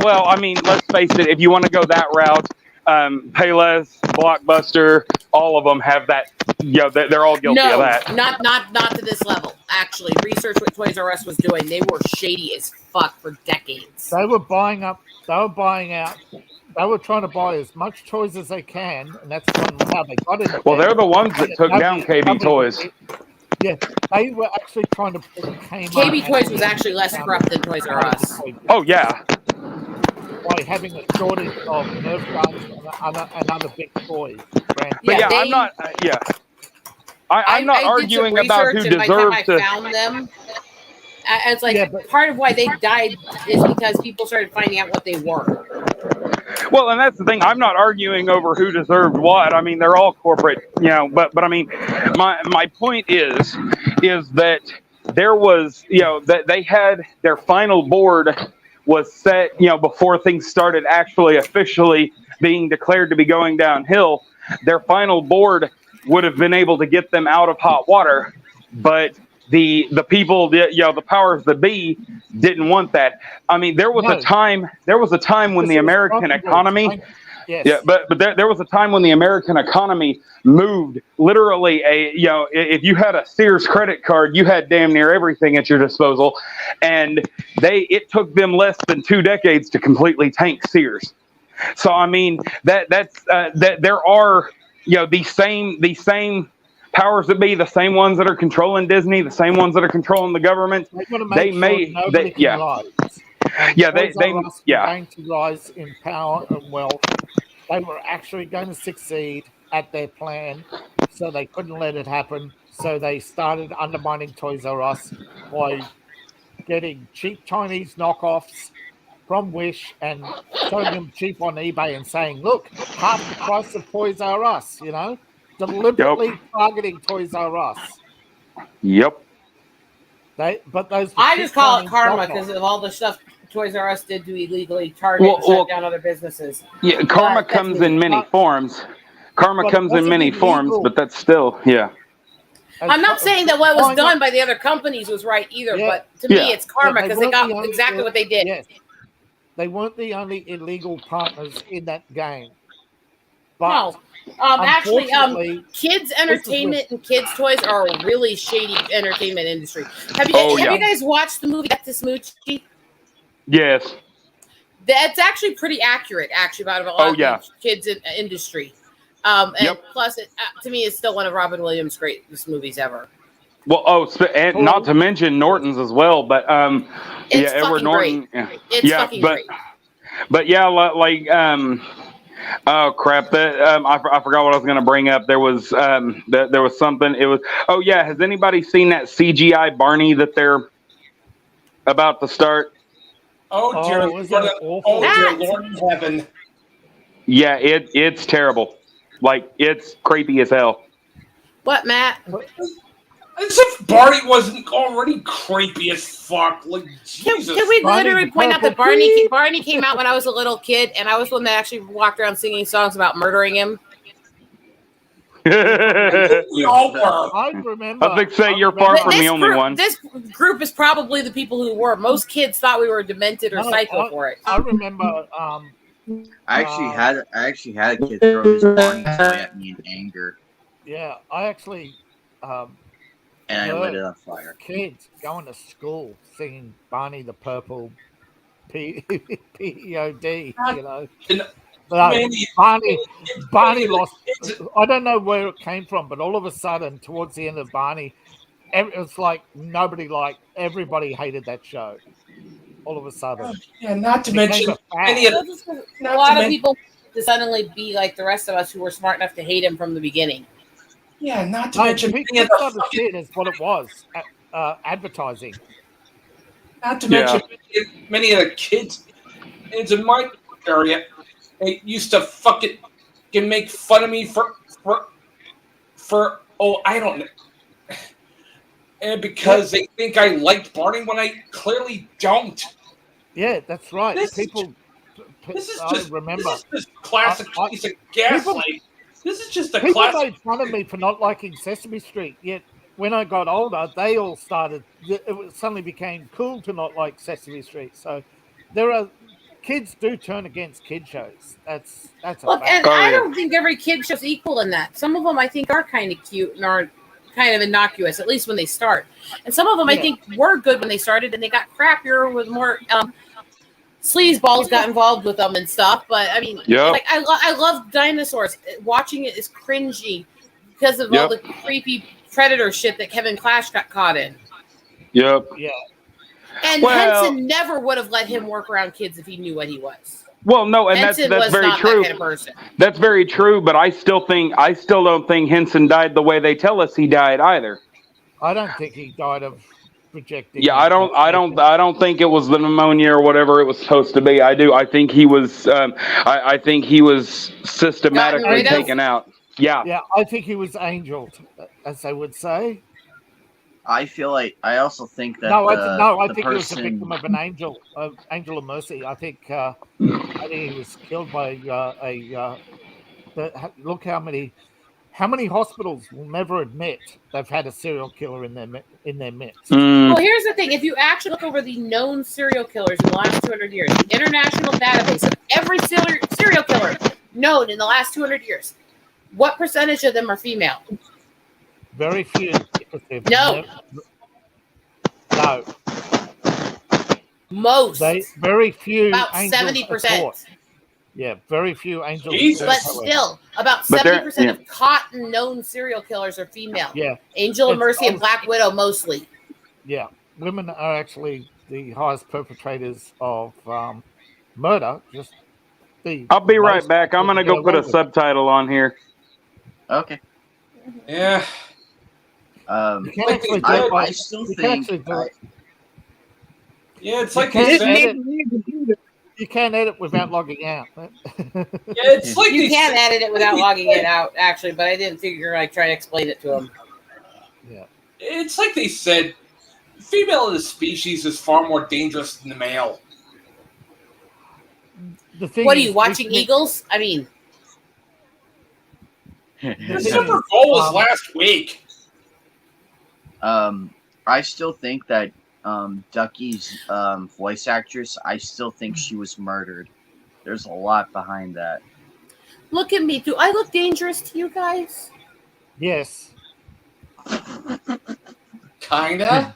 Speaker 7: Well, I mean, let's face it. If you want to go that route, Payless, Blockbuster, all of them have that. They're all guilty of that.
Speaker 1: Not to this level. Actually, research what Toys R Us was doing. They were shady as fuck for decades.
Speaker 6: They were buying out They were trying to buy as much toys as they can, and that's how they got it.
Speaker 7: Well, they're the ones that took down KB Toys.
Speaker 6: Yeah, they were actually trying to put
Speaker 1: KB Toys was actually less corrupt than Toys R Us.
Speaker 7: Oh yeah.
Speaker 6: By having a shortage of Nerf guns and other big toys.
Speaker 7: But yeah, I'm not. I'm not arguing about who deserves
Speaker 1: by the time
Speaker 7: to.
Speaker 1: I found them. It's like part of why they died is because people started finding out what they were.
Speaker 7: Well, and that's the thing. I'm not arguing over who deserved what. I mean, they're all corporate, But I mean, my point is that there was, that they had their final board was set, before things started actually officially being declared to be going downhill. Their final board would have been able to get them out of hot water, but the people, the powers that be, didn't want that. I mean, there was a time when the American economy, but there was a time when the American economy moved literally if you had a Sears credit card, you had damn near everything at your disposal, and it took them less than 2 decades to completely tank Sears. So I mean that there are these same powers that be, the same ones that are controlling Disney, the same ones that are controlling the government. They going
Speaker 6: to rise in power and wealth. They were actually going to succeed at their plan, so they couldn't let it happen. So they started undermining Toys R Us by getting cheap Chinese knockoffs from Wish and selling them cheap on eBay and saying, "Look, half the price of Toys R Us," deliberately targeting Toys R Us.
Speaker 7: Yep.
Speaker 1: I just call it karma because of all the stuff Toys R Us did to illegally target and shut down other businesses.
Speaker 7: Yeah, karma comes in many forms. Karma comes in many forms, but that's still,
Speaker 1: I'm not saying that what was done by the other companies was right either, but to me it's karma because they got exactly what they did.
Speaker 6: Yes. They weren't the only illegal partners in that game. But
Speaker 1: actually, kids entertainment and kids toys are a really shady entertainment industry. Have you guys watched the movie Death to Smoochie?
Speaker 7: Yes.
Speaker 1: That's actually pretty accurate, about a lot of the kids in industry. Plus, it, to me, it's still one of Robin Williams' greatest movies ever.
Speaker 7: Well, and not to mention Norton's as well, but Edward Norton.
Speaker 1: Great. It's fucking great.
Speaker 7: But oh crap! That I forgot what I was going to bring up. There was there was something. It was Has anybody seen that CGI Barney that they're about to start?
Speaker 3: Oh dear Lord in heaven!
Speaker 7: Yeah, it's terrible. Like it's creepy as hell.
Speaker 1: What, Matt?
Speaker 3: As if Barney wasn't already creepy as fuck. Like, Jesus.
Speaker 1: Can we literally point out that Barney came out when I was a little kid, and I was one that actually walked around singing songs about murdering him?
Speaker 3: We all were.
Speaker 6: I remember.
Speaker 7: I think you're far from the only one.
Speaker 1: This group is probably the people who were. Most kids thought we were demented or psycho for it.
Speaker 6: I remember.
Speaker 2: I actually had a kid throw his Barney toy at me in anger.
Speaker 6: Yeah, I actually.
Speaker 2: And I lit it on fire.
Speaker 6: Kids going to school singing Barney the Purple P-E-O-D, Barney lost. I don't know where it came from, but all of a sudden, towards the end of Barney, it was like everybody hated that show. All of a sudden.
Speaker 3: Yeah, not to mention
Speaker 1: a lot of people to suddenly be like the rest of us who were smart enough to hate him from the beginning.
Speaker 3: Yeah, not to mention
Speaker 6: people understood is what it was, advertising.
Speaker 3: Not to mention many of the kids in my area, they used to fucking make fun of me for I don't know, and because they think I liked Barney when I clearly don't.
Speaker 6: Yeah, that's right.
Speaker 3: This is just classic piece of gaslight. This is just a
Speaker 6: people
Speaker 3: classic.
Speaker 6: made fun of me for not liking Sesame Street, yet when I got older, they all started. It suddenly became cool to not like Sesame Street. So kids do turn against kid shows. That's a fact.
Speaker 1: And I don't think every kid show's equal in that. Some of them I think are kind of cute and are kind of innocuous, at least when they start. And some of them I think were good when they started, and they got crappier with more sleazeballs got involved with them and stuff. But I mean,
Speaker 7: Yep.
Speaker 1: like I love dinosaurs. Watching it is cringy because of all the creepy predator shit that Kevin Clash got caught in.
Speaker 7: Yep.
Speaker 6: Yeah.
Speaker 1: And
Speaker 7: Well-
Speaker 1: Henson never would have let him work around kids if he knew what he was.
Speaker 7: Well, no, and
Speaker 1: Henson
Speaker 7: that's
Speaker 1: was
Speaker 7: very
Speaker 1: not
Speaker 7: true.
Speaker 1: that kind of person.
Speaker 7: That's very true, but I still don't think Henson died the way they tell us he died either.
Speaker 6: I don't think he died of projecting.
Speaker 7: Yeah, I don't think it was the pneumonia or whatever it was supposed to be. I do. I think he was. I think he was systematically
Speaker 1: Gotten rid of?
Speaker 7: taken out. Yeah.
Speaker 6: Yeah, I think he was angeled, as they would say.
Speaker 2: I feel like I also think that
Speaker 6: I
Speaker 2: the
Speaker 6: think he was a
Speaker 2: person,
Speaker 6: victim of an angel of mercy. I think he was killed by look how many hospitals will never admit they've had a serial killer in their midst.
Speaker 7: Mm,
Speaker 1: Well, here's the thing. If you actually look over the known serial killers in the last 200 years, the international database of every serial killer known in the last 200 years, what percentage of them are female?
Speaker 6: Very few.
Speaker 1: No.
Speaker 6: No.
Speaker 1: Most.
Speaker 6: Very few.
Speaker 1: About
Speaker 6: angels are
Speaker 1: 70%.
Speaker 6: caught. Yeah, very few angels.
Speaker 3: Jesus.
Speaker 1: But still, about
Speaker 7: But they're-
Speaker 1: 70% of caught and known serial killers are female.
Speaker 6: Yeah,
Speaker 1: Angel of
Speaker 6: It's
Speaker 1: Mercy and
Speaker 6: all-
Speaker 1: Black Widow mostly.
Speaker 6: yeah. Women are actually the highest perpetrators of murder. Just
Speaker 7: I'll be right
Speaker 6: most
Speaker 7: back. I'm gonna
Speaker 6: people
Speaker 7: go
Speaker 6: get
Speaker 7: put
Speaker 6: away
Speaker 7: a
Speaker 6: with it.
Speaker 7: subtitle on here.
Speaker 2: okay.
Speaker 3: Yeah.
Speaker 6: You can actually do
Speaker 2: I,
Speaker 6: it by-
Speaker 2: I still
Speaker 6: you can
Speaker 2: think
Speaker 6: actually do it.
Speaker 3: Yeah, it's
Speaker 6: You
Speaker 3: like
Speaker 6: can't
Speaker 3: they
Speaker 6: edit-
Speaker 3: said.
Speaker 6: You can't edit without logging out.
Speaker 3: Yeah, it's like
Speaker 1: You
Speaker 3: they
Speaker 1: can
Speaker 3: said.
Speaker 1: edit it without logging it out, actually, but I didn't figure I'd try to explain it to him.
Speaker 6: Yeah.
Speaker 3: It's like they said. Female of the species is far more dangerous than the male.
Speaker 6: The thing
Speaker 1: What are
Speaker 6: is,
Speaker 1: you, watching
Speaker 6: we-
Speaker 1: Eagles? I mean,
Speaker 3: The
Speaker 6: Yeah.
Speaker 3: Super Bowl was
Speaker 6: Um,
Speaker 3: last week.
Speaker 2: I still think that Ducky's voice actress, I still think she was murdered. There's a lot behind that.
Speaker 1: look at me. Do I look dangerous to you guys?
Speaker 6: Yes.
Speaker 3: Kinda.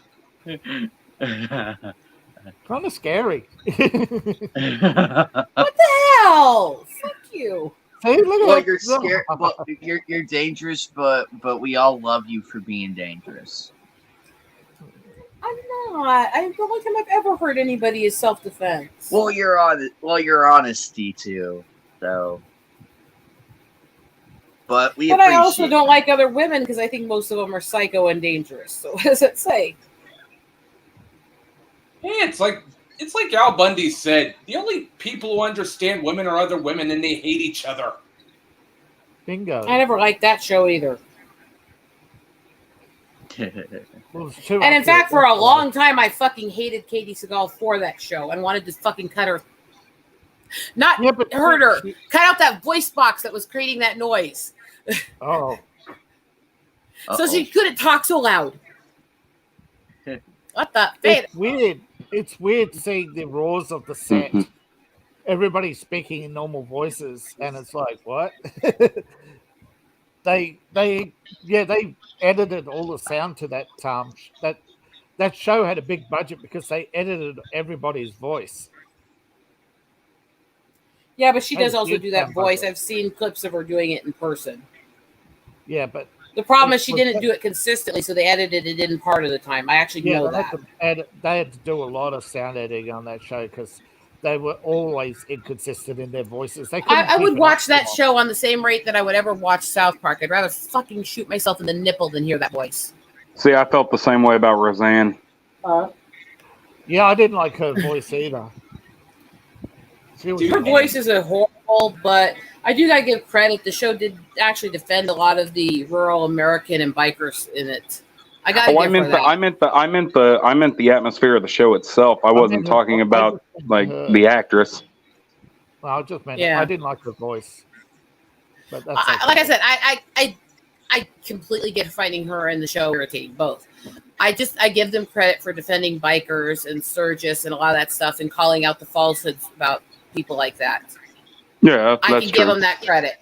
Speaker 6: Kind of scary.
Speaker 1: What the hell? Fuck you.
Speaker 6: See, look at
Speaker 2: Well,
Speaker 6: that.
Speaker 2: you're scared. Well, you're dangerous, but we all love you for being dangerous.
Speaker 1: I'm not. The only time I've ever hurt anybody is self-defense.
Speaker 2: Well, you're honesty too, so. But we
Speaker 1: but I also
Speaker 2: appreciate
Speaker 1: don't
Speaker 2: that.
Speaker 1: like other women because I think most of them are psycho and dangerous. So what does it say?
Speaker 3: Yeah, it's like Al Bundy said. The only people who understand women are other women, and they hate each other.
Speaker 6: Bingo.
Speaker 1: I never liked that show either.
Speaker 6: Well, it's too
Speaker 1: And in
Speaker 6: accurate.
Speaker 1: fact, for a long time, I fucking hated Katie Seagal for that show and wanted to fucking cut her. Not
Speaker 6: Yeah, but
Speaker 1: hurt her. Cut out that voice box that was creating that noise.
Speaker 6: Oh,
Speaker 1: So she couldn't talk so loud. What the?
Speaker 6: it's weird. It's weird seeing the roars of the set.
Speaker 7: Mhm.
Speaker 6: Everybody's speaking in normal voices, and it's like, what? they edited all the sound to that that show had a big budget because they edited everybody's voice.
Speaker 1: Yeah, but she
Speaker 6: Has
Speaker 1: does also
Speaker 6: huge
Speaker 1: do that
Speaker 6: sound
Speaker 1: voice.
Speaker 6: budget.
Speaker 1: I've seen clips of her doing it in person.
Speaker 6: Yeah, but
Speaker 1: The problem is she didn't do it consistently, so they edited it in part of the time. I actually know
Speaker 6: they
Speaker 1: that.
Speaker 6: had to do a lot of sound editing on that show because they were always inconsistent in their voices. They couldn't
Speaker 1: I
Speaker 6: keep
Speaker 1: would
Speaker 6: it
Speaker 1: watch
Speaker 6: up
Speaker 1: that
Speaker 6: long.
Speaker 1: show on the same rate that I would ever watch South Park. I'd rather fucking shoot myself in the nipple than hear that voice.
Speaker 7: See, I felt the same way about Roseanne.
Speaker 6: Yeah, I didn't like her voice either. She was
Speaker 1: Her voice is horrible, but I do gotta give credit. The show did actually defend a lot of the rural American and bikers in it. I gotta
Speaker 7: Oh, I
Speaker 1: give
Speaker 7: meant
Speaker 1: her
Speaker 7: the
Speaker 1: that.
Speaker 7: I meant the atmosphere of the show itself. I wasn't
Speaker 6: meant
Speaker 7: talking
Speaker 6: her-
Speaker 7: about like the actress.
Speaker 6: Well, I just meant
Speaker 1: Yeah.
Speaker 6: I didn't like her voice. But that's
Speaker 1: Like I said, I completely get finding her and the show irritating both. I give them credit for defending bikers and Sturgis and a lot of that stuff and calling out the falsehoods about people like that.
Speaker 7: Yeah,
Speaker 1: I
Speaker 7: that's
Speaker 1: can
Speaker 7: true.
Speaker 1: give them that credit.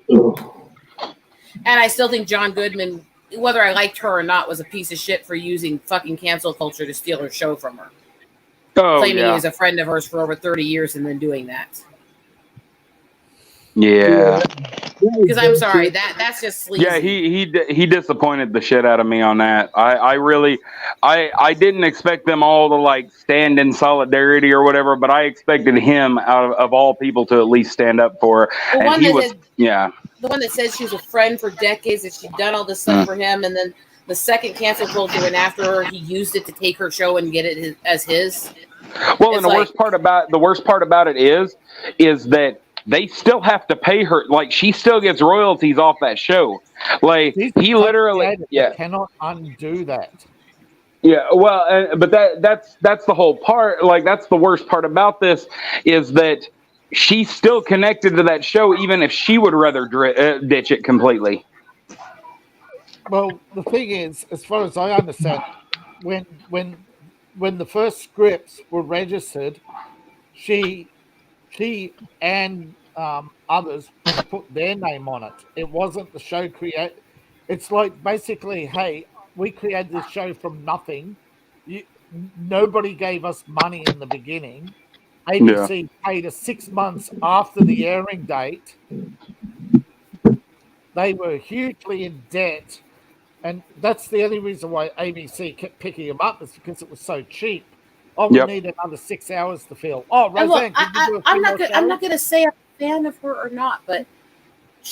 Speaker 1: And I still think John Goodman, whether I liked her or not, was a piece of shit for using fucking cancel culture to steal her show from her.
Speaker 7: Oh
Speaker 1: claiming he
Speaker 7: yeah,
Speaker 1: was a friend of hers for over 30 years and then doing that.
Speaker 7: yeah.
Speaker 1: Because I'm sorry, that's just sleazy.
Speaker 7: Yeah, he disappointed the shit out of me on that. I really I didn't expect them all to like stand in solidarity or whatever, but I expected him out of all people to at least stand up for her.
Speaker 1: The
Speaker 7: And
Speaker 1: one
Speaker 7: he
Speaker 1: that
Speaker 7: was
Speaker 1: had-
Speaker 7: yeah.
Speaker 1: The one that said she was a friend for decades, that she'd done all this stuff for him, and then the second cancel culture went after her. He used it to take her show and get it as his.
Speaker 7: Well,
Speaker 1: It's
Speaker 7: and the worst part about it is that they still have to pay her. Like she still gets royalties off that show. Like
Speaker 6: These
Speaker 7: he literally,
Speaker 6: creators
Speaker 7: yeah,
Speaker 6: cannot undo that.
Speaker 7: yeah. Well, but that's the whole part. Like that's the worst part about this is that she's still connected to that show, even if she would rather ditch it completely.
Speaker 6: Well, the thing is, as far as I understand, when the first scripts were registered, she and others put their name on it. It wasn't the show create. It's like basically, hey, we created this show from nothing. Nobody gave us money in the beginning. ABC paid us 6 months after the airing date. They were hugely in debt, and that's the only reason why ABC kept picking them up, is because it was so cheap. Oh, we need another 6 hours to fill. Oh,
Speaker 1: And
Speaker 6: Roseanne,
Speaker 1: look, I'm not going to say I'm a fan of her or not, but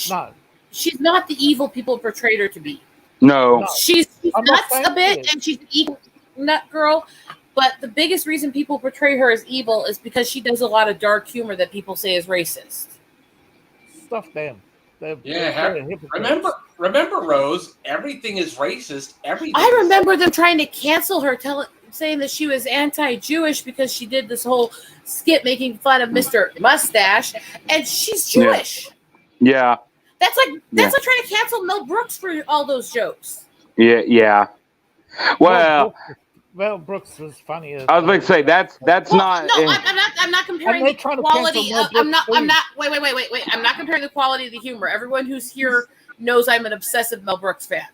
Speaker 6: no,
Speaker 1: she's not the evil people portrayed her to be.
Speaker 7: No.
Speaker 1: She's
Speaker 6: I'm not
Speaker 1: nuts
Speaker 6: saying
Speaker 1: a bit,
Speaker 6: she is.
Speaker 1: and she's an evil nut girl. But the biggest reason people portray her as evil is because she does a lot of dark humor that people say is racist.
Speaker 6: Stuff them. They're
Speaker 3: Remember, Rose, everything is racist. Everything.
Speaker 1: I remember them trying to cancel her, saying that she was anti-Jewish because she did this whole skit making fun of Mr. Mustache, and she's Jewish.
Speaker 7: Yeah.
Speaker 1: That's like trying to cancel Mel Brooks for all those jokes.
Speaker 7: Yeah. Well,
Speaker 6: Brooks was funnier.
Speaker 7: I was going to say that's not.
Speaker 1: No, I'm not comparing the quality. I'm not. Wait. I'm not comparing the quality of the humor. Everyone who's here knows I'm an obsessive Mel Brooks fan.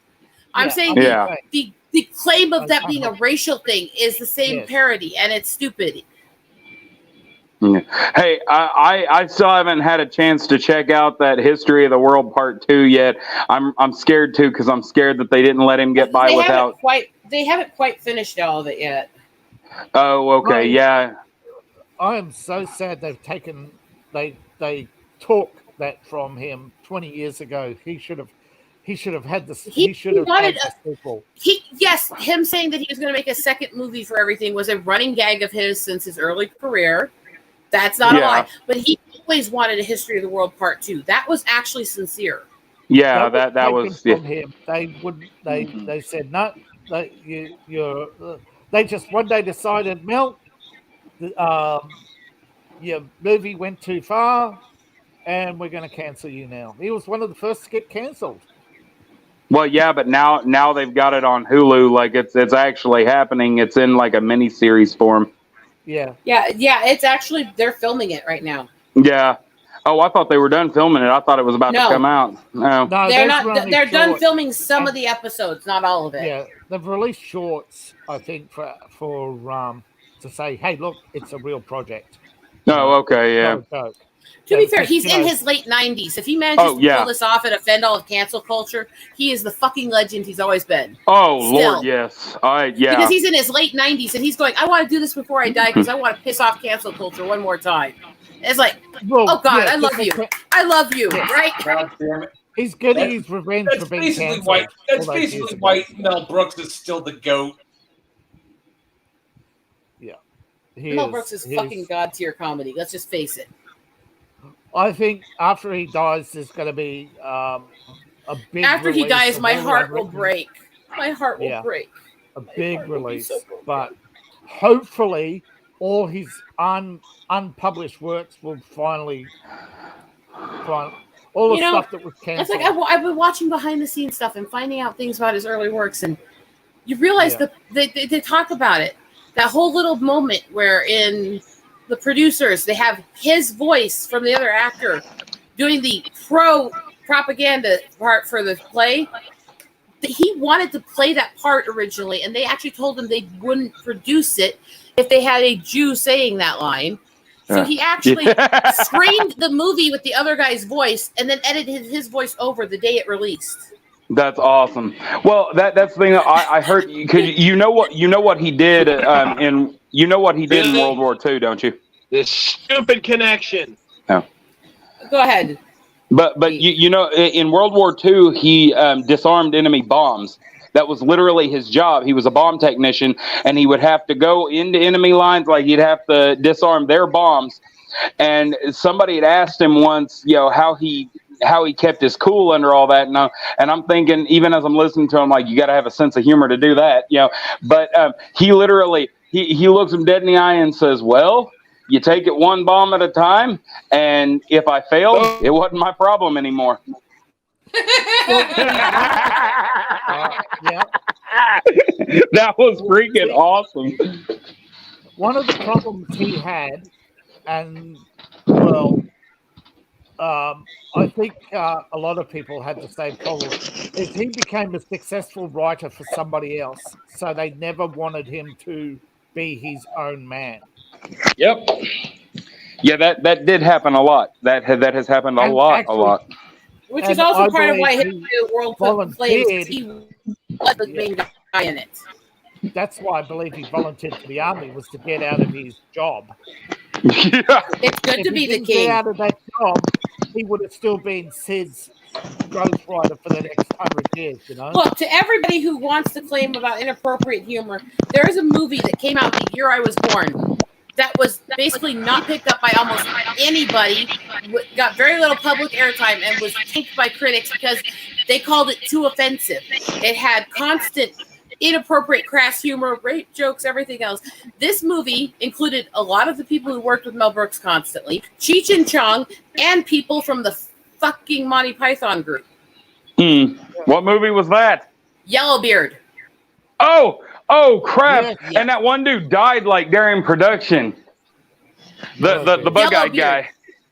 Speaker 1: I'm saying the claim of that being a racial thing is the same parody, and it's stupid.
Speaker 7: Hey, I still haven't had a chance to check out that History of the World Part 2 yet. I'm scared to, because I'm scared that they didn't let him get by without.
Speaker 1: They haven't quite finished all of it yet.
Speaker 7: Oh, okay, yeah.
Speaker 6: I am so sad they've taken. They took that from him 20 years ago. He should have had this. He should have had the sequel.
Speaker 1: Him saying that he was going to make a second movie for everything was a running gag of his since his early career. That's not a lie. But he always wanted a History of the World Part 2. That was actually sincere.
Speaker 7: Yeah, that was
Speaker 6: from him. They said no. They just one day decided, Mel, your movie went too far, and we're going to cancel you now. He was one of the first to get canceled.
Speaker 7: Well, yeah, but now they've got it on Hulu. Like it's actually happening. It's in like a mini series form.
Speaker 1: Yeah. It's actually they're filming it right now.
Speaker 7: Yeah. Oh, I thought they were done filming it. I thought it was about to come out. No,
Speaker 1: they're not. They're done filming some of the episodes, not all of it.
Speaker 6: Yeah, they've released shorts, I think, for to say, hey, look, it's a real project.
Speaker 7: Oh, okay, yeah.
Speaker 1: To be fair, he's in his late 90s. If he manages to pull this off and offend all of cancel culture, he is the fucking legend he's always been.
Speaker 7: Oh, Lord, yes. Yeah.
Speaker 1: Because he's in his late 90s and he's going, I want to do this before I die because I want to piss off cancel culture one more time. It's like, oh, God, I love you. I love you, right?
Speaker 3: God damn it.
Speaker 6: He's getting his revenge for being canceled.
Speaker 3: That's basically why Mel Brooks is still the GOAT.
Speaker 6: Yeah.
Speaker 1: Mel Brooks is fucking god-tier comedy. Let's just face it.
Speaker 6: I think after he dies, there's going to be a big.
Speaker 1: After he dies, my heart will break. My heart will break.
Speaker 6: A big release, but hopefully, all his unpublished works will finally. All the stuff that was canceled.
Speaker 1: It's like I've been watching behind the scenes stuff and finding out things about his early works, and you realize that they talk about it. That whole little moment where in the producers, they have his voice from the other actor doing the propaganda part for the play. he wanted to play that part originally, and they actually told him they wouldn't produce it if they had a Jew saying that line. So he actually screened the movie with the other guy's voice and then edited his voice over the day it released.
Speaker 7: That's awesome. Well, that's the thing that I heard. Because you know what he did in World War II, don't you?
Speaker 5: This stupid connection.
Speaker 7: No.
Speaker 1: Go ahead.
Speaker 7: But you know, in World War II, he disarmed enemy bombs. That was literally his job. He was a bomb technician, and he would have to go into enemy lines, like he'd have to disarm their bombs. And somebody had asked him once, you know, how he kept his cool under all that. And I'm thinking, even as I'm listening to him, like, you got to have a sense of humor to do that, you know. But he literally, he looks him dead in the eye and says, well, you take it one bomb at a time, and if I failed, it wasn't my problem anymore.
Speaker 6: Yeah.
Speaker 7: That was freaking awesome.
Speaker 6: One of the problems he had, and well, I think a lot of people had the same problem, is he became a successful writer for somebody else, so they never wanted him to be his own man.
Speaker 7: Yep. Yeah, that did happen a lot. That has happened a lot.
Speaker 1: Which is also part of why History of the World took place. He was the main guy in it.
Speaker 6: That's why I believe he volunteered for the army, was to get out of his job.
Speaker 7: Yeah.
Speaker 1: It's good to be the king.
Speaker 6: Get out of that job, he would have still been Sid's ghostwriter for the next 100 years, you know?
Speaker 1: Look, to everybody who wants to claim about inappropriate humor, there is a movie that came out the year I was born that was basically not picked up by almost anybody, got very little public airtime, and was tanked by critics because they called it too offensive. It had constant inappropriate crass humor, rape jokes, everything else. This movie included a lot of the people who worked with Mel Brooks constantly, Cheech and Chong, and people from the fucking Monty Python group.
Speaker 7: What movie was that?
Speaker 1: Yellowbeard.
Speaker 7: Oh crap!
Speaker 6: Yeah.
Speaker 7: And that one dude died like during production. The bug-eyed guy.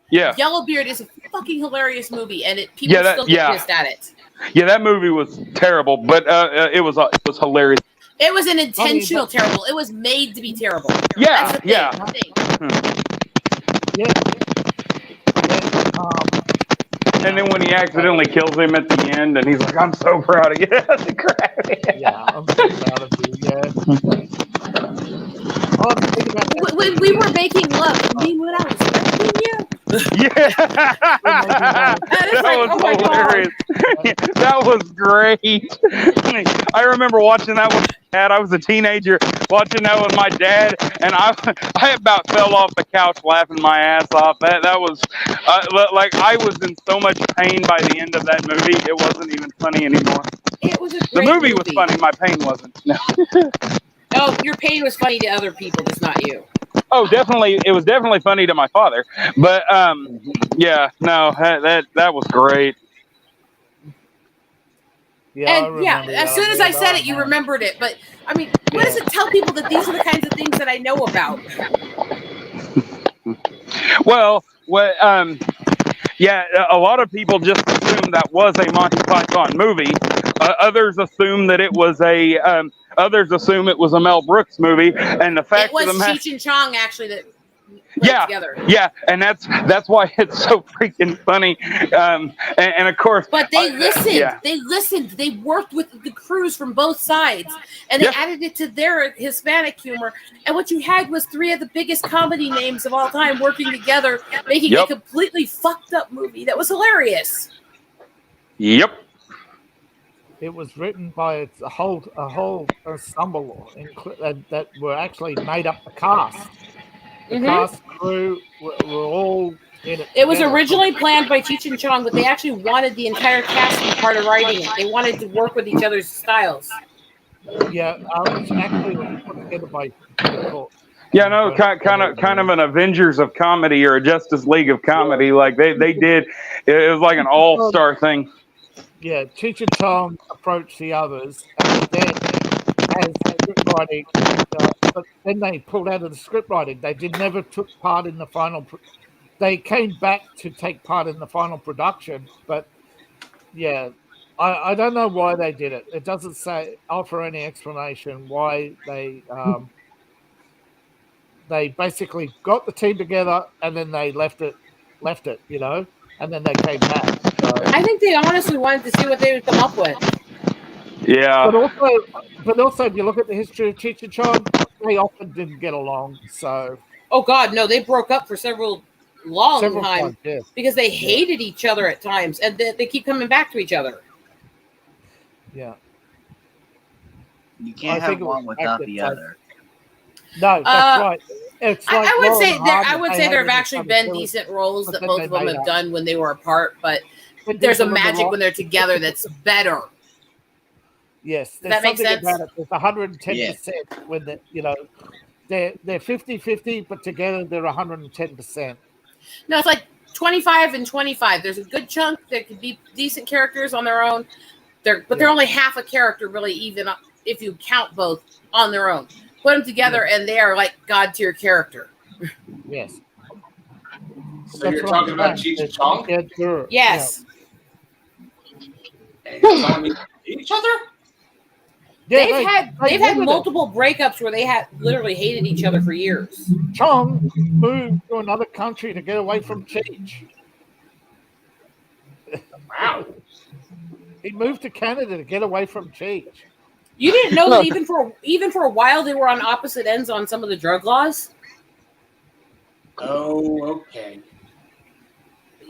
Speaker 7: Yeah.
Speaker 1: Yellowbeard is a fucking hilarious movie, and people still get pissed at it.
Speaker 7: Yeah, that movie was terrible, but it was hilarious.
Speaker 1: It was an intentional terrible. It was made to be terrible.
Speaker 7: Yeah,
Speaker 1: That's the
Speaker 7: yeah.
Speaker 1: thing.
Speaker 7: And then when he accidentally kills him at the end, and he's like, "I'm so proud of you."
Speaker 6: Yeah, I'm so proud of you. Yeah.
Speaker 1: When we were making love, I mean, when I was raping you.
Speaker 7: Yeah, that was hilarious. That was great. I remember watching that with Dad. I was a teenager watching that with my dad, and I about fell off the couch laughing my ass off. That was like I was in so much pain by the end of that movie. It wasn't even funny anymore.
Speaker 1: It was a great
Speaker 7: The movie was funny. My pain wasn't. No.
Speaker 1: Oh, your pain was funny to other people, just not you.
Speaker 7: Oh, definitely. It was definitely funny to my father. But yeah, no, that was great.
Speaker 6: Yeah,
Speaker 1: And yeah, as soon as I said it, you remembered it. But I mean, what does it tell people that these are the kinds of things that I know about?
Speaker 7: Well, yeah, a lot of people just assume that was a Monty Python movie. Others assume that it was others assume it was a Mel Brooks movie, and the fact
Speaker 1: It was
Speaker 7: of the matter,
Speaker 1: Cheech and Chong actually that put it together.
Speaker 7: yeah, and that's why it's so freaking funny. And of course,
Speaker 1: But they listened.
Speaker 7: Yeah.
Speaker 1: They listened. They worked with the crews from both sides, and they added it to their Hispanic humor. And what you had was three of the biggest comedy names of all time working together, making a completely fucked up movie that was hilarious.
Speaker 7: Yep.
Speaker 6: It was written by a whole ensemble that were actually made up the cast. The cast crew were all in it.
Speaker 1: It was originally planned by Cheech and Chong, but they actually wanted the entire cast to be part of writing it. They wanted to work with each other's styles.
Speaker 6: Yeah, it's actually put together by people.
Speaker 7: Yeah, no, kind of an Avengers of comedy or a Justice League of comedy. Like they did, it was like an all-star thing.
Speaker 6: Yeah, Cheech and Chong approached the others, and then as script writing, but then they pulled out of the script writing. They never took part in the final. They came back to take part in the final production, but yeah, I don't know why they did it. It doesn't offer any explanation why they basically got the team together and then they left it, and then they came back. So,
Speaker 1: I think they honestly wanted to see what they would come up with.
Speaker 7: Yeah.
Speaker 6: but also, if you look at the history of Cheech and Chong, they often didn't get along. So,
Speaker 1: Oh God, no, they broke up for several times
Speaker 6: times, yeah.
Speaker 1: because they hated each other at times, and they keep coming back to each other.
Speaker 6: Yeah.
Speaker 2: You can't
Speaker 6: I
Speaker 2: have
Speaker 6: think it was
Speaker 2: one without
Speaker 6: acted
Speaker 2: the
Speaker 6: like-
Speaker 2: other.
Speaker 6: No, that's right. It's like
Speaker 1: I would
Speaker 6: Laurel
Speaker 1: say
Speaker 6: and
Speaker 1: there.
Speaker 6: Hardy,
Speaker 1: I would
Speaker 6: they
Speaker 1: say there have
Speaker 6: hated
Speaker 1: actually
Speaker 6: each
Speaker 1: been
Speaker 6: other,
Speaker 1: decent roles
Speaker 6: but
Speaker 1: that
Speaker 6: then
Speaker 1: both
Speaker 6: they
Speaker 1: of them
Speaker 6: made
Speaker 1: have
Speaker 6: up.
Speaker 1: done when they were apart, but
Speaker 6: But
Speaker 1: there's a
Speaker 6: remember
Speaker 1: magic
Speaker 6: Rock-
Speaker 1: when they're together that's better.
Speaker 6: Yes, there's
Speaker 1: that make
Speaker 6: something
Speaker 1: sense?
Speaker 6: about it. There's 110% when they're 50-50, but together they're 110%.
Speaker 1: No, it's like 25 and 25. There's a good chunk that could be decent characters on their own. They're only half a character, really, even if you count both on their own. Put them together, and they are like God tier character.
Speaker 6: Yes.
Speaker 3: So you're talking about Cheech and Chong?
Speaker 6: Yeah, sure.
Speaker 1: Yes.
Speaker 3: And you're telling me they hate each other?
Speaker 6: Yeah,
Speaker 1: They've had
Speaker 6: wanted
Speaker 1: multiple breakups where they had literally hated each other for years.
Speaker 6: it. Chong moved to another country to get away from Cheech.
Speaker 3: Wow.
Speaker 6: He moved to Canada to get away from Cheech.
Speaker 1: You didn't know that even for a while they were on opposite ends on some of the drug laws?
Speaker 3: Oh, okay.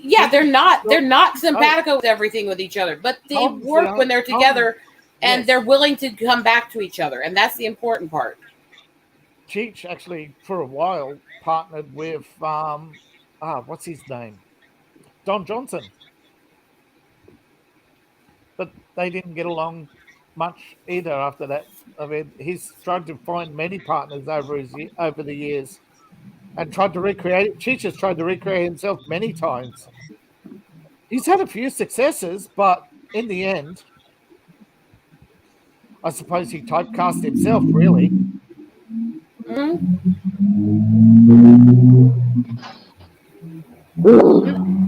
Speaker 1: Yeah, they're not simpatico with everything with each other, but they work when they're together, and they're willing to come back to each other, and that's the important part.
Speaker 6: Cheech actually, for a while, partnered with what's his name? Don Johnson. But they didn't get along much either after that. I mean, he's tried to find many partners over the years and tried to recreate it. Cheech has tried to recreate himself many times. He's had a few successes, but in the end, I suppose he typecast himself, really.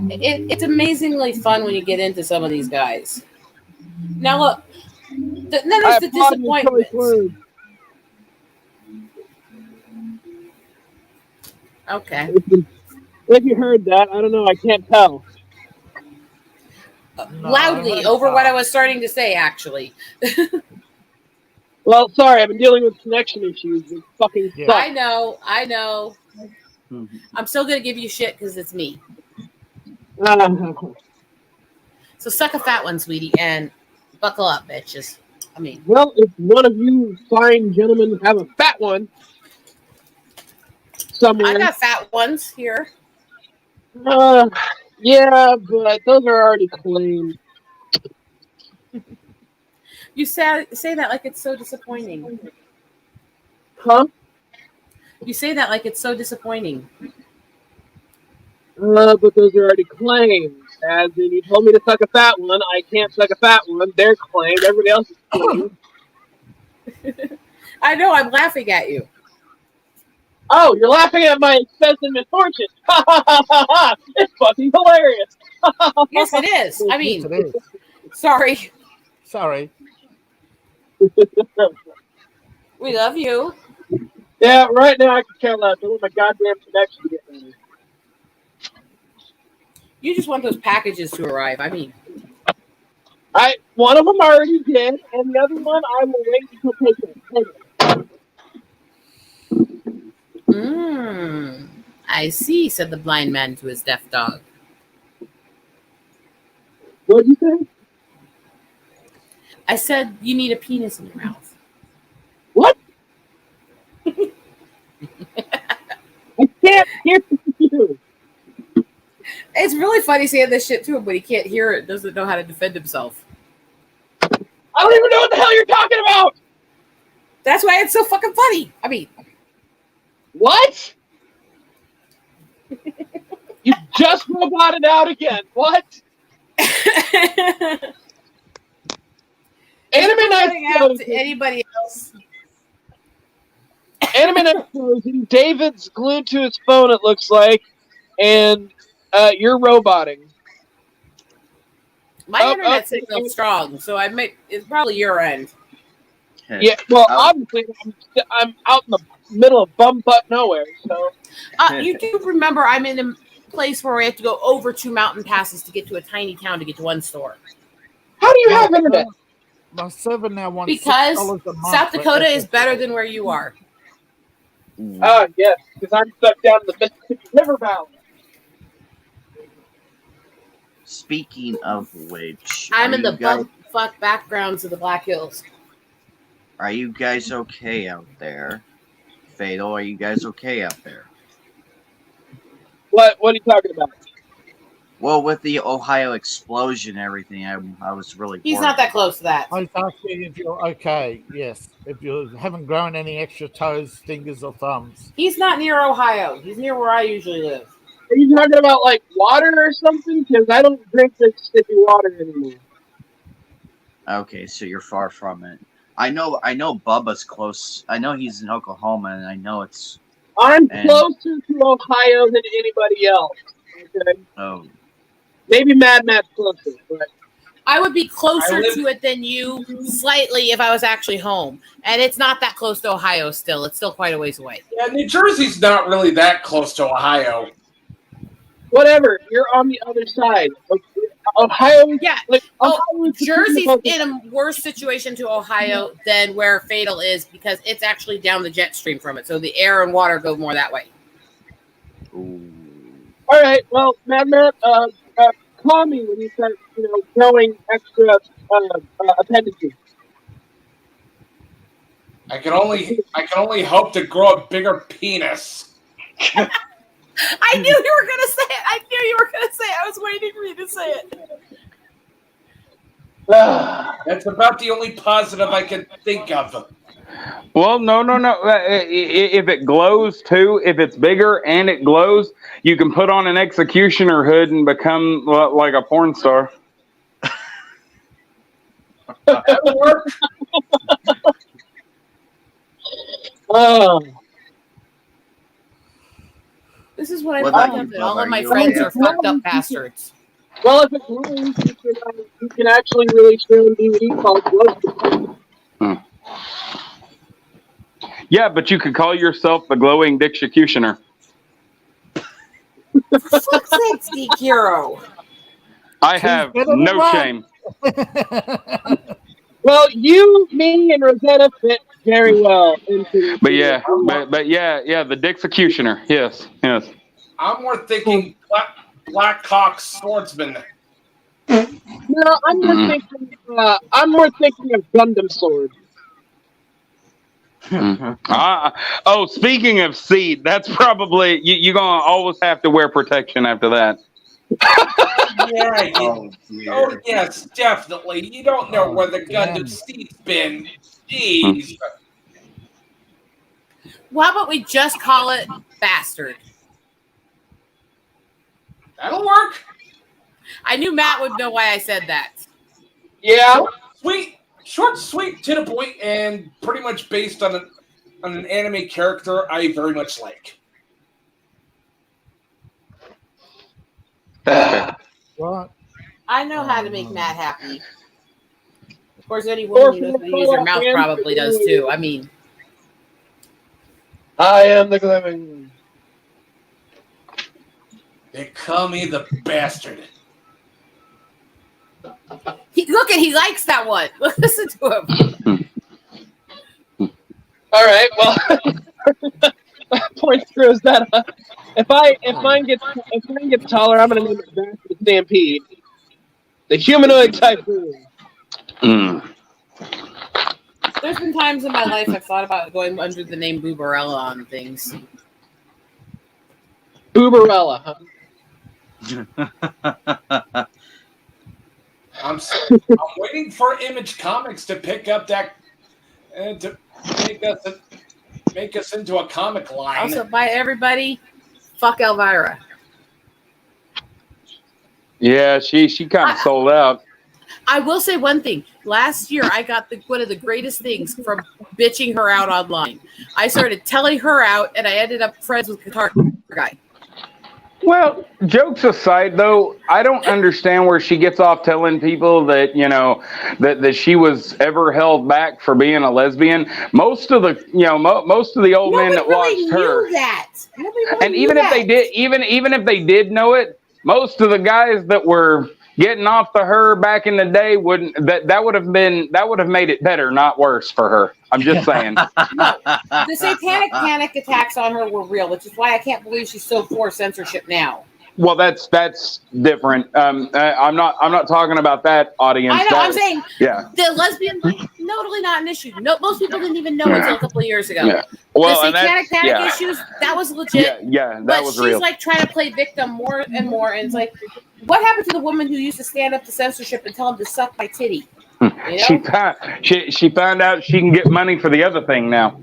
Speaker 1: It's amazingly fun when you get into some of these guys. Now look, then there's the disappointments. Okay.
Speaker 4: If you heard that, I don't know. I can't tell.
Speaker 1: Loudly over what I was starting to say, actually.
Speaker 4: Well, sorry, I've been dealing with connection issues. It fucking sucks.
Speaker 1: I know. I'm still gonna give you shit because it's me. So suck a fat one, sweetie, and buckle up, bitches. I mean,
Speaker 4: well, if one of you fine gentlemen have a fat one somewhere,
Speaker 1: I got fat ones here.
Speaker 4: yeah, but those are already claimed.
Speaker 1: You say that like it's so disappointing.
Speaker 4: Huh?
Speaker 1: You say that like it's so disappointing.
Speaker 4: But those are already claimed. As in, you told me to suck a fat one. I can't suck a fat one. They're claimed. Everybody else is claimed.
Speaker 1: I know. I'm laughing at you.
Speaker 4: Oh, you're laughing at my expense and misfortune. Ha ha ha ha ha! It's fucking hilarious.
Speaker 1: Yes, it is. I mean,
Speaker 6: Yes, it is.
Speaker 1: sorry. We love you.
Speaker 4: Yeah, right now I can care less. I want my goddamn connection to get better.
Speaker 1: You just want those packages to arrive. I mean,
Speaker 4: One of them already did, and the other one I will wait until take it.
Speaker 1: I see, said the blind man to his deaf dog.
Speaker 4: What'd you say?
Speaker 1: I said you need a penis in your mouth.
Speaker 4: What? I can't hear you.
Speaker 1: It's really funny saying this shit to him when he can't hear it, doesn't know how to defend himself.
Speaker 4: I don't even know what the hell you're talking about.
Speaker 1: That's why it's so fucking funny. I mean,
Speaker 4: what? You just roboted out again. What? Anime Night
Speaker 1: out to anybody else.
Speaker 4: Anime Night Frozen. David's glued to his phone, it looks like, and you're roboting.
Speaker 1: My internet signal's strong, so it's probably your end.
Speaker 4: Yeah, well, obviously, I'm out in the middle of bumbutt nowhere, so.
Speaker 1: You do remember I'm in a place where we have to go over 2 mountain passes to get to a tiny town to get to one store.
Speaker 4: How do you have internet?
Speaker 6: My server now wants
Speaker 1: Because
Speaker 6: $6 a month
Speaker 1: South
Speaker 6: for
Speaker 1: Dakota is
Speaker 6: SSL.
Speaker 1: better than where you are.
Speaker 4: Yes, because I'm stuck down in the Mississippi River Valley.
Speaker 2: Speaking of which,
Speaker 1: I'm
Speaker 2: are
Speaker 1: in the
Speaker 2: you guys,
Speaker 1: bumfuck backgrounds of the Black Hills.
Speaker 2: are you guys okay out there? Fatal, are you guys okay out there?
Speaker 4: What are you talking about?
Speaker 2: Well, with the Ohio explosion and everything, I was really.
Speaker 1: He's
Speaker 2: worried
Speaker 1: not that
Speaker 2: about
Speaker 1: close to that.
Speaker 6: I was asking if you're okay. Yes, if you haven't grown any extra toes, fingers, or thumbs.
Speaker 1: He's not near Ohio. He's near where I usually live.
Speaker 4: Are you talking about, like, water or something? Because I don't drink Mississippi water anymore.
Speaker 2: Okay, so you're far from it. I know Bubba's close. I know he's in Oklahoma, and I know it's.
Speaker 4: I'm closer to Ohio than anybody else. Okay?
Speaker 2: Oh.
Speaker 4: Maybe Mad Matt's closer, but
Speaker 1: I would be closer to it than you slightly if I was actually home. And it's not that close to Ohio still. It's still quite a ways away.
Speaker 3: Yeah, New Jersey's not really that close to Ohio.
Speaker 4: whatever. You're on the other side. Ohio.
Speaker 1: Yeah.
Speaker 4: Like,
Speaker 1: Jersey's in a worse situation to Ohio than where Fatal is because it's actually down the jet stream from it. So the air and water go more that way.
Speaker 2: Ooh.
Speaker 4: All right. Well, Matt, call me when you start, growing extra appendages.
Speaker 3: I can only hope to grow a bigger penis.
Speaker 1: I knew you were gonna say it. I was waiting for you to say it.
Speaker 3: That's about the only positive I can think of.
Speaker 7: Well, no. If it glows too, if it's bigger and it glows, you can put on an executioner hood and become like a porn star.
Speaker 3: That'll work.
Speaker 1: This is what I
Speaker 2: What
Speaker 1: find
Speaker 2: about
Speaker 1: out
Speaker 2: you,
Speaker 1: that all
Speaker 2: Bubba?
Speaker 1: of my
Speaker 2: Are you
Speaker 1: friends
Speaker 2: okay?
Speaker 1: are fucked up bastards.
Speaker 4: Well, if it grows, you can actually really show a DVD called Glow.
Speaker 7: Yeah, but you could call yourself the glowing Dixcutioner.
Speaker 1: For fuck's sake, Steve Hero.
Speaker 7: I have no shame.
Speaker 4: Well, you, me, and Rosetta fit very well into.
Speaker 7: But yeah, the Dixcutioner. Yes.
Speaker 3: I'm more thinking Black Hawk Swordsman.
Speaker 4: No, I'm more thinking of Gundam Sword.
Speaker 7: Speaking of seed, that's probably you're gonna always have to wear protection after that.
Speaker 3: Oh, yes, definitely. You don't know where the Gundam seed's been. Jeez.
Speaker 1: Well, how about we just call it Bastard?
Speaker 3: That'll work.
Speaker 1: I knew Matt would know why I said that.
Speaker 4: Yeah.
Speaker 3: Short, sweet, to the point, and pretty much based on an anime character I very much like.
Speaker 6: What?
Speaker 1: I know how to make Matt happy. Of course, any woman who knows how to use her mouth probably does too. I mean,
Speaker 4: I am the glowing.
Speaker 3: They call me the Bastard.
Speaker 1: he likes that one. Listen to him.
Speaker 4: All right. Well, points to Rosetta. If mine gets taller, I'm gonna name it Bastard Stampede. The humanoid typhoon.
Speaker 1: There's been times in my life I've thought about going under the name Boobarella on things.
Speaker 4: Boobarella, huh?
Speaker 3: I'm waiting for Image Comics to pick up that to make us into a comic line.
Speaker 1: Also, bye everybody. Fuck Elvira.
Speaker 7: Yeah, she kind of sold out.
Speaker 1: I will say one thing. Last year, I got one of the greatest things from bitching her out online. I started telling her out, and I ended up friends with Guitar Guy.
Speaker 7: Well, jokes aside, though, I don't understand where she gets off telling people that that she was ever held back for being a lesbian. Most of the most of the old men
Speaker 1: Nobody
Speaker 7: that
Speaker 1: really
Speaker 7: watched her,
Speaker 1: knew that. Nobody really
Speaker 7: and
Speaker 1: knew
Speaker 7: even if they
Speaker 1: that.
Speaker 7: did, even if they did know it, most of the guys that were getting off the her back in the day wouldn't. That would have made it better, not worse for her. I'm just saying.
Speaker 1: No, the satanic panic attacks on her were real, which is why I can't believe she's so for censorship now.
Speaker 7: Well, that's different. I'm not talking about that audience.
Speaker 1: I know.
Speaker 7: That-
Speaker 1: I'm saying
Speaker 7: yeah.
Speaker 1: the lesbian, totally not an issue. No, most people didn't even know until a couple of years ago.
Speaker 7: Yeah. Well,
Speaker 1: The
Speaker 7: and
Speaker 1: satanic
Speaker 7: that's
Speaker 1: panic
Speaker 7: yeah.
Speaker 1: issues, that was legit.
Speaker 7: Yeah, that
Speaker 1: But
Speaker 7: was
Speaker 1: she's
Speaker 7: real.
Speaker 1: like trying to play victim more and more. And it's like, what happened to the woman who used to stand up to censorship and tell him to suck my titty? You know?
Speaker 7: She found out she can get money for the other thing now.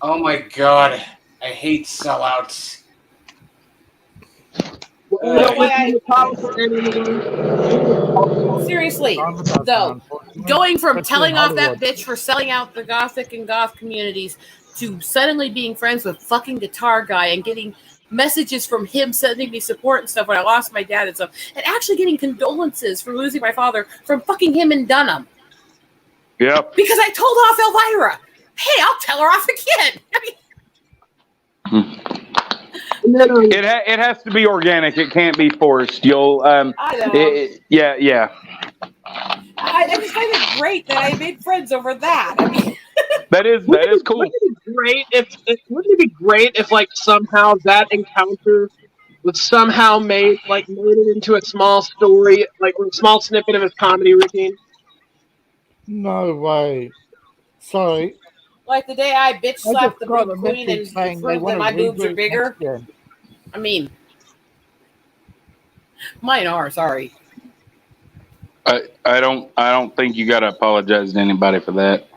Speaker 3: Oh my god, I hate sellouts.
Speaker 1: Seriously, though, going from telling off that bitch for selling out the gothic and goth communities to suddenly being friends with fucking guitar guy and getting messages from him sending me support and stuff when I lost my dad and stuff, and actually getting condolences for losing my father from fucking him in Dunham.
Speaker 7: Yep.
Speaker 1: Because I told off Elvira. Hey, I'll tell her off again. I mean,
Speaker 7: It has to be organic. It can't be forced. You'll
Speaker 1: I know.
Speaker 7: yeah.
Speaker 1: I just find it great that I made friends over that. I mean,
Speaker 7: That is cool.
Speaker 4: Wouldn't it be great if like somehow that encounter was somehow made it into a small story, like a small snippet of his comedy routine?
Speaker 6: No way. Sorry.
Speaker 1: like the day I bitch
Speaker 6: I
Speaker 1: slapped
Speaker 6: just
Speaker 1: the
Speaker 6: got
Speaker 1: boob
Speaker 6: a
Speaker 1: queen
Speaker 6: message
Speaker 1: and
Speaker 6: saying they
Speaker 1: proved that
Speaker 6: want
Speaker 1: my
Speaker 6: to
Speaker 1: boobs are
Speaker 6: reboot
Speaker 1: bigger.
Speaker 6: next gen.
Speaker 1: I mean, mine are. Sorry.
Speaker 7: I don't think you gotta apologize to anybody for that.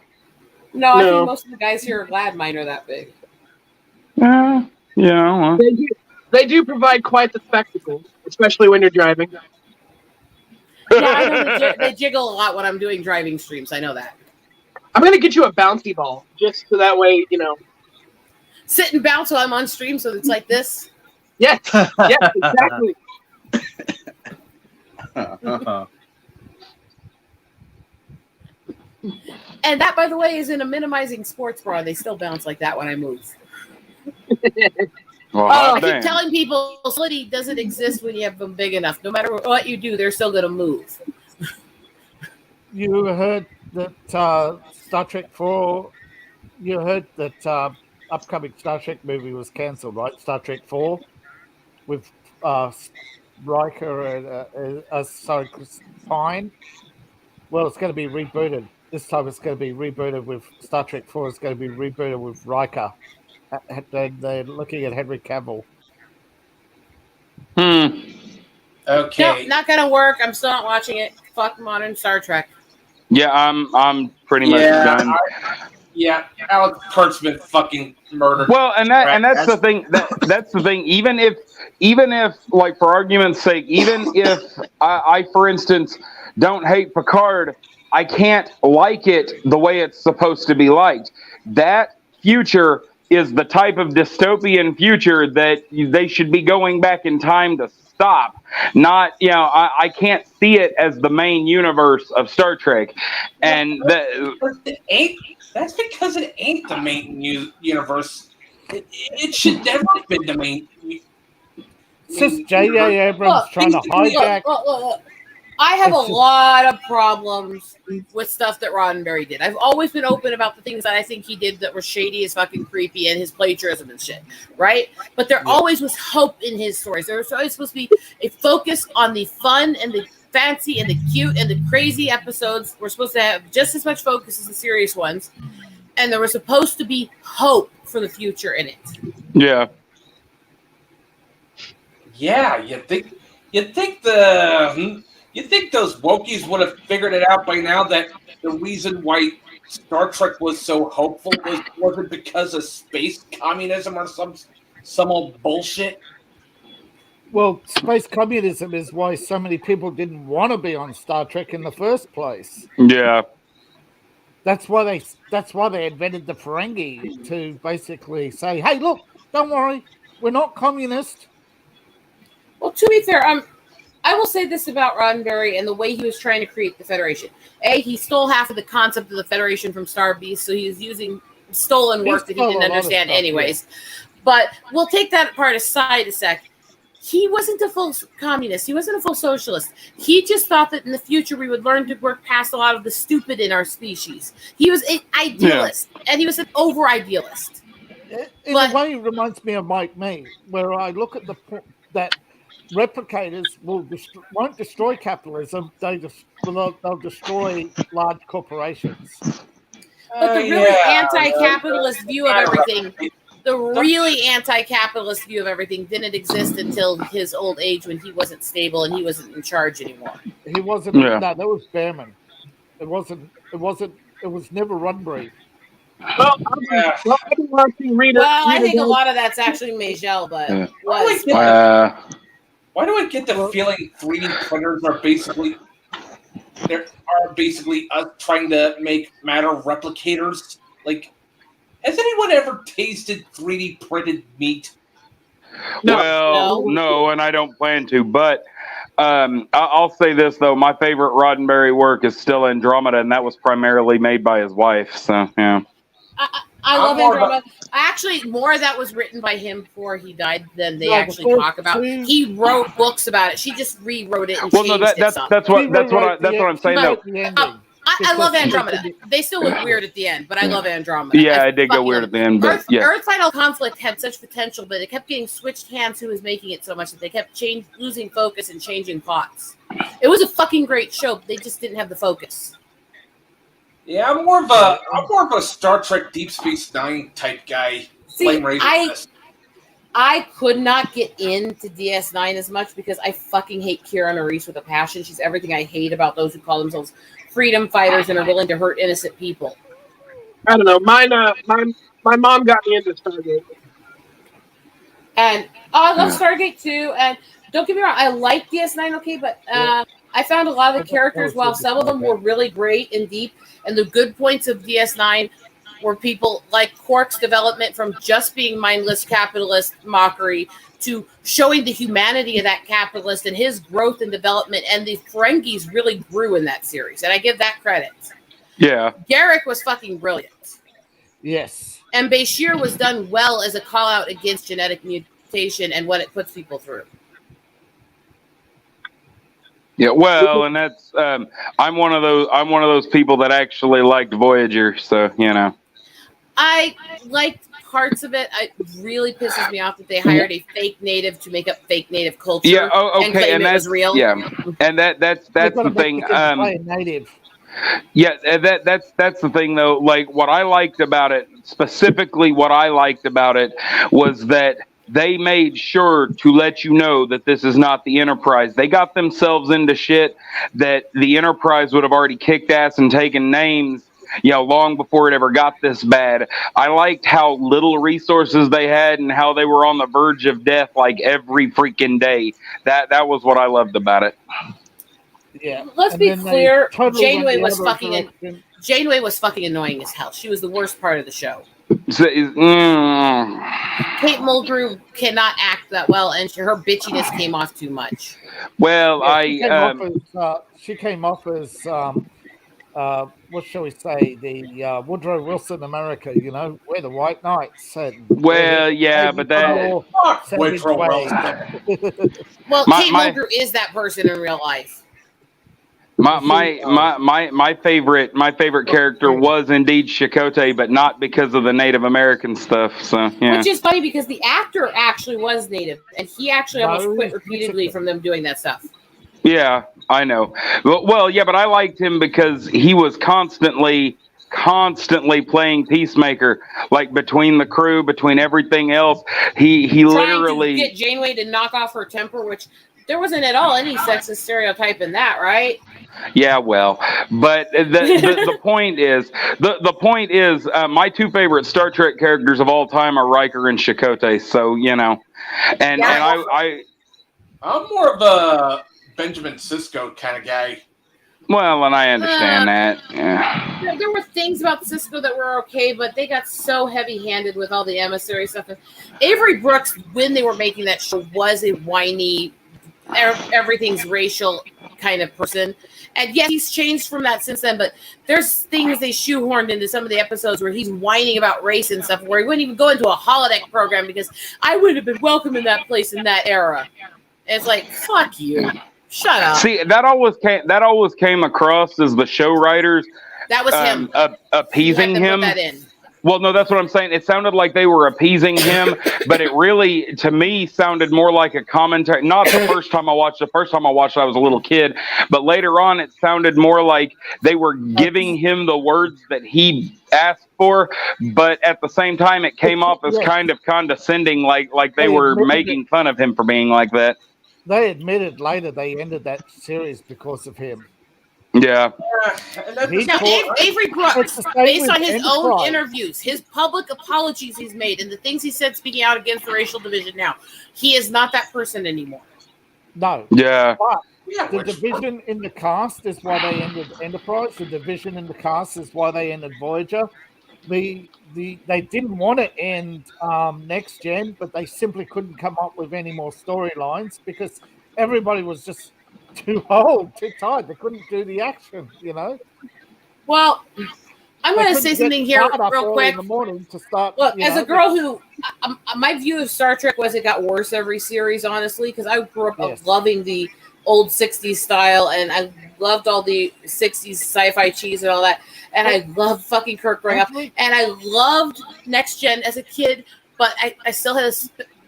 Speaker 1: No, I
Speaker 4: No.
Speaker 1: think most of the guys here are glad mine are that big.
Speaker 7: Yeah.
Speaker 4: They do provide quite the spectacle, especially when you're driving.
Speaker 1: Yeah, I know they jiggle a lot when I'm doing driving streams. I know that.
Speaker 4: I'm gonna get you a bouncy ball, just so that way,
Speaker 1: Sit and bounce while I'm on stream, so it's like this.
Speaker 4: Yes, yes, exactly.
Speaker 1: And that, by the way, is in a minimizing sports bra. They still bounce like that when I move.
Speaker 7: Well,
Speaker 1: I
Speaker 7: damn.
Speaker 1: keep telling people facility doesn't exist when you have them big enough. No matter what you do, they're still going to move.
Speaker 6: You heard that Star Trek 4. You heard that upcoming Star Trek movie was cancelled, right? Star Trek 4 with Riker and Chris Pine. Well, it's going to be rebooted. This time it's going to be rebooted with Star Trek 4. It's going to be rebooted with Riker. They're looking at Henry Cavill.
Speaker 3: Okay.
Speaker 1: No, not going to work. I'm still not watching it. Fuck modern Star Trek.
Speaker 7: Yeah, I'm pretty much done.
Speaker 3: Alex Kurtzman fucking murdered.
Speaker 7: Well, and that's the thing. That's the thing. Even if, like, for argument's sake, even if I, for instance, don't hate Picard, I can't like it the way it's supposed to be liked. That future is the type of dystopian future that they should be going back in time to stop. Not, I can't see it as the main universe of Star Trek, and
Speaker 3: That's because it ain't the main universe. It should never have been the main.
Speaker 6: It's just J.J. Abrams trying to hijack.
Speaker 1: Look. I have a lot of problems with stuff that Roddenberry did. I've always been open about the things that I think he did that were shady as fucking creepy and his plagiarism and shit, right? But there always was hope in his stories. There was always supposed to be a focus on the fun and the fancy and the cute and the crazy episodes. We're supposed to have just as much focus as the serious ones. And there was supposed to be hope for the future in it.
Speaker 7: yeah.
Speaker 3: Yeah, you think those wokies would have figured it out by now that the reason why Star Trek was so hopeful wasn't because of space communism or some old bullshit?
Speaker 6: Well, space communism is why so many people didn't want to be on Star Trek in the first place.
Speaker 7: Yeah.
Speaker 6: That's why they invented the Ferengi to basically say, "Hey, look, don't worry, we're not communist.
Speaker 1: Well, to be fair, I will say this about Roddenberry and the way he was trying to create the Federation. He stole half of the concept of the Federation from Star Beast, so he was using stolen work that he didn't understand anyways. But we'll take that part aside a sec. He wasn't a full communist. He wasn't a full socialist. He just thought that in the future we would learn to work past a lot of the stupid in our species. He was an idealist, and he was an over-idealist.
Speaker 6: In a way, it reminds me of Mike Mee, where I look at that replicators won't destroy capitalism. They'll destroy large corporations.
Speaker 1: But the really anti-capitalist view of everything, didn't exist until his old age when he wasn't stable and he wasn't in charge anymore.
Speaker 6: He wasn't. No, that was Behrman. It was never Roddenberry.
Speaker 4: Well, I've been watching Rita.
Speaker 1: I think a lot of that's actually Majel, but
Speaker 3: why do I get the feeling 3D printers are basically us trying to make matter replicators? Like, has anyone ever tasted 3D printed meat?
Speaker 7: No, and I don't plan to. But I'll say this though: my favorite Roddenberry work is still Andromeda, and that was primarily made by his wife. So yeah.
Speaker 1: I love Andromeda. Actually, more of that was written by him before he died than they actually talk about. He wrote books about it. She just rewrote it and changed it.
Speaker 7: That's what I'm saying though.
Speaker 1: I love Andromeda. They still look weird at the end, but I love Andromeda.
Speaker 7: Yeah, I did go weird at the end, but
Speaker 1: Earth Final Conflict had such potential, but it kept getting switched hands who was making it so much that they kept losing focus and changing plots. It was a fucking great show, but they just didn't have the focus.
Speaker 3: Yeah, I'm more of a Star Trek Deep Space Nine type guy.
Speaker 1: See, I could not get into DS9 as much because I fucking hate Keira Reese with a passion. She's everything I hate about those who call themselves freedom fighters and are willing to hurt innocent people.
Speaker 4: I don't know. My mom got me into Stargate.
Speaker 1: And I love Stargate too. And don't get me wrong, I like DS9, okay, but I found a lot of the characters, while some of them were really great and deep, and the good points of DS9 were people like Quark's development from just being mindless capitalist mockery to showing the humanity of that capitalist and his growth and development. And the Ferengis really grew in that series, and I give that credit.
Speaker 7: Yeah.
Speaker 1: Garrick was fucking brilliant.
Speaker 6: Yes.
Speaker 1: And Bashir was done well as a call out against genetic mutation and what it puts people through.
Speaker 7: Yeah, well, and that's I'm one of those people that actually liked Voyager, so you know.
Speaker 1: I liked parts of it. It really pisses me off that they hired a fake native to make up fake native culture.
Speaker 7: Yeah, okay,
Speaker 1: and claim it was real.
Speaker 7: Yeah, and that's the thing.
Speaker 6: Native.
Speaker 7: Yeah, that's the thing though. Like what I liked about it, specifically what I liked about it was that they made sure to let you know that this is not the Enterprise. They got themselves into shit that the Enterprise would have already kicked ass and taken names, you know, long before it ever got this bad. I liked how little resources they had and how they were on the verge of death like every freaking day. That was what I loved about it.
Speaker 6: Yeah.
Speaker 1: Let's be clear. Janeway was fucking annoying as hell. She was the worst part of the show. Kate Mulgrew cannot act that well, and her bitchiness came off too much.
Speaker 7: Well,
Speaker 6: she came off as what shall we say, the Woodrow Wilson America, you know, we're the White Knights.
Speaker 7: Well, yeah, but that.
Speaker 1: Well, Kate Mulgrew is that person in real life.
Speaker 7: My favorite character was indeed Chakotay, but not because of the Native American stuff. So yeah.
Speaker 1: Which is funny because the actor actually was Native, and he actually almost quit repeatedly from them doing that stuff.
Speaker 7: Yeah, I know. Well, yeah, but I liked him because he was constantly playing peacemaker, like between the crew, between everything else. He literally
Speaker 1: to get Janeway to knock off her temper, which there wasn't at all any sexist stereotype in that, right?
Speaker 7: Yeah, well, but the point is, my two favorite Star Trek characters of all time are Riker and Chakotay. So you know, and
Speaker 3: I'm more of a Benjamin Sisko kind of guy.
Speaker 7: Well, and I understand that. Yeah.
Speaker 1: There were things about Sisko that were okay, but they got so heavy-handed with all the emissary stuff. And Avery Brooks, when they were making that show, was a whiny everything's racial kind of person. And yes, he's changed from that since then, but there's things they shoehorned into some of the episodes where he's whining about race and stuff, where he wouldn't even go into a holodeck program because I would have been welcome in that place in that era. And it's like, fuck you. Shut up.
Speaker 7: See, that always came across as the show writers
Speaker 1: That was him.
Speaker 7: appeasing
Speaker 1: You had to
Speaker 7: him.
Speaker 1: put that in.
Speaker 7: Well, no, that's what I'm saying. It sounded like they were appeasing him, but it really, to me, sounded more like a commentary. Not the first time I watched. The first time I watched, I was a little kid, but later on, it sounded more like they were giving him the words that he asked for. But at the same time, it came off as kind of condescending, like they were making fun of him for being like that.
Speaker 6: They admitted later they ended that series because of him.
Speaker 7: Yeah.
Speaker 3: And that's
Speaker 1: Now, Avery Brooks, based on his own
Speaker 6: Enterprise.
Speaker 1: interviews, his public apologies he's made, and the things he said speaking out against the racial division now, he is not that person anymore.
Speaker 6: No.
Speaker 7: Yeah.
Speaker 6: But
Speaker 3: yeah,
Speaker 6: the
Speaker 3: which-
Speaker 6: division in the cast is why they ended Enterprise. The division in the cast is why they ended Voyager. They didn't want to end Next Gen, but they simply couldn't come up with any more storylines because everybody was just too old, too tired. They couldn't do the action, you know.
Speaker 1: Well, I'm
Speaker 6: They
Speaker 1: going to
Speaker 6: couldn't
Speaker 1: say
Speaker 6: get
Speaker 1: something here
Speaker 6: Stardust
Speaker 1: real
Speaker 6: early
Speaker 1: quick.
Speaker 6: in the morning to start.
Speaker 1: Look,
Speaker 6: you
Speaker 1: as
Speaker 6: know,
Speaker 1: a girl who, my view of Star Trek was it got worse every series, honestly, because I grew up
Speaker 6: Yes.
Speaker 1: loving the old 60s style, and I loved all the 60s sci-fi cheese and all that, and I loved fucking Kirk growing up,
Speaker 6: Actually,
Speaker 1: and I loved Next Gen as a kid, but I still had a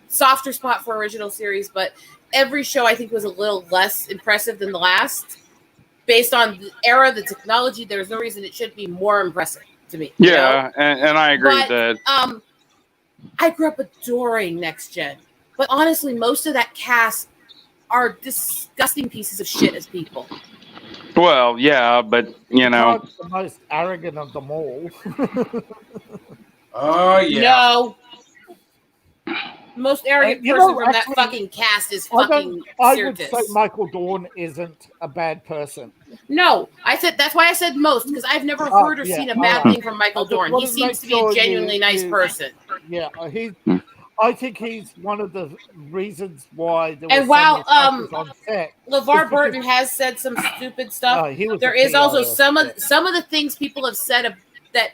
Speaker 1: softer spot for original series, but every show I think was a little less impressive than the last. Based on the era, the technology, there's no reason it should be more impressive to me. you know?
Speaker 7: Yeah, and I agree with
Speaker 1: But,
Speaker 7: that.
Speaker 1: I grew up adoring Next Gen, but honestly, most of that cast are disgusting pieces of shit as people.
Speaker 7: Well, yeah, but you know,
Speaker 6: Picard's the most arrogant of them all.
Speaker 3: oh yeah.
Speaker 1: No. Most arrogant
Speaker 6: You
Speaker 1: person
Speaker 6: know,
Speaker 1: from
Speaker 6: actually,
Speaker 1: that fucking cast is
Speaker 6: I
Speaker 1: fucking
Speaker 6: would
Speaker 1: Sirtis.
Speaker 6: say Michael Dorn isn't a bad person.
Speaker 1: No, I said that's why I said most, because I've never
Speaker 6: Oh,
Speaker 1: heard or
Speaker 6: yeah,
Speaker 1: seen a
Speaker 6: all
Speaker 1: bad
Speaker 6: right.
Speaker 1: thing from Michael
Speaker 6: I just
Speaker 1: Dorn.
Speaker 6: wanted
Speaker 1: He
Speaker 6: to
Speaker 1: seems
Speaker 6: make
Speaker 1: to be a
Speaker 6: sure
Speaker 1: genuinely
Speaker 6: you-
Speaker 1: nice
Speaker 6: you-
Speaker 1: person.
Speaker 6: Yeah, I think he's one of the reasons why there was
Speaker 1: And while,
Speaker 6: so many on set.
Speaker 1: LeVar Burton has said some stupid stuff.
Speaker 6: He was
Speaker 1: There
Speaker 6: a
Speaker 1: is also
Speaker 6: PO
Speaker 1: some of the things people have said that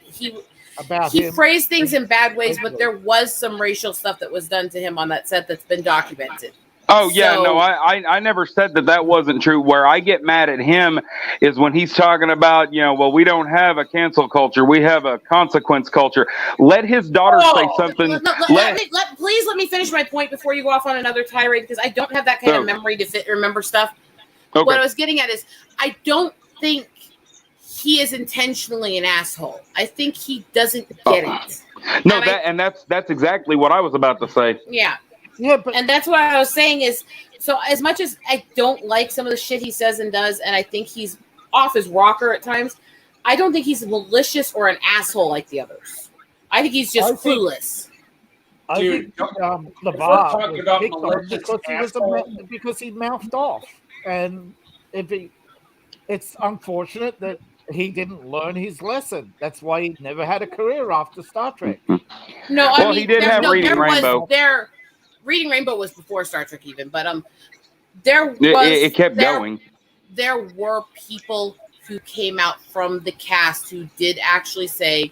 Speaker 6: about
Speaker 1: he
Speaker 6: him.
Speaker 1: phrased things in bad ways, but there was some racial stuff that was done to him on that set that's been documented.
Speaker 7: oh yeah,
Speaker 1: So-
Speaker 7: no, I never said that wasn't true. Where I get mad at him is when he's talking about, well, we don't have a cancel culture, we have a consequence culture. Let his daughter say something.
Speaker 1: Please let me finish my point before you go off on another tirade, because I don't have that kind of
Speaker 7: Okay.
Speaker 1: memory to remember stuff.
Speaker 7: Okay.
Speaker 1: What I was getting at is I don't think he is intentionally an asshole. I think he doesn't get it.
Speaker 7: No,
Speaker 1: and
Speaker 7: that's exactly what I was about to say.
Speaker 1: Yeah.
Speaker 6: Yeah, but
Speaker 1: And that's what I was saying is, so as much as I don't like some of the shit he says and does, and I think he's off his rocker at times, I don't think he's malicious or an asshole like the others. I think he's just
Speaker 6: I think-
Speaker 1: clueless.
Speaker 6: I
Speaker 3: Dude,
Speaker 6: think
Speaker 3: if we're
Speaker 6: LeVar
Speaker 3: talking
Speaker 6: was
Speaker 3: about
Speaker 6: picked on
Speaker 3: malicious
Speaker 6: because he mouthed off, and it's unfortunate that he didn't learn his lesson. That's why he never had a career after Star Trek.
Speaker 1: No, I
Speaker 7: Well,
Speaker 1: mean,
Speaker 7: he did have Reading Rainbow.
Speaker 1: Reading Rainbow was before Star Trek even, but there was
Speaker 7: It kept
Speaker 1: there,
Speaker 7: going.
Speaker 1: There were people who came out from the cast who did actually say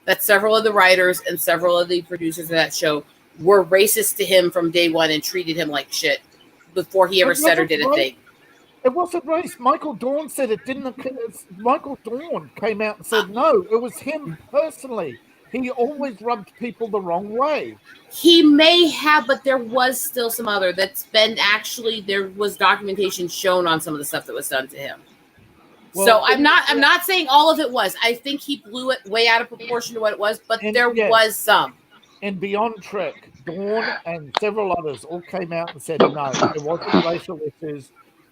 Speaker 1: that several of the writers and several of the producers of that show were racist to him from day one and treated him like shit before he ever
Speaker 6: It
Speaker 1: said or
Speaker 6: wasn't
Speaker 1: did a
Speaker 6: right.
Speaker 1: thing.
Speaker 6: It wasn't race. Michael Dorn said it didn't. Michael Dorn came out and said no. It was him personally. He always rubbed people the wrong way.
Speaker 1: He may have, but there was still some other that's been actually there was documentation shown on some of the stuff that was done to him.
Speaker 6: Well,
Speaker 1: So I'm not saying all of it was. I think he blew it way out of proportion to what it was, but
Speaker 6: And
Speaker 1: there
Speaker 6: yeah.
Speaker 1: was some.
Speaker 6: And Beyond Trek, Dawn and several others all came out and said no, there wasn't racial issues.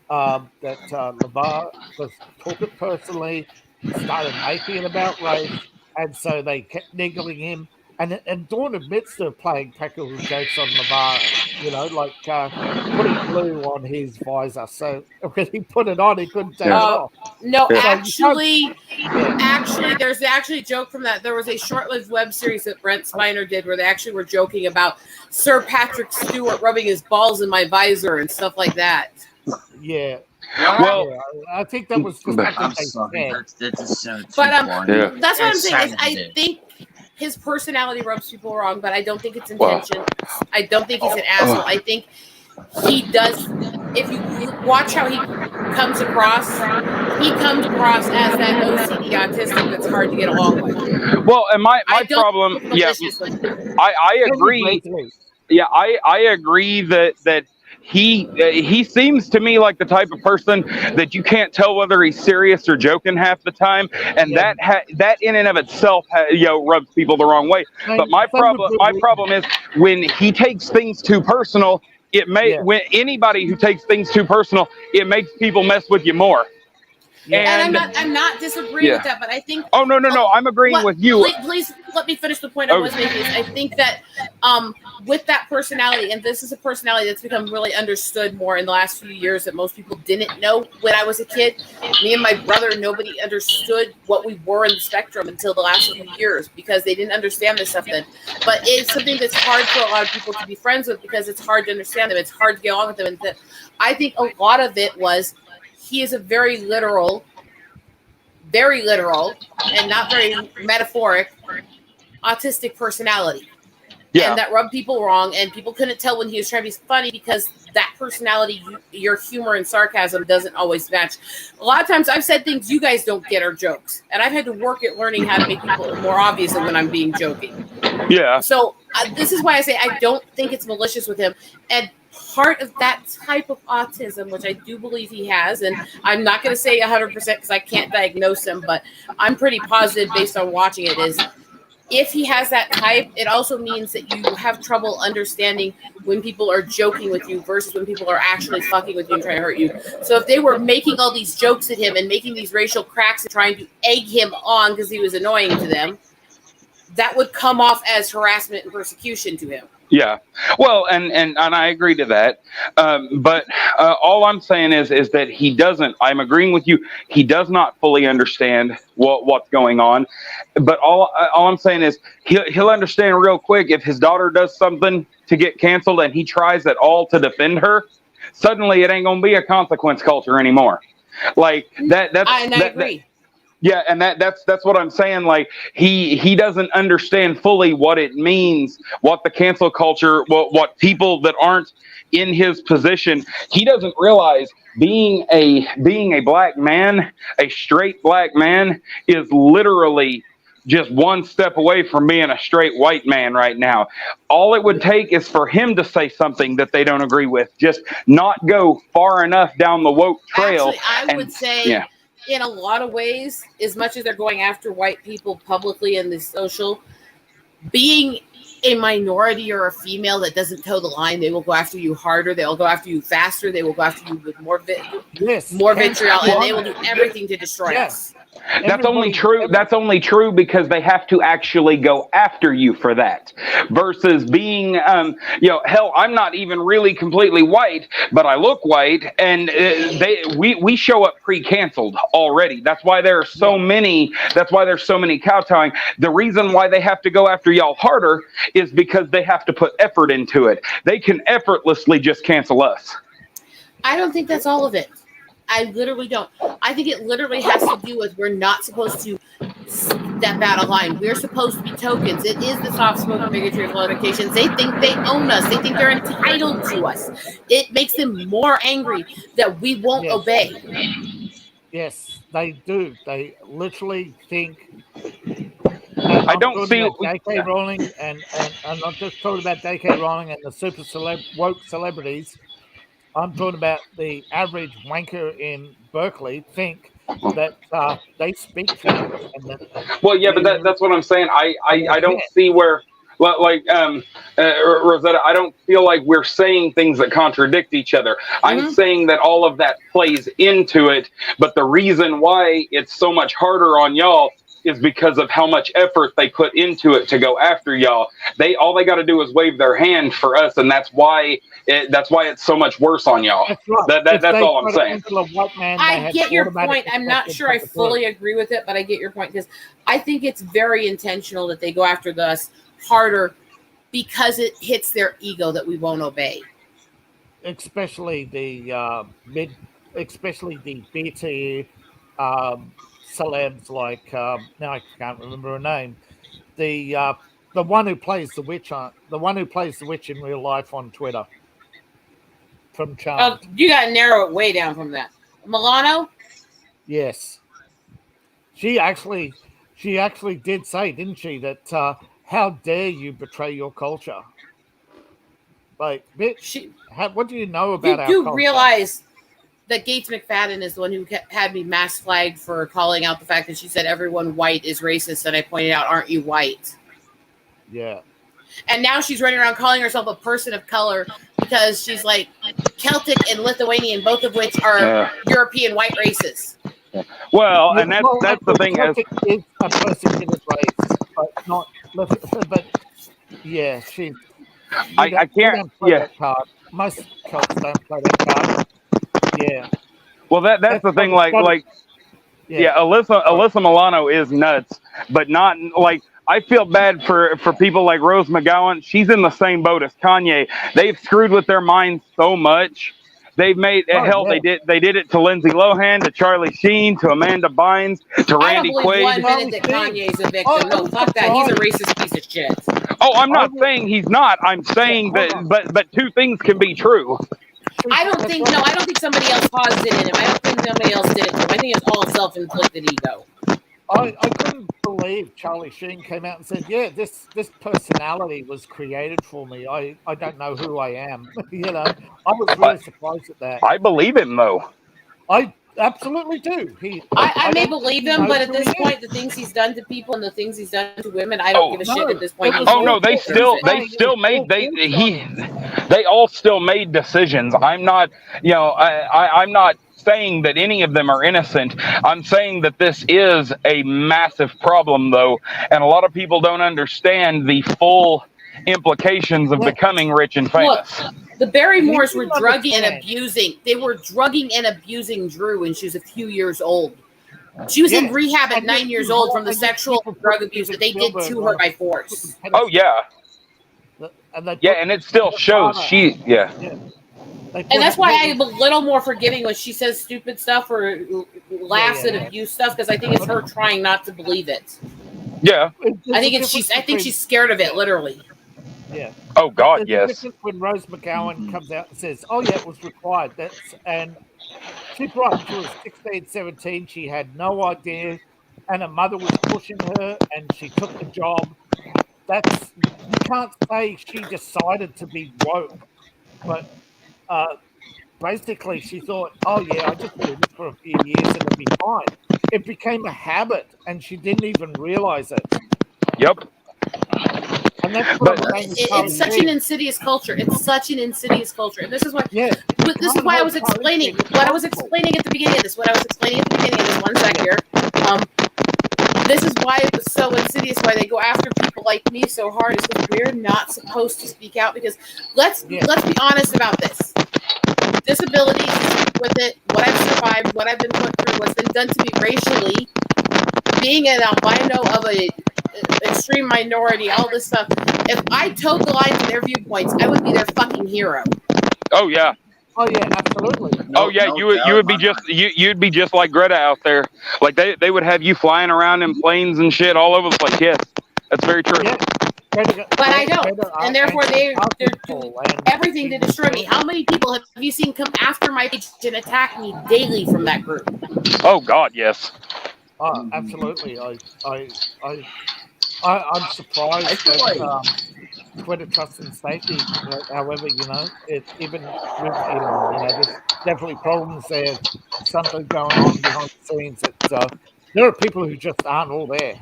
Speaker 6: That LeVar took it personally, started making it about race, and so they kept niggling him. And Dawn admits to playing practical jokes on Navarro, like putting glue on his visor. So when he put it on, he couldn't take it off.
Speaker 1: No,
Speaker 7: Yeah.
Speaker 1: actually, there's actually a joke from that. There was a short-lived web series that Brent Spiner did where they actually were joking about Sir Patrick Stewart rubbing his balls in my visor and stuff like that.
Speaker 6: Yeah.
Speaker 7: Well,
Speaker 6: I think that was just
Speaker 2: I'm sorry. That's so
Speaker 1: But
Speaker 7: Yeah.
Speaker 1: that's what I'm
Speaker 2: It's
Speaker 1: saying. Is I
Speaker 2: sensitive.
Speaker 1: think his personality rubs people wrong, but I don't think it's intention. I don't think he's an asshole. I think he does. If you watch how he comes across as that OCD autistic that's hard to get along with.
Speaker 7: Well, and my
Speaker 1: I don't
Speaker 7: problem,
Speaker 1: think
Speaker 7: yeah,
Speaker 1: malicious with him.
Speaker 7: I agree. Yeah, I agree that he seems to me like the type of person that you can't tell whether he's serious or joking half the time, and that in and of itself rubs people the wrong way. But my problem is when he takes things too personal. When anybody who takes things too personal, it makes people mess with you more.
Speaker 1: And I'm not disagreeing with that, but I think.
Speaker 7: Oh no! I'm agreeing with you.
Speaker 1: Please let me finish the point I was making. Is I think that with that personality, and this is a personality that's become really understood more in the last few years that most people didn't know when I was a kid. Me and my brother, nobody understood what we were in the spectrum until the last few years because they didn't understand this stuff then. But it's something that's hard for a lot of people to be friends with because it's hard to understand them. It's hard to get along with them. And I think a lot of it was. He is a very literal, and not very metaphoric, autistic personality.
Speaker 7: Yeah.
Speaker 1: And that rubbed people wrong, and people couldn't tell when he was trying to be funny because that personality, your humor and sarcasm doesn't always match. A lot of times I've said things you guys don't get are jokes, and I've had to work at learning how to make people more obvious when I'm being joking.
Speaker 7: Yeah.
Speaker 1: So this is why I say I don't think it's malicious with him. And part of that type of autism, which I do believe he has, and I'm not going to say 100% because I can't diagnose him, but I'm pretty positive based on watching it, is if he has that type, it also means that you have trouble understanding when people are joking with you versus when people are actually fucking with you and trying to hurt you. So if they were making all these jokes at him and making these racial cracks and trying to egg him on because he was annoying to them, that would come off as harassment and persecution to him.
Speaker 7: Yeah, well, and I agree to that, but all I'm saying is that he doesn't. I'm agreeing with you. He does not fully understand what's going on, but all I'm saying is he'll understand real quick if his daughter does something to get canceled and he tries at all to defend her. Suddenly, it ain't gonna be a consequence culture anymore. Like that.
Speaker 1: I agree.
Speaker 7: Yeah, and that's what I'm saying. Like he doesn't understand fully what it means, what the cancel culture, what people that aren't in his position. He doesn't realize being a black man, a straight black man, is literally just one step away from being a straight white man right now. All it would take is for him to say something that they don't agree with, just not go far enough down the woke trail.
Speaker 1: Actually, I would say. Yeah. In a lot of ways, as much as they're going after white people publicly in the social, being a minority or a female that doesn't toe the line, they will go after you harder. They'll go after you faster. They will go after you with more vitriol, and they will do everything to destroy us.
Speaker 7: That's only true. That's only true because they have to actually go after you for that. Versus being, hell, I'm not even really completely white, but I look white, and we show up pre-canceled already. That's why there are so many. That's why there's so many kowtowing. The reason why they have to go after y'all harder is because they have to put effort into it. They can effortlessly just cancel us.
Speaker 1: I don't think that's all of it. I literally don't. I think it literally has to do with we're not supposed to step out of line. We're supposed to be tokens. It is the soft-spoken bigotry of politicians. They think they own us. They think they're entitled to us. It makes them more angry that we won't obey.
Speaker 6: Yes, they do. They literally think.
Speaker 7: I don't see
Speaker 6: J.K. Rowling, and I'm not just talking about J.K. Rowling and the super woke celebrities. I'm talking about the average wanker in Berkeley think that they speak for you.
Speaker 7: Well, yeah, but that's what I'm saying. I don't see where, Rosetta, I don't feel like we're saying things that contradict each other. Mm-hmm. I'm saying that all of that plays into it, but the reason why it's so much harder on y'all is because of how much effort they put into it to go after y'all. All they got to do is wave their hand for us, and that's why it's so much worse on y'all.
Speaker 6: That's right.
Speaker 7: That's all I'm saying.
Speaker 1: I get your point. I'm not sure I fully agree with it, but I get your point because I think it's very intentional that they go after us harder because it hits their ego that we won't obey.
Speaker 6: Especially the BT celebs like now I can't remember her name. The one who plays the witch in real life on Twitter from Charmed.
Speaker 1: You got to narrow it way down from that. Milano?
Speaker 6: Yes. She actually did say, didn't she, that how dare you betray your culture? Like, bitch, what do you know about our culture?
Speaker 1: You do realize that Gates McFadden is the one who had me mass flagged for calling out the fact that she said everyone white is racist, and I pointed out, aren't you white?
Speaker 6: Yeah.
Speaker 1: And now she's running around calling herself a person of color because she's like Celtic and Lithuanian, both of which are European white races.
Speaker 7: Well, and that's the thing.
Speaker 6: Celtic is a persecuted race, but not. But yeah, she.
Speaker 7: I can't. Yeah.
Speaker 6: Most Celts don't play that card. Yeah.
Speaker 7: Well, that's the thing. Like, Alyssa Milano is nuts, but not like. I feel bad for people like Rose McGowan. She's in the same boat as Kanye. They've screwed with their minds so much. They've made They did it to Lindsay Lohan, to Charlie Sheen, to Amanda Bynes, to Randy Quaid.
Speaker 1: I don't believe 1 minute that Kanye's a victim. No, fuck that. He's a racist piece of shit.
Speaker 7: Oh, I'm not saying he's not. I'm saying that, but two things can be true.
Speaker 1: I don't think somebody else caused it in him. I don't think somebody else did it to him. I think it's all self-inflicted ego.
Speaker 6: I couldn't believe Charlie Sheen came out and said, "Yeah, this personality was created for me. I don't know who I am." You know, I was really surprised at that.
Speaker 7: I believe him though.
Speaker 6: I absolutely do.
Speaker 1: I may believe him, but at this point, the things he's done to people and the things he's done to women, I don't give a shit at this point.
Speaker 7: They all still made decisions. I'm not, I'm not saying that any of them are innocent. I'm saying that this is a massive problem, though, and a lot of people don't understand the full implications of becoming rich and famous.
Speaker 1: Look, the Barrymores were drugging and abusing. They were drugging and abusing Drew when she was a few years old. She was in rehab at 9 years old from the sexual drug abuse that they did to her by force.
Speaker 7: Oh, yeah. And it still shows.
Speaker 1: And that's why I'm a little more forgiving when she says stupid stuff or laughs at abuse stuff, because I think it's her trying not to believe it.
Speaker 7: Yeah.
Speaker 1: I think she's scared of it, literally.
Speaker 6: Yeah.
Speaker 7: Oh God, yes.
Speaker 6: When Rose McGowan comes out and says, "Oh yeah, it was required," and she's right. She was 16, 17. She had no idea, and her mother was pushing her, and she took the job. You can't say she decided to be woke, but basically she thought, "Oh yeah, I just do this for a few years and it'll be fine." It became a habit, and she didn't even realize it.
Speaker 7: Yep.
Speaker 6: And that's
Speaker 1: it's such an insidious culture. It's such an insidious culture, and this is why. Yeah. This is why I was explaining what I was explaining at the beginning of this. What I was explaining at the beginning of this. One sec here. This is why it was so insidious. Why they go after people like me so hard is because we're not supposed to speak out. Because let's be honest about this. Disabilities with it, what I've survived, what I've been put through, what's been done to me racially, being an albino of a extreme minority, all this stuff. If I toed the line to their viewpoints, I would be their fucking hero.
Speaker 7: Oh yeah.
Speaker 6: Oh yeah, absolutely.
Speaker 7: You'd be just like Greta out there. Like they would have you flying around in planes and shit all over the place. Yes, that's very true.
Speaker 6: Yeah.
Speaker 1: But I don't, and therefore they're doing everything to destroy me. How many people have you seen come after my page and attack me daily from that group?
Speaker 7: Oh God, yes.
Speaker 6: Oh, absolutely. I'm surprised that Twitter Trust and Safety. However, it's even with there's definitely problems there. Something going on behind the scenes. There are people who just aren't all there.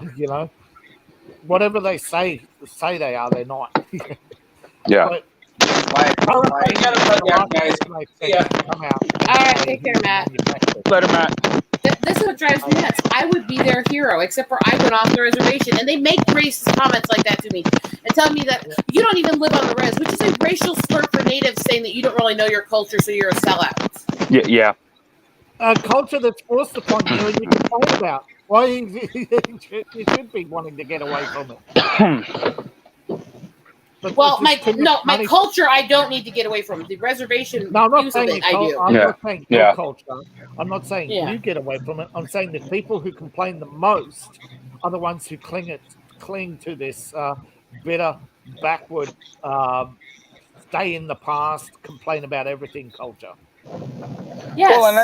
Speaker 6: Whatever they say they are, they're not.
Speaker 7: Yeah.
Speaker 1: All right, take care, Matt.
Speaker 7: Later, Matt.
Speaker 1: this is what drives me nuts. I would be their hero, except for I went off the reservation, and they make racist comments like that to me and tell me that you don't even live on the res, which is a racial slur for natives, saying that you don't really know your culture, so you're a sellout.
Speaker 7: Yeah.
Speaker 6: A culture that's forced upon you and you complain about. Why you should be wanting to get away from it. But
Speaker 1: Well,
Speaker 6: it's just too much
Speaker 1: my
Speaker 6: money.
Speaker 1: culture, I don't need to get away from. The reservation
Speaker 6: No, I'm not
Speaker 1: use of
Speaker 6: saying
Speaker 1: it, I do.
Speaker 6: I'm not saying your
Speaker 7: Yeah.
Speaker 6: culture. I'm not saying
Speaker 1: Yeah.
Speaker 6: you get away from it. I'm saying the people who complain the most are the ones who cling to this bitter, backward, stay in the past, complain about everything culture.
Speaker 1: Yes.
Speaker 7: Well, and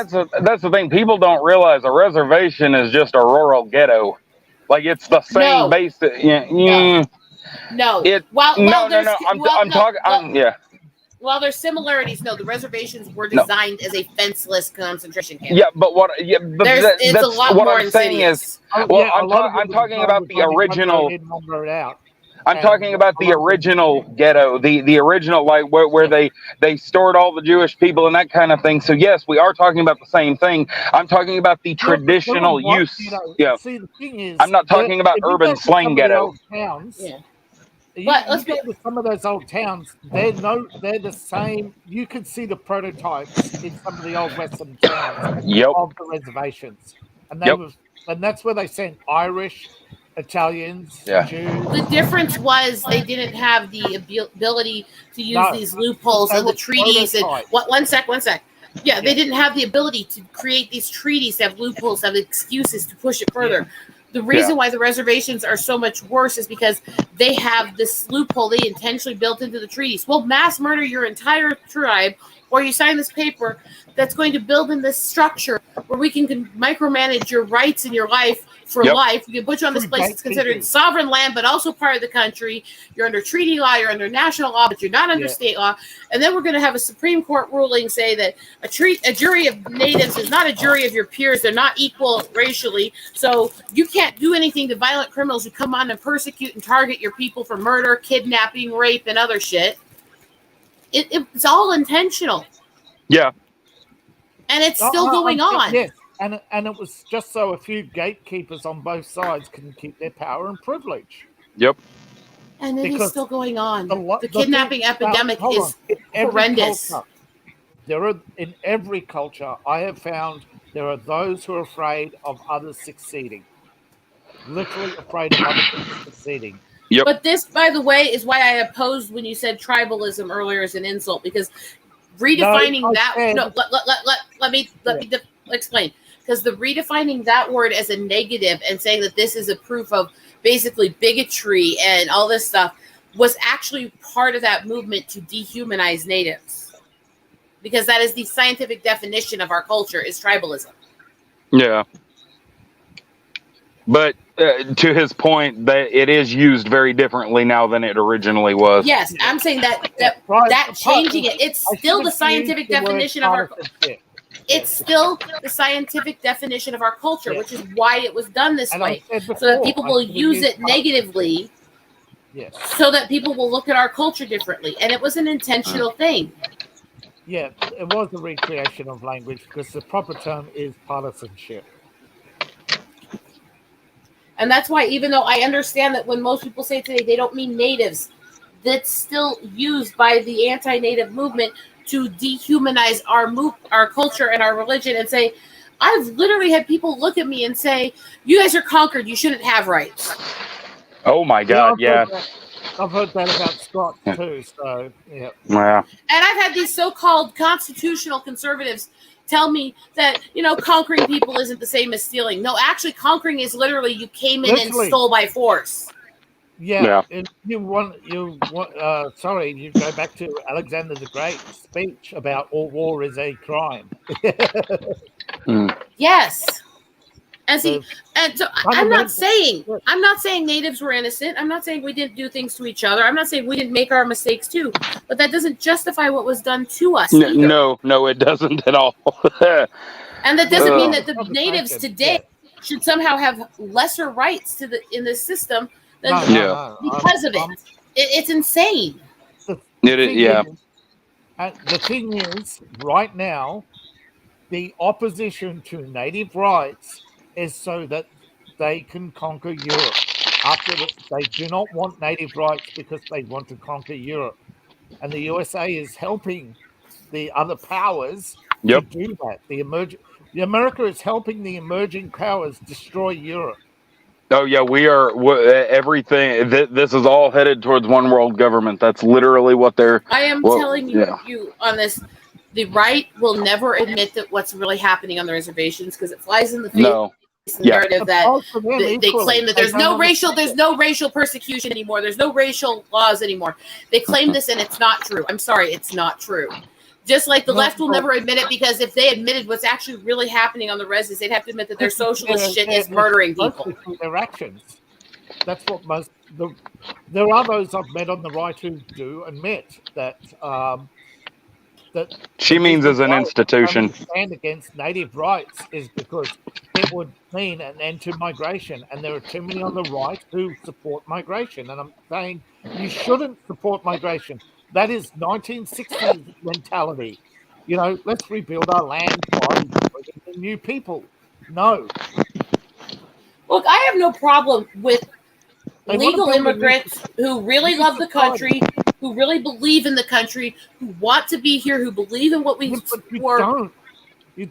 Speaker 7: that's the thing. People don't realize a reservation is just a rural ghetto. Like it's the same
Speaker 1: No.
Speaker 7: base.
Speaker 1: No.
Speaker 7: It
Speaker 1: Well,
Speaker 7: no.
Speaker 1: there's
Speaker 7: I'm talking. Yeah.
Speaker 1: While there's similarities, no, the reservations were
Speaker 7: No.
Speaker 1: designed as a fenceless concentration camp.
Speaker 7: Yeah, but what? Yeah, but
Speaker 1: It's
Speaker 7: that's
Speaker 1: a lot
Speaker 7: what
Speaker 1: more
Speaker 7: I'm saying is.
Speaker 1: insidious.
Speaker 7: Well,
Speaker 6: a lot of
Speaker 7: I'm
Speaker 6: it was
Speaker 7: talking
Speaker 6: done
Speaker 7: about
Speaker 6: with
Speaker 7: the
Speaker 6: money,
Speaker 7: original.
Speaker 6: they didn't number it out.
Speaker 7: I'm talking about the original ghetto, the original, like where they stored all the Jewish people and that kind of thing. So yes, we are talking about the same thing. I'm talking about the traditional use. Yeah.
Speaker 6: See, the thing is,
Speaker 7: I'm not talking about
Speaker 6: if you
Speaker 7: urban
Speaker 6: go to
Speaker 7: slang
Speaker 6: some of the
Speaker 7: ghetto.
Speaker 6: old towns,
Speaker 1: Yeah.
Speaker 6: You
Speaker 1: But let's
Speaker 6: go to some of those old towns. They're the same. You could see the prototypes in some of the old western towns
Speaker 7: Yep.
Speaker 6: of the reservations, and
Speaker 7: Yep.
Speaker 6: and that's where they sent Irish, Italians,
Speaker 7: Yeah.
Speaker 6: Jews.
Speaker 1: The difference was they didn't have the ability to use these loopholes
Speaker 6: They
Speaker 1: and the
Speaker 6: were
Speaker 1: treaties. And
Speaker 6: prototypes.
Speaker 1: one sec. Yeah, they didn't have the ability to create these treaties, to have loopholes, to have excuses to push it further. The reason why the reservations are so much worse is because they have this loophole they intentionally built into the treaties. We'll mass murder your entire tribe, or you sign this paper that's going to build in this structure where we can micromanage your rights in your life for life. We can put you on this place that's considered sovereign land, but also part of the country. You're under treaty law, you're under national law, but you're not under state law. And then we're going to have a Supreme Court ruling say that a jury of natives is not a jury of your peers. They're not equal racially. So you can't do anything to violent criminals who come on and persecute and target your people for murder, kidnapping, rape, and other shit. It's all intentional.
Speaker 7: Yeah.
Speaker 1: And it's still going on.
Speaker 6: Yes, and it was just so a few gatekeepers on both sides can keep their power and privilege.
Speaker 7: Yep.
Speaker 1: And it is still going on.
Speaker 6: The
Speaker 1: kidnapping epidemic is horrendous.
Speaker 6: In every culture, I have found there are those who are afraid of others succeeding. Literally afraid of other people succeeding.
Speaker 7: Yep.
Speaker 1: But this, by the way, is why I opposed when you said tribalism earlier as an insult, because redefining let me explain. Because the redefining that word as a negative and saying that this is a proof of basically bigotry and all this stuff was actually part of that movement to dehumanize natives. Because that is the scientific definition of our culture is tribalism.
Speaker 7: Yeah. But to his point, that it is used very differently now than it originally was.
Speaker 1: Yes, I'm saying that changing it, it's still the scientific definition of our culture. It's still the scientific definition of our culture, which is why it was done this way. So that people will use it negatively.
Speaker 6: Yes.
Speaker 1: So that people will look at our culture differently. And it was an intentional thing.
Speaker 6: Yeah, it was a recreation of language because the proper term is partisanship.
Speaker 1: And that's why, even though I understand that when most people say today they don't mean natives, that's still used by the anti-native movement to dehumanize our culture and our religion and say, I've literally had people look at me and say, you guys are conquered, you shouldn't have rights.
Speaker 7: Oh my God, yeah.
Speaker 6: I've heard that about Scott too, so yeah.
Speaker 7: Yeah.
Speaker 1: And I've had these so-called constitutional conservatives tell me that, conquering people isn't the same as stealing. No, actually, conquering is literally you came in and stole by force.
Speaker 6: Yeah. And you go back to Alexander the Great's speech about all war is a crime.
Speaker 1: Yes. And so I'm not saying natives were innocent. I'm not saying we didn't do things to each other. I'm not saying we didn't make our mistakes too. But that doesn't justify what was done to us.
Speaker 7: No, it doesn't at all.
Speaker 1: And that doesn't mean that the natives today should somehow have lesser rights in this system than because of it. It's insane.
Speaker 7: The thing
Speaker 6: is, right now, the opposition to native rights is so that they can conquer Europe. They do not want native rights because they want to conquer Europe. And the USA is helping the other powers to do that. The America is helping the emerging powers destroy Europe.
Speaker 7: Oh yeah, we are. Everything. This is all headed towards one world government. That's literally what they're.
Speaker 1: I am telling you on this. The right will never admit that what's really happening on the reservations because it flies in the face.
Speaker 7: No.
Speaker 1: Narrative that they claim that there's no racial persecution anymore. There's no racial laws anymore. They claim this, and it's not true. I'm sorry, it's not true. Just like the left will never admit it, because if they admitted what's actually really happening on the reses, they'd have to admit that their socialist shit is murdering people.
Speaker 6: Their actions. That's what most. There are those I've met on the right who do admit that. That
Speaker 7: she means as an institution.
Speaker 6: Stand against native rights is because it would mean an end to migration, and there are too many on the right who support migration. And I'm saying you shouldn't support migration. That is 1960s mentality. You know, let's rebuild our land by bringing new people. No.
Speaker 1: Look, I have no problem with legal immigrants who really love the country, who really believe in the country, who want to be here, who believe in what we support.
Speaker 6: You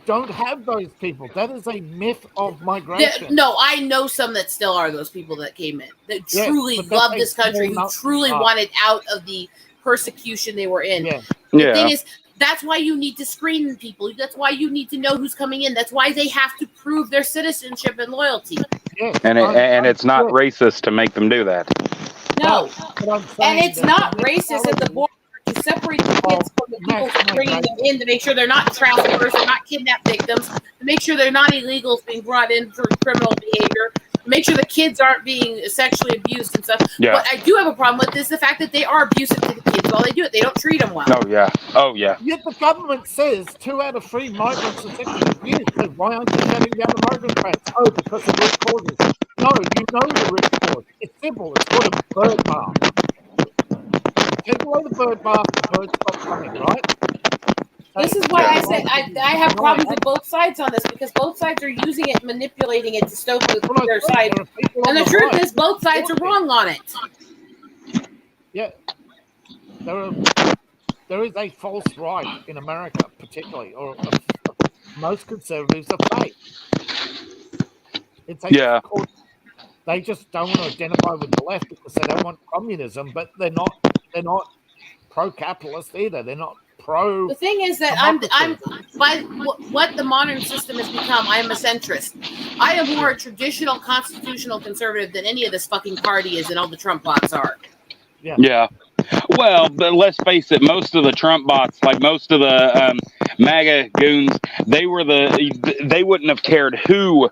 Speaker 6: don't have those people. That is a myth of migration.
Speaker 1: No, I know some that still are those people that came in, that truly love this country, who truly wanted out of the persecution they were in. The thing is, that's why you need to screen people. That's why you need to know who's coming in. That's why they have to prove their citizenship and loyalty.
Speaker 7: And it's not racist to make them do that.
Speaker 1: No, and it's not racist at the border to separate the kids from the people bringing them in, to make sure they're not traffickers, they're not kidnapped victims, to make sure they're not illegals being brought in for criminal behavior, to make sure the kids aren't being sexually abused and stuff.
Speaker 7: Yeah.
Speaker 1: What I do have a problem with is the fact that they are abusive to the kids while they do it. They don't treat them well.
Speaker 7: Oh yeah.
Speaker 6: Yet the government says 2 out of 3 migrants are sexually abused. So why aren't you shutting down the migrant trains? Oh, because of root causes. No, you know the root cause. It's simple. It's called a bird bath. Take away the bird bath, the birds stop coming, right?
Speaker 1: This is why I said I have problems with both sides on this, because both sides are using it, manipulating it to stoke their side. And the truth is, both sides are wrong on it.
Speaker 6: Yeah. There is a false right in America, particularly, or most conservatives are fake. It's they just don't want to identify with the left because they don't want communism, but they're not pro-capitalist either. They're not pro.
Speaker 1: The thing is that I'm by what the modern system has become. I am a centrist. I am more a traditional constitutional conservative than any of this fucking party is, and all the Trump bots are.
Speaker 7: Yeah. Well, but let's face it. Most of the Trump bots, like most of the MAGA goons, they wouldn't have cared who.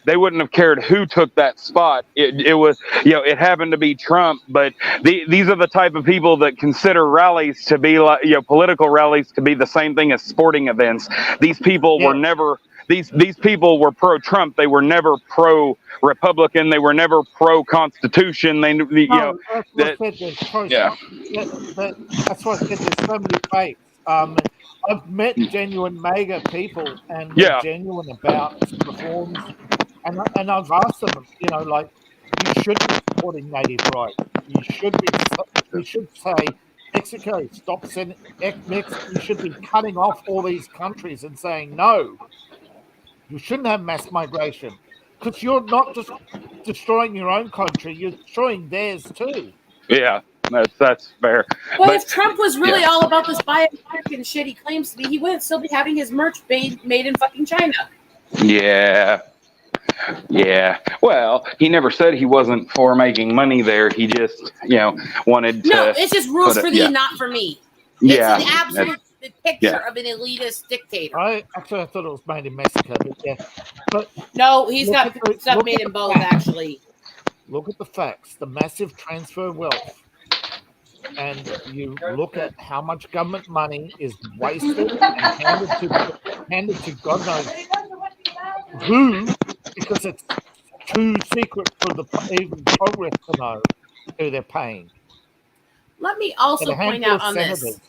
Speaker 7: They wouldn't have cared who took that spot. It was, it happened to be Trump. But these are the type of people that consider rallies to be like, political rallies to be the same thing as sporting events. These people were never. These people were pro-Trump. They were never pro-Republican. They were never pro-Constitution. That's why I said there's so many fakes.
Speaker 6: I've met genuine MAGA people, and they're genuine about reforms. And I've asked them, you should be supporting native rights. You should say, Mexico, stop sending Mexico. You should be cutting off all these countries and saying, no, you shouldn't have mass migration. Because you're not just destroying your own country, you're destroying theirs too.
Speaker 7: Yeah, that's fair.
Speaker 1: Well, if Trump was really all about this Buy American shit he claims to be, he wouldn't still be having his merch made in fucking China.
Speaker 7: Yeah. Well, he never said he wasn't for making money there. He just, wanted to.
Speaker 1: No, it's just rules for thee, not for me. It's an absolute picture of an elitist dictator.
Speaker 6: I thought it was made in Mexico, but
Speaker 1: no, he's got stuff made in both. Actually,
Speaker 6: look at the facts: the massive transfer of wealth, and you look at how much government money is wasted and handed to God knows who, because it's too secret for even Congress to know who they're paying.
Speaker 1: Let me also point out on this.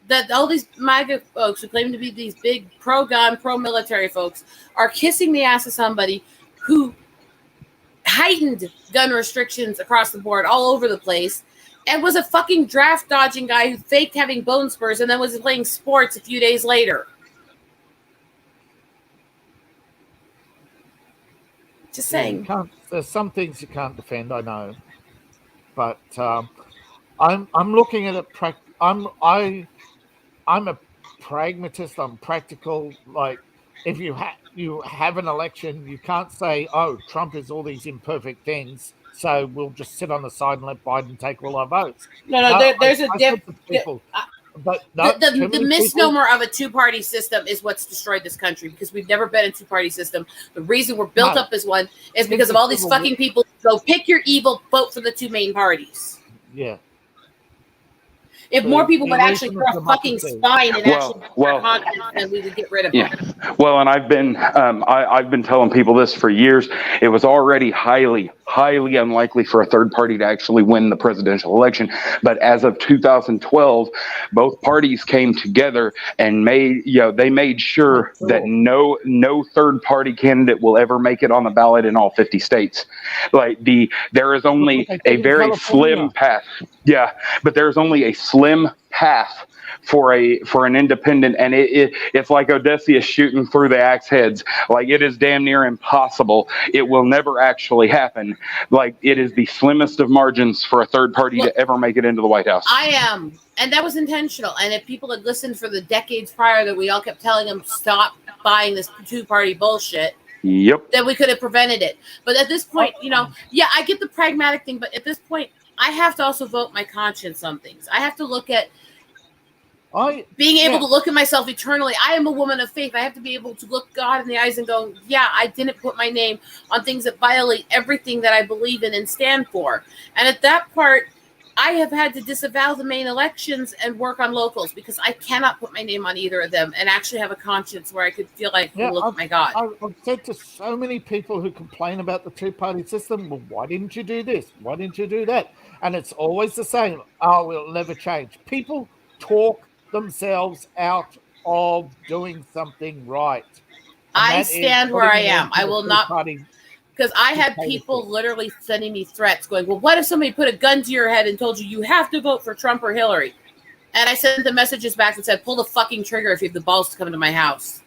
Speaker 1: that all these MAGA folks who claim to be these big pro-gun, pro-military folks are kissing the ass of somebody who heightened gun restrictions across the board all over the place and was a fucking draft dodging guy who faked having bone spurs and then was playing sports a few days later. Just saying.
Speaker 6: There's some things you can't defend, I know, but I'm looking at it. I'm a pragmatist. I'm practical. Like, if you have an election, you can't say, "Oh, Trump is all these imperfect things, so we'll just sit on the side and let Biden take all our votes."
Speaker 1: No, there's a difference.
Speaker 6: But no,
Speaker 1: the misnomer of a two-party system is what's destroyed this country, because we've never been a two-party system. The reason we're built up as one is because of all these fucking people. So pick your evil, vote for the two main parties.
Speaker 6: Yeah.
Speaker 1: If more people would actually throw a fucking spine and actually then we would get rid of them.
Speaker 7: Well, and I've been telling people this for years. It was already highly unlikely for a third party to actually win the presidential election. But as of 2012, both parties came together and made sure that no third party candidate will ever make it on the ballot in all 50 states. Like there is only a very slim path. Yeah, but there's only a slim path for an independent, and it's like Odysseus shooting through the axe heads. Like, it is damn near impossible. It will never actually happen. Like, it is the slimmest of margins for a third party to ever make it into the White House.
Speaker 1: And that was intentional. And if people had listened for the decades prior that we all kept telling them stop buying this two-party bullshit, then we could have prevented it. But at this point, I get the pragmatic thing, but at this point, I have to also vote my conscience on things. I have to look at being able to look at myself eternally. I am a woman of faith. I have to be able to look God in the eyes and go, yeah, I didn't put my name on things that violate everything that I believe in and stand for. And at that part, I have had to disavow the main elections and work on locals because I cannot put my name on either of them and actually have a conscience where I could feel like, oh, look, my God.
Speaker 6: I've said to so many people who complain about the two-party system, well, why didn't you do this? Why didn't you do that? And it's always the same. Oh, it'll never change. People talk themselves out of doing something right.
Speaker 1: I stand where I am. I will not, because I had people literally sending me threats going, well, what if somebody put a gun to your head and told you have to vote for Trump or Hillary? And I sent the messages back and said, pull the fucking trigger if you have the balls to come into my house.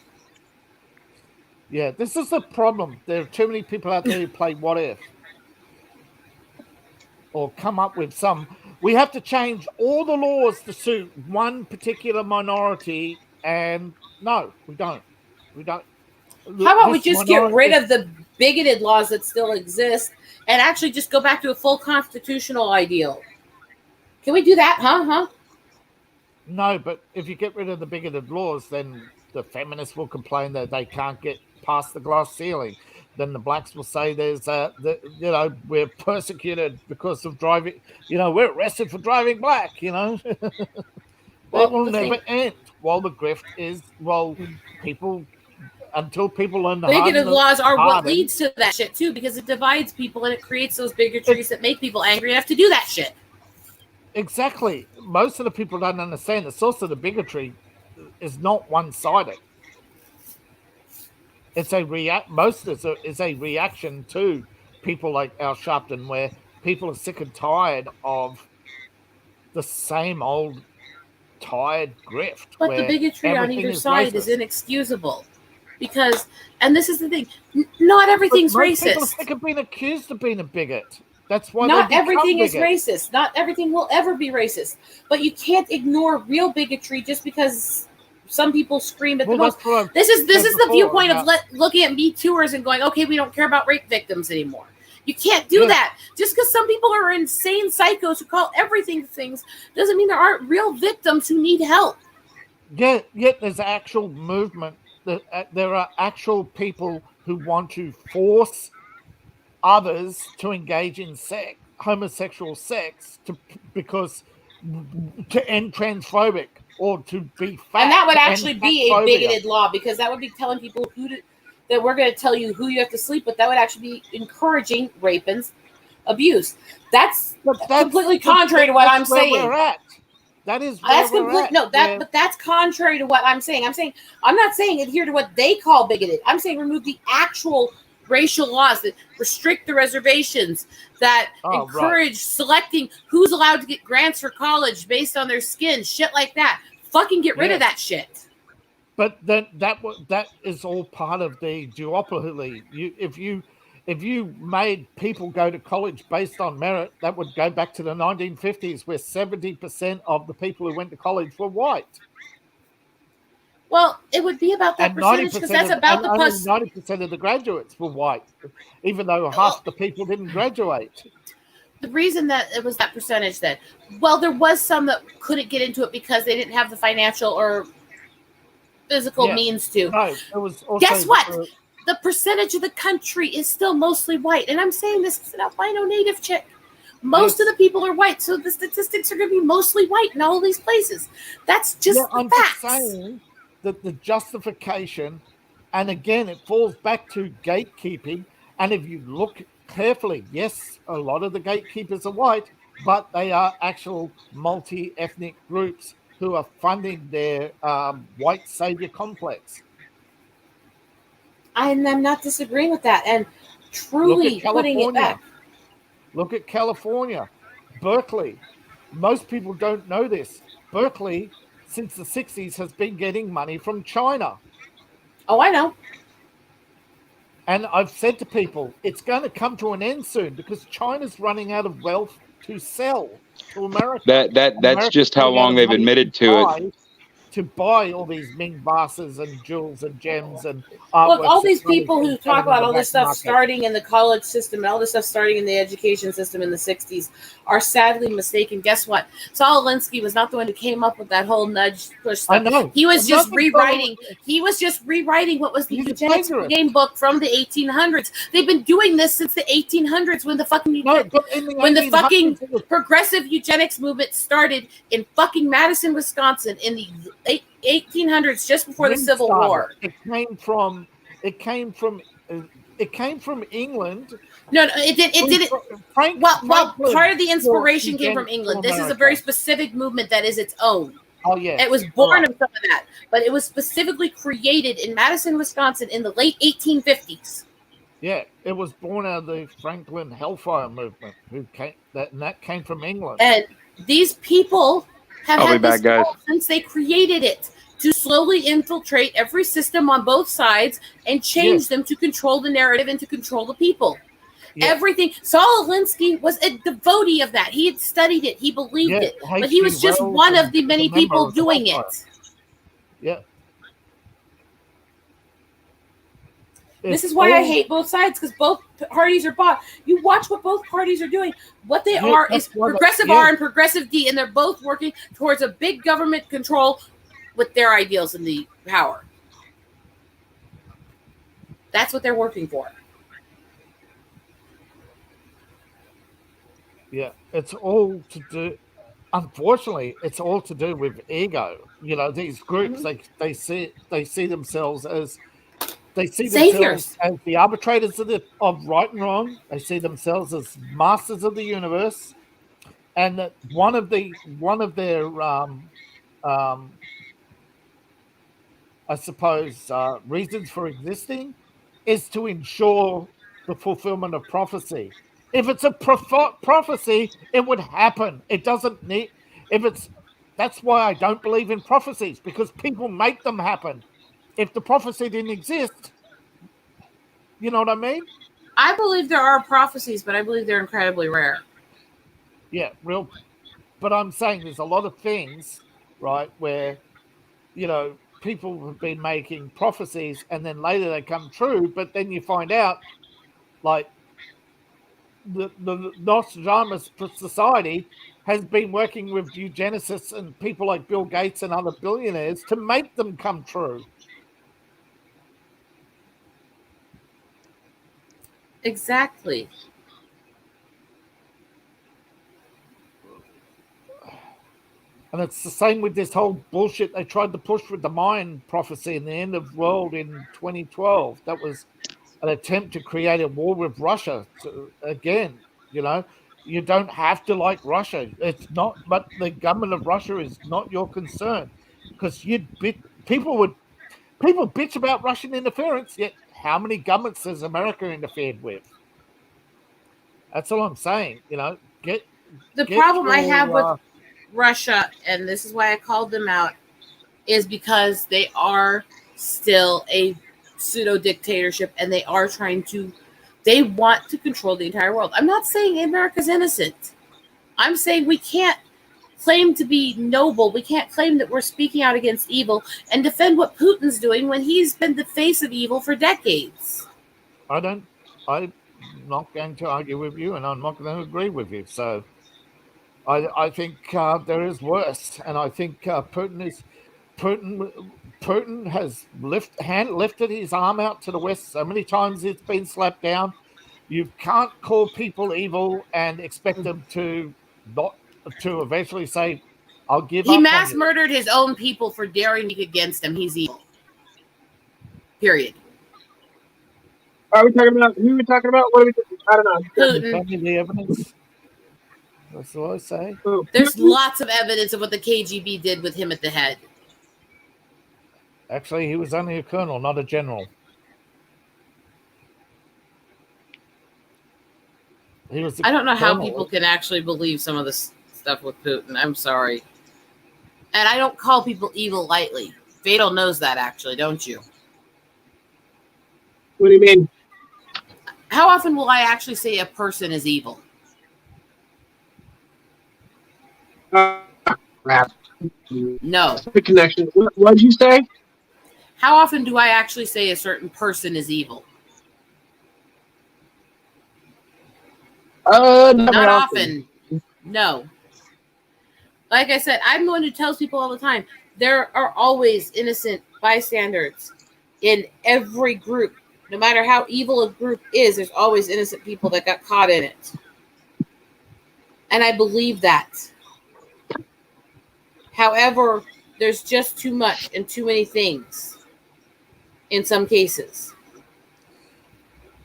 Speaker 6: Yeah, this is the problem. There are too many people out there who play what if. Or come up with some. We have to change all the laws to suit one particular minority, and no, we don't.
Speaker 1: How about we just get rid of the bigoted laws that still exist and actually just go back to a full constitutional ideal? Can we do that? Huh?
Speaker 6: No, but if you get rid of the bigoted laws, then the feminists will complain that they can't get past the glass ceiling. Then the blacks will say we're persecuted because of driving, we're arrested for driving black, That will never end. While the grift is, until people learn the
Speaker 1: bigoted laws are what leads to that shit too, because it divides people and it creates those bigotries that make people angry enough to do that shit.
Speaker 6: Exactly. Most of the people don't understand the source of the bigotry is not one-sided. It's most of it is a reaction to people like Al Sharpton, where people are sick and tired of the same old tired grift.
Speaker 1: But the bigotry on either side is inexcusable. Because, and this is the thing, not everything's racist.
Speaker 6: People sick of being accused of being a bigot. That's why
Speaker 1: not everything is racist. Not everything will ever be racist. But you can't ignore real bigotry just because some people scream at the most. This is the viewpoint of looking at Me Tooers and going, okay, we don't care about rape victims anymore. You can't do that. Just because some people are insane psychos who call everything things doesn't mean there aren't real victims who need help.
Speaker 6: Yeah, there's actual movement. There are actual people who want to force others to engage in homosexual sex to end transphobic or to be fat.
Speaker 1: And that would actually be a bigoted law, because that would be telling people that we're going to tell you who you have to sleep with. That would actually be encouraging rape and abuse. That's completely contrary to what I'm saying.
Speaker 6: We're at. That is
Speaker 1: That's
Speaker 6: where we're
Speaker 1: complete.
Speaker 6: at,
Speaker 1: No,
Speaker 6: where-
Speaker 1: but that's contrary to what I'm saying. I'm not saying adhere to what they call bigoted. I'm saying remove the actual racial laws that restrict the reservations, that
Speaker 6: Oh,
Speaker 1: encourage selecting who's allowed to get grants for college based on their skin, shit like that. Fucking get rid of that shit.
Speaker 6: But then that is all part of the duopoly. If you made people go to college based on merit, that would go back to the 1950s, where 70% of the people who went to college were white,
Speaker 1: Well, it would be about that
Speaker 6: and
Speaker 1: percentage because that's about the
Speaker 6: only
Speaker 1: plus.
Speaker 6: 90% of the graduates were white, even though half the people didn't graduate.
Speaker 1: The reason that it was that percentage then, well, there was some that couldn't get into it because they didn't have the financial or physical means to.
Speaker 6: No, it was also,
Speaker 1: Guess what? The percentage of the country is still mostly white. And I'm saying this as an albino native chick. Most of the people are white, so the statistics are going to be mostly white in all these places. That's just the
Speaker 6: I'm
Speaker 1: facts.
Speaker 6: just saying that the justification, and again, it falls back to gatekeeping. And if you look carefully, yes, a lot of the gatekeepers are white, but they are actual multi-ethnic groups who are funding their white savior complex.
Speaker 1: I'm not disagreeing with that. And truly putting it back.
Speaker 6: Look at California, Berkeley. Most people don't know this. Berkeley, since the 60s, has been getting money from China.
Speaker 1: Oh, I know.
Speaker 6: And I've said to people, it's going to come to an end soon because China's running out of wealth to sell to America.
Speaker 7: That's
Speaker 6: America's
Speaker 7: just how
Speaker 6: running out
Speaker 7: long
Speaker 6: of
Speaker 7: they've
Speaker 6: money
Speaker 7: admitted to it.
Speaker 6: To buy all these Ming vases and jewels and gems and
Speaker 1: Look,
Speaker 6: artworks.
Speaker 1: all these people who talk about all this stuff
Speaker 6: market.
Speaker 1: starting in the college system and all this stuff starting in the education system in the 60s are sadly mistaken. Guess what? Saul Alinsky was not the one who came up with that whole nudge push stuff.
Speaker 6: I know.
Speaker 1: He was just
Speaker 6: Nothing
Speaker 1: rewriting. He was just rewriting what was the
Speaker 6: He's a
Speaker 1: eugenics
Speaker 6: plagiarist.
Speaker 1: game book from the 1800s. They've been doing this since the 1800s when the fucking when the fucking progressive eugenics movement started in fucking Madison, Wisconsin in the 1800s, just before the Civil War.
Speaker 6: It came from England.
Speaker 1: No, it didn't. Well, part of the inspiration came from England. This is a very specific movement that is its own.
Speaker 6: Oh yeah,
Speaker 1: it was born of some of that, but it was specifically created in Madison, Wisconsin, in the late 1850s.
Speaker 6: Yeah, it was born out of the Franklin Hellfire movement. That came from England.
Speaker 1: And these people have
Speaker 7: I'll
Speaker 1: had
Speaker 7: be
Speaker 1: this
Speaker 7: back, guys.
Speaker 1: goal since they created it, to slowly infiltrate every system on both sides and change them to control the narrative and to control the people.
Speaker 6: Yeah.
Speaker 1: Everything. Saul Alinsky was a devotee of that. He had studied it. He believed it. But he was just one of the many people doing it.
Speaker 6: Yeah.
Speaker 1: This is why I hate both sides, because both parties are bought. You watch what both parties are doing. What they are is progressive R and progressive D, and they're both working towards a big government control with their ideals in the power. That's what they're working for.
Speaker 6: Yeah, it's all to do. Unfortunately, it's all to do with ego. You know, these groups they see themselves as
Speaker 1: saviors,
Speaker 6: as the arbitrators of right and wrong. They see themselves as masters of the universe, and that one of their I suppose reasons for existing is to ensure the fulfillment of prophecy. If it's a prophecy, it would happen. It doesn't need. That's why I don't believe in prophecies, because people make them happen. If the prophecy didn't exist, you know what I mean?
Speaker 1: I believe there are prophecies, but I believe they're incredibly rare.
Speaker 6: Yeah, real. But I'm saying there's a lot of things, right, where, you know, people have been making prophecies and then later they come true, but then you find out, like, the Nostradamus Society has been working with eugenicists and people like Bill Gates and other billionaires to make them come true.
Speaker 1: Exactly.
Speaker 6: And it's the same with this whole bullshit they tried to push with the Mayan prophecy in the end of the world in 2012. That was an attempt to create a war with Russia again, you know. You don't have to like Russia. It's not, but the government of Russia is not your concern, because people bitch about Russian interference. Yet, how many governments has America interfered with? That's all I'm saying. Get
Speaker 1: problem I have with Russia, and this is why I called them out, is because they are still a pseudo dictatorship, and they want to control the entire world. I'm not saying America's innocent. I'm saying we can't claim to be noble. We can't claim that we're speaking out against evil and defend what Putin's doing when he's been the face of evil for decades.
Speaker 6: I'm not going to argue with you, and I'm not going to agree with you. So I think there is worse, and I think Putin has lifted his arm out to the West so many times it's been slapped down. You can't call people evil and expect them to eventually say, "I'll give up."
Speaker 1: He mass murdered his own people for daring to against him. He's evil. Period.
Speaker 4: Are we talking about who are we talking about? What are we? I don't know.
Speaker 1: Putin.
Speaker 6: The evidence. That's what I say.
Speaker 1: There's lots of evidence of what the KGB did with him at the head.
Speaker 6: Actually, he was only a colonel, not a general.
Speaker 1: I don't know how people can actually believe some of this stuff with Putin. I'm sorry. And I don't call people evil lightly. Vadal knows that, actually, don't you?
Speaker 4: What do you mean?
Speaker 1: How often will I actually say a person is evil?
Speaker 4: Crap.
Speaker 1: No.
Speaker 4: The connection. What did you say?
Speaker 1: How often do I actually say a certain person is evil? Not often. No. Like I said, I'm the one who tells people all the time, there are always innocent bystanders in every group. No matter how evil a group is, there's always innocent people that got caught in it. And I believe that. However, there's just too much and too many things in some cases.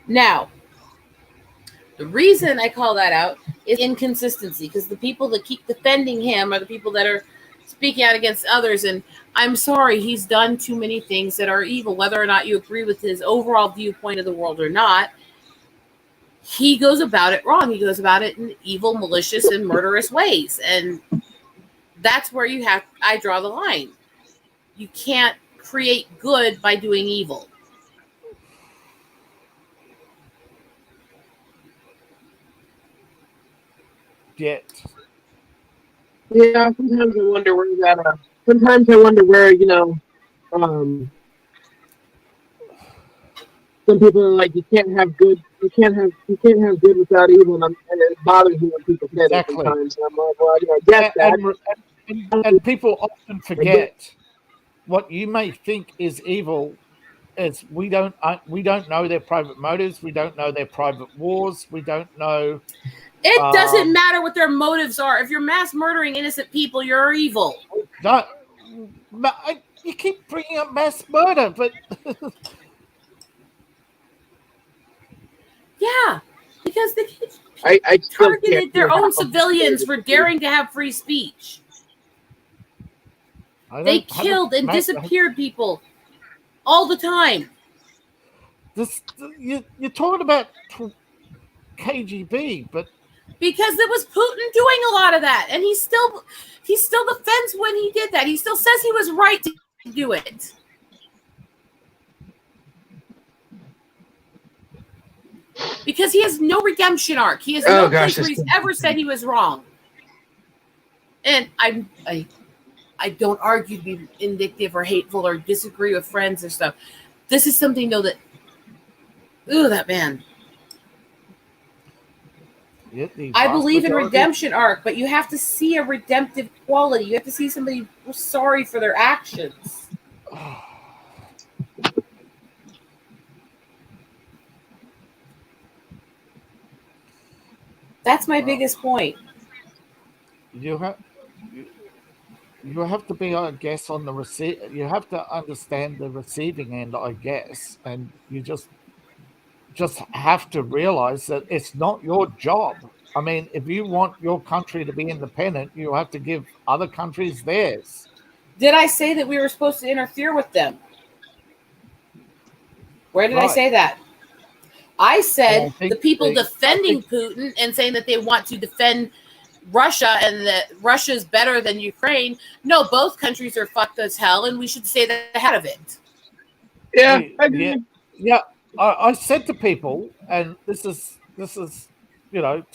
Speaker 1: Now, the reason I call that out is inconsistency, because the people that keep defending him are the people that are speaking out against others. And I'm sorry, he's done too many things that are evil, whether or not you agree with his overall viewpoint of the world or not. He goes about it wrong. He goes about it in evil, malicious, and murderous ways. And that's where I draw the line. You can't create good by doing evil.
Speaker 6: Yet.
Speaker 4: Yeah, sometimes I wonder where that. Sometimes I wonder where some people are like, you can't have good without evil, and it bothers me when people say that sometimes. And I'm like, well, I get that.
Speaker 6: And people often forget what you may think is evil. Is we don't know their private motives. We don't know their private wars. We don't know.
Speaker 1: It doesn't matter what their motives are. If you're mass murdering innocent people, you're evil.
Speaker 6: You keep bringing up mass murder, but
Speaker 1: yeah, because
Speaker 4: I
Speaker 1: targeted their own civilians for daring to have free speech. They killed and disappeared people all the time.
Speaker 6: You're talking about KGB, but
Speaker 1: because it was Putin doing a lot of that, and he still defends when he did that. He still says he was right to do it. Because he has no redemption arc. He has no place where he's ever said he was wrong. And I don't argue to be vindictive or hateful or disagree with friends or stuff. This is something, though, that that man. I believe in redemption arc, but you have to see a redemptive quality. You have to see somebody sorry for their actions. That's my biggest point.
Speaker 6: You have to be, I guess, on the you have to understand the receiving end, I guess, and you just have to realize that it's not your job I mean, if you want your country to be independent, you have to give other countries theirs.
Speaker 1: Did I say that we were supposed to interfere with them? Where did I
Speaker 6: Right.
Speaker 1: say that? I said
Speaker 6: Well, I think
Speaker 1: the people
Speaker 6: they- I
Speaker 1: defending
Speaker 6: think-
Speaker 1: Putin and saying that they want to defend Russia and that Russia is better than Ukraine. No, both countries are fucked as hell, and we should stay ahead of it.
Speaker 4: Yeah,
Speaker 6: Hey,
Speaker 4: I agree.
Speaker 6: Yeah, I said to people, and this is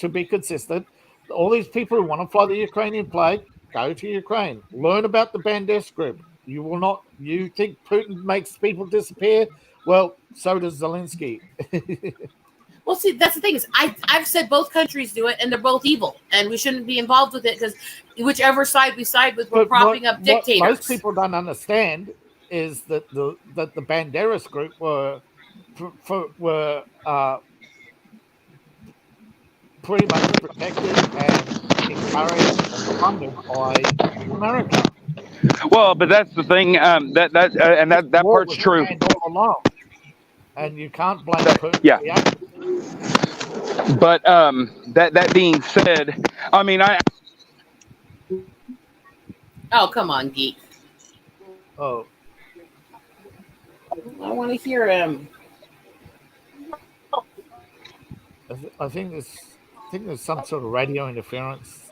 Speaker 6: to be consistent. All these people who want to fly the Ukrainian flag, go to Ukraine, learn about the Banderas group. You will not. You think Putin makes people disappear? Well, so does Zelensky.
Speaker 1: Well, see, that's the thing is, I've said both countries do it, and they're both evil, and we shouldn't be involved with it because whichever side we side with, we're propping up dictators.
Speaker 6: What most people don't understand is that the Banderas group were pretty much protected and encouraged and funded by America.
Speaker 7: Well, but that's the thing. That
Speaker 6: War
Speaker 7: part's
Speaker 6: was
Speaker 7: true.
Speaker 6: planned all along, and you can't blame Putin.
Speaker 7: Yeah.
Speaker 6: for the action.
Speaker 7: But that being said, I mean,
Speaker 1: Oh, come on, geek!
Speaker 6: Oh,
Speaker 1: I want to hear him.
Speaker 6: I think there's some sort of radio interference.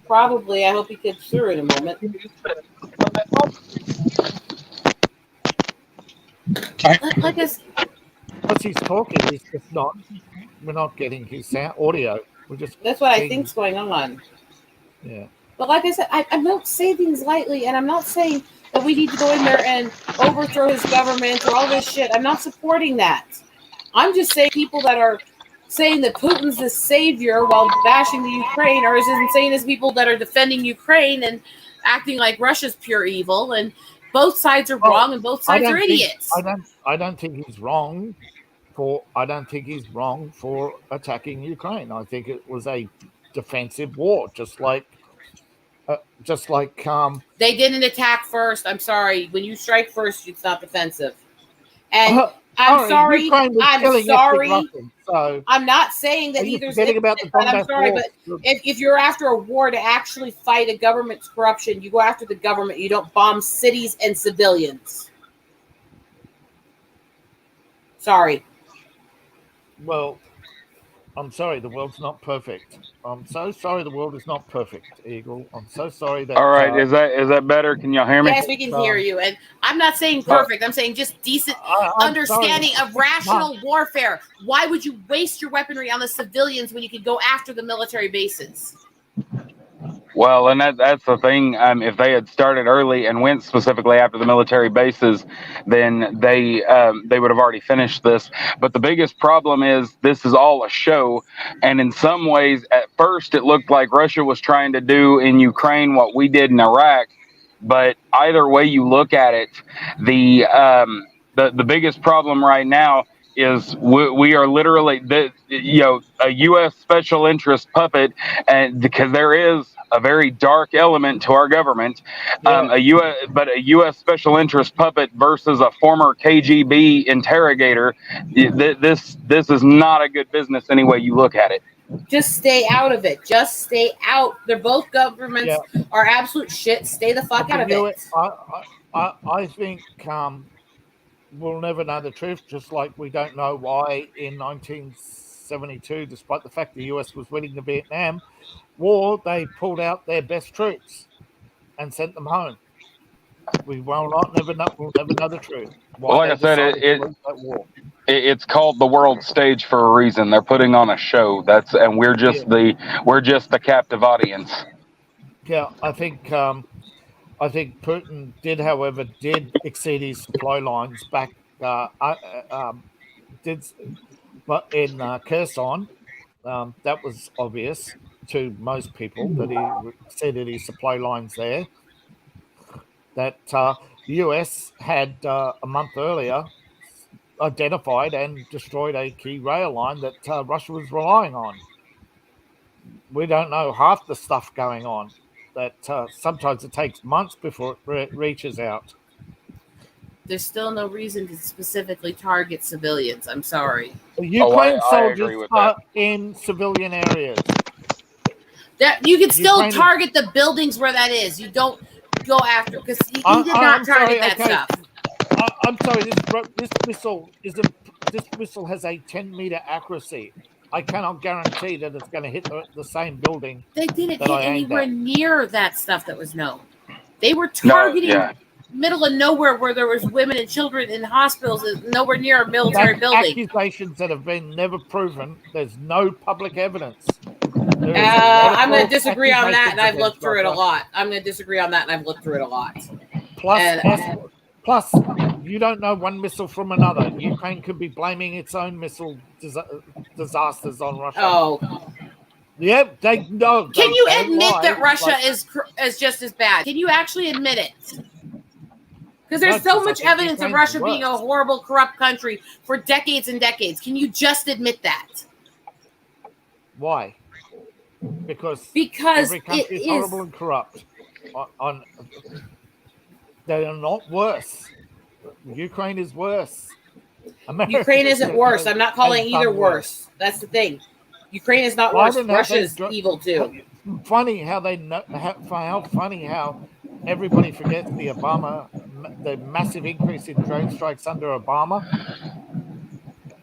Speaker 1: Probably. I hope he gets through in a moment. Like I s-
Speaker 6: As he's talking, he's just not. We're not getting his sound audio. We're just.
Speaker 1: that's what I
Speaker 6: seeing-
Speaker 1: think's going on.
Speaker 6: Yeah.
Speaker 1: But like I said, I don't say things lightly, and I'm not saying that we need to go in there and overthrow his government or all this shit. I'm not supporting that. I'm just saying people that are saying that Putin's the savior while bashing the Ukraine are as insane as people that are defending Ukraine and acting like Russia's pure evil. And both sides are
Speaker 6: Well,
Speaker 1: wrong, and both sides are idiots.
Speaker 6: I don't think he's wrong for. I don't think he's wrong for attacking Ukraine. I think it was a defensive war, just like.
Speaker 1: They didn't attack first. I'm sorry. When you strike first, it's not defensive. And I'm sorry.
Speaker 6: Ukraine was
Speaker 1: I'm
Speaker 6: killing
Speaker 1: sorry.
Speaker 6: ethnic Russians, so
Speaker 1: I'm not saying that
Speaker 6: are you
Speaker 1: either's
Speaker 6: forgetting about the
Speaker 1: innocent, but I'm
Speaker 6: Donbass
Speaker 1: sorry,
Speaker 6: war?
Speaker 1: but if you're after a war to actually fight a government's corruption, you go after the government. You don't bomb cities and civilians. Sorry.
Speaker 6: Well, I'm sorry, the world's not perfect. I'm so sorry the world is not perfect, Eagle. I'm so sorry that.
Speaker 7: all right. Is that better? Can y'all hear me?
Speaker 1: Yes, we can hear you. And I'm not saying perfect. I'm saying just decent
Speaker 6: I'm
Speaker 1: understanding
Speaker 6: sorry.
Speaker 1: of rational warfare. Why would you waste your weaponry on the civilians when you could go after the military bases?
Speaker 7: Well, and that's the thing. If they had started early and went specifically after the military bases, then they would have already finished this. But the biggest problem is this is all a show, and in some ways, at first, it looked like Russia was trying to do in Ukraine what we did in Iraq. But either way you look at it, the biggest problem right now is we are literally a U.S. special interest puppet, and because there is a very dark element to our government, a U.S. special interest puppet versus a former KGB interrogator. This is not a good business any way you look at it.
Speaker 1: Just stay out of it. Just stay out. They're both governments are absolute shit. Stay the fuck out of it.
Speaker 6: I think we'll never know the truth, just like we don't know why in 1972, despite the fact the US was winning the Vietnam War, they pulled out their best troops and sent them home. We'll never know the truth.
Speaker 7: Well, like I said, it's called the world stage for a reason. They're putting on a show. And we're just the captive audience.
Speaker 6: Yeah, I think Putin did exceed his supply lines back but in Kherson, that was obvious to most people that he exceeded his supply lines there. That the US had a month earlier identified and destroyed a key rail line that Russia was relying on. We don't know half the stuff going on. That sometimes it takes months before it reaches out.
Speaker 1: there's still no reason to specifically target civilians. I'm sorry.
Speaker 6: Ukraine
Speaker 7: I agree
Speaker 6: soldiers
Speaker 7: with
Speaker 6: are in civilian areas.
Speaker 1: That you can still
Speaker 6: Ukraine is-
Speaker 1: target the buildings where that is. You don't go after because he did
Speaker 6: I'm
Speaker 1: not
Speaker 6: sorry,
Speaker 1: target that
Speaker 6: okay.
Speaker 1: stuff.
Speaker 6: I'm sorry. This missile has a 10-meter accuracy. I cannot guarantee that it's going to hit the same building.
Speaker 1: They didn't
Speaker 6: that
Speaker 1: hit
Speaker 6: I aimed
Speaker 1: anywhere
Speaker 6: at.
Speaker 1: near that stuff that was known. They were
Speaker 7: No,
Speaker 1: targeting
Speaker 7: yeah.
Speaker 1: middle of nowhere where there was women and children in hospitals, nowhere near a military
Speaker 6: That's
Speaker 1: building.
Speaker 6: accusations that have been never proven. There's no public evidence. There is a lot of
Speaker 1: I'm going to
Speaker 6: false
Speaker 1: disagree on that,
Speaker 6: accusations
Speaker 1: and I've
Speaker 6: against
Speaker 1: looked through it a
Speaker 6: Russia.
Speaker 1: lot. I'm going to disagree on that, and I've looked through it a lot.
Speaker 6: Plus, you don't know one missile from another. Ukraine could be blaming its own missile disasters on Russia.
Speaker 1: Oh,
Speaker 6: Yeah, they know.
Speaker 1: can you
Speaker 6: don't
Speaker 1: admit
Speaker 6: lie.
Speaker 1: that Russia
Speaker 6: Like,
Speaker 1: is just as bad? Can you actually admit it? Because there's
Speaker 6: No,
Speaker 1: so
Speaker 6: because I
Speaker 1: much
Speaker 6: think
Speaker 1: evidence of
Speaker 6: Ukraine's
Speaker 1: Russia
Speaker 6: worse.
Speaker 1: being a horrible, corrupt country for decades and decades. Can you just admit that?
Speaker 6: Why? Because
Speaker 1: Because
Speaker 6: every
Speaker 1: it
Speaker 6: country is
Speaker 1: is.
Speaker 6: horrible and corrupt. They are not worse. Ukraine is worse. America
Speaker 1: Ukraine isn't worse. I'm not calling
Speaker 6: has
Speaker 1: either
Speaker 6: done
Speaker 1: worse. That's the thing. Ukraine is not
Speaker 6: Why
Speaker 1: worse.
Speaker 6: didn't they
Speaker 1: Russia's
Speaker 6: dr-
Speaker 1: evil too.
Speaker 6: Funny how they know. How funny how everybody forgets the massive increase in drone strikes under Obama.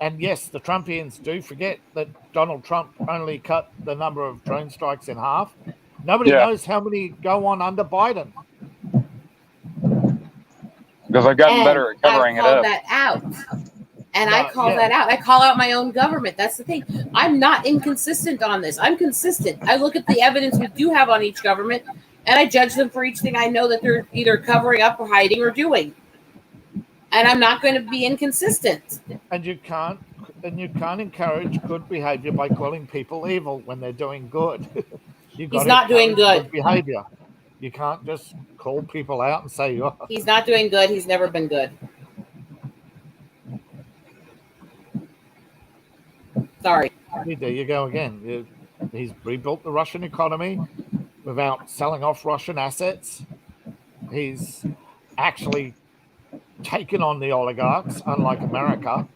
Speaker 6: And yes, the Trumpians do forget that Donald Trump only cut the number of drone strikes in half. Nobody
Speaker 7: Yeah.
Speaker 6: knows how many go on under Biden.
Speaker 7: Because I've gotten
Speaker 1: And
Speaker 7: better at covering
Speaker 1: I
Speaker 7: it
Speaker 1: called
Speaker 7: up.
Speaker 1: that out. And
Speaker 6: No,
Speaker 1: I call
Speaker 6: yeah.
Speaker 1: that out. I call out my own government. That's the thing. I'm not inconsistent on this. I'm consistent. I look at the evidence we do have on each government, and I judge them for each thing I know that they're either covering up or hiding or doing. And I'm not going to be inconsistent.
Speaker 6: And you can't encourage good behavior by calling people evil when they're doing good. You've got
Speaker 1: He's
Speaker 6: to
Speaker 1: not doing
Speaker 6: encourage
Speaker 1: good.
Speaker 6: behavior. You can't just call people out and say, "Oh,
Speaker 1: He's not doing good. He's never been good. Sorry.
Speaker 6: there you go again." He's rebuilt the Russian economy without selling off Russian assets. He's actually taken on the oligarchs, unlike America.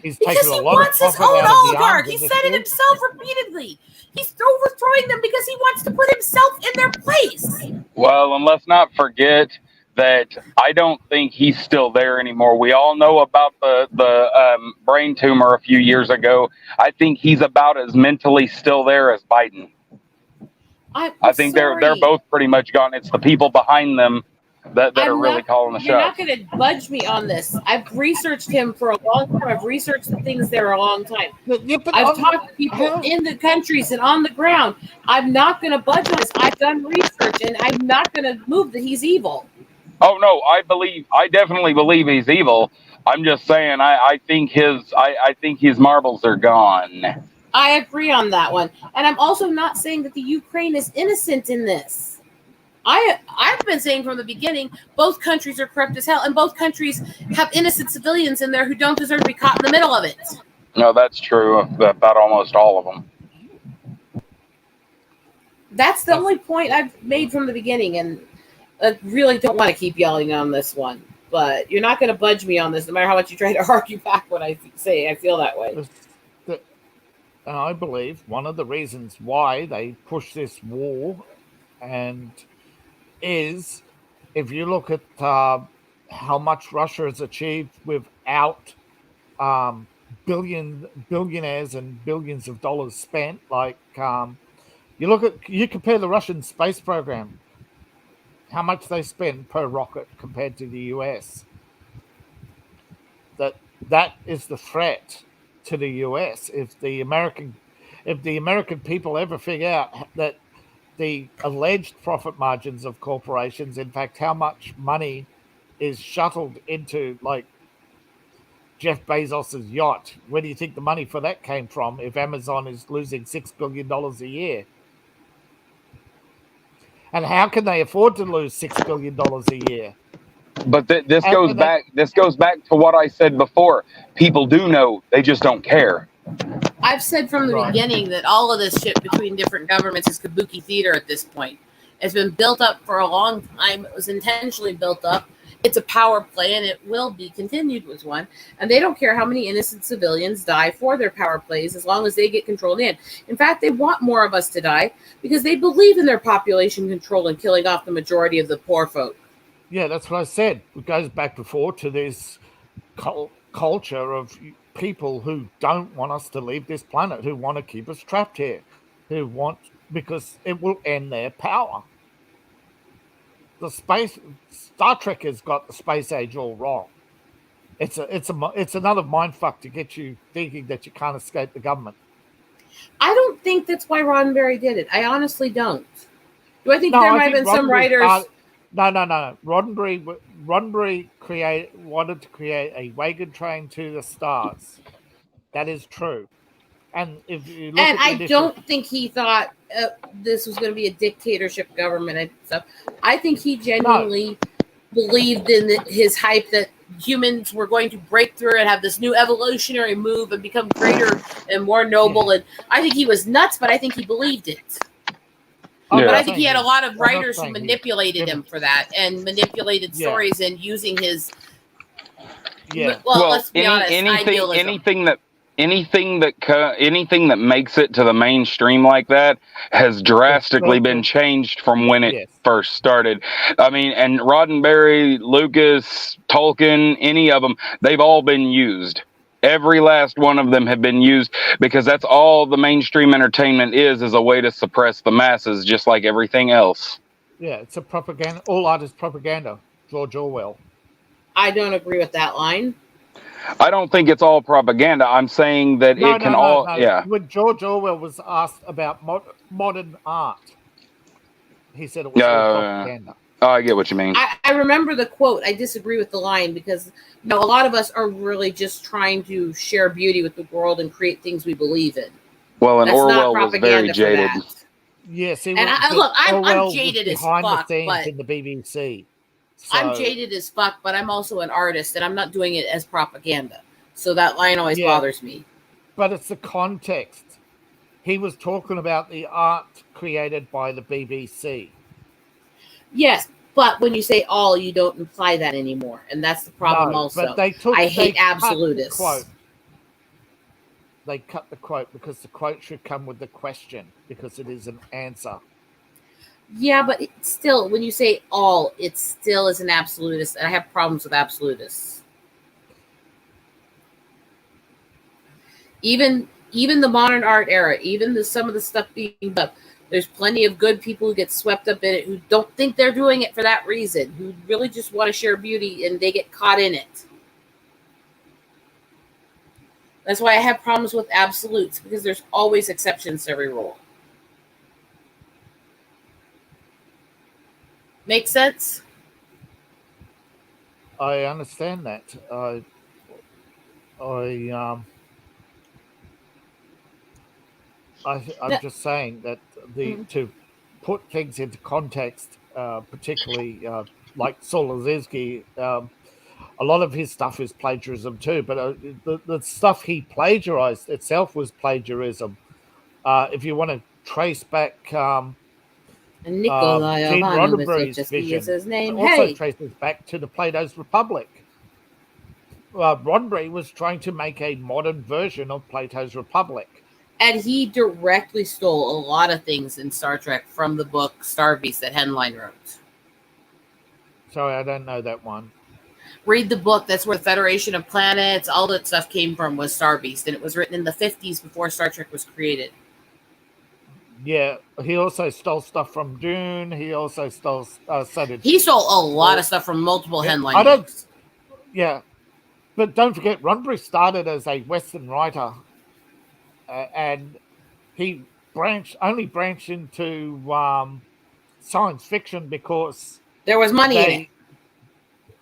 Speaker 6: He's
Speaker 1: Because
Speaker 6: taken
Speaker 1: he
Speaker 6: a lot
Speaker 1: wants
Speaker 6: of
Speaker 1: his
Speaker 6: profit
Speaker 1: own
Speaker 6: out of the
Speaker 1: oligarch.
Speaker 6: arms
Speaker 1: He said
Speaker 6: industry.
Speaker 1: it himself repeatedly. He's overthrowing them because he wants to put himself in their place.
Speaker 7: Well, and let's not forget that I don't think he's still there anymore. We all know about the brain tumor a few years ago. I think he's about as mentally still there as Biden.
Speaker 1: I
Speaker 7: think they're both pretty much gone. It's the people behind them that are really calling the
Speaker 1: You're not
Speaker 7: shots.
Speaker 1: going to budge me on this. I've researched him for a long time. I've researched the things there a long time.
Speaker 6: Yeah, but
Speaker 1: I've talked to people
Speaker 6: how-
Speaker 1: in the countries and on the ground. I'm not going to budge on this. I've done research, and I'm not going to move that he's evil.
Speaker 7: Oh no, I definitely believe he's evil. I'm just saying I think his marbles are gone.
Speaker 1: I agree on that one. And I'm also not saying that the Ukraine is innocent in this. I've been saying from the beginning, both countries are corrupt as hell, and both countries have innocent civilians in there who don't deserve to be caught in the middle of it.
Speaker 7: No, that's true about almost all of them.
Speaker 1: That's the only point I've made from the beginning, and I really don't want to keep yelling on this one. But you're not going to budge me on this, no matter how much you try to argue back what I say. I feel that way.
Speaker 6: And I believe one of the reasons why they push this war is if you look at how much Russia has achieved without billionaires and billions of dollars spent, like you compare the Russian space program, how much they spend per rocket compared to the US. That is the threat to the US. If the American people ever figure out that the alleged profit margins of corporations, in fact, how much money is shuttled into, like, Jeff Bezos's yacht, where do you think the money for that came from if Amazon is losing $6 billion a year? And how can they afford to lose $6 billion a year?
Speaker 7: But this goes back to what I said before. People do know, they just don't care.
Speaker 1: I've said from the
Speaker 6: Right.
Speaker 1: beginning that all of this shit between different governments is kabuki theater at this point. It's been built up for a long time. It was intentionally built up. It's a power play, and it will be continued with one. And they don't care how many innocent civilians die for their power plays as long as they get controlled in. In fact, they want more of us to die because they believe in their population control and killing off the majority of the poor folk.
Speaker 6: Yeah, that's what I said. It goes back before to this culture of people who don't want us to leave this planet, who want to keep us trapped here, because it will end their power. Star Trek has got the space age all wrong. It's another mindfuck to get you thinking that you can't escape the government.
Speaker 1: I don't think that's why Roddenberry did it. I honestly don't. Do I think there might have been some writers?
Speaker 6: No. Roddenberry wanted to create a wagon train to the stars. That is true. And if you look
Speaker 1: and
Speaker 6: at
Speaker 1: I don't think he thought this was going to be a dictatorship government and stuff. I think he genuinely believed in his hype that humans were going to break through and have this new evolutionary move and become greater and more noble. And I think he was nuts, but I think he believed it.
Speaker 7: Yeah.
Speaker 1: But I think he had a lot of writers who manipulated him for that and manipulated stories and using his.
Speaker 6: Yeah.
Speaker 1: Well, let's be honest.
Speaker 7: Anything that makes it to the mainstream like that has drastically been changed from when it first started. I mean, and Roddenberry, Lucas, Tolkien, any of them, they've all been used. Every last one of them have been used because that's all the mainstream entertainment is a way to suppress the masses, just like everything else.
Speaker 6: Yeah, it's a propaganda. All art is propaganda. George Orwell.
Speaker 1: I don't agree with that line.
Speaker 7: I don't think it's all propaganda. I'm saying that no. Yeah.
Speaker 6: When George Orwell was asked about modern art, he said it was all propaganda.
Speaker 7: Oh, I get what you mean.
Speaker 1: I remember the quote. I disagree with the line because a lot of us are really just trying to share beauty with the world and create things we believe in.
Speaker 7: Well, and Orwell was very jaded.
Speaker 6: Yes,
Speaker 1: I'm jaded as fuck.
Speaker 6: Behind the scenes in the BBC. So,
Speaker 1: I'm jaded as fuck, but I'm also an artist, and I'm not doing it as propaganda. So that line always bothers me.
Speaker 6: But it's the context. He was talking about the art created by the BBC.
Speaker 1: Yes, but when you say all, you don't imply that anymore, and that's the problem. Also,
Speaker 6: but
Speaker 1: I hate absolutists.
Speaker 6: They cut the quote because the quote should come with the question because it is an answer.
Speaker 1: Yeah, but still, when you say all, it still is an absolutist, and I have problems with absolutists. Even the modern art era, even some of the stuff being done, there's plenty of good people who get swept up in it who don't think they're doing it for that reason, who really just want to share beauty, and they get caught in it. That's why I have problems with absolutes, because there's always exceptions to every rule. Make sense?
Speaker 6: I understand that. I'm just saying that to put things into context, particularly like Solzhenitsyn, a lot of his stuff is plagiarism too. But the stuff he plagiarized itself was plagiarism. If you want to trace back.
Speaker 1: Nikolai
Speaker 6: Gene Roddenberry's
Speaker 1: vision is his name.
Speaker 6: Also traces back to the Plato's Republic. Roddenberry was trying to make a modern version of Plato's Republic.
Speaker 1: And he directly stole a lot of things in Star Trek from the book Star Beast that Henline wrote.
Speaker 6: Sorry, I don't know that one.
Speaker 1: Read the book. That's where the Federation of Planets, all that stuff came from, was Star Beast. And it was written in the 50s before Star Trek was created.
Speaker 6: Yeah, he also stole stuff from Dune. He also stole
Speaker 1: he stole a lot of stuff from multiple Henline books.
Speaker 6: Yeah, but don't forget, Roddenberry started as a Western writer, and he only branched into science fiction because
Speaker 1: there was money in it.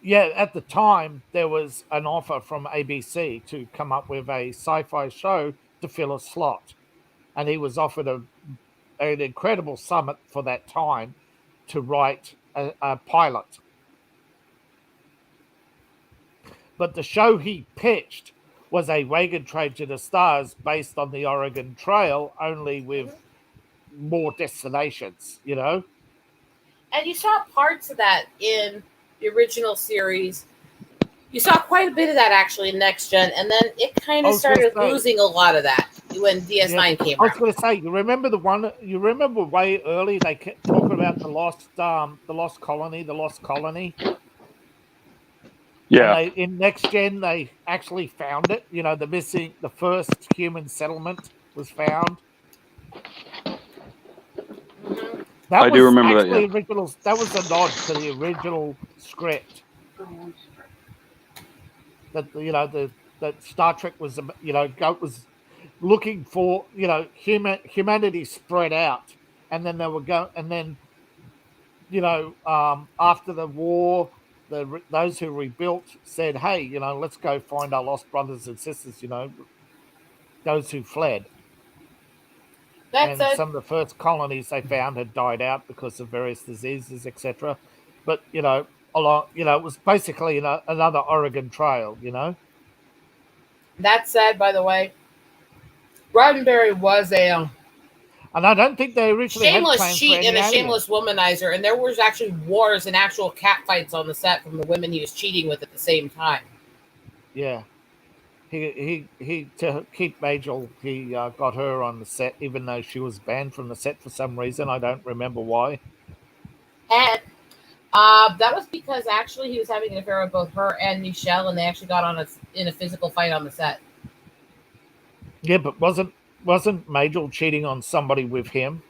Speaker 6: Yeah, at the time there was an offer from ABC to come up with a sci-fi show to fill a slot, and he was offered an incredible sum for that time to write a pilot. But the show he pitched was a wagon train to the stars based on the Oregon Trail, only with more destinations, you know?
Speaker 1: And you saw parts of that in the original series. You saw quite a bit of that actually in Next Gen, and then it kind
Speaker 6: I
Speaker 1: of
Speaker 6: was gonna
Speaker 1: started
Speaker 6: say-
Speaker 1: losing a lot of that when DS9 came
Speaker 6: I was
Speaker 1: out.
Speaker 6: going to say, you remember the one? You remember way early they kept talking about the lost colony, the lost colony.
Speaker 7: Yeah.
Speaker 6: And in Next Gen, they actually found it. You know, the first human settlement was found.
Speaker 1: Mhm.
Speaker 6: That
Speaker 7: I
Speaker 6: was
Speaker 7: do remember that,
Speaker 6: actually
Speaker 7: yeah.
Speaker 6: original. That was a nod to the original script. That that Star Trek was was looking for humanity spread out, and then they were going, and then after the war, those who rebuilt said, hey, let's go find our lost brothers and sisters, those who fled.
Speaker 1: That's
Speaker 6: And
Speaker 1: it.
Speaker 6: some of the first colonies they found had died out because of various diseases, etc. But it was basically another Oregon Trail.
Speaker 1: That said, by the way, Roddenberry was a
Speaker 6: And I don't think they originally had
Speaker 1: shameless
Speaker 6: plans for
Speaker 1: cheat
Speaker 6: any
Speaker 1: and a
Speaker 6: aliens.
Speaker 1: shameless womanizer, and there was actually wars and actual cat fights on the set from the women he was cheating with at the same time.
Speaker 6: Yeah. He to keep Majel, he got her on the set, even though she was banned from the set for some reason. I don't remember why.
Speaker 1: And that was because actually he was having an affair with both her and Michelle, and they actually got in a physical fight on the set.
Speaker 6: Yeah, but wasn't Majel cheating on somebody with him?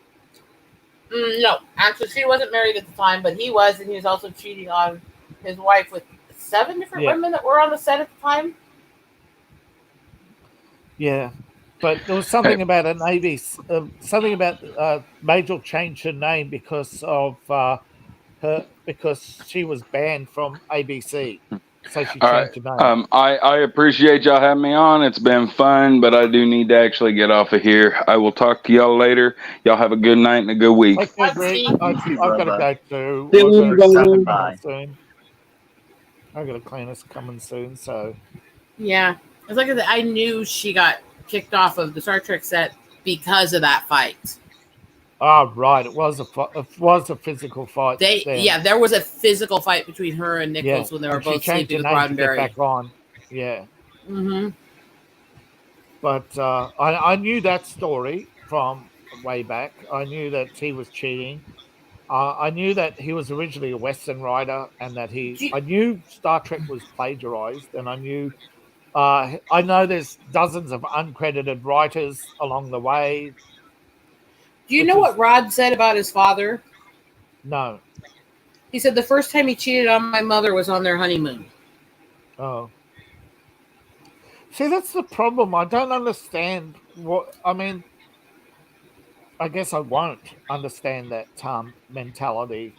Speaker 1: No, actually, she wasn't married at the time, but he was, and he was also cheating on his wife with 7 different women that were on the set at the time.
Speaker 6: Yeah, but there was something about an ABC, something about Majel changed her name because of because she was banned from ABC, so she
Speaker 7: All right.
Speaker 6: changed her name.
Speaker 7: I appreciate y'all having me on. It's been fun, but I do need to actually get off of here. I will talk to y'all later. Y'all have a good night and a good week.
Speaker 6: Okay, Rick,
Speaker 1: Steve.
Speaker 6: I've got to go too.
Speaker 4: See you,
Speaker 6: I've got
Speaker 4: brother.
Speaker 2: Bye.
Speaker 6: soon. I've got a cleaners coming soon, so
Speaker 1: Yeah, it's like I knew she got kicked off of the Star Trek set because of that fight.
Speaker 6: right, it was a physical fight. Then.
Speaker 1: There was a physical fight between her and Nichols when they were
Speaker 6: and she
Speaker 1: both
Speaker 6: changed
Speaker 1: sleeping
Speaker 6: her
Speaker 1: with
Speaker 6: name to get
Speaker 1: Roddenberry.
Speaker 6: back on. Yeah.
Speaker 1: Mm-hmm.
Speaker 6: But I knew that story from way back. I knew that he was cheating. I knew that he was originally a Western writer, and that I knew Star Trek was plagiarized, and I knew. I know there's dozens of uncredited writers along the way.
Speaker 1: Do you know what Rod said about his father?
Speaker 6: No.
Speaker 1: He said the first time he cheated on my mother was on their honeymoon.
Speaker 6: Oh. See, that's the problem. I don't understand what. I mean, I guess I won't understand that mentality,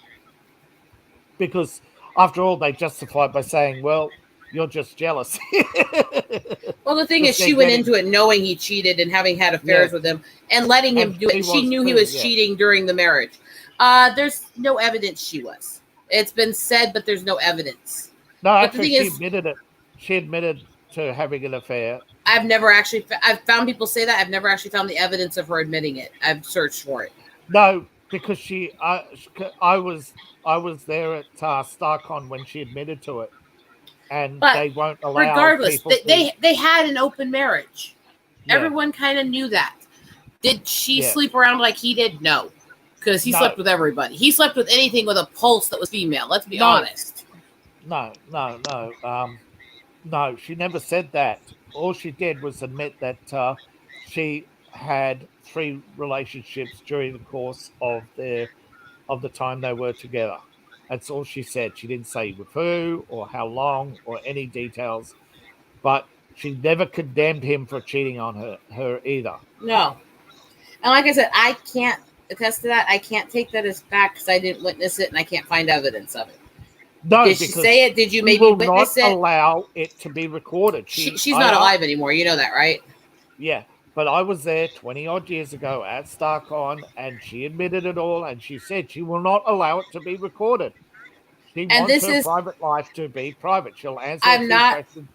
Speaker 6: because after all, they justify it by saying, well, you're just jealous.
Speaker 1: Well, the thing is,
Speaker 6: Because
Speaker 1: she
Speaker 6: they're
Speaker 1: went
Speaker 6: getting-
Speaker 1: into it knowing he cheated and having had affairs with him and letting him
Speaker 6: And
Speaker 1: do it.
Speaker 6: he
Speaker 1: She
Speaker 6: was
Speaker 1: knew he
Speaker 6: too,
Speaker 1: was
Speaker 6: yeah.
Speaker 1: cheating during the marriage. There's no evidence she was. It's been said, but there's no evidence.
Speaker 6: No,
Speaker 1: But the
Speaker 6: actually,
Speaker 1: thing
Speaker 6: she
Speaker 1: is-
Speaker 6: admitted it. She admitted to having an affair.
Speaker 1: I've never actually. I've found people say that. I've never actually found the evidence of her admitting it. I've searched for it.
Speaker 6: No, because I was there at StarCon when she admitted to it, and
Speaker 1: But
Speaker 6: they won't allow
Speaker 1: regardless,
Speaker 6: people to.
Speaker 1: they had an open marriage.
Speaker 6: Yeah.
Speaker 1: Everyone kind of knew that. Did she
Speaker 6: Yeah.
Speaker 1: sleep around like he did? No, because he
Speaker 6: No.
Speaker 1: slept with everybody. He slept with anything with a pulse that was female. Let's be
Speaker 6: No.
Speaker 1: honest.
Speaker 6: No. No, she never said that. All she did was admit that she had 3 relationships during the course of the time they were together. That's all she said. She didn't say with who or how long or any details, but she never condemned him for cheating on her either.
Speaker 1: No. And like I said, I can't attest to that. I can't take that as fact because I didn't witness it and I can't find evidence of it.
Speaker 6: No,
Speaker 1: Did she
Speaker 6: because
Speaker 1: say it? Did you
Speaker 6: she
Speaker 1: maybe
Speaker 6: will
Speaker 1: witness
Speaker 6: not
Speaker 1: it?
Speaker 6: allow it to be recorded.
Speaker 1: She's not alive anymore. You know that, right?
Speaker 6: Yeah, but I was there 20 odd years ago at StarCon, and she admitted it all, and she said she will not allow it to be recorded. She
Speaker 1: And
Speaker 6: wants
Speaker 1: this
Speaker 6: her
Speaker 1: is-
Speaker 6: private life to be private. She'll answer
Speaker 1: I'm
Speaker 6: a few
Speaker 1: not-
Speaker 6: questions.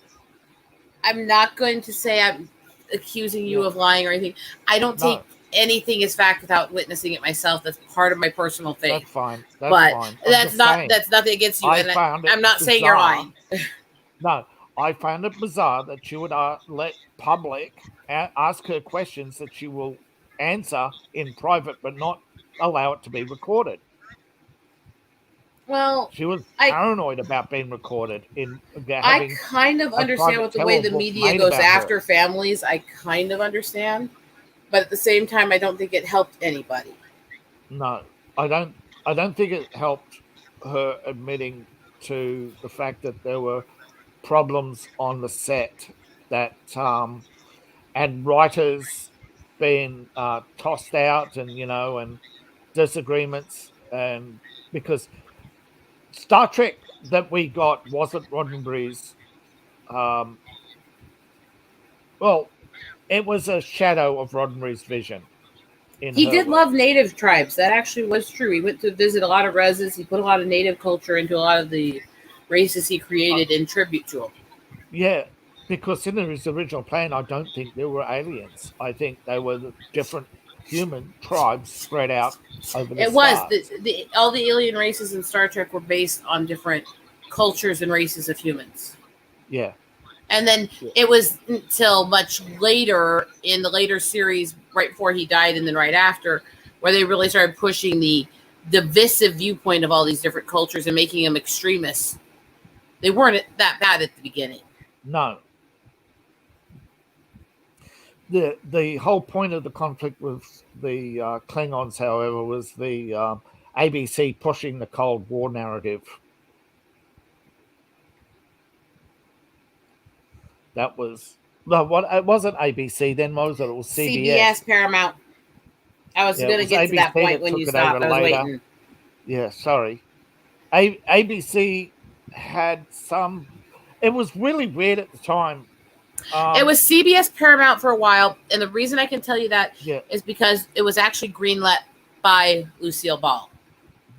Speaker 1: I'm not going to say I'm accusing you
Speaker 6: Yeah.
Speaker 1: of lying or anything. I don't
Speaker 6: No.
Speaker 1: take anything is fact without witnessing it myself. That's part of my personal thing.
Speaker 6: That's fine. That's
Speaker 1: but
Speaker 6: fine. I'm
Speaker 1: that's
Speaker 6: just
Speaker 1: not
Speaker 6: saying,
Speaker 1: that's nothing against you.
Speaker 6: I
Speaker 1: And
Speaker 6: found it
Speaker 1: I'm not saying you're
Speaker 6: bizarre.
Speaker 1: lying.
Speaker 6: No, I found it bizarre that she would let public ask her questions that she will answer in private, but not allow it to be recorded.
Speaker 1: Well,
Speaker 6: She was
Speaker 1: I-
Speaker 6: paranoid about being recorded.
Speaker 1: I
Speaker 6: Having
Speaker 1: kind of
Speaker 6: a
Speaker 1: understand
Speaker 6: private
Speaker 1: what the way the
Speaker 6: televote
Speaker 1: media
Speaker 6: made
Speaker 1: goes
Speaker 6: about her.
Speaker 1: after families. I kind of understand, but at the same time, I don't think it helped anybody.
Speaker 6: No, I don't think it helped her admitting to the fact that there were problems on the set that and writers being tossed out, and and disagreements, and because Star Trek that we got wasn't Roddenberry's. Well, it was a shadow of Roddenberry's vision.
Speaker 1: He did love native tribes. That actually was true. He went to visit a lot of reses. He put a lot of native culture into a lot of the races he created in tribute to them.
Speaker 6: Yeah, because in his original plan, I don't think there were aliens. I think they were the different human tribes spread out over the
Speaker 1: It was
Speaker 6: stars.
Speaker 1: all the alien races in Star Trek were based on different cultures and races of humans.
Speaker 6: Yeah.
Speaker 1: And then it was until much later in the later series, right before he died and then right after, where they really started pushing the divisive viewpoint of all these different cultures and making them extremists. They weren't that bad at the beginning.
Speaker 6: No. The whole point of the conflict with the Klingons, however, was the ABC pushing the Cold War narrative. That was it wasn't ABC then, was it? It was CBS.
Speaker 1: Paramount. I was going to get to that point when you stopped. I was waiting.
Speaker 6: Yeah, sorry. ABC had some. It was really weird at the time.
Speaker 1: It was CBS Paramount for a while, and the reason I can tell you that is because it was actually greenlit by Lucille Ball.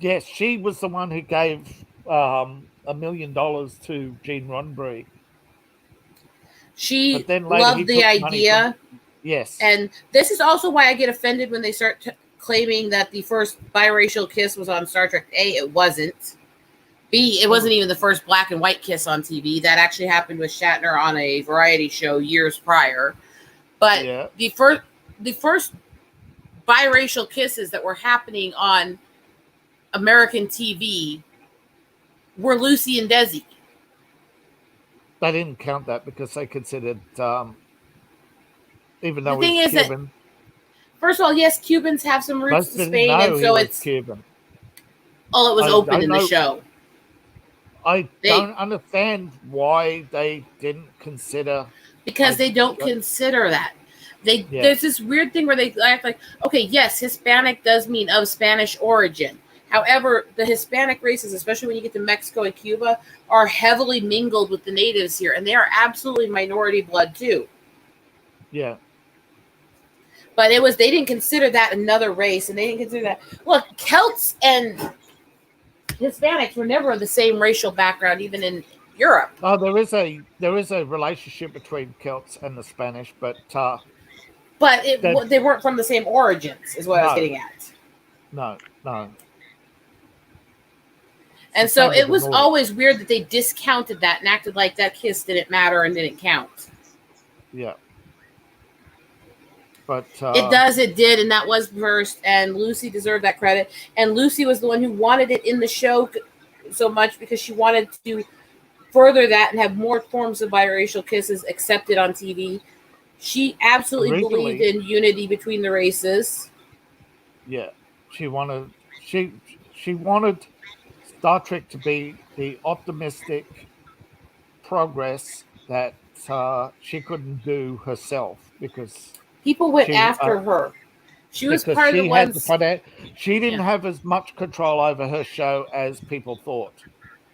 Speaker 6: Yes, she was the one who gave $1 million to Gene Roddenberry.
Speaker 1: She loved the idea.
Speaker 6: Yes.
Speaker 1: And this is also why I get offended when they start claiming that the first biracial kiss was on Star Trek. A, it wasn't. B, it wasn't even the first black and white kiss on TV. That actually happened with Shatner on a variety show years prior. But the first biracial kisses that were happening on American TV were Lucy and Desi.
Speaker 6: They didn't count that because they considered, even though
Speaker 1: the thing
Speaker 6: he's
Speaker 1: is
Speaker 6: Cuban.
Speaker 1: That, first of all, yes, Cubans have some roots in Spain, and so it's
Speaker 6: Cuban.
Speaker 1: Oh, it was open in the show.
Speaker 6: I don't understand why they didn't consider.
Speaker 1: Because they don't consider that. There's this weird thing where they act like, okay, yes, Hispanic does mean of Spanish origin. However, the Hispanic races, especially when you get to Mexico and Cuba, are heavily mingled with the natives here, and they are absolutely minority blood too.
Speaker 6: Yeah.
Speaker 1: But they didn't consider that another race, and they didn't consider that. Look, Celts and Hispanics were never of the same racial background, even in Europe.
Speaker 6: Oh, there is a relationship between Celts and the Spanish, but
Speaker 1: they weren't from the same origins, is what I was getting at.
Speaker 6: No.
Speaker 1: And so it was always weird that they discounted that and acted like that kiss didn't matter and didn't count.
Speaker 6: Yeah. But
Speaker 1: it did, and that was first, and Lucy deserved that credit. And Lucy was the one who wanted it in the show so much because she wanted to further that and have more forms of biracial kisses accepted on TV. She absolutely believed in unity between the races.
Speaker 6: Yeah, she wanted Star Trek to be the optimistic progress that she couldn't do herself because
Speaker 1: people went after her. She was part of the ones.
Speaker 6: She didn't have as much control over her show as people thought.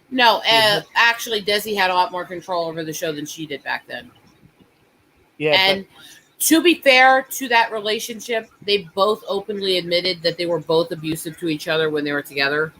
Speaker 1: No, actually, Desi had a lot more control over the show than she did back then.
Speaker 6: Yeah,
Speaker 1: and to be fair to that relationship, they both openly admitted that they were both abusive to each other when they were together.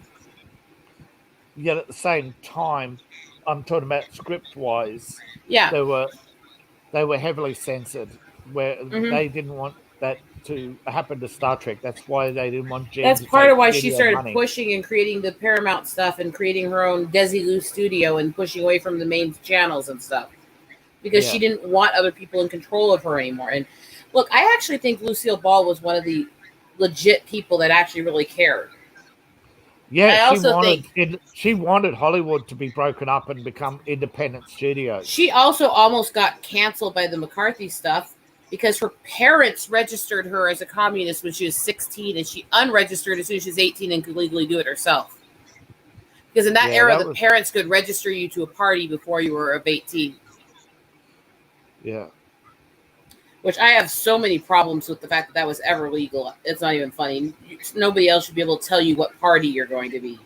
Speaker 6: Yet at the same time, I'm talking about script-wise.
Speaker 1: Yeah,
Speaker 6: they were heavily censored, where they didn't want that to happen to Star Trek. That's why they didn't want Jen
Speaker 1: That's
Speaker 6: to
Speaker 1: part
Speaker 6: take
Speaker 1: of why she
Speaker 6: any
Speaker 1: started
Speaker 6: money.
Speaker 1: pushing and creating the Paramount stuff and creating her own Desilu studio and pushing away from the main channels and stuff. Because she didn't want other people in control of her anymore. And look, I actually think Lucille Ball was one of the legit people that actually really cared.
Speaker 6: Yeah,
Speaker 1: I
Speaker 6: she wanted Hollywood to be broken up and become independent studios.
Speaker 1: She also almost got canceled by the McCarthy stuff because her parents registered her as a communist when she was 16, and she unregistered as soon as she was 18 and could legally do it herself. Because in that era, the parents could register you to a party before you were of 18.
Speaker 6: Yeah.
Speaker 1: Which I have so many problems with the fact that that was ever legal. It's not even funny. Nobody else should be able to tell you what party you're going to be.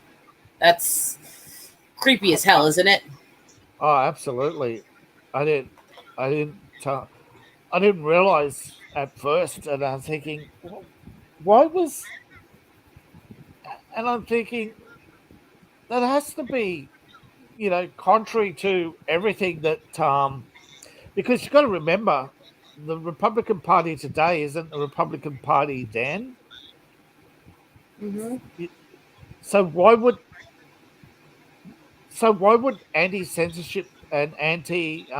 Speaker 1: That's creepy as hell, isn't it?
Speaker 6: Oh, absolutely. I didn't realize at first, and I'm thinking, why was? And I'm thinking that has to be, contrary to everything that because you've got to remember, the Republican Party today isn't the Republican Party then.
Speaker 1: Mm-hmm.
Speaker 6: So why would anti-censorship and anti, they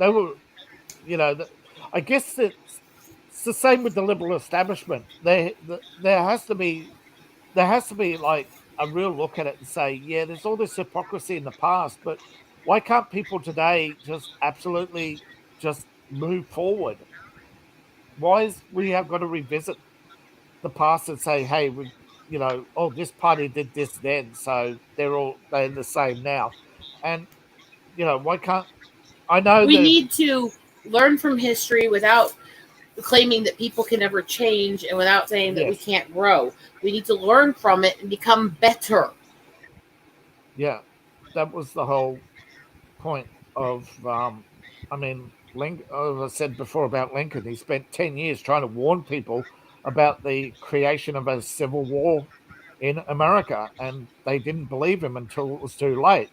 Speaker 6: were, I guess it's the same with the liberal establishment. There has to be like a real look at it and say, yeah, there's all this hypocrisy in the past, but why can't people today just absolutely just move forward? Why is we have got to revisit the past and say, hey, this party did this then, so they're the same now, and why can't I know
Speaker 1: we need to learn from history without claiming that people can never change and without saying that we can't grow. We need to learn from it and become better.
Speaker 6: Yeah, that was the whole point of, Lincoln, as I said before about Lincoln, he spent 10 years trying to warn people about the creation of a civil war in America, and they didn't believe him until it was too late.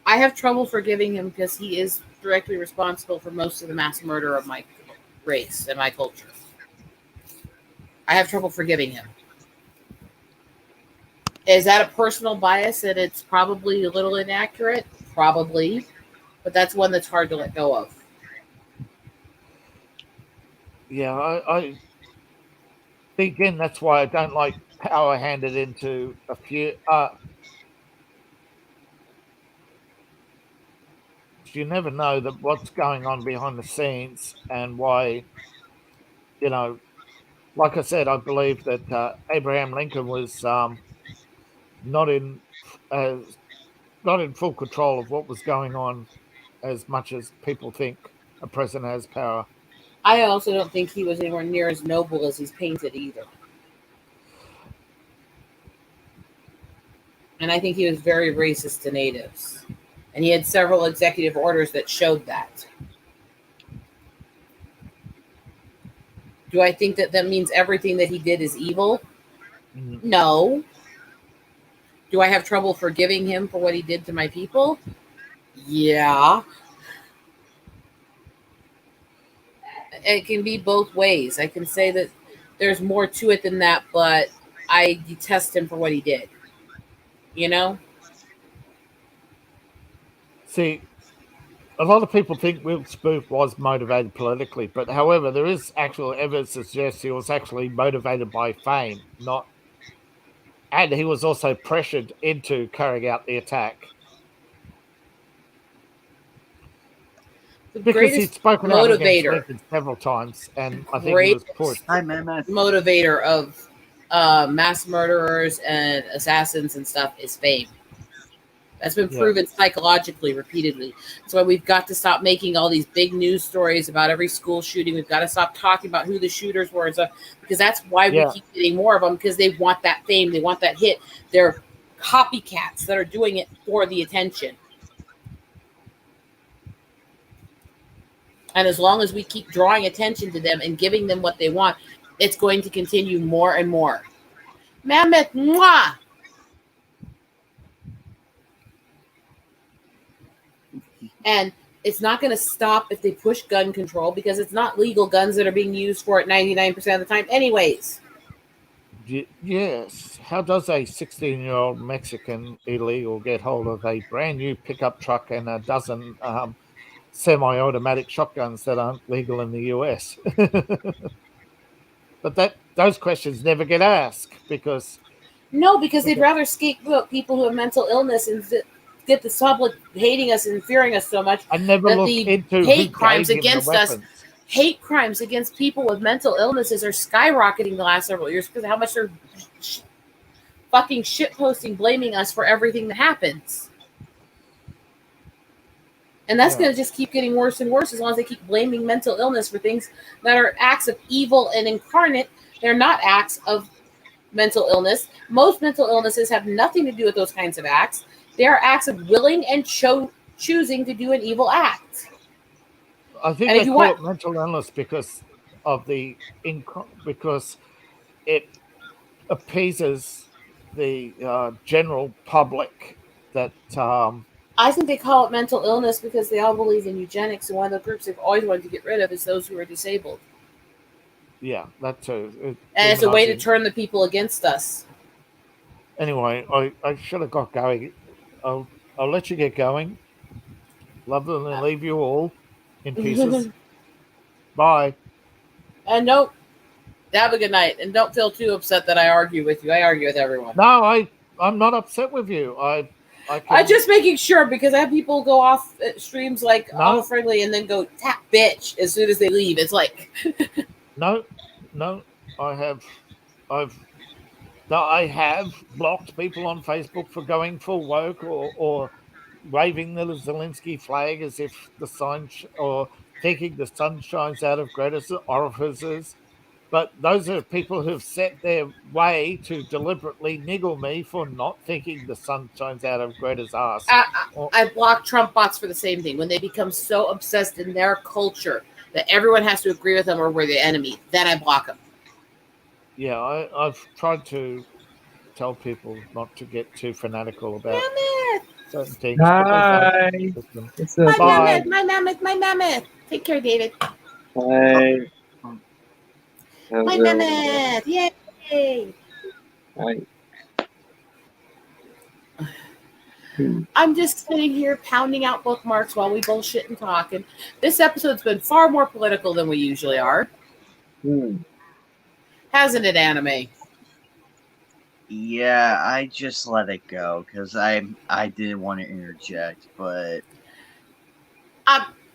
Speaker 1: I have trouble forgiving him because he is directly responsible for most of the mass murder of my race and my culture. I have trouble forgiving him. Is that a personal bias and it's probably a little inaccurate? Probably. But that's one that's hard to let go of.
Speaker 6: Yeah, I think, again, that's why I don't like power handed into a few. You never know that what's going on behind the scenes and why, like I said, I believe that Abraham Lincoln was not in full control of what was going on as much as people think a president has power.
Speaker 1: I also don't think he was anywhere near as noble as he's painted either. And I think he was very racist to natives. And he had several executive orders that showed that. Do I think that means everything that he did is evil?
Speaker 6: Mm-hmm.
Speaker 1: No. Do I have trouble forgiving him for what he did to my people? Yeah. It can be both ways. I can say that there's more to it than that, but I detest him for what he did.
Speaker 6: See, a lot of people think Will Spoof was motivated politically, but however, there is actual evidence that suggests he was actually motivated by fame, and he was also pressured into carrying out the attack. Because he'd spoken out against Lincoln several times, and I think he was pushed.
Speaker 1: Motivator of mass murderers and assassins and stuff is fame. That's been proven psychologically repeatedly. That's why we've got to stop making all these big news stories about every school shooting. We've got to stop talking about who the shooters were and stuff, because that's why we keep getting more of them, because they want that fame. They want that hit. They're copycats that are doing it for the attention. And as long as we keep drawing attention to them and giving them what they want, it's going to continue more and more. Mammoth, mwah! And It's not going to stop if they push gun control because it's not legal guns that are being used for it 99% of the time anyways.
Speaker 6: Yes. How does a 16-year-old Mexican illegal get hold of a brand new pickup truck and a dozen semi-automatic shotguns that aren't legal in the US? But those questions never get asked because
Speaker 1: No, because they'd rather scapegoat people who have mental illness and get the public hating us and fearing us so much.
Speaker 6: I never
Speaker 1: that
Speaker 6: look
Speaker 1: the
Speaker 6: into who
Speaker 1: hate crimes
Speaker 6: gave him the
Speaker 1: against us,
Speaker 6: weapons.
Speaker 1: hate crimes against people with mental illnesses are skyrocketing the last several years because of how much they're fucking shitposting, blaming us for everything that happens. And that's going to just keep getting worse and worse as long as they keep blaming mental illness for things that are acts of evil and incarnate. They're not acts of mental illness. Most mental illnesses have nothing to do with those kinds of acts. They are acts of willing and choosing to do an evil act.
Speaker 6: I think
Speaker 1: And
Speaker 6: they call it mental illness because it appeases the general public that.
Speaker 1: I think they call it mental illness because they all believe in eugenics, and one of the groups they've always wanted to get rid of is those who are disabled.
Speaker 6: Yeah, that too.
Speaker 1: And it's a way to turn the people against us.
Speaker 6: Anyway, I should have got going. I'll let you get going. Love them and leave you all in pieces. Bye.
Speaker 1: And don't have a good night. And don't feel too upset that I argue with you. I argue with everyone.
Speaker 6: No, I'm not upset with you.
Speaker 1: I'm just making sure because I have people go off at streams like all friendly and then go tap bitch as soon as they leave. It's like
Speaker 6: No, I have blocked people on Facebook for going full woke or waving the Zelensky flag as if the sun or thinking the sun shines out of Greta's orifices. But those are people who've set their way to deliberately niggle me for not thinking the sun shines out of Greta's ass.
Speaker 1: I block Trump bots for the same thing. When they become so obsessed in their culture that everyone has to agree with them or we're the enemy, then I block them.
Speaker 6: Yeah, I've tried to tell people not to get too fanatical about certain things.
Speaker 8: Hi.
Speaker 1: My mammoth. Take care, David.
Speaker 8: Hi.
Speaker 1: My mammoth. Yay.
Speaker 8: Hi.
Speaker 1: I'm just sitting here pounding out bookmarks while we bullshit and talk. And this episode's been far more political than we usually are. Hasn't it, Anime?
Speaker 2: Yeah, I just let it go because I didn't want to interject, but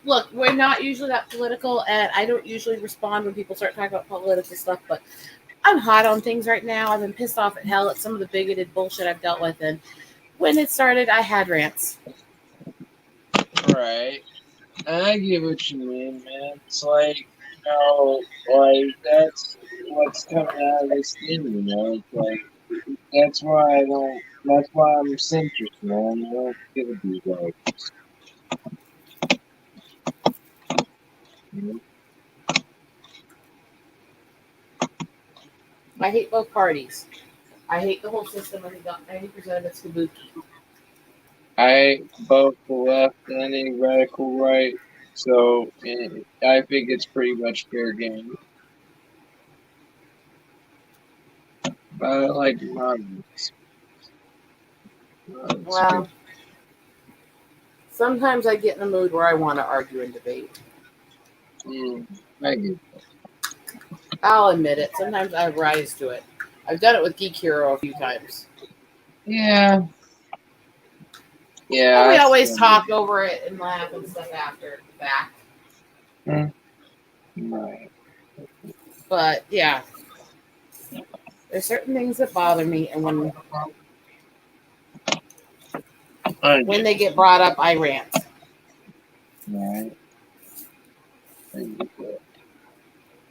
Speaker 1: look, we're not usually that political, and I don't usually respond when people start talking about political stuff, but I'm hot on things right now. I've been pissed off at hell at some of the bigoted bullshit I've dealt with, and when it started, I had rants.
Speaker 8: Right. I get what you mean, man. It's like, like that's what's coming out of this thing, It's like that's why I'm centrist, man. I don't give a damn.
Speaker 1: I hate both parties. I hate the whole system. I think 90% of it's kabuki.
Speaker 8: I hate both the left and the radical right, so I think it's pretty much fair game. But I like moderates.
Speaker 1: Well, sometimes I get in a mood where I want to argue and debate.
Speaker 8: I get that.
Speaker 1: I'll admit it. Sometimes I rise to it. I've done it with Geek Hero a few times.
Speaker 8: Yeah.
Speaker 1: And we always talk over it and laugh and stuff after the fact.
Speaker 8: Right.
Speaker 1: But yeah, there's certain things that bother me, and when they get brought up, I rant.
Speaker 8: Right.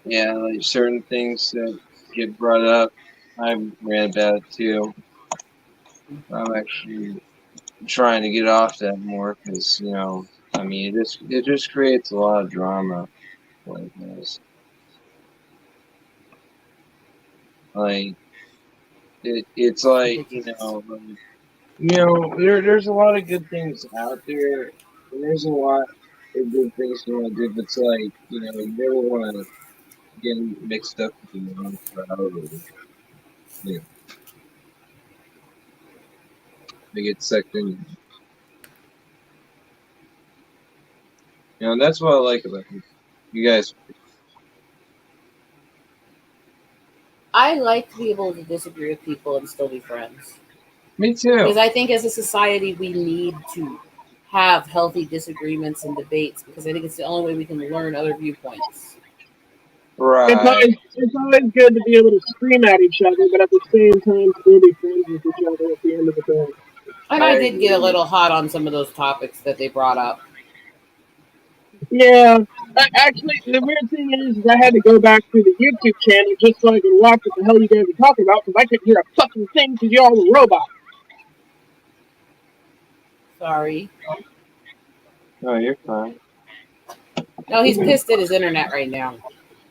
Speaker 8: Yeah, like certain things that get brought up, I've read about it too. I'm actually trying to get off that more because it just creates a lot of drama. Like this, like it's like there's a lot of good things out there, and there's a lot good things you want to do, but it's like, you never want to get mixed up with the wrong crowd. Or, they get sucked in. And that's what I like about you guys.
Speaker 1: I like to be able to disagree with people and still be friends.
Speaker 8: Me too.
Speaker 1: Because I think as a society, we need to have healthy disagreements and debates because I think it's the only way we can learn other viewpoints.
Speaker 8: Right.
Speaker 4: It's always good to be able to scream at each other, but at the same time still be friends with each other at the end of the day.
Speaker 1: And I did get a little hot on some of those topics that they brought up.
Speaker 4: Yeah, actually, the weird thing is I had to go back to the YouTube channel just so I could watch what the hell you guys are talking about because I couldn't hear a fucking thing because you're all a robot.
Speaker 1: Sorry.
Speaker 8: No, you're fine.
Speaker 1: No, he's pissed at his internet right now.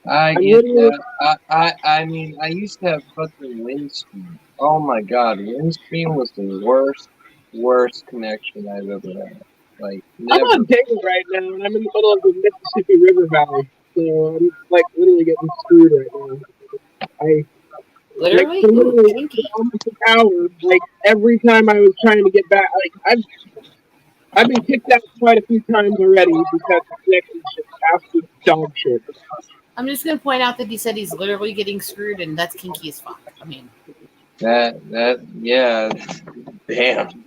Speaker 8: I get that. I mean, I used to have fucking Windstream. Oh my god, Windstream was the worst connection I've ever had. Like, never.
Speaker 4: I'm on Dayton right now, and I'm in the middle of the Mississippi River Valley, so I'm like literally getting screwed right now.
Speaker 1: Literally?
Speaker 4: For literally almost an hour. Like every time I was trying to get back, like I've been kicked out quite a few times already because the connection is just absolute dog shit.
Speaker 1: I'm just going to point out that he said he's literally getting screwed, and that's kinky as fuck. I mean,
Speaker 8: yeah, damn.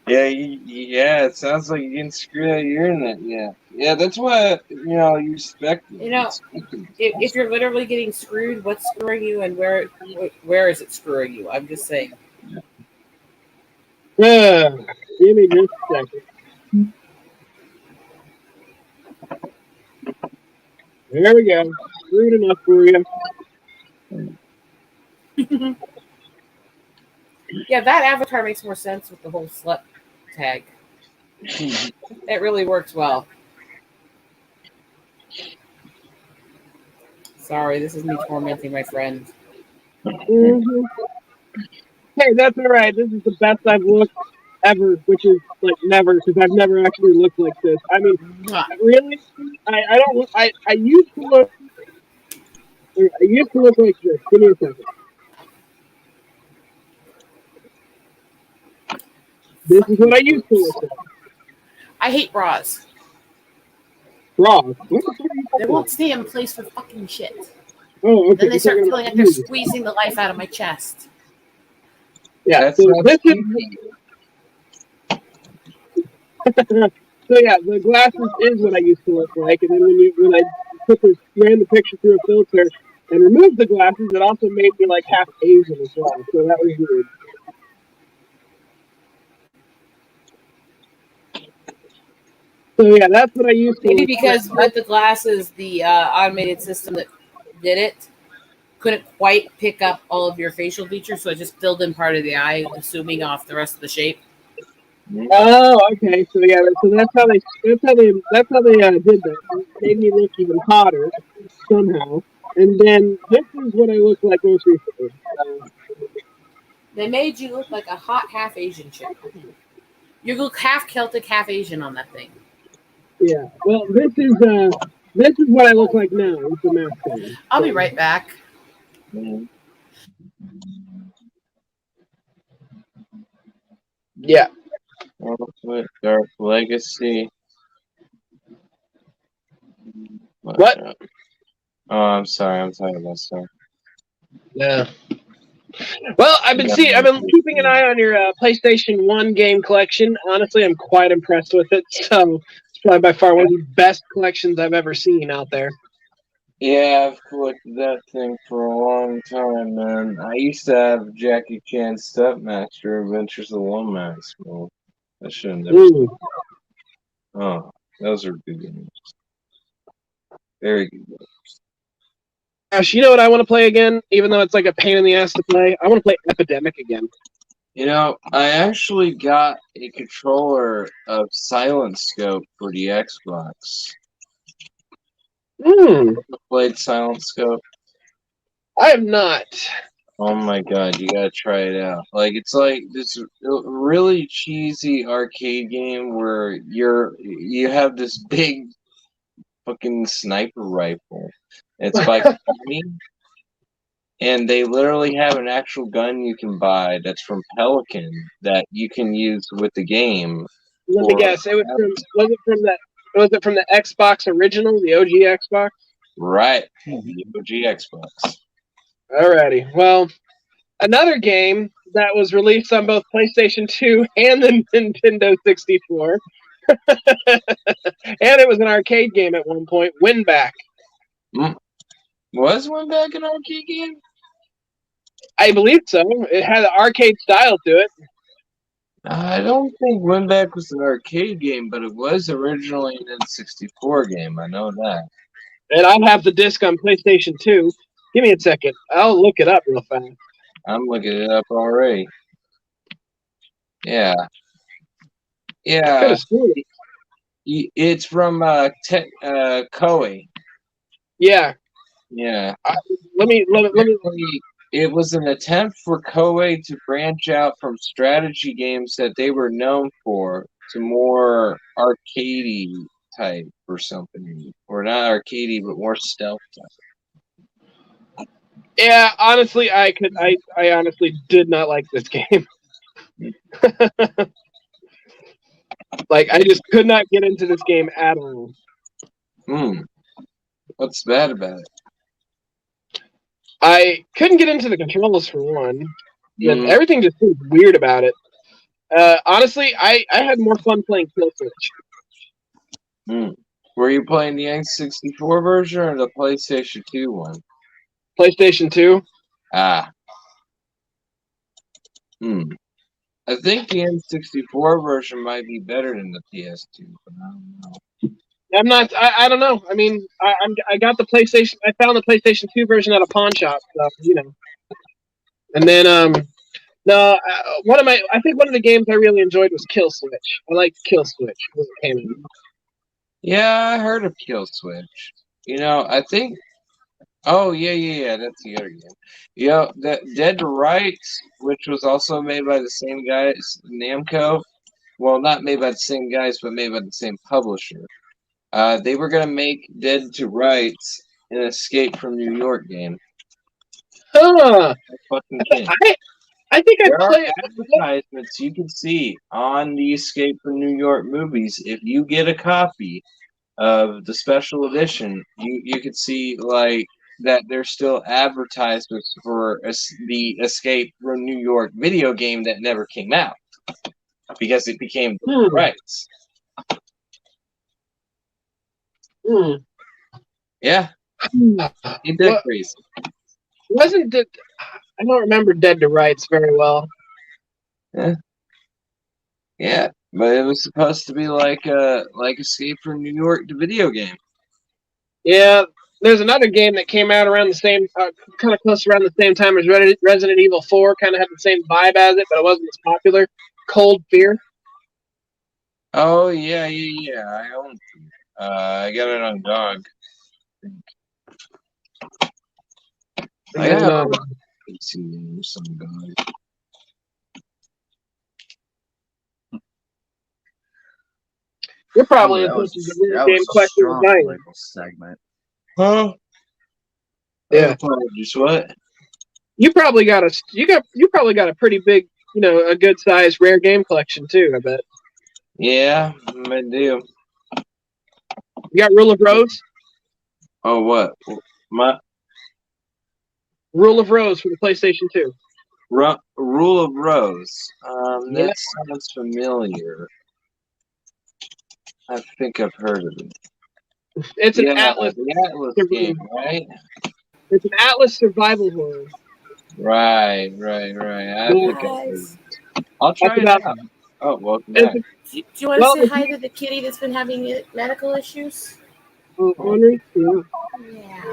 Speaker 8: Yeah, it sounds like you're getting screwed out of your internet. Yeah, that's why, you respect it.
Speaker 1: If you're literally getting screwed, what's screwing you, and where is it screwing you? I'm just saying.
Speaker 4: Give me just a second. There we go. Screwed enough for you.
Speaker 1: Yeah, that avatar makes more sense with the whole slut tag. It really works well. Sorry, this is me tormenting my friend.
Speaker 4: Mm-hmm. Hey, that's all right. This is the best I've looked ever, which is like never, because I've never actually looked like this. I mean, really, I don't. I used to look. I used to look like this. Give me a second. This is what I used to look like.
Speaker 1: I hate bras.
Speaker 4: Bras?
Speaker 1: They won't stay in place for fucking shit.
Speaker 4: Oh, okay.
Speaker 1: Then they start feeling like they're squeezing the life out of my chest.
Speaker 4: Yeah, so this is. So yeah, the glasses is what I used to look like, and then when I ran the picture through a filter and removed the glasses, it also made me like half Asian as well. So that was weird. So yeah, that's what I used to.
Speaker 1: Maybe because with the glasses, the automated system that did it couldn't quite pick up all of your facial features, so it just filled in part of the eye, assuming off the rest of the shape.
Speaker 4: Oh, okay. So yeah, so that's how they did that. It made me look even hotter somehow. And then this is what I look like most recently.
Speaker 1: They made you look like a hot half Asian chick. You look half Celtic, half Asian on that thing.
Speaker 4: Yeah. Well, this is what I look like now. It's a mask thing.
Speaker 1: I'll be right back.
Speaker 4: Yeah.
Speaker 8: Dark Legacy.
Speaker 5: What?
Speaker 8: Oh, I'm sorry. I'm talking about stuff.
Speaker 5: Yeah. Well, I've been keeping an eye on your PlayStation 1 game collection. Honestly, I'm quite impressed with it. So it's probably by far one of the best collections I've ever seen out there.
Speaker 8: Yeah, I've collected that thing for a long time, man. I used to have Jackie Chan's Stepmaster Adventures of One Mask. Well, I should have never. Oh, those are good games. Very good games.
Speaker 5: Gosh, you know what I want to play again? Even though it's like a pain in the ass to play, I want to play Epidemic again.
Speaker 8: I actually got a controller of Silent Scope for the Xbox. Played Silent Scope?
Speaker 5: I have not.
Speaker 8: Oh my god, you gotta try it out. Like it's like this really cheesy arcade game where you have this big fucking sniper rifle. It's by Konami, and they literally have an actual gun you can buy that's from Pelican that you can use with the game.
Speaker 4: Let me guess. Was it from the Xbox original, the OG Xbox?
Speaker 8: Right, the OG Xbox.
Speaker 4: Alrighty. Well, another game that was released on both PlayStation 2 and the Nintendo 64, and it was an arcade game at one point. Winback.
Speaker 8: Was Winback an arcade game?
Speaker 4: I believe so. It had an arcade style to it.
Speaker 8: I don't think Winback was an arcade game, but it was originally an N64 game. I know that.
Speaker 4: And I have the disc on PlayStation 2. Give me a second. I'll look it up real fast.
Speaker 8: I'm looking it up already. Yeah. Yeah. It's from Koei.
Speaker 4: Yeah.
Speaker 8: Yeah.
Speaker 4: Let me.
Speaker 8: It was an attempt for Koei to branch out from strategy games that they were known for to more arcadey type or something. Or not arcadey, but more stealth type.
Speaker 4: Yeah, honestly, I honestly did not like this game. Like, I just could not get into this game at all.
Speaker 8: What's bad about it?
Speaker 4: I couldn't get into the controls for one. And everything just seemed weird about it. Honestly, I had more fun playing Killswitch.
Speaker 8: Were you playing the N64 version or the PlayStation 2 one?
Speaker 4: PlayStation 2.
Speaker 8: I think the N64 version might be better than the PS2, but I don't know.
Speaker 4: I don't know. I mean, I got the PlayStation. I found the PlayStation 2 version at a pawn shop, so, you know. And then I think one of the games I really enjoyed was Killswitch. I liked Killswitch when it came out.
Speaker 8: Yeah, I heard of Killswitch. You know, I think. Oh yeah, that's the other game. Yeah, Dead to Rights, which was also made by the same guys, Namco. Well, not made by the same guys, but made by the same publisher. They were gonna make Dead to Rights an Escape from New York game.
Speaker 4: Huh.
Speaker 8: Fucking kidding.
Speaker 4: I think
Speaker 8: there are advertisements you can see on the Escape from New York movies. If you get a copy of the special edition, you can see like that there's still advertisements for the Escape from New York video game that never came out because it became the rights. Yeah, it did crazy.
Speaker 4: Wasn't it? I don't remember Dead to Rights very well.
Speaker 8: Yeah, but it was supposed to be like Escape from New York, the video game.
Speaker 4: Yeah, there's another game that came out around the same, kind of close around the same time as Resident Evil 4. Kind of had the same vibe as it, but it wasn't as popular. Cold Fear.
Speaker 8: Oh yeah. I own it. I got it on GOG. I got some GOG.
Speaker 4: You're probably as much as a video game collector as I am.
Speaker 2: Segment.
Speaker 8: Huh?
Speaker 4: Yeah.
Speaker 8: Just what?
Speaker 4: You probably got a pretty big, a good sized rare game collection too, I bet.
Speaker 8: Yeah, I do.
Speaker 4: You got Rule of Rose?
Speaker 8: Oh, what?
Speaker 4: Rule of Rose for the PlayStation 2.
Speaker 8: Rule of Rose. That sounds familiar. I think I've heard of it.
Speaker 4: It's an Atlas.
Speaker 8: The Atlas game, right?
Speaker 4: It's an Atlas survival horror.
Speaker 8: Right. I think I've heard of it. I'll try it out. Oh, welcome back.
Speaker 1: Do you want to say hi to the kitty that's been having medical issues?
Speaker 4: Henry? Yeah.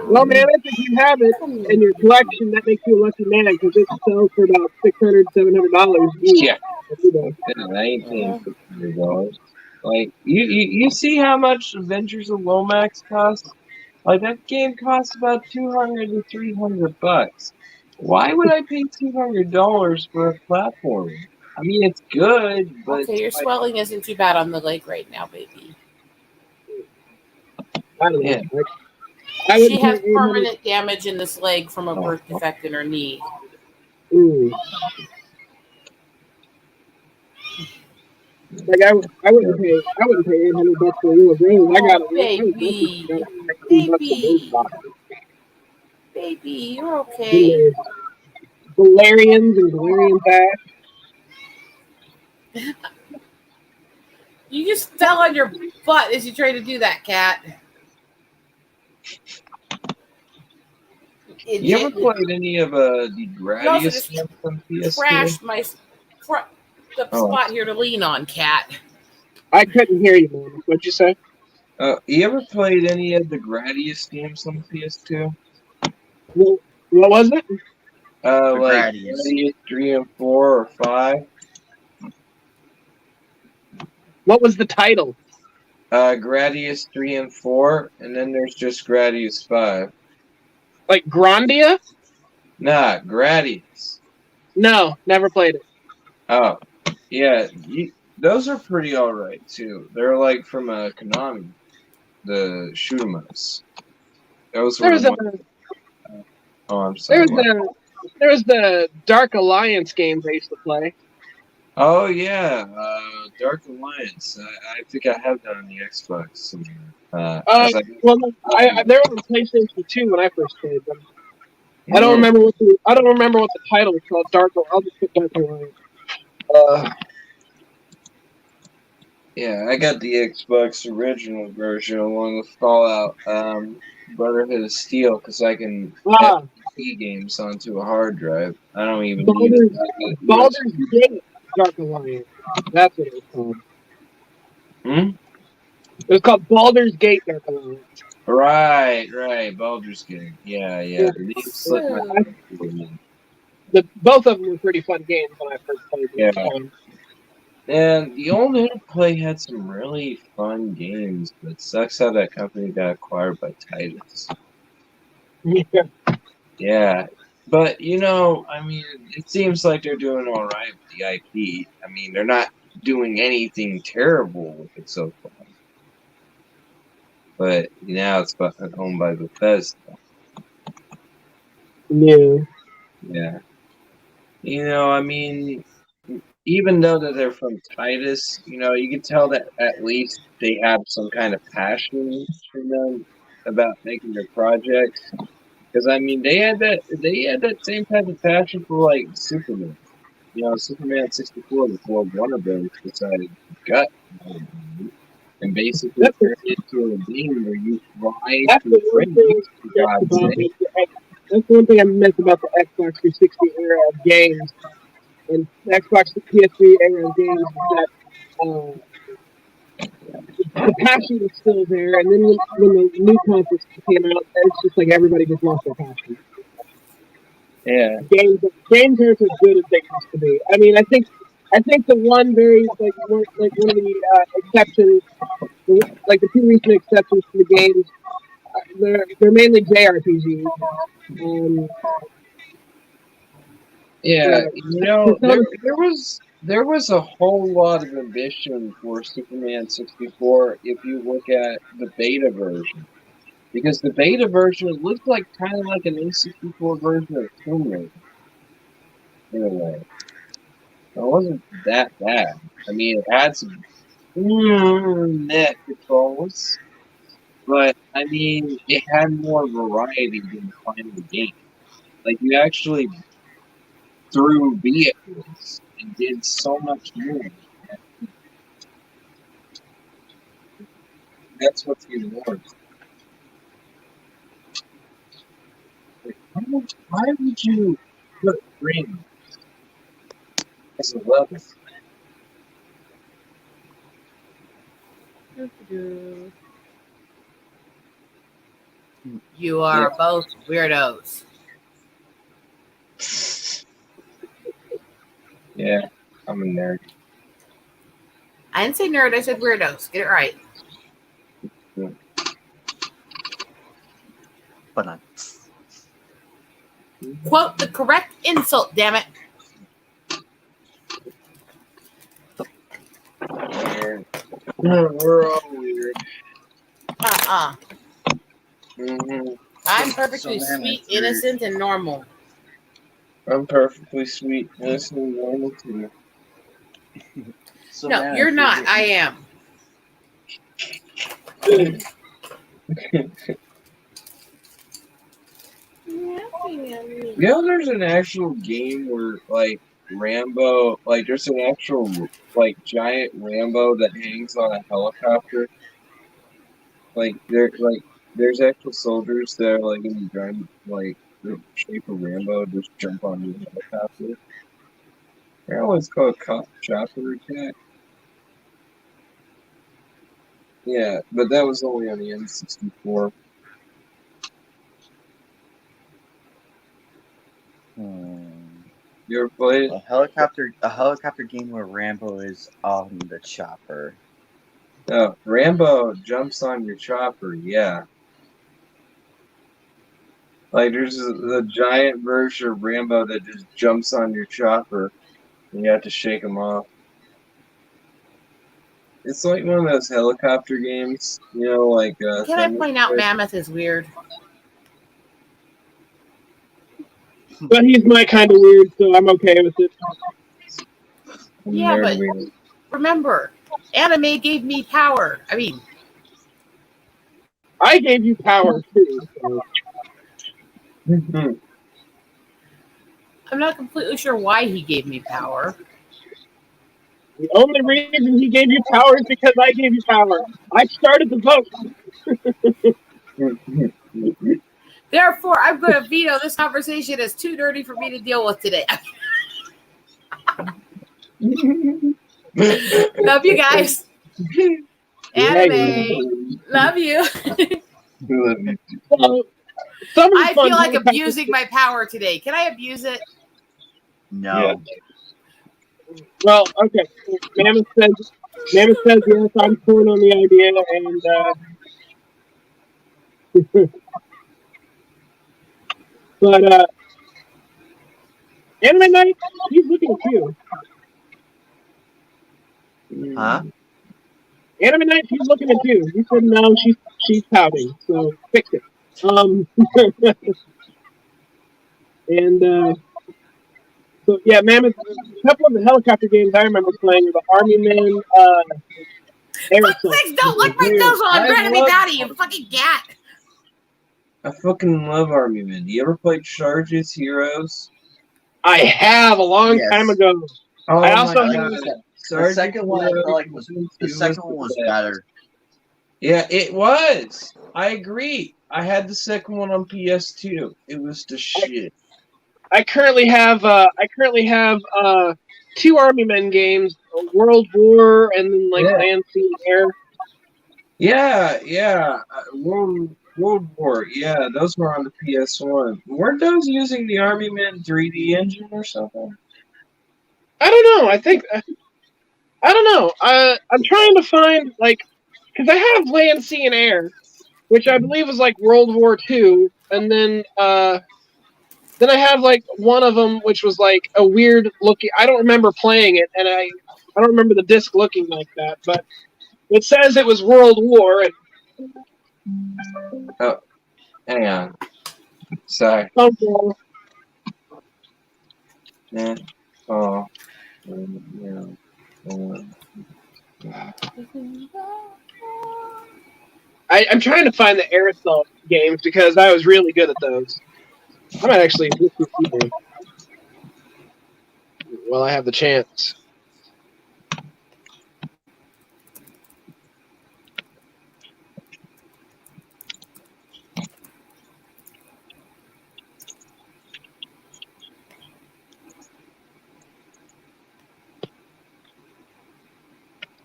Speaker 4: Well, man, if you have it in your collection, that makes you a lucky man because it sells for about $600, $700 each.
Speaker 8: Yeah. I ain't paying $600. Like, you see how much Adventures of Lomax costs? Like, that game costs about $200 to $300. Why would I pay $200 for a platform? I mean, it's good, but
Speaker 1: Okay, your swelling isn't too bad on the leg right now, baby.
Speaker 4: I don't know.
Speaker 8: yeah.
Speaker 4: I
Speaker 1: She
Speaker 4: wouldn't
Speaker 1: has
Speaker 4: pay $800.
Speaker 1: permanent damage in this leg from a
Speaker 8: Oh,
Speaker 1: birth defect in her knee.
Speaker 4: Ooh. Like I wouldn't pay $800 for a real rose. I got
Speaker 1: Oh,
Speaker 4: it.
Speaker 1: baby.
Speaker 4: $15 for rose
Speaker 1: Baby.
Speaker 4: box.
Speaker 1: Baby, you're okay.
Speaker 4: Galarians and Galarian Pass.
Speaker 1: You just fell on your butt as you tried to do that, cat.
Speaker 8: You ever played any of the
Speaker 1: You also
Speaker 8: Gradius
Speaker 1: just
Speaker 8: games on PS2?
Speaker 1: trashed the
Speaker 8: Oh.
Speaker 1: spot here to lean on, cat.
Speaker 4: I couldn't hear you, man. What'd you say?
Speaker 8: You ever played any of the Gradius games on PS2?
Speaker 4: Well, what was it?
Speaker 8: Like
Speaker 2: Gradius.
Speaker 8: Gradius 3 and 4 or 5?
Speaker 4: What was the title?
Speaker 8: Gradius 3 and 4, and then there's just Gradius 5.
Speaker 4: Like Grandia?
Speaker 8: Nah, Gradius.
Speaker 4: No, never played it.
Speaker 8: Oh, yeah. Those are pretty alright, too. They're like from Konami, the shoot 'em ups. Those were
Speaker 4: There was
Speaker 8: the
Speaker 4: a
Speaker 8: ones. Oh, I'm sorry.
Speaker 4: there was the Dark Alliance games I used to play.
Speaker 8: Oh, yeah. Dark Alliance. I think I have that on the Xbox somewhere.
Speaker 4: Well, they were on PlayStation 2 when I first played them. I don't remember what the title was called. I'll just put Dark Alliance.
Speaker 8: Yeah, I got the Xbox original version along with Fallout Brotherhood of Steel because I can get PC games onto a hard drive. I don't even need it.
Speaker 4: Baldur's Gate Dark Alliance. That's what it was called. It was called Baldur's Gate Dark Alliance.
Speaker 8: Right. Baldur's Gate. Yeah. The name slipped my mind.
Speaker 4: Both of them were pretty fun games when I first played them.
Speaker 8: Yeah. And the old Interplay had some really fun games, but it sucks how that company got acquired by Titus. Yeah. But, I mean, it seems like they're doing all right with the IP. I mean, they're not doing anything terrible with it so far. But now it's owned by Bethesda.
Speaker 4: Yeah.
Speaker 8: Yeah. I mean, even though that they're from Titus, you can tell that at least they have some kind of passion in them about making their projects. Because I mean, they had that same type of passion for like Superman. Superman 64 before Warner Bros. Decided to gut and basically turn it into a game where you try to bring
Speaker 4: That's one thing I miss about the Xbox 360 era of games and Xbox PS3 era of games is that the passion is still there, and then when the new consoles came out, it's just like everybody just lost their passion.
Speaker 8: Yeah.
Speaker 4: Games aren't as good as they used to be. I mean, I think the one very one of the exceptions, like the two recent exceptions to the games, they're mainly JRPGs.
Speaker 8: Yeah, there was a whole lot of ambition for Superman 64 if you look at the beta version. Because the beta version looked like kind of like an N64 version of Tomb Raider. In a way. It wasn't that bad. I mean, it had some net controls, but I mean, it had more variety than the final game. Like, you actually through vehicles and did so much more. That's what's even worse. Like, why would you put rings as a level?
Speaker 1: You are both weirdos.
Speaker 8: Yeah, I'm a nerd.
Speaker 1: I didn't say nerd, I said weirdos. Get it right.
Speaker 2: But
Speaker 1: Quote the correct insult, damn it.
Speaker 8: We're all weird. Mm-hmm.
Speaker 1: I'm perfectly
Speaker 2: So, man,
Speaker 1: sweet,
Speaker 2: it's weird.
Speaker 1: innocent, and normal.
Speaker 8: I'm perfectly sweet, innocent, and normal too.
Speaker 2: So,
Speaker 1: No,
Speaker 2: man,
Speaker 1: you're
Speaker 2: if
Speaker 1: not. I am.
Speaker 8: You know, there's an actual game where, like, Rambo, like, there's an actual, like, giant Rambo that hangs on a helicopter. Like, there's actual soldiers that are, like, in the giant, like, the shape of Rambo, just jump on the helicopter. They're always called chopper attack. Yeah, but that was only on the N64. You ever played it?
Speaker 2: A helicopter game where Rambo is on the chopper.
Speaker 8: No, Rambo jumps on your chopper, yeah. Like, there's the giant version of Rambo that just jumps on your chopper, and you have to shake him off. It's like one of those helicopter games, you know, like...
Speaker 1: Can I point out Mammoth is weird?
Speaker 4: But he's my kind of weird, so I'm okay with it.
Speaker 1: Yeah, but remember, anime gave me power. I mean,
Speaker 4: I gave you power too. So.
Speaker 1: I'm not completely sure why he gave me power.
Speaker 4: The only reason he gave you power is because I gave you power. I started the vote.
Speaker 1: Therefore, I'm going to veto this conversation as too dirty for me to deal with today. Love you guys. Anime. Love you.
Speaker 4: Well,
Speaker 1: I feel like abusing my power today. Can I abuse it?
Speaker 2: No.
Speaker 8: Yeah.
Speaker 4: Well, okay. Mammoth says yes, I'm torn on the idea, and but Anime Night, he's looking at you.
Speaker 2: Huh?
Speaker 4: Anime Night, he's looking at you. You said no, she's pouting, so fix it. And so yeah, Mammoth. A couple of the helicopter games I remember playing were the Army Men.
Speaker 1: Fuck things, don't lick my toes while I'm trying to be naughty, you fucking cat.
Speaker 8: I fucking love Army Men. You ever played Charges Heroes?
Speaker 4: I have a long time ago.
Speaker 8: Oh,
Speaker 4: I also
Speaker 8: my
Speaker 4: have.
Speaker 8: God.
Speaker 2: The second one I felt like was better.
Speaker 8: Yeah, it was. I agree. I had the second one on PS2. It was the shit.
Speaker 4: I currently have two Army Men games, World War and then Land, Sea, and Air.
Speaker 8: Yeah. World War. Yeah, those were on the PS1. Weren't those using the Army Men 3D engine or something?
Speaker 4: I don't know. I don't know. I'm trying to find because I have Land, Sea, and Air, which I believe was World War II, and then I have one of them which was a weird looking. I don't remember playing it, and I don't remember the disc looking like that, but it says it was World War. And
Speaker 8: oh, hang on. Sorry. Yeah. Oh. Yeah.
Speaker 4: I'm trying to find the Air Assault games because I was really good at those. I might actually look this evening. Well, I have the chance.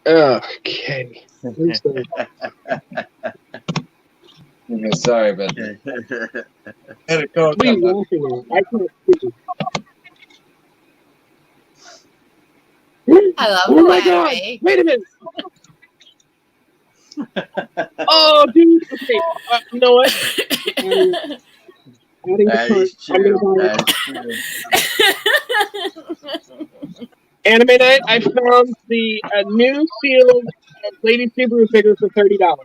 Speaker 4: Okay.
Speaker 8: Yeah, sorry about that. Had a call
Speaker 4: What are you laughing at? I can't see.
Speaker 1: Hello,
Speaker 4: Oh my god! Wait a minute! Oh, dude! Okay, you know what? Adding to
Speaker 2: That
Speaker 4: cart.
Speaker 2: is
Speaker 4: I'm
Speaker 2: true.
Speaker 4: gonna buy
Speaker 2: That is true.
Speaker 4: Anime Night. I found the new sealed Lady Subaru figure for $30.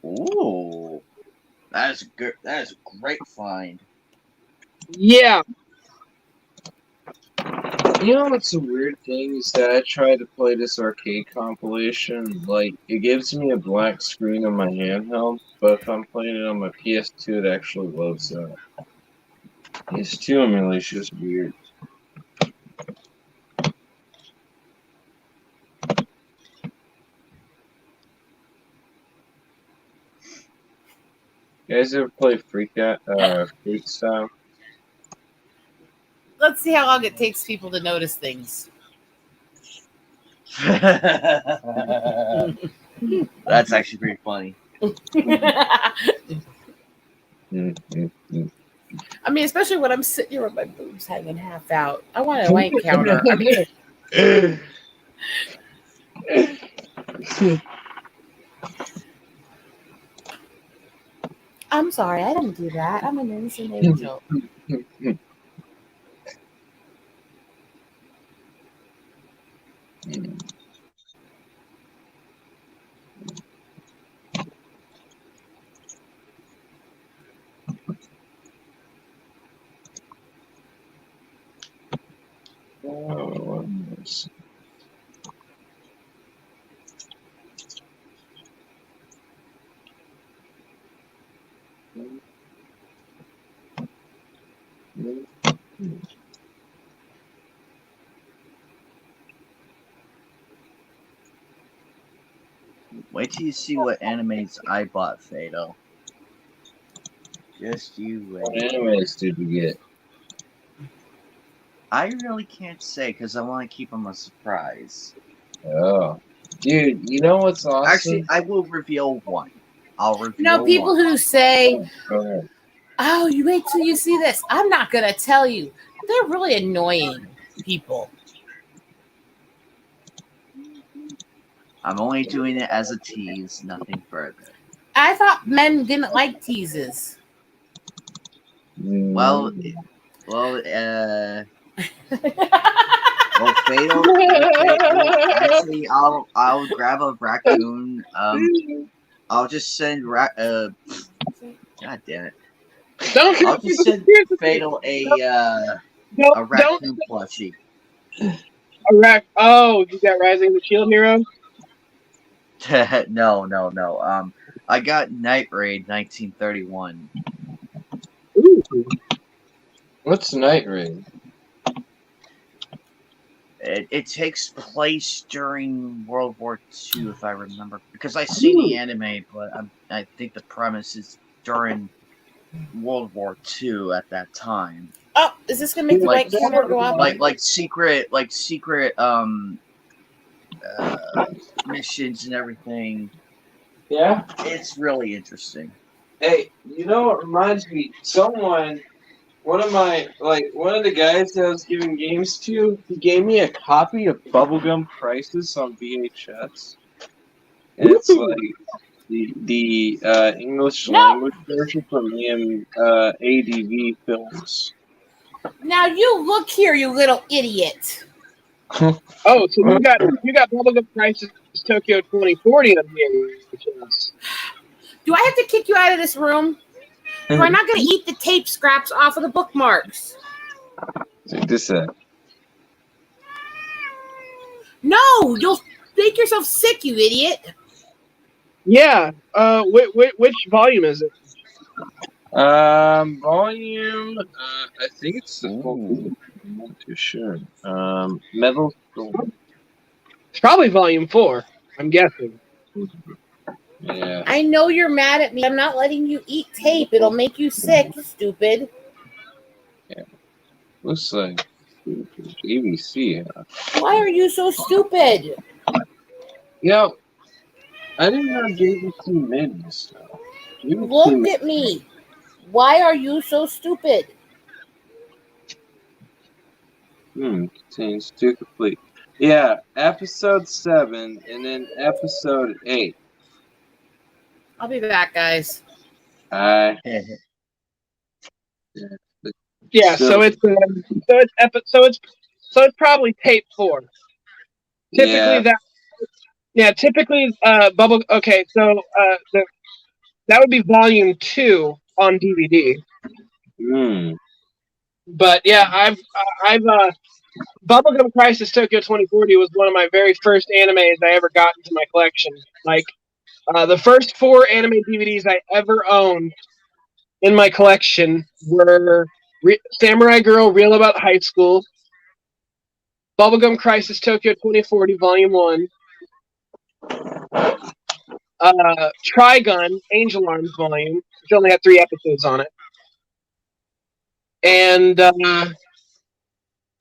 Speaker 2: Ooh, that is good. That is a great find.
Speaker 4: Yeah,
Speaker 8: You know what's a weird thing is that I tried to play this arcade compilation. Like, it gives me a black screen on my handheld, but if I'm playing it on my PS2, it actually loads up. PS2 emulation is weird. You guys ever play Freak Style?
Speaker 1: Let's see how long it takes people to notice things.
Speaker 2: That's actually pretty funny.
Speaker 1: I mean, especially when I'm sitting here with my boobs hanging half out. I want a wank counter. I mean, I'm sorry, I didn't do that. I'm an innocent angel.
Speaker 2: Wait till you see what animes I bought, Fado. Just you
Speaker 8: What
Speaker 2: wait.
Speaker 8: animes did you get?
Speaker 2: I really can't say because I want to keep them a surprise.
Speaker 8: Oh. Dude, you know what's awesome?
Speaker 2: Actually, I will reveal one. I'll reveal
Speaker 1: You know, people
Speaker 2: one.
Speaker 1: who say,
Speaker 8: Go ahead.
Speaker 1: "Oh, you wait till you see this." I'm not gonna tell you. They're really annoying people.
Speaker 2: I'm only doing it as a tease, nothing further.
Speaker 1: I thought men didn't like teases.
Speaker 2: Well, Fatal. Actually, I'll grab a raccoon. I'll just send God damn it. I'll just send Fatal a raccoon plushie.
Speaker 4: Oh, you got Rising of the Shield Hero?
Speaker 2: No. I got Night Raid 1931.
Speaker 4: Ooh.
Speaker 8: What's Night Raid?
Speaker 2: It takes place during World War II, if I remember, because I see the anime, but I think the premise is during World War II at that time.
Speaker 1: Oh, is this gonna make the white counter go up?
Speaker 2: Like secret missions and everything.
Speaker 8: Yeah?
Speaker 2: It's really interesting.
Speaker 8: Hey, you know what reminds me? One of the guys that I was giving games to, he gave me a copy of Bubblegum Crisis on VHS. And it's like the English language version from ADV Films.
Speaker 1: Now you look here, you little idiot.
Speaker 4: Oh, so you got Bubblegum Crisis Tokyo 2040 on VHS.
Speaker 1: Do I have to kick you out of this room? We're not going to eat the tape scraps off of the bookmarks.
Speaker 8: Check this out.
Speaker 1: No, you'll make yourself sick, you idiot.
Speaker 4: Yeah. Which volume is it?
Speaker 8: Volume. I think it's the full. I'm not too sure. Metal Storm.
Speaker 4: It's probably volume 4. I'm guessing.
Speaker 8: Yeah.
Speaker 1: I know you're mad at me. I'm not letting you eat tape. It'll make you sick, stupid.
Speaker 8: Yeah. Looks like ABC. Huh?
Speaker 1: Why are you so stupid?
Speaker 8: Yo, I didn't know JVC made this stuff.
Speaker 1: Look at me. Why are you so stupid?
Speaker 8: Contains 2 complete. Yeah, episode 7 and then episode 8.
Speaker 1: I'll be back, guys.
Speaker 5: Yeah, so it's probably tape 4. Typically typically bubble. Okay, so that would be volume 2 on DVD. But yeah, I've Bubblegum Crisis Tokyo 2040 was one of my very first animes I ever got into my collection. Like the first 4 anime DVDs I ever owned in my collection were Samurai Girl Real About High School, Bubblegum Crisis Tokyo 2040 Volume 1, Trigun Angel Arms Volume, which only had 3 episodes on it, and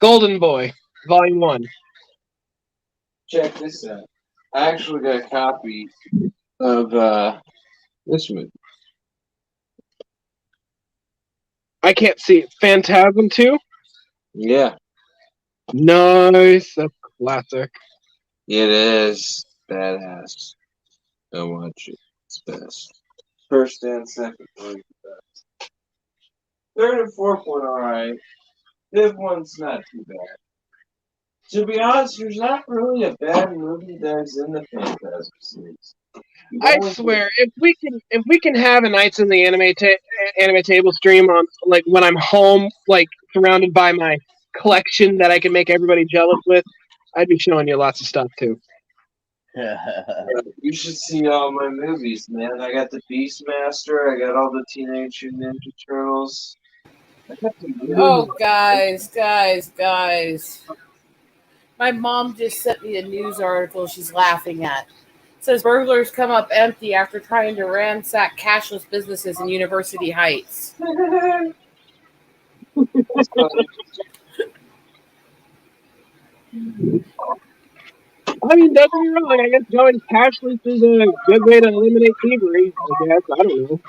Speaker 5: Golden Boy Volume 1.
Speaker 8: Check this out. I actually got a copy of this movie.
Speaker 5: I can't see it. Phantasm 2?
Speaker 8: Yeah,
Speaker 5: Nice. That's classic.
Speaker 8: it is badass. Go watch it. It's best. First and second one best. Third and fourth one alright. Fifth one's not too bad. To be honest, there's not really a bad movie that's in the Phantasm series.
Speaker 5: I swear, if we can have a Nights in the anime table stream on, like, when I'm home, like, surrounded by my collection that I can make everybody jealous with, I'd be showing you lots of stuff too.
Speaker 8: You should see all my movies, man. I got the Beastmaster. I got all the Teenage Ninja Turtles.
Speaker 1: Oh, guys. My mom just sent me a news article she's laughing at. It says burglars come up empty after trying to ransack cashless businesses in University Heights.
Speaker 5: I mean, don't get me wrong. I guess going cashless is a good way to eliminate thievery. I guess. I don't know.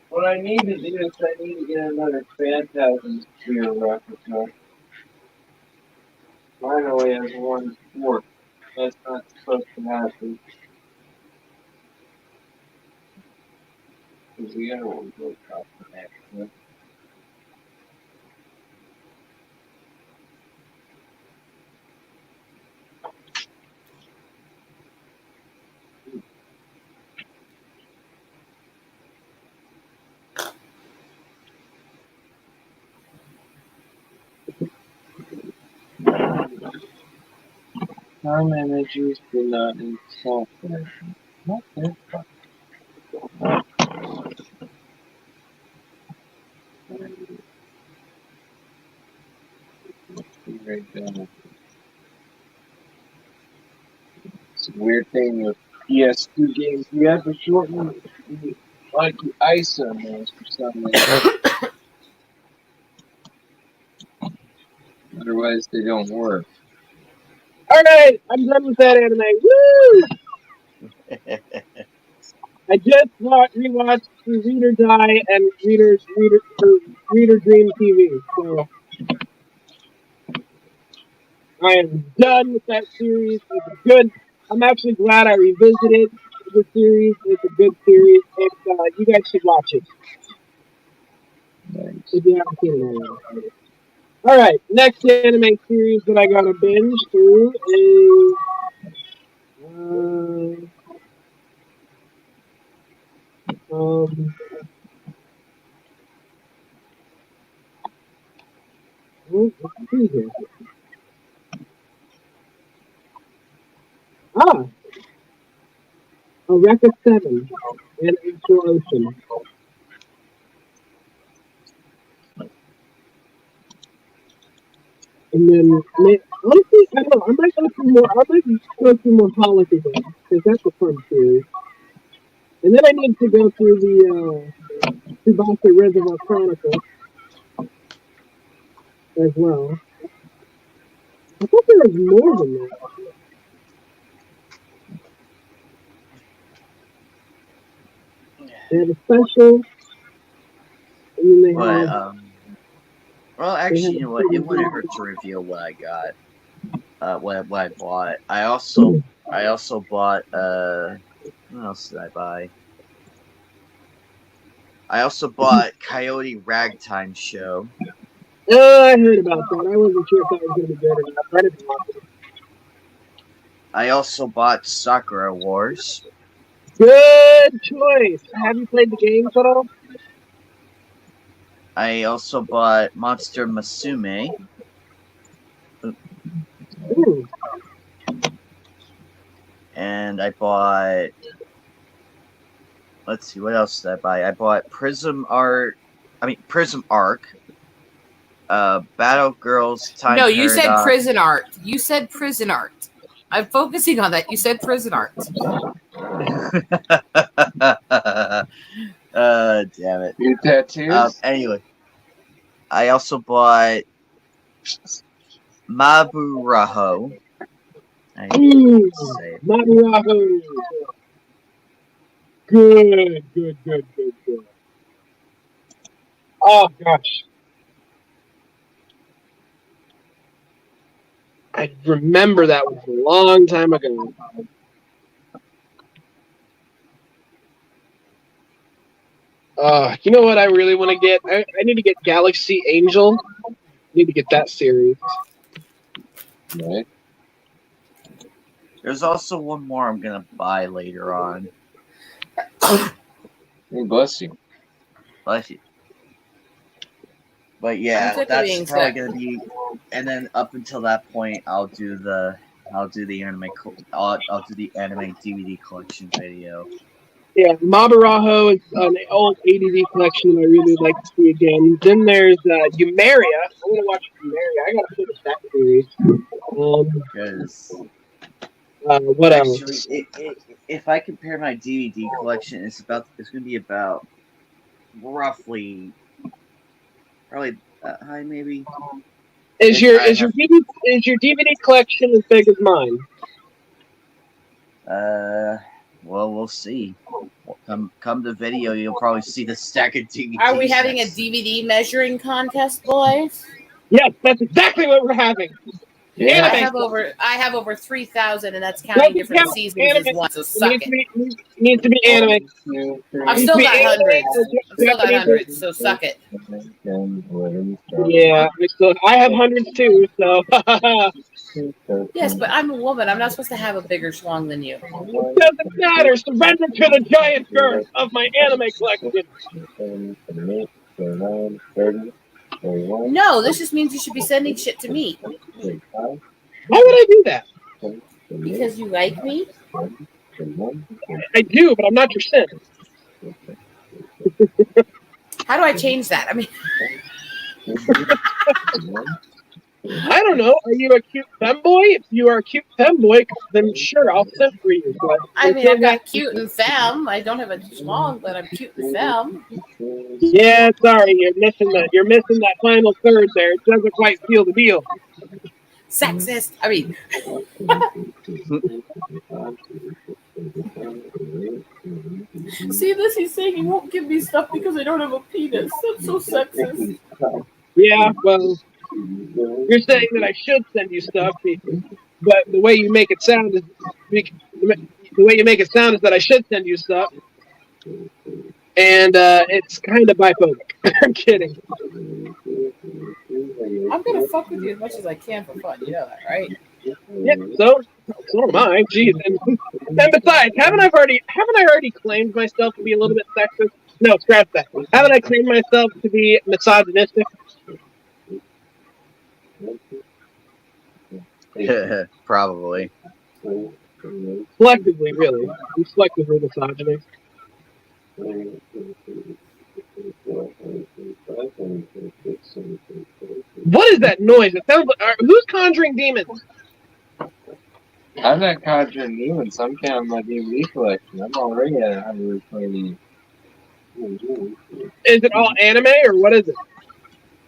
Speaker 8: What I need to do is I need to get another Phantasm Sphere replica. Mine only has 1 port. That's not supposed to happen. Because the other one goes off the next. Some images do not in software. What the fuck? Right down. It's a weird thing with PS2 games. You have to shorten like the ISO names for some reason. Otherwise, they don't work.
Speaker 5: Alright, I'm done with that anime. Woo! I just rewatched Read or Die and Reader Dream TV. So I am done with that series. It's good. I'm actually glad I revisited the series. It's a good series, and you guys should watch it. If you haven't seen it already. Alright, next anime series that I gotta binge through is let's see here. Eureka 7 and Astral Ocean. And then, honestly, I don't know. I might go through more Holic again, because that's a fun series. And then I need to go through the Tsubasa Reservoir Chronicles as well. I thought there was more than that. They have a special, and then they have...
Speaker 2: Well, actually, you know what? It wouldn't hurt to reveal what I got, what I bought. I also I also bought what else did I buy? I also bought Coyote Ragtime Show.
Speaker 4: I heard about that. I wasn't sure if that was going to be good or not. I didn't watch it.
Speaker 2: I also bought Sakura Wars.
Speaker 4: Good choice. Have you played the games at all?
Speaker 2: I also bought Monster Musume.
Speaker 4: Ooh.
Speaker 2: And I bought. Let's see, what else did I buy? I bought Prism Arc. Battle Girls Time
Speaker 1: No, you said
Speaker 2: Paradox.
Speaker 1: prison art. You said prison art. I'm focusing on that. You said prison art.
Speaker 2: Damn it.
Speaker 8: Your tattoos?
Speaker 2: Anyway, I also bought Maburaho. I
Speaker 4: Ooh.
Speaker 2: say it.
Speaker 4: Maburaho. Good. Oh, gosh. I remember that was a long time ago. You know what I really want to get? I need to get Galaxy Angel. I need to get that series.
Speaker 8: Right.
Speaker 2: There's also one more I'm gonna buy later on.
Speaker 8: Hey, bless you.
Speaker 2: But yeah,
Speaker 1: I'm
Speaker 2: that's
Speaker 1: being
Speaker 2: probably
Speaker 1: sick.
Speaker 2: gonna be. And then up until that point, I'll do the anime. I'll do the anime DVD collection video.
Speaker 4: Yeah, Maburaho is an old ADV collection I really like to see again. Then there's Eumeria. I want to watch Eumeria. I gotta finish that series.
Speaker 2: Because
Speaker 4: What else?
Speaker 2: actually, if I compare my DVD collection, it's gonna be about roughly probably that high, maybe.
Speaker 4: Is your DVD collection as big as mine?
Speaker 2: Well, we'll see. Come to video, you'll probably see the stack of DVDs.
Speaker 1: Are we having a DVD measuring contest, boys?
Speaker 4: Yes, that's exactly what we're having.
Speaker 2: Yeah.
Speaker 1: I have over 3,000, and that's counting different seasons as one. So suck it.
Speaker 4: Needs to be anime.
Speaker 1: I've still got hundreds. So suck it.
Speaker 4: Yeah, I have hundreds too. So
Speaker 1: Yes, but I'm a woman. I'm not supposed to have a bigger schlong than you.
Speaker 4: it doesn't matter. Surrender to the giant girth of my anime collection.
Speaker 1: No, this just means you should be sending shit to me.
Speaker 4: Why would I do that?
Speaker 1: Because you like me?
Speaker 4: I do, but I'm not your simp.
Speaker 1: How do I change that? I mean,
Speaker 4: I don't know. Are you a cute femboy? If you are a cute femboy, then sure, I'll simp for you. But
Speaker 1: I mean, I'm not cute and femme. I don't have a schlong, but I'm cute and femme.
Speaker 4: Yeah, sorry, you're missing that final third there. It doesn't quite seal the deal.
Speaker 1: Sexist. I mean, see this? He's saying he won't give me stuff because I don't have a penis. That's so sexist.
Speaker 4: Yeah, well, you're saying that I should send you stuff, but the way you make it sound is that I should send you stuff, and it's kind of biphobic. I'm kidding.
Speaker 1: I'm gonna fuck with you as much as I can for fun. You know that, right?
Speaker 4: Yeah, so am I. Jeez, and besides, haven't I already claimed myself to be a little bit sexist? No, scratch that. Haven't I claimed myself to be misogynistic?
Speaker 2: Probably.
Speaker 4: Selectively, really. I'm selectively misogynist. What is that noise? It sounds like who's conjuring demons?
Speaker 8: I'm not conjuring demons. I'm counting my DVD collection. I'm already at 120.
Speaker 4: Is it all anime or what is it?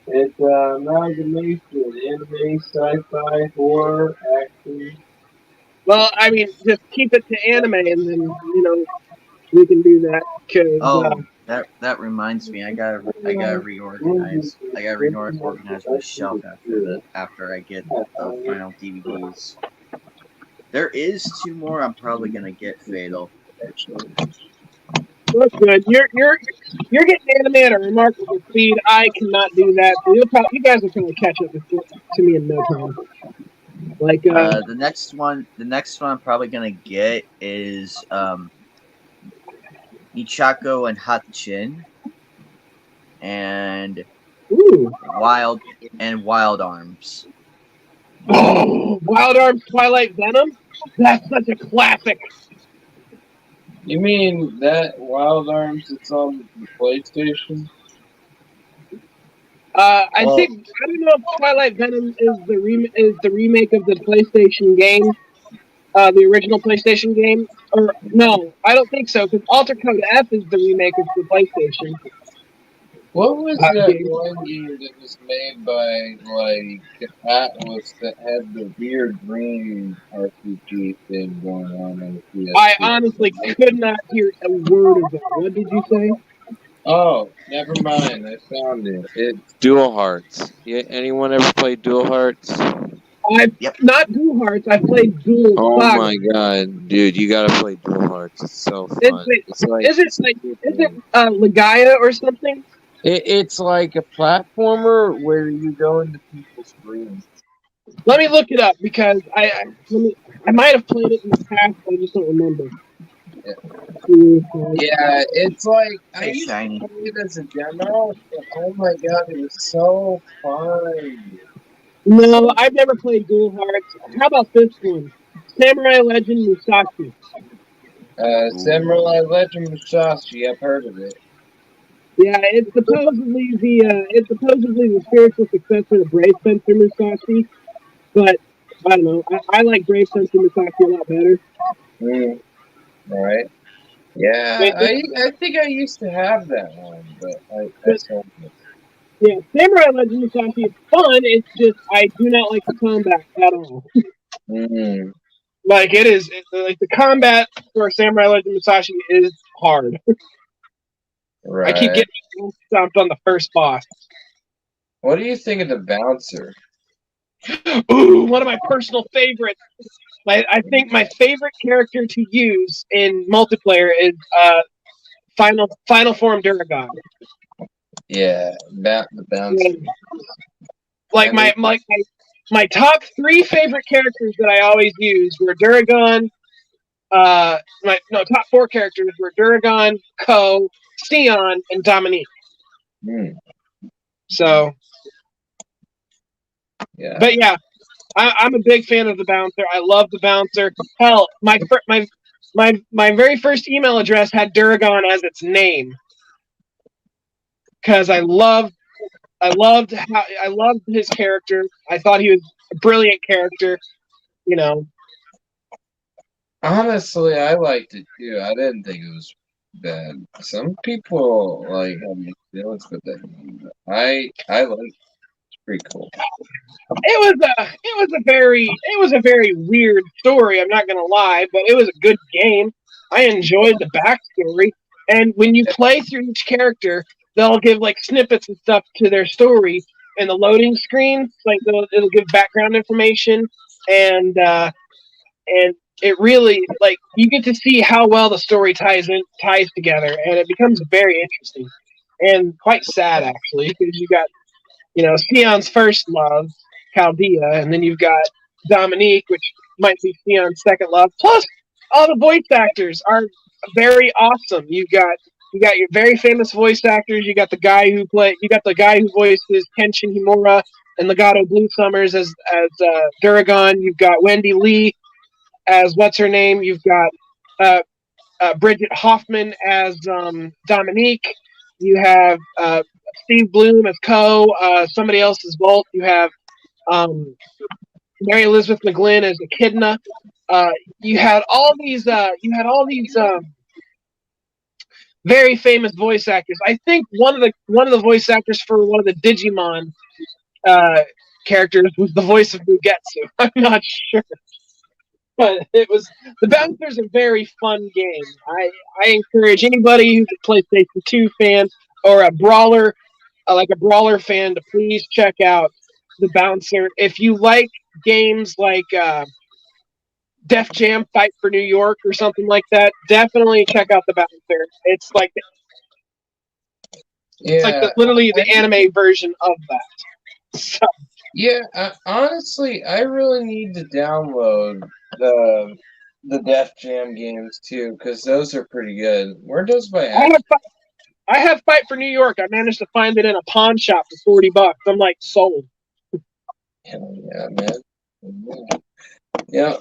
Speaker 8: It's amalgamation, anime, sci-fi, horror, action.
Speaker 4: Well, I mean, just keep it to anime, and then we can do that. Cause,
Speaker 2: that reminds me. I gotta reorganize. I gotta reorganize my shelf after I get the final DVDs. There is 2 more. I'm probably gonna get Fatal. Actually,
Speaker 4: That's good. You're getting anime at a remarkable speed. I cannot do that. So you guys will probably catch up to me in no time. Like
Speaker 2: the next one I'm probably gonna get is Ichako and Hatchin, and
Speaker 4: ooh.
Speaker 2: Wild Arms.
Speaker 4: Oh, Wild Arms Twilight Venom? That's such a classic.
Speaker 8: You mean that Wild Arms that's on the PlayStation?
Speaker 4: I don't know if Twilight Venom is the remake of the PlayStation game, the original PlayStation game, or no, I don't think so because Alter Code F is the remake of the PlayStation.
Speaker 8: What was that one game that was made by like Atlas that had the weird green RPG thing going on the PS2?
Speaker 4: I honestly could not hear a word of it. What did you say?
Speaker 8: Oh, never mind. I found it. It's Dual Hearts. Yeah, anyone ever played Dual Hearts?
Speaker 4: I've not Dual Hearts. I played Dual
Speaker 8: Oh
Speaker 4: Saga.
Speaker 8: my god, dude, you gotta play Dual Hearts. It's so fun.
Speaker 4: Is it Legaia or something?
Speaker 8: It's like a platformer where you go into people's screens.
Speaker 4: Let me look it up because I might have played it in the past, but I just don't remember.
Speaker 8: Yeah, it's like I used
Speaker 2: Shiny.
Speaker 8: to play it as a demo, but oh my god, it was so fun.
Speaker 4: No, I've never played Dual Hearts. How about this one? Samurai Legend Musashi.
Speaker 8: Samurai Legend Musashi, I've heard of it.
Speaker 4: Yeah, it's supposedly the spiritual successor to Brave Fencer Musashi, but I don't know. I like Brave Fencer Musashi a lot better.
Speaker 8: Alright. Yeah, I think I used to have that one, but I sold it.
Speaker 4: Yeah, Samurai Legend Musashi is fun. It's just I do not like the combat at all. Like like the combat for Samurai Legend Musashi is hard.
Speaker 8: Right.
Speaker 4: I keep getting stomped on the first boss.
Speaker 8: What do you think of the bouncer?
Speaker 4: Ooh, one of my personal favorites. I think my favorite character to use in multiplayer is Final Form Duragon.
Speaker 8: Yeah, the bouncer.
Speaker 4: Like my top 3 favorite characters that I always use were Duragon. Top 4 characters were Duragon, Ko, Sion, and Dominique. So,
Speaker 8: yeah.
Speaker 4: But yeah, I'm a big fan of the bouncer. I love the bouncer. Hell, my very first email address had Duragon as its name because I loved his character. I thought he was a brilliant character. You know.
Speaker 8: Honestly, I liked it too. I didn't think it was bad. Some people like have mixed feelings with it. I like it. It's pretty cool.
Speaker 4: It was a very weird story. I'm not gonna lie, but it was a good game. I enjoyed the backstory, and when you play through each character, they'll give like snippets and stuff to their story in the loading screens. Like it'll give background information, and it really like you get to see how well the story ties together, and it becomes very interesting and quite sad actually because you got Sion's first love, Chaldea, and then you've got Dominique, which might be Sion's second love. Plus, all the voice actors are very awesome. You got your very famous voice actors. You got the guy who voices Kenshin Himura and Legato Blue Summers as Duragon. You've got Wendy Lee as what's her name. You've got Bridget Hoffman as Dominique. You have Steve Bloom as Ko. Somebody else as Volt. You have Mary Elizabeth McGlynn as Echidna. You had all these very famous voice actors. I think one of the voice actors for one of the Digimon characters was the voice of Mugetsu. I'm not sure. But the Bouncer's a very fun game. I encourage anybody who's a PlayStation 2 fan or a brawler fan to please check out the Bouncer. If you like games like
Speaker 5: Def Jam Fight for New York or something like that, definitely check out the Bouncer. It's like literally the anime version of that. So,
Speaker 8: honestly, I really need to download the Def Jam games too, because those are pretty good. Where does my
Speaker 5: I have Fight for New York. I managed to find it in a pawn shop for $40. I'm like, sold.
Speaker 8: Hell yeah, man. Yeah.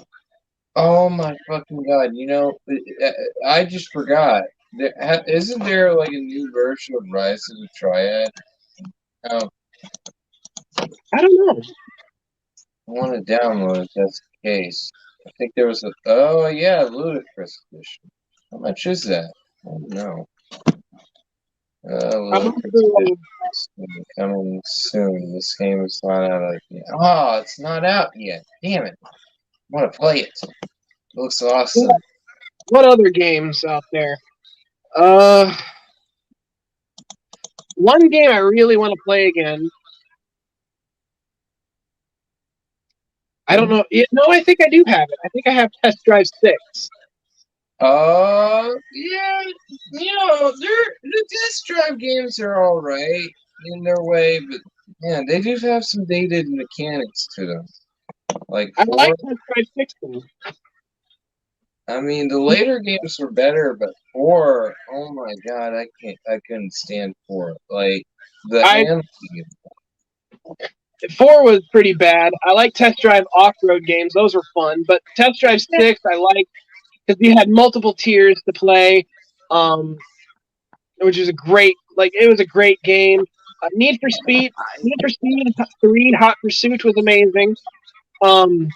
Speaker 8: Oh my fucking god! You know, I just forgot. Isn't there like a new version of Rise of the Triad? Oh,
Speaker 5: I don't know.
Speaker 8: I want to download it. That's the case. I think there was a. Oh yeah, Ludicrous edition. How much is that? Oh no. Ludicrous edition is coming soon. This game is not out yet. Oh, it's not out yet. Damn it! I want to play it. It looks awesome.
Speaker 5: What other games out there? One game I really want to play again. I don't know. No, I think I do have it. I think I have Test Drive 6.
Speaker 8: Yeah, you know, the Test Drive games are all right in their way, but man, they do have some dated mechanics to them. Like
Speaker 5: I like Test Drive 6 though.
Speaker 8: I mean, the later games were better, but 4, oh my god, I couldn't stand 4. Like the
Speaker 5: 4 was pretty bad. I like Test Drive off-road games; those were fun. But Test Drive 6, I like because you had multiple tiers to play, which is a great. Like it was a great game. Need for Speed 3, Hot Pursuit was amazing. And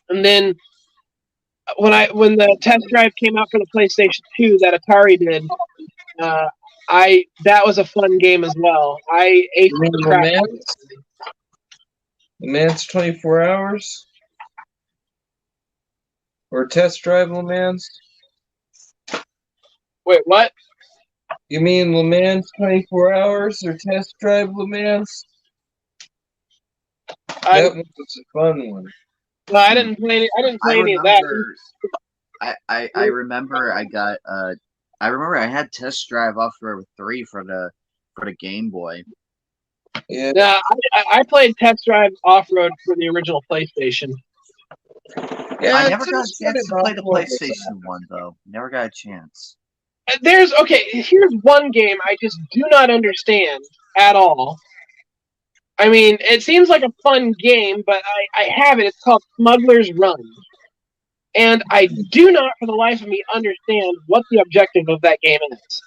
Speaker 5: then when the Test Drive came out for the PlayStation 2 that Atari did, that was a fun game as well. I ate the crap.
Speaker 8: Le Mans 24 Hours? Or Test Drive Le Mans?
Speaker 5: Wait, what?
Speaker 8: You mean Le Mans 24 Hours or Test Drive Le Mans? That one was a fun one.
Speaker 5: No, I didn't play any of that.
Speaker 2: I remember I had Test Drive Off-Road 3 for the Game Boy.
Speaker 5: Yeah, I played Test Drive Off-Road for the original PlayStation.
Speaker 2: Yeah, I never got a chance to play the PlayStation one though. Never got a chance.
Speaker 5: Here's one game I just do not understand at all. I mean, it seems like a fun game, but I have it. It's called Smuggler's Run. And I do not, for the life of me, understand what the objective of that game is.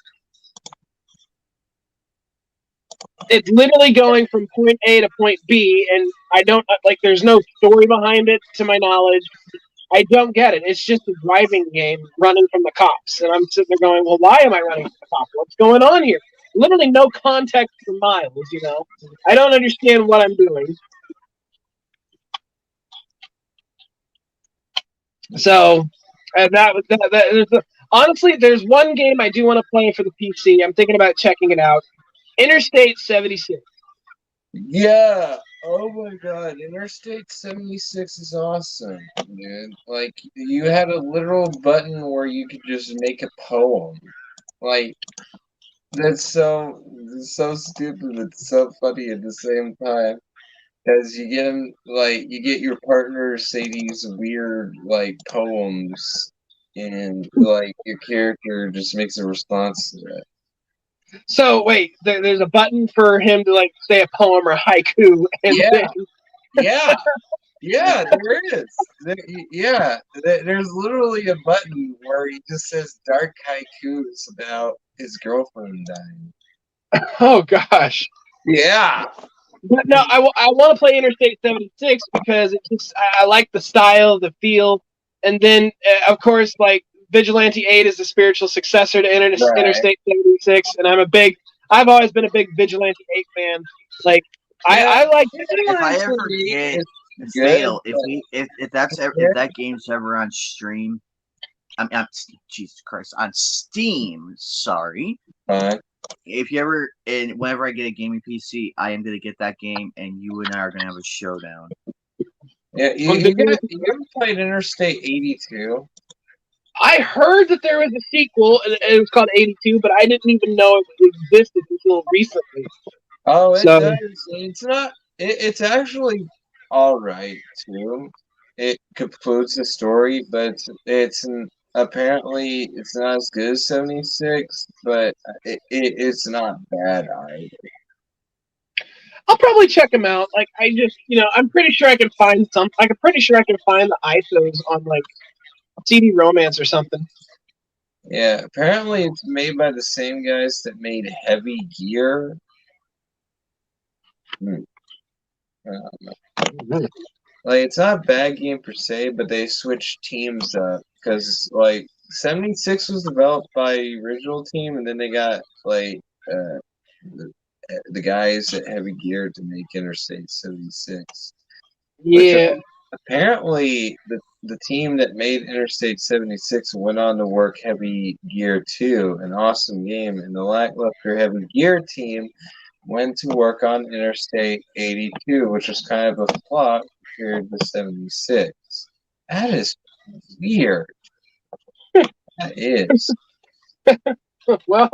Speaker 5: It's literally going from point A to point B, and I don't, there's no story behind it, to my knowledge. I don't get it. It's just a driving game running from the cops. And I'm sitting there going, well, why am I running from the cops? What's going on here? Literally no context for miles, you know. I don't understand what I'm doing. So, and honestly, there's one game I do want to play for the PC. I'm thinking about checking it out. Interstate 76.
Speaker 8: Yeah. Oh my god, Interstate 76 is awesome, dude. Like, you had a literal button where you could just make a poem. Like, that's so stupid. It's so funny at the same time. Because you get your partner say these weird, poems, and, your character just makes a response to that.
Speaker 5: So, wait, there's a button for him to, say a poem or haiku. And
Speaker 8: Yeah, there is. There's literally a button where he just says dark haikus about his girlfriend dying.
Speaker 5: Oh, gosh.
Speaker 8: Yeah.
Speaker 5: But no, I want to play Interstate 76 because I like the style, the feel, and then, of course, Vigilante 8 is the spiritual successor to Interstate 76, and I've always been a big Vigilante 8 fan. I like.
Speaker 2: If I ever get Dale, if that game's ever on stream, Jesus Christ, on Steam. Sorry. If you ever and whenever I get a gaming PC, I am gonna get that game, and you and I are gonna have a showdown.
Speaker 8: Yeah,
Speaker 4: On Disney.
Speaker 8: you ever played Interstate 82?
Speaker 4: I heard that there was a sequel, and it was called 82, but I didn't even know it existed until recently.
Speaker 8: Oh, it
Speaker 4: So-
Speaker 8: does. It's not. It's actually all right too. It concludes the story, but apparently it's not as good as 76, but it's not bad either.
Speaker 4: I'll probably check them out. Like, I just, I'm pretty sure I can find some. Like, I'm pretty sure I can find the ISOs on like CD Romance or something.
Speaker 8: Yeah, apparently it's made by the same guys that made Heavy Gear. I don't know. Like, it's not a bad game per se, but they switched teams up because like 76 was developed by the original team, and then they got like the guys at Heavy Gear to make Interstate 76.
Speaker 4: Yeah.
Speaker 8: Apparently, the team that made Interstate 76 went on to work Heavy Gear 2, an awesome game, and the lackluster Heavy Gear team went to work on Interstate 82, which was kind of a flop compared to 76. That is weird. That is.
Speaker 4: Well,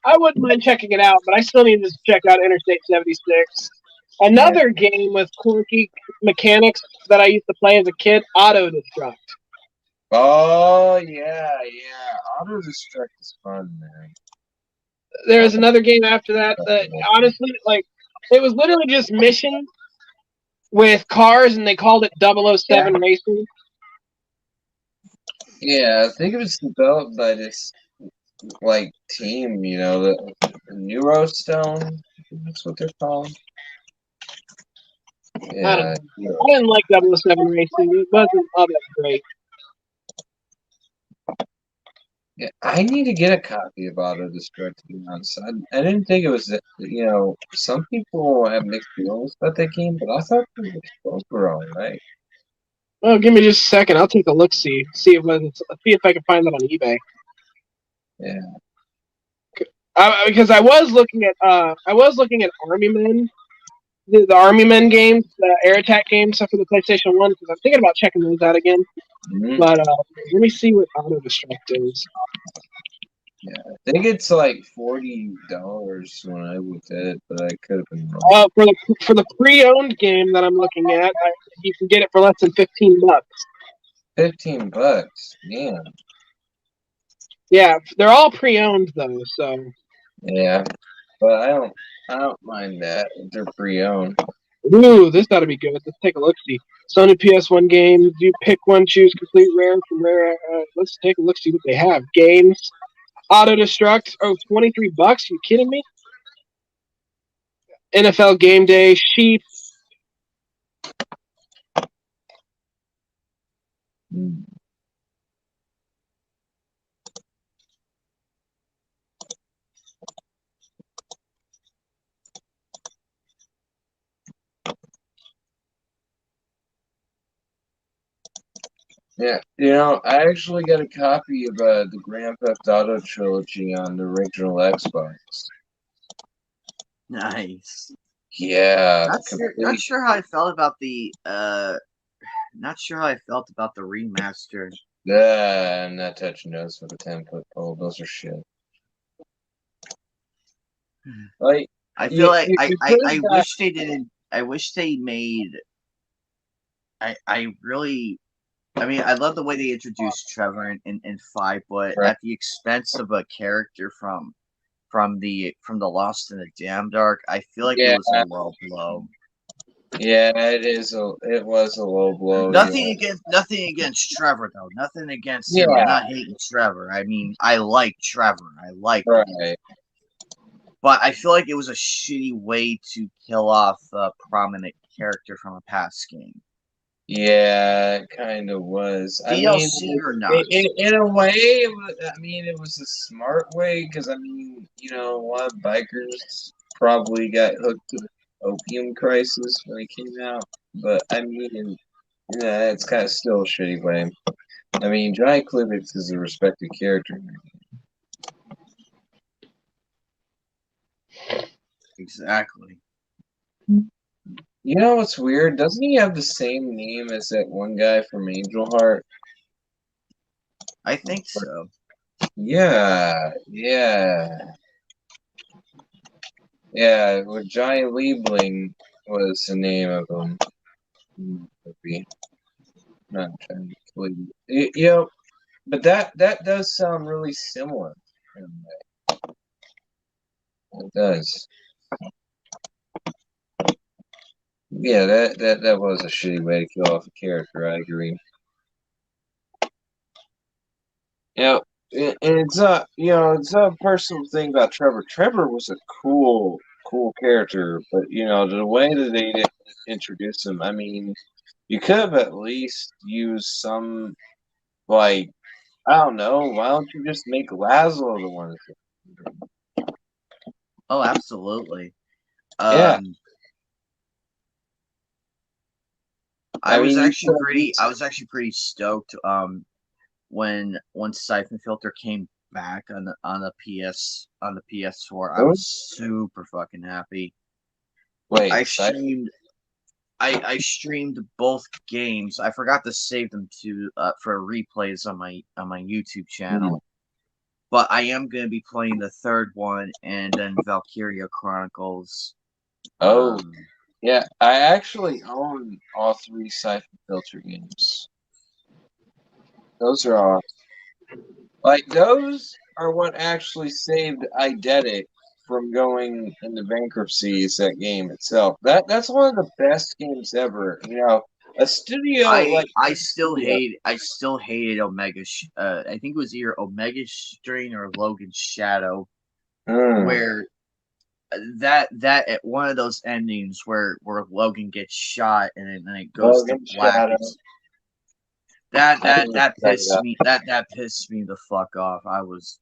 Speaker 4: I wouldn't mind checking it out, but I still need to check out Interstate 76. Another game with quirky mechanics that I used to play as a kid, Auto Destruct.
Speaker 8: Oh, yeah. Auto Destruct is fun, man.
Speaker 4: There was another game after that that, honestly, like, it was literally just missions with cars, and they called it 007 Racing.
Speaker 8: Yeah, I think it was developed by this like team, the Neurostone. That's what they're called. Yeah,
Speaker 4: I didn't like 007 Racing. It wasn't all that great.
Speaker 8: yeah. I need to get a copy of Auto Destruct, to be honest. I didn't think it was, some people have mixed feelings about that game, but I thought both were all right.
Speaker 4: Well, give me just a second. I'll take a look. See if I can find that on eBay.
Speaker 8: Yeah.
Speaker 4: Because I was looking at Army Men, the Army Men games, the Air Attack games, stuff for the PlayStation 1. Because I'm thinking about checking those out again.
Speaker 8: Mm-hmm.
Speaker 4: But let me see what Auto Destruct is.
Speaker 8: Yeah, I think it's like $40 when I looked at it, but I could have been wrong.
Speaker 4: For the pre-owned game that I'm looking at, you can get it for less than $15.
Speaker 8: $15, man.
Speaker 4: Yeah, they're all pre-owned though, so.
Speaker 8: Yeah, but I don't mind that if they're pre-owned.
Speaker 4: Ooh, this ought to be good. Let's take a look. See, Sony PS1 games. You pick one, choose complete rare from rare. Let's take a look. See what they have. Games. Auto Destruct. Oh, $23. You kidding me? NFL Game Day. Sheep.
Speaker 8: Yeah, I actually got a copy of the Grand Theft Auto trilogy on the original Xbox.
Speaker 2: Nice.
Speaker 8: Yeah,
Speaker 2: Not sure how I felt about the remaster.
Speaker 8: I'm not touching those with a 10-foot pole. Those are shit. Like,
Speaker 2: I feel like I wish they didn't. I wish they made. I love the way they introduced Trevor in 5, but
Speaker 8: right.
Speaker 2: at the expense of a character from the Lost in the Damned arc, I feel like it was a low blow.
Speaker 8: Yeah, it was a low blow.
Speaker 2: Nothing against Trevor though. Nothing against him. I'm not hating Trevor. I mean, I like Trevor. I like him. But I feel like it was a shitty way to kill off a prominent character from a past game.
Speaker 8: Yeah, it kind of was.
Speaker 2: DLC or not?
Speaker 8: In a way, it was a smart way because, a lot of bikers probably got hooked to the opium crisis when it came out. But, it's kind of still a shitty way. Johnny Klivitz is a respected character.
Speaker 2: Exactly.
Speaker 8: You know what's weird? Doesn't he have the same name as that one guy from Angel Heart?
Speaker 2: I think so.
Speaker 8: Yeah. With Johnny Liebling was the name of him. Maybe. Not trying to believe. You know, but that does sound really similar. In a way. It does. Yeah, that was a shitty way to kill off a character. I agree. You know, and it's not, it's not a personal thing about Trevor. Trevor was a cool character, but the way that they didn't introduce him, I mean, you could have at least used some, like, I don't know, why don't you just make Laszlo the one?
Speaker 2: Oh, absolutely.
Speaker 8: Yeah.
Speaker 2: I was actually pretty stoked when Siphon Filter came back on the PS4. I was super fucking happy.
Speaker 8: Wait,
Speaker 2: I streamed both games. I forgot to save them for replays on my YouTube channel. But I am going to be playing the third one and then Valkyria Chronicles.
Speaker 8: Oh, yeah. I actually own all 3 Siphon Filter games. Those are awesome. Like, those are what actually saved Eidetic from going into bankruptcy, is that game itself. That's one of the best games ever. A studio
Speaker 2: I still hated Omega. I think it was either Omega Strain or Logan Shadow, where that at one of those endings where Logan gets shot and then it goes to black. That pissed me. That pissed me the fuck off. I was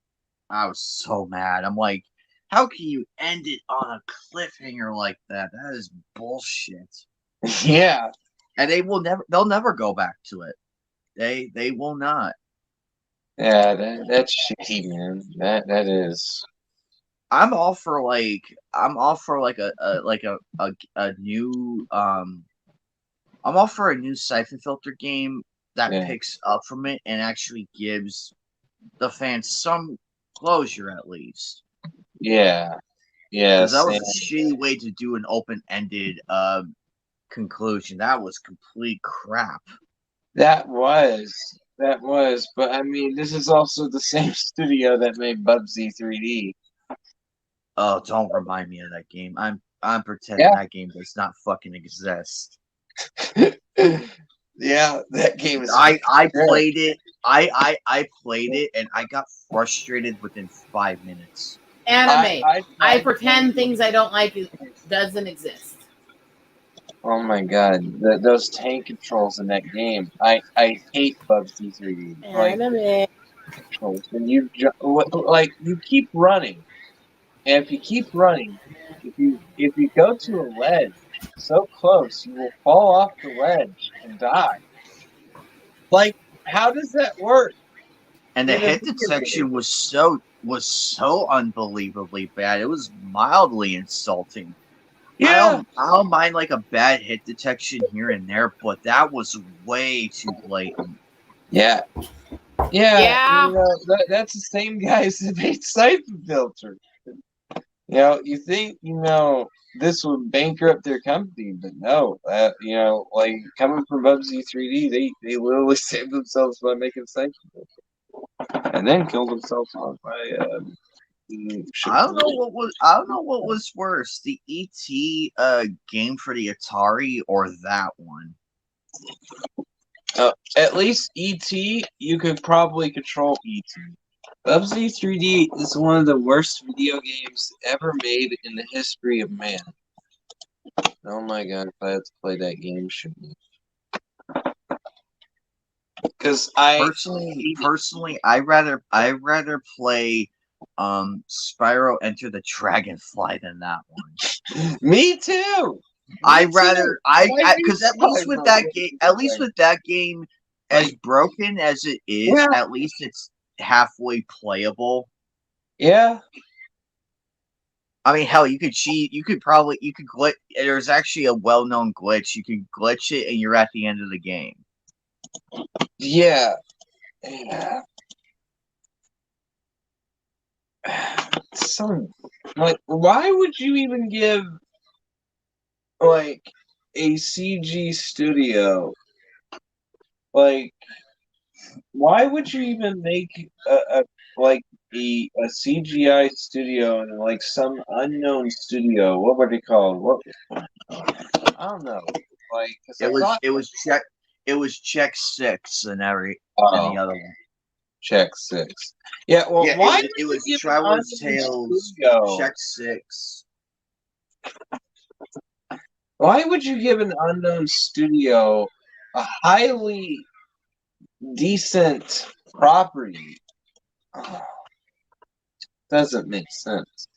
Speaker 2: so mad. I'm like, how can you end it on a cliffhanger like that? That is bullshit.
Speaker 8: Yeah.
Speaker 2: And they'll never go back to it. They will not.
Speaker 8: Yeah, that's shitty, man. That is.
Speaker 2: I'm all for a new I'm all for a new Siphon Filter game that picks up from it and actually gives the fans some closure at least.
Speaker 8: Yeah.
Speaker 2: Because that was a shitty way to do an open-ended conclusion. That was complete crap.
Speaker 8: That was, but I mean, this is also the same studio that made Bubsy 3D.
Speaker 2: Oh, don't remind me of that game. I'm pretending that game does not fucking exist.
Speaker 8: Yeah, that game is.
Speaker 2: I played it. I played it and I got frustrated within 5 minutes.
Speaker 1: Anime. I pretend things I don't like doesn't exist.
Speaker 8: Oh my god, those tank controls in that game. I hate Bubsy 3D.
Speaker 1: Anime.
Speaker 8: When you you keep running, and if you keep running, if you go to a ledge so close, you will fall off the ledge and die. Like, how does that work?
Speaker 2: And the hit detection was so unbelievably bad. It was mildly insulting.
Speaker 8: Yeah.
Speaker 2: I don't mind like a bad hit detection here and there, but that was way too blatant.
Speaker 8: Yeah. That's the same guys that made Siphon Filter. You think this would bankrupt their company, but no. Like coming from Bubsy 3D, they literally saved themselves by making Siphon Filter, and then killed themselves off by. I don't
Speaker 2: know what was worse, the ET game for the Atari or that one.
Speaker 8: At least ET, you could probably control ET. Bubsy 3D is one of the worst video games ever made in the history of man. Oh my god, if I had to play that game, should be. Because
Speaker 2: personally, I rather play Spyro Enter the Dragonfly than that one.
Speaker 8: Me too.
Speaker 2: Because at least with that game, as broken as it is, at least it's halfway playable.
Speaker 8: Yeah.
Speaker 2: I mean, hell, you could cheat. You could glitch. There's actually a well-known glitch. You can glitch it, and you're at the end of the game.
Speaker 8: Yeah. Yeah. Some like, why would you even give like a CG studio like? Why would you even make a CGI studio and like some unknown studio? What were they called? What I don't know. Like, cause I thought
Speaker 2: It was check 6 and the other one.
Speaker 8: Check 6. Yeah. Well,
Speaker 2: Yeah,
Speaker 8: why
Speaker 2: it was
Speaker 8: give
Speaker 2: Traveler's
Speaker 8: unknown
Speaker 2: Tales
Speaker 8: studio-
Speaker 2: check 6.
Speaker 8: Why would you give an unknown studio a highly decent property? Doesn't make sense.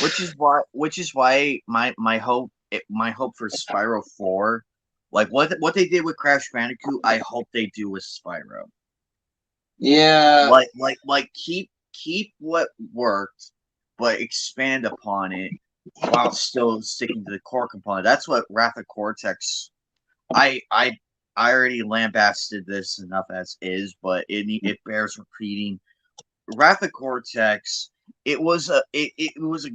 Speaker 2: Which is why my hope for Spyro 4, like what they did with Crash Bandicoot, I hope they do with Spyro.
Speaker 8: Yeah.
Speaker 2: Like keep what worked, but expand upon it while still sticking to the core component. That's what Wrath of Cortex. I already lambasted this enough as is, but it bears repeating. Wrath of Cortex. It was a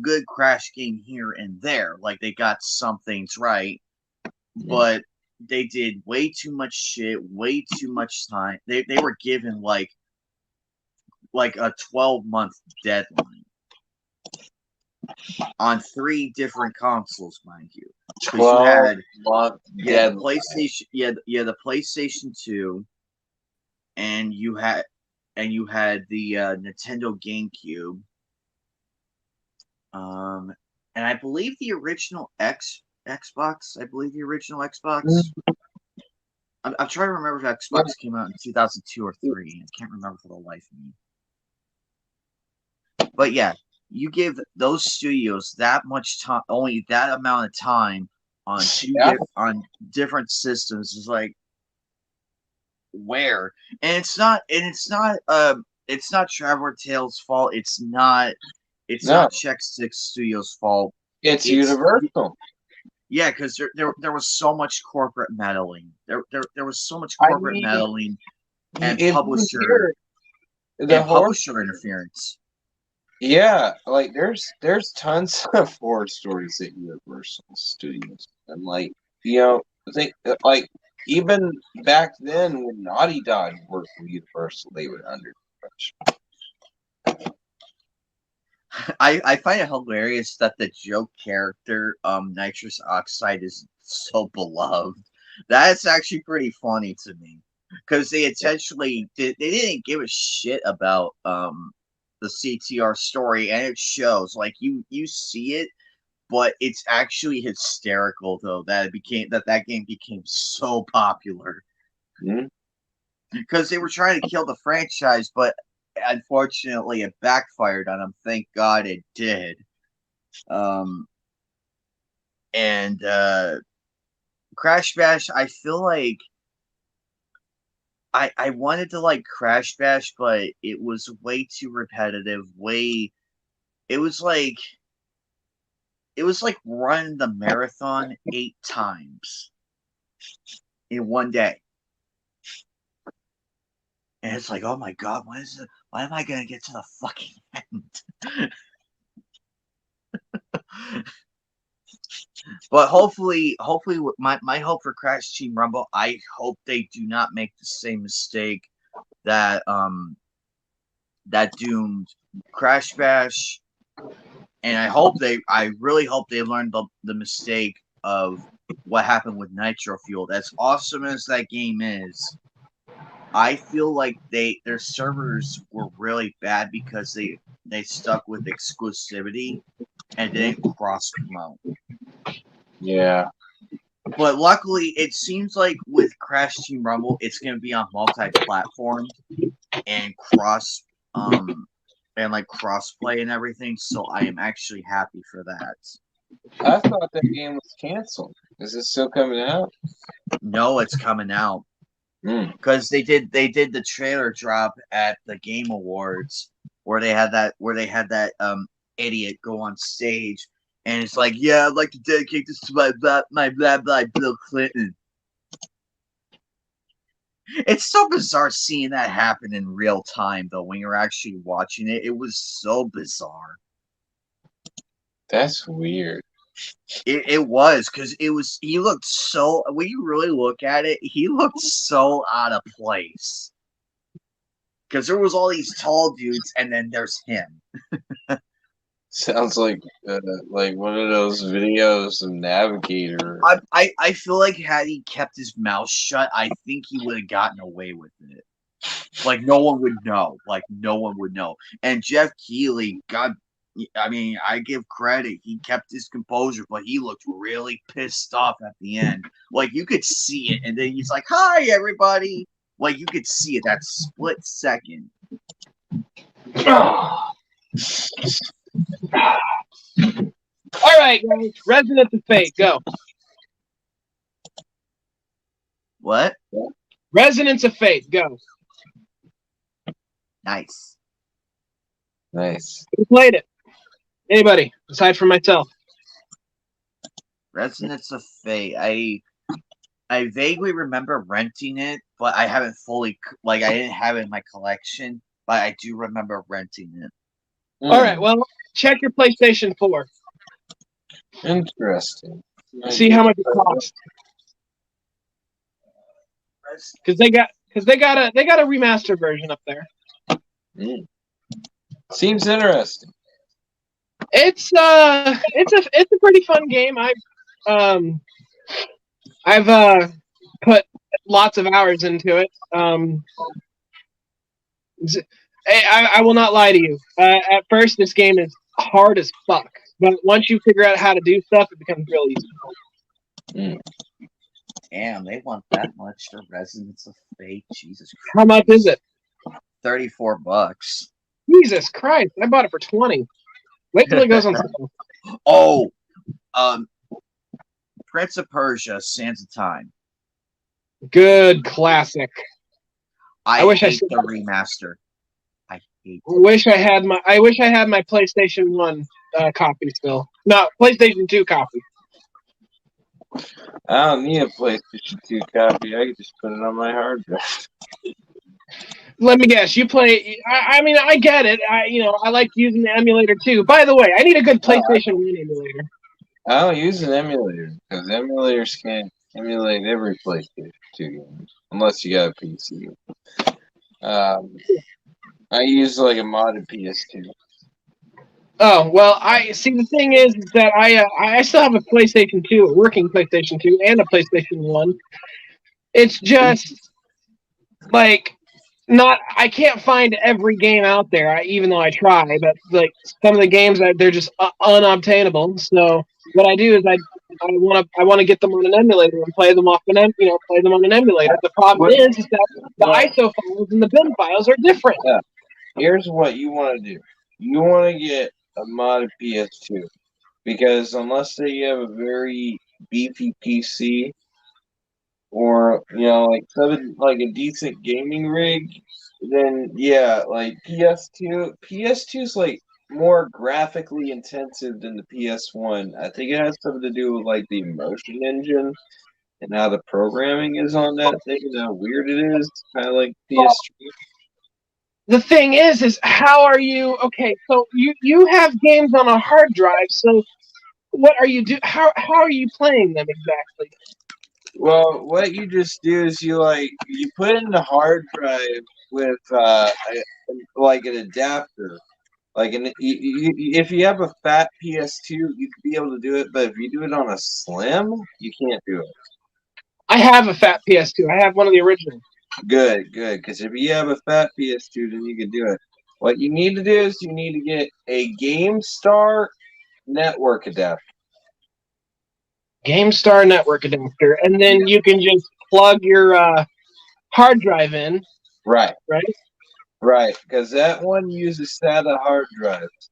Speaker 2: good Crash game here and there. Like they got some things right, but they did way too much shit, way too much time. They were given like a 12-month deadline on 3 different consoles, mind you. Because you had the PlayStation, the PlayStation 2, and you had the Nintendo GameCube. And I believe the original Xbox. I believe the original Xbox. I'm trying to remember if Xbox came out in 2002 or 3. I can't remember for the life of me. But yeah, you give those studios that much time, only that amount of time on on different systems is like where, and it's not Traveler Tales' fault. It's not Check 6 Studios' fault.
Speaker 8: It's Universal.
Speaker 2: Yeah, because there was so much corporate meddling. There was so much corporate meddling and publisher interference.
Speaker 8: Yeah, like there's tons of horror stories at Universal Studios, and like like even back then when Naughty Dog worked for Universal, they were under pressure.
Speaker 2: I find it hilarious that the joke character, Nitrous Oxide, is so beloved. That's actually pretty funny to me because they intentionally they didn't give a shit about the CTR story, and it shows. Like you see it, but it's actually hysterical though that that game became so popular because they were trying to kill the franchise, but unfortunately it backfired on them. Thank God it did. And Crash Bash, I feel like I wanted to like Crash Bash, but it was way too repetitive. It was like running the marathon 8 times in one day. And it's like, oh my God, why am I gonna get to the fucking end? But hopefully, my hope for Crash Team Rumble, I hope they do not make the same mistake that doomed Crash Bash, and I really hope they learned the mistake of what happened with Nitro Fuel. As awesome as that game is, I feel like their servers were really bad because they stuck with exclusivity and didn't cross promote.
Speaker 8: Yeah.
Speaker 2: But luckily, it seems like with Crash Team Rumble, it's going to be on multi-platform and crossplay and everything. So I am actually happy for that.
Speaker 8: I thought that game was canceled. Is it still coming out?
Speaker 2: No, it's coming out because they did the trailer drop at the Game Awards where they had that idiot go on stage and it's like, yeah, I'd like to dedicate this to my blah blah Bill Clinton. It's so bizarre seeing that happen in real time, though. When you're actually watching it, it was so bizarre.
Speaker 8: That's weird.
Speaker 2: It was because he looked so. When you really look at it, he looked so out of place. Because there was all these tall dudes, and then there's him.
Speaker 8: Sounds like one of those videos of Navigator.
Speaker 2: I feel like had he kept his mouth shut, I think he would have gotten away with it. Like no one would know. Like no one would know. And Jeff Keighley, God, I mean, I give credit. He kept his composure, but he looked really pissed off at the end. Like you could see it, and then he's like, "Hi, everybody." Like you could see it that split second.
Speaker 5: All right, guys. Resonance of Fate, go.
Speaker 2: What?
Speaker 5: Resonance of Fate, go.
Speaker 2: Nice.
Speaker 8: Nice.
Speaker 5: Who played it? Anybody, aside from myself?
Speaker 2: Resonance of Fate. I vaguely remember renting it, but I haven't fully I didn't have it in my collection, but I do remember renting it.
Speaker 5: All right, well, check your PlayStation 4.
Speaker 8: Interesting.
Speaker 5: See how much it costs. Because they got a remaster version up there.
Speaker 8: Seems interesting.
Speaker 5: It's a pretty fun game. I've put lots of hours into it. I will not lie to you. At first, this game is hard as fuck, but once you figure out how to do stuff, it becomes real easy.
Speaker 2: Damn, they want that much for Resonance of Fate. Jesus Christ.
Speaker 5: How much is it?
Speaker 2: $34.
Speaker 5: Jesus Christ! I bought it for $20. Wait till it goes on sale.
Speaker 2: Oh, Prince of Persia: Sands of Time.
Speaker 5: Good classic.
Speaker 2: I
Speaker 5: wish I
Speaker 2: hate
Speaker 5: still-
Speaker 2: the remaster. I hate.
Speaker 5: I wish I had my PlayStation 1 copy still. No, PlayStation 2 copy.
Speaker 8: I don't need a PlayStation 2 copy. I can just put it on my hard drive.
Speaker 5: Let me guess. You play. I mean, I get it. I like using the emulator too. By the way, I need a good PlayStation 1 emulator.
Speaker 8: I don't use an emulator because emulators can't emulate every PlayStation 2 game unless you got a PC. I use like a modded PS2.
Speaker 5: Oh well, the thing is that I still have a PlayStation 2, a working PlayStation 2, and a PlayStation 1. It's just like I can't find every game out there, even though I try. But like some of the games, they're just unobtainable. So what I do is I want to get them on an emulator and play them on an emulator. The problem is that the ISO files and the bin files are different.
Speaker 8: Yeah. Here's what you want to do. You want to get a modded PS2 because unless you have a very beefy PC or like a decent gaming rig, then yeah, like PS2's like more graphically intensive than the PS1. I think it has something to do with like the Emotion Engine and how the programming is on that thing and how weird it is, kind of like PS3.
Speaker 5: The thing is how are you? Okay, so you have games on a hard drive. So what are you do? How are you playing them exactly?
Speaker 8: Well, what you just do is you put it in the hard drive with like an adapter. Like if you have a fat PS2, you could be able to do it, but if you do it on a slim, you can't do it.
Speaker 5: I have a fat PS2. I have one of the originals.
Speaker 8: Good. Because if you have a fat PS2, then you can do it. What you need to do is you need to get a GameStar network adapter.
Speaker 5: GameStar network adapter, and then you can just plug your hard drive in.
Speaker 8: Right.
Speaker 5: Right.
Speaker 8: Because that one uses SATA hard drives.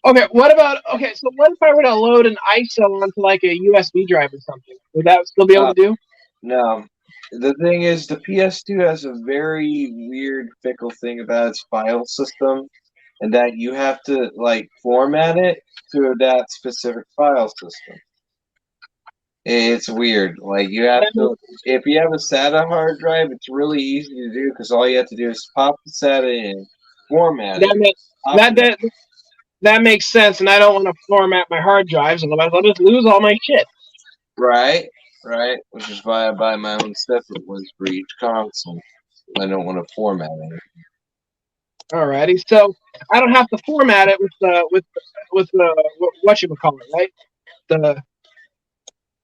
Speaker 5: So what if I were to load an ISO onto like a USB drive or something? Would that still be able to do?
Speaker 8: No. The thing is, the PS2 has a very weird, fickle thing about its file system. and that you have to like format it to that specific file system. It's weird. Like you have to, if you have a SATA hard drive, it's really easy to do because all you have to do is pop the SATA in, format
Speaker 4: That
Speaker 8: it.
Speaker 4: makes that makes sense, and I don't want to format my hard drives, otherwise I'll just lose all my shit.
Speaker 8: Right, right. Which is why I buy my own separate ones for each console. I don't want to format it.
Speaker 4: Alrighty, so I don't have to format it with the whatchamacallit, right?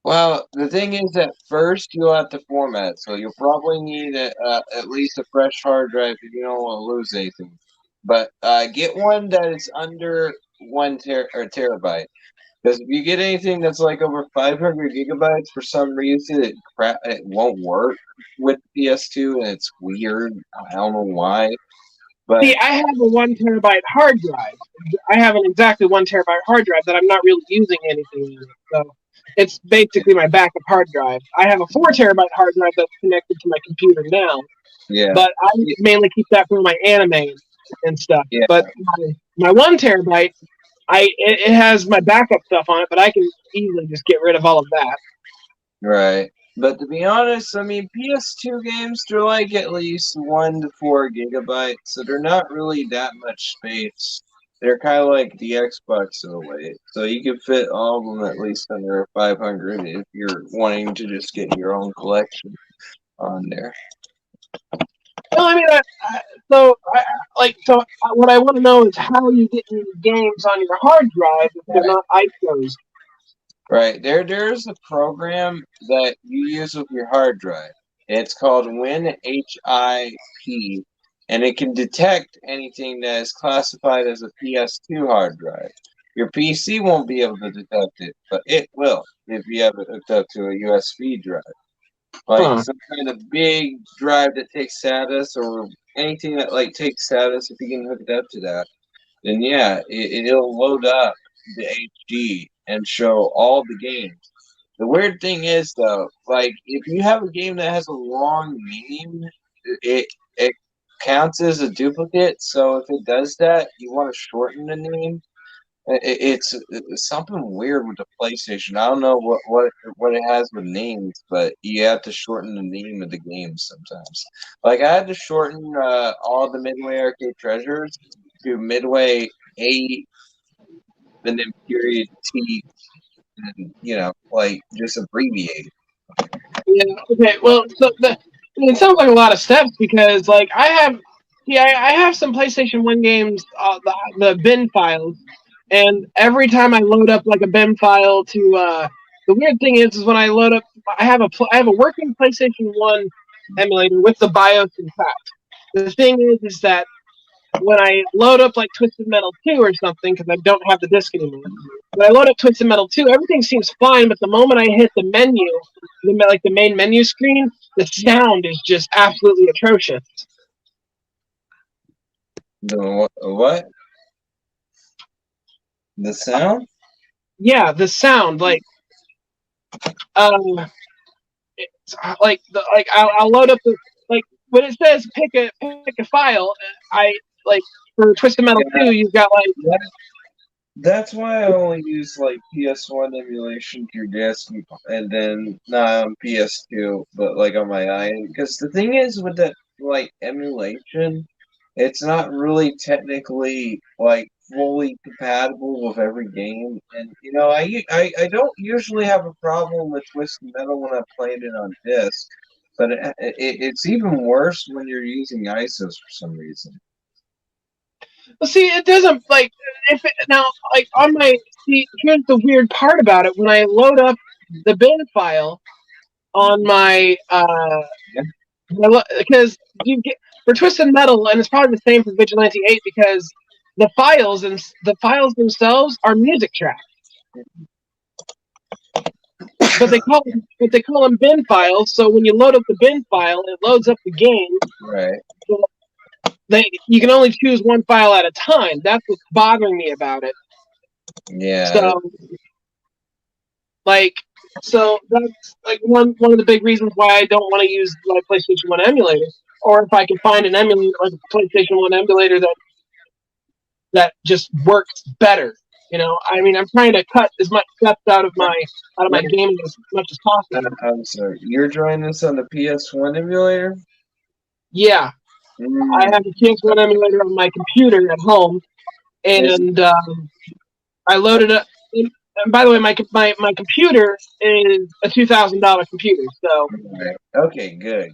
Speaker 8: Well, the thing is that first you'll have to format, so you'll probably need at least a fresh hard drive if you don't want to lose anything. But get one that is under 1 terabyte. Because if you get anything that's like over 500 gigabytes, for some reason it won't work with PS2, and it's weird. I don't know why. But
Speaker 4: See, I have a 1 terabyte hard drive. I have an exactly 1 terabyte hard drive that I'm not really using anything in it. So it's basically my backup hard drive. I have a 4 terabyte hard drive that's connected to my computer now.
Speaker 8: yeah,
Speaker 4: But I mainly keep that for my anime and stuff.
Speaker 8: Yeah.
Speaker 4: But my 1 terabyte, it has my backup stuff on it, but I can easily just get rid of all of that.
Speaker 8: right. But to be honest, I mean, PS2 games, they're like at least 1 to 4 gigabytes, so they're not really that much space. They're kind of like the Xbox in a way. So you can fit all of them at least under 500 if you're wanting to just get your own collection on there.
Speaker 4: Well, I mean, what I want to know is how you get these games on your hard drive if they're not ISOs.
Speaker 8: Right. There's a program that you use with your hard drive. It's called WinHIP, and it can detect anything that is classified as a PS2 hard drive. Your PC won't be able to detect it, but it will if you have it hooked up to a USB drive. Like some kind of big drive that takes status or anything that like takes status, if you can hook it up to that, then yeah, it'll load up the HD and show all the games. The weird thing is though, like if you have a game that has a long name, it counts as a duplicate. So if it does that, you want to shorten the name. It's something weird with the PlayStation. I don't know what it has with names, but you have to shorten the name of the game sometimes. Like I had to shorten all the Midway Arcade Treasures to Midway A, and then period T, and like just abbreviate.
Speaker 4: Yeah. Okay. Well, it sounds like a lot of steps because, like, I have some PlayStation 1 games, the bin files, and every time I load up like a bin file to, the weird thing is when I load up, I have a working PlayStation 1 emulator with the BIOS intact. The thing is that when I load up like Twisted Metal 2 or something, because I don't have the disc anymore, when I load up Twisted Metal 2, everything seems fine, but the moment I hit the menu, like the main menu screen, the sound is just absolutely atrocious.
Speaker 8: The what? The sound?
Speaker 4: Yeah, the sound, like, I'll load up the, like, when it says pick a file, for Twisted Metal 2, you've got like.
Speaker 8: That's why I only use like PS1 emulation through disk, and then not on PS2, but like on my iron. Because the thing is with that like emulation, it's not really technically like fully compatible with every game, and I don't usually have a problem with Twisted Metal when I'm playing it on disc, but it's even worse when you're using ISOs for some reason.
Speaker 4: Well, see, it doesn't like here's the weird part about it. When I load up the bin file on my because you get for Twisted Metal, and it's probably the same for Vigilante 8 because the files themselves are music tracks. But they call them bin files. So when you load up the bin file, it loads up the game.
Speaker 8: Right.
Speaker 4: So you can only choose one file at a time. That's what's bothering me about it.
Speaker 8: Yeah.
Speaker 4: So that's like one of the big reasons why I don't want to use like PlayStation 1 emulator. Or if I can find an emulator, like a PlayStation 1 emulator that that just works better. You know, I mean, I'm trying to cut as much steps out of my gaming as much as possible.
Speaker 8: I'm sorry. You're joining us on the PS1 emulator?
Speaker 4: Yeah, I have a PS1 emulator on my computer at home, and I loaded up. And by the way, my computer is a $2,000 computer, so
Speaker 8: Okay, good.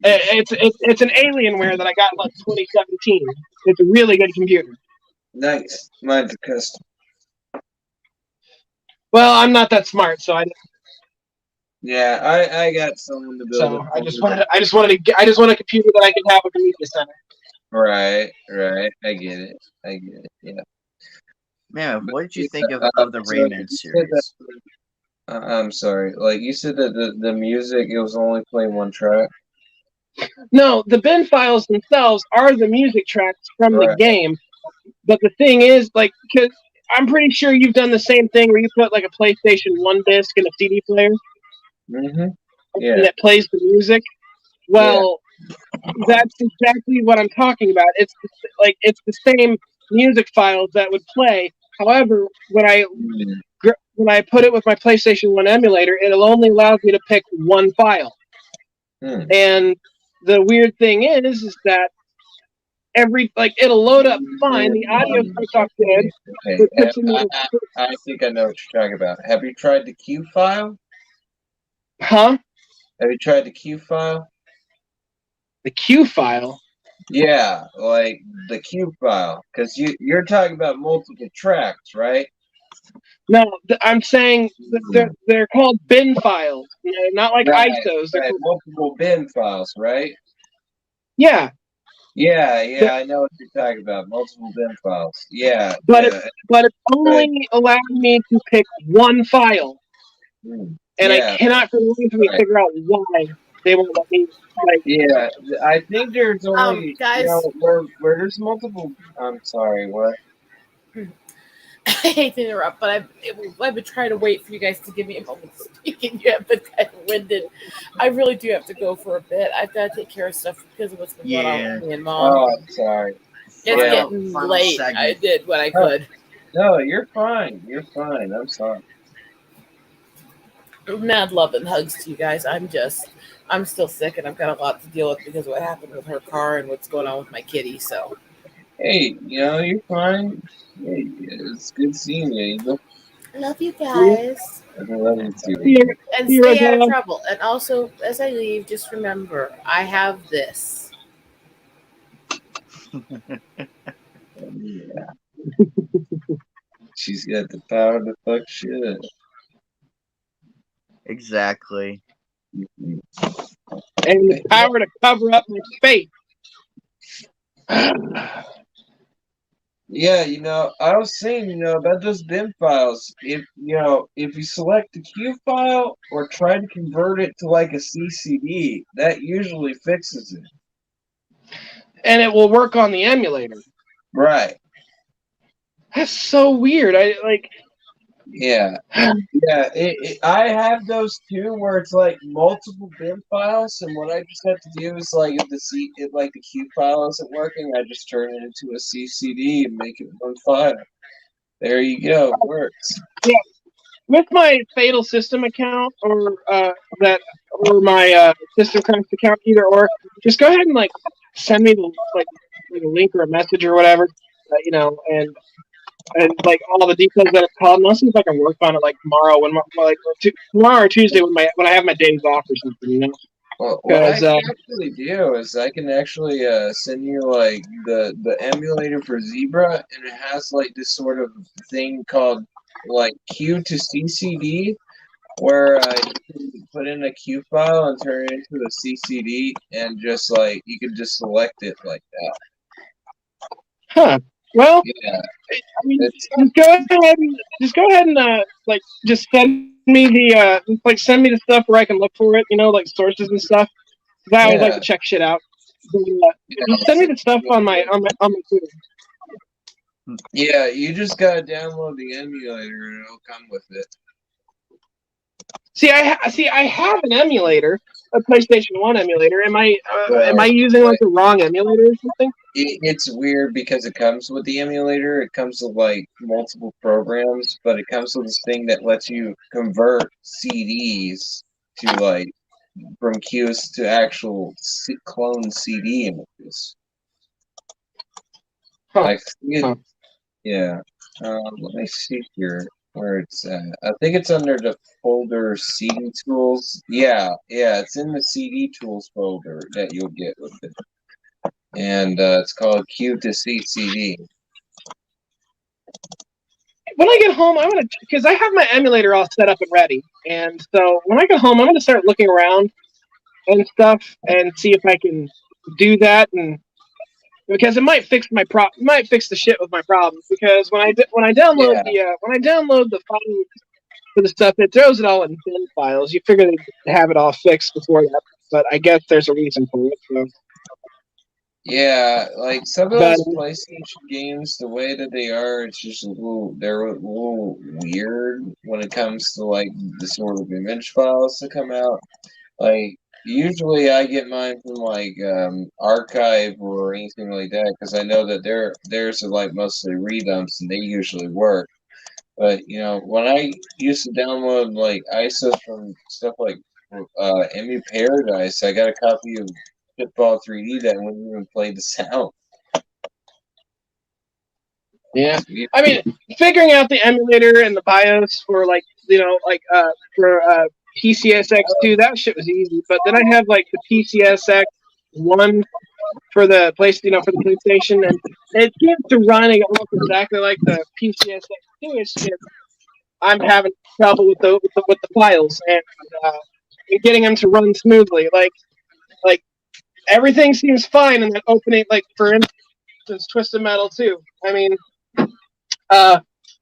Speaker 4: it's an Alienware that I got in like 2017. It's a really good computer.
Speaker 8: Nice. Mine's a custom.
Speaker 4: Well, I'm not that smart, so I
Speaker 8: got someone to build it.
Speaker 4: I just want a computer that I can have at the media center.
Speaker 8: Right. I get it. Yeah.
Speaker 2: Man, what did you think of the Rayman series?
Speaker 8: I'm sorry. Like you said that the music, it was only playing one track.
Speaker 4: No, the bin files themselves are the music tracks from the game. But the thing is, like, because I'm pretty sure you've done the same thing where you put like a PlayStation 1 disc in a CD player.
Speaker 8: Mm-hmm. Yeah.
Speaker 4: And it plays the music. Well, that's exactly what I'm talking about. It's the same music files that would play. However, when I put it with my PlayStation 1 emulator, it only allows me to pick one file. And the weird thing is that it'll load up fine. The audio starts off good.
Speaker 8: Okay. I think I know what you're talking about. Have you tried the Q file?
Speaker 4: Huh?
Speaker 8: Have you tried the Q file?
Speaker 4: The Q file?
Speaker 8: Yeah, like the Q file. Because you're talking about multiple tracks, right?
Speaker 4: No, I'm saying they're called bin files. Not like ISOs. They're
Speaker 8: multiple bin files, right?
Speaker 4: Yeah.
Speaker 8: Yeah, I know what you're talking about. Multiple bin files. Yeah.
Speaker 4: But it's only allowing me to pick one file. And I cannot for the life of me figure out why they won't let me.
Speaker 8: I think there's only
Speaker 1: guys,
Speaker 8: where there's multiple. I'm sorry, what?
Speaker 1: I hate to interrupt, but I've been trying to wait for you guys to give me a moment to speak, and you have been kind of winded. I really do have to go for a bit. I've got to take care of stuff because of what's been going on with me and Mom.
Speaker 8: Oh, I'm sorry.
Speaker 1: It's getting late.
Speaker 2: Segment.
Speaker 1: I did what I could.
Speaker 8: No, you're fine. I'm sorry.
Speaker 1: Mad love and hugs to you guys. I'm still sick, and I've got a lot to deal with because of what happened with her car and what's going on with my kitty. So,
Speaker 8: hey, you're fine. Hey, it's good seeing you.
Speaker 1: I love you guys.
Speaker 8: I love you too.
Speaker 1: And stay out of trouble. And also, as I leave, just remember, I have this.
Speaker 8: Yeah. She's got the power to fuck shit.
Speaker 2: Exactly.
Speaker 4: And the power to cover up my face.
Speaker 8: Yeah, I was saying, about those bin files. If you select the Q file or try to convert it to like a CCD, that usually fixes it.
Speaker 4: And it will work on the emulator.
Speaker 8: Right.
Speaker 4: That's so weird.
Speaker 8: Yeah. I have those too, where it's like multiple bin files, and what I just have to do is like if the Q file isn't working, I just turn it into a CCD and make it one file. There you go, it works.
Speaker 4: Yeah, with my Fatal System account or my System Craft account, either or, just go ahead and send me a link or a message or whatever, and all the details that it's called. And I'll see if I can work on it tomorrow tomorrow or Tuesday when I have my days off or something.
Speaker 8: Well, what I can actually do is I can actually send you the emulator for Zebra, and it has this sort of thing called Q to CCD, where you can put in a Q file and turn it into a CCD, and just you can just select it like that.
Speaker 4: Huh. Well,
Speaker 8: yeah.
Speaker 4: I mean, just go ahead and just send me the send me the stuff where I can look for it, sources and stuff. I always like to check shit out. So, just send me the stuff on my Twitter.
Speaker 8: Yeah, you just gotta download the emulator and it'll come with it.
Speaker 4: See, I have an emulator,
Speaker 5: a PlayStation 1 emulator. Am I using like the wrong emulator or something?
Speaker 8: It's weird because it comes with the emulator. It comes with like multiple programs, but it comes with this thing that lets you convert CDs to like from QS to actual clone CD images.
Speaker 5: Huh.
Speaker 8: I think
Speaker 5: Huh.
Speaker 8: yeah. Let me see here where it's at. I think it's under the folder CD tools. Yeah, it's in the CD tools folder that you'll get with it. And it's called Q to C CD.
Speaker 5: When I get home, I'm gonna, because I have my emulator all set up and ready, and so when I get home, I'm gonna start looking around and stuff and see if I can do that, and because it might fix the shit with my problems. Because when I download the files for the stuff, it throws it all in bin files. You figure they'd have it all fixed before that, but I guess there's a reason for it. So.
Speaker 8: Yeah, like some of those PlayStation games, the way that they are, it's just they're a little weird when it comes to like the sort of image files that come out. Like usually I get mine from like Archive or anything like that because I know that theirs are like mostly redumps and they usually work. But you know, when I used to download like ISOs from stuff like Emu Paradise, I got a copy of Pitfall 3D that wouldn't even play the sound.
Speaker 5: Yeah, I mean, figuring out the emulator and the BIOS for like for PCSX2, that shit was easy. But then I have like the PCSX1 for the PlayStation, and it gets to running almost exactly like the PCSX2. It's just I'm having trouble with the files and getting them to run smoothly. Like everything seems fine in that opening. Like for instance, Twisted Metal 2. I mean,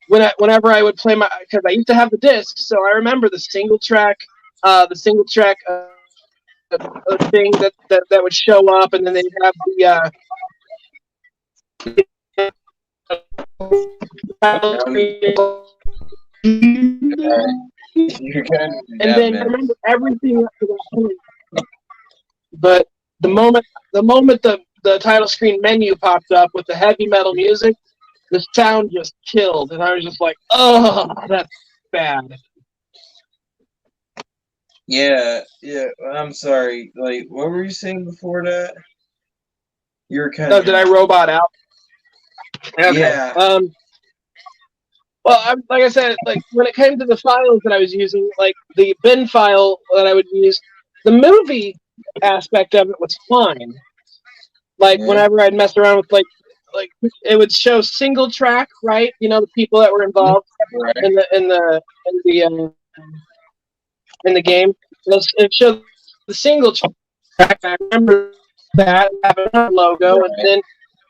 Speaker 5: whenever I would play because I used to have the disc, so I remember the single track thing that would show up, and then they'd have and then I remember everything up to that point. But the moment the title screen menu popped up with the heavy metal music, the sound just killed, and I was just like, "Oh, that's bad."
Speaker 8: Yeah. I'm sorry. Like, what were you saying before that? You were kind of.
Speaker 5: Did I robot out? Okay.
Speaker 8: Yeah.
Speaker 5: Well, like I said, like when it came to the files that I was using, like the bin file that I would use, the movie aspect of it was fine. Like whenever I'd mess around with like it would show single track, right? You know, the people that were involved in the game. It showed the single track. I remember that having a logo, and then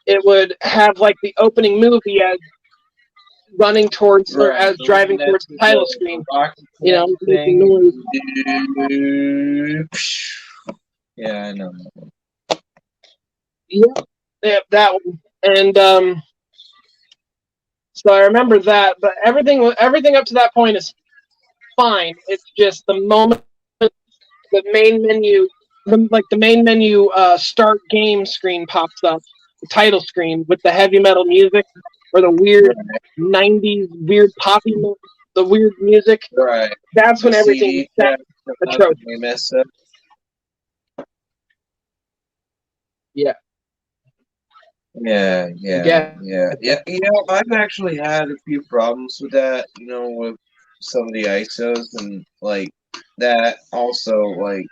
Speaker 5: it would have like the opening movie as running towards or as driving towards the title screen. You know, making noise.
Speaker 8: Yeah, I know.
Speaker 5: Yeah, that one. And so I remember that, but everything up to that point is fine. It's just the moment the main menu start game screen pops up, the title screen with the heavy metal music or the weird 90s weird poppy, the weird music.
Speaker 8: Right.
Speaker 5: That's when everything is atrocious. Yeah.
Speaker 8: Yeah. You know, I've actually had a few problems with that, you know, with some of the ISOs and like that also, like,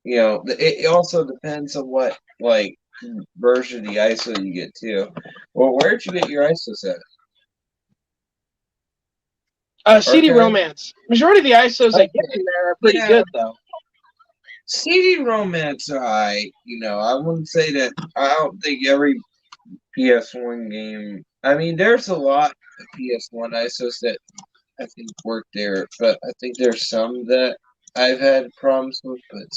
Speaker 8: you know, it also depends on what like version of the ISO you get too. Well, where'd you get your ISOs at?
Speaker 5: CD Romance. Majority of the ISOs I get in there are pretty good though.
Speaker 8: CD Romance are alright, you know. I wouldn't say that. I don't think every PS1 game. I mean, there's a lot of PS1 ISOs that I think work there, but I think there's some that I've had problems with. But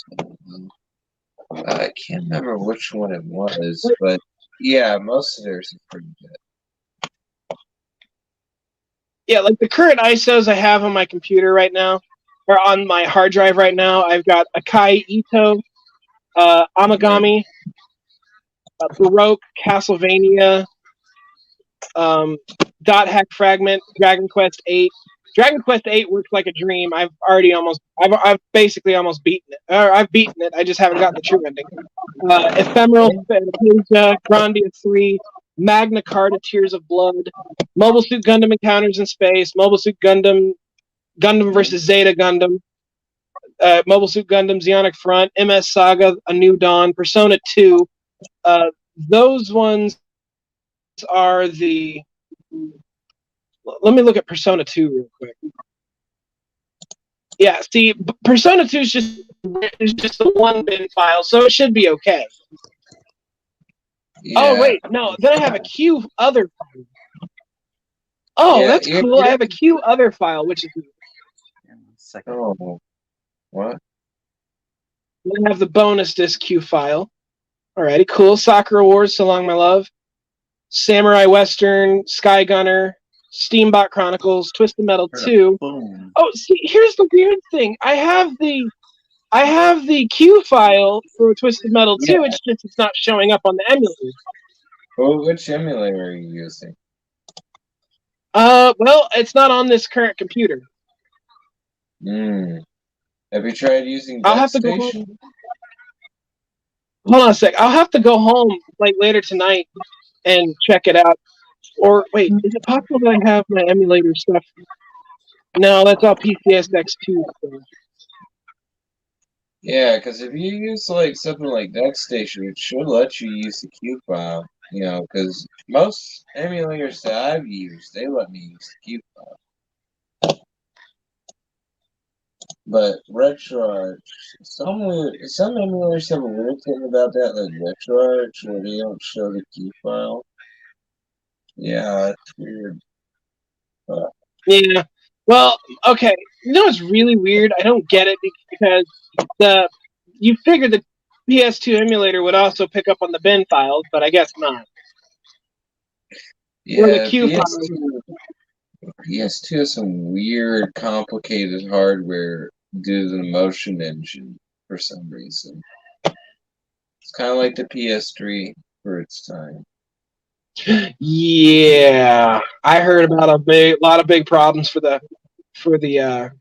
Speaker 8: I can't remember which one it was. But yeah, most of theirs are pretty good.
Speaker 5: Yeah, like the current ISOs I have on my computer right now or on my hard drive right now, I've got Akai Ito, Amagami, Baroque, Castlevania, Dot Hack Fragment, Dragon Quest 8. Dragon Quest 8 works like a dream. I've basically almost beaten it. Or I've beaten it. I just haven't gotten the true ending. Ephemeral Fantasia, Grandia 3, Magna Carta Tears of Blood, Mobile Suit Gundam Encounters in Space, Mobile Suit Gundam, Gundam vs. Zeta Gundam, Mobile Suit Gundam, Zeonic Front, MS Saga, A New Dawn, Persona 2. Those ones are the... Let me look at Persona 2 real quick. Yeah, see, Persona 2 is just a one bin file, so it should be okay.
Speaker 8: Yeah.
Speaker 5: Oh, wait, no, then I have a Q other file. Oh,
Speaker 8: Yeah,
Speaker 5: that's cool. I have a Q other file, which is...
Speaker 8: Oh, what?
Speaker 5: Then I have the bonus disc Q file. Alrighty, cool. Sakura Wars, So Long My Love. Samurai Western, Sky Gunner, Steambot Chronicles, Twisted Metal 2.
Speaker 2: Boom.
Speaker 5: Oh, see, here's the weird thing. I have the Q file for Twisted Metal 2.
Speaker 8: Yeah.
Speaker 5: It's not showing up on the emulator.
Speaker 8: Well, which emulator are you using?
Speaker 5: Well, it's not on this current computer.
Speaker 8: Have you tried using
Speaker 5: I'll have to go
Speaker 8: DuckStation?
Speaker 5: home. Hold on a sec. I'll have to go home like later tonight and check it out. Or wait, is it possible that I have my emulator stuff? No, that's all PCSX2 stuff.
Speaker 8: Yeah, because if you use like something like DuckStation, it should let you use the Q file. You know, because most emulators that I've used, they let me use the Q file. But RetroArch, some emulators have a weird thing about that, like RetroArch, where they don't show the Q file. Yeah, it's weird.
Speaker 5: Yeah. Well, okay. You know what's really weird? I don't get it because you figured the PS2 emulator would also pick up on the bin files, but I guess not.
Speaker 8: Yeah,
Speaker 5: Or the Q
Speaker 8: PS2 has some weird, complicated hardware due to the motion engine for some reason. It's kind of like the PS3 for its time.
Speaker 5: Yeah, I heard about a lot of big problems for the PlayStation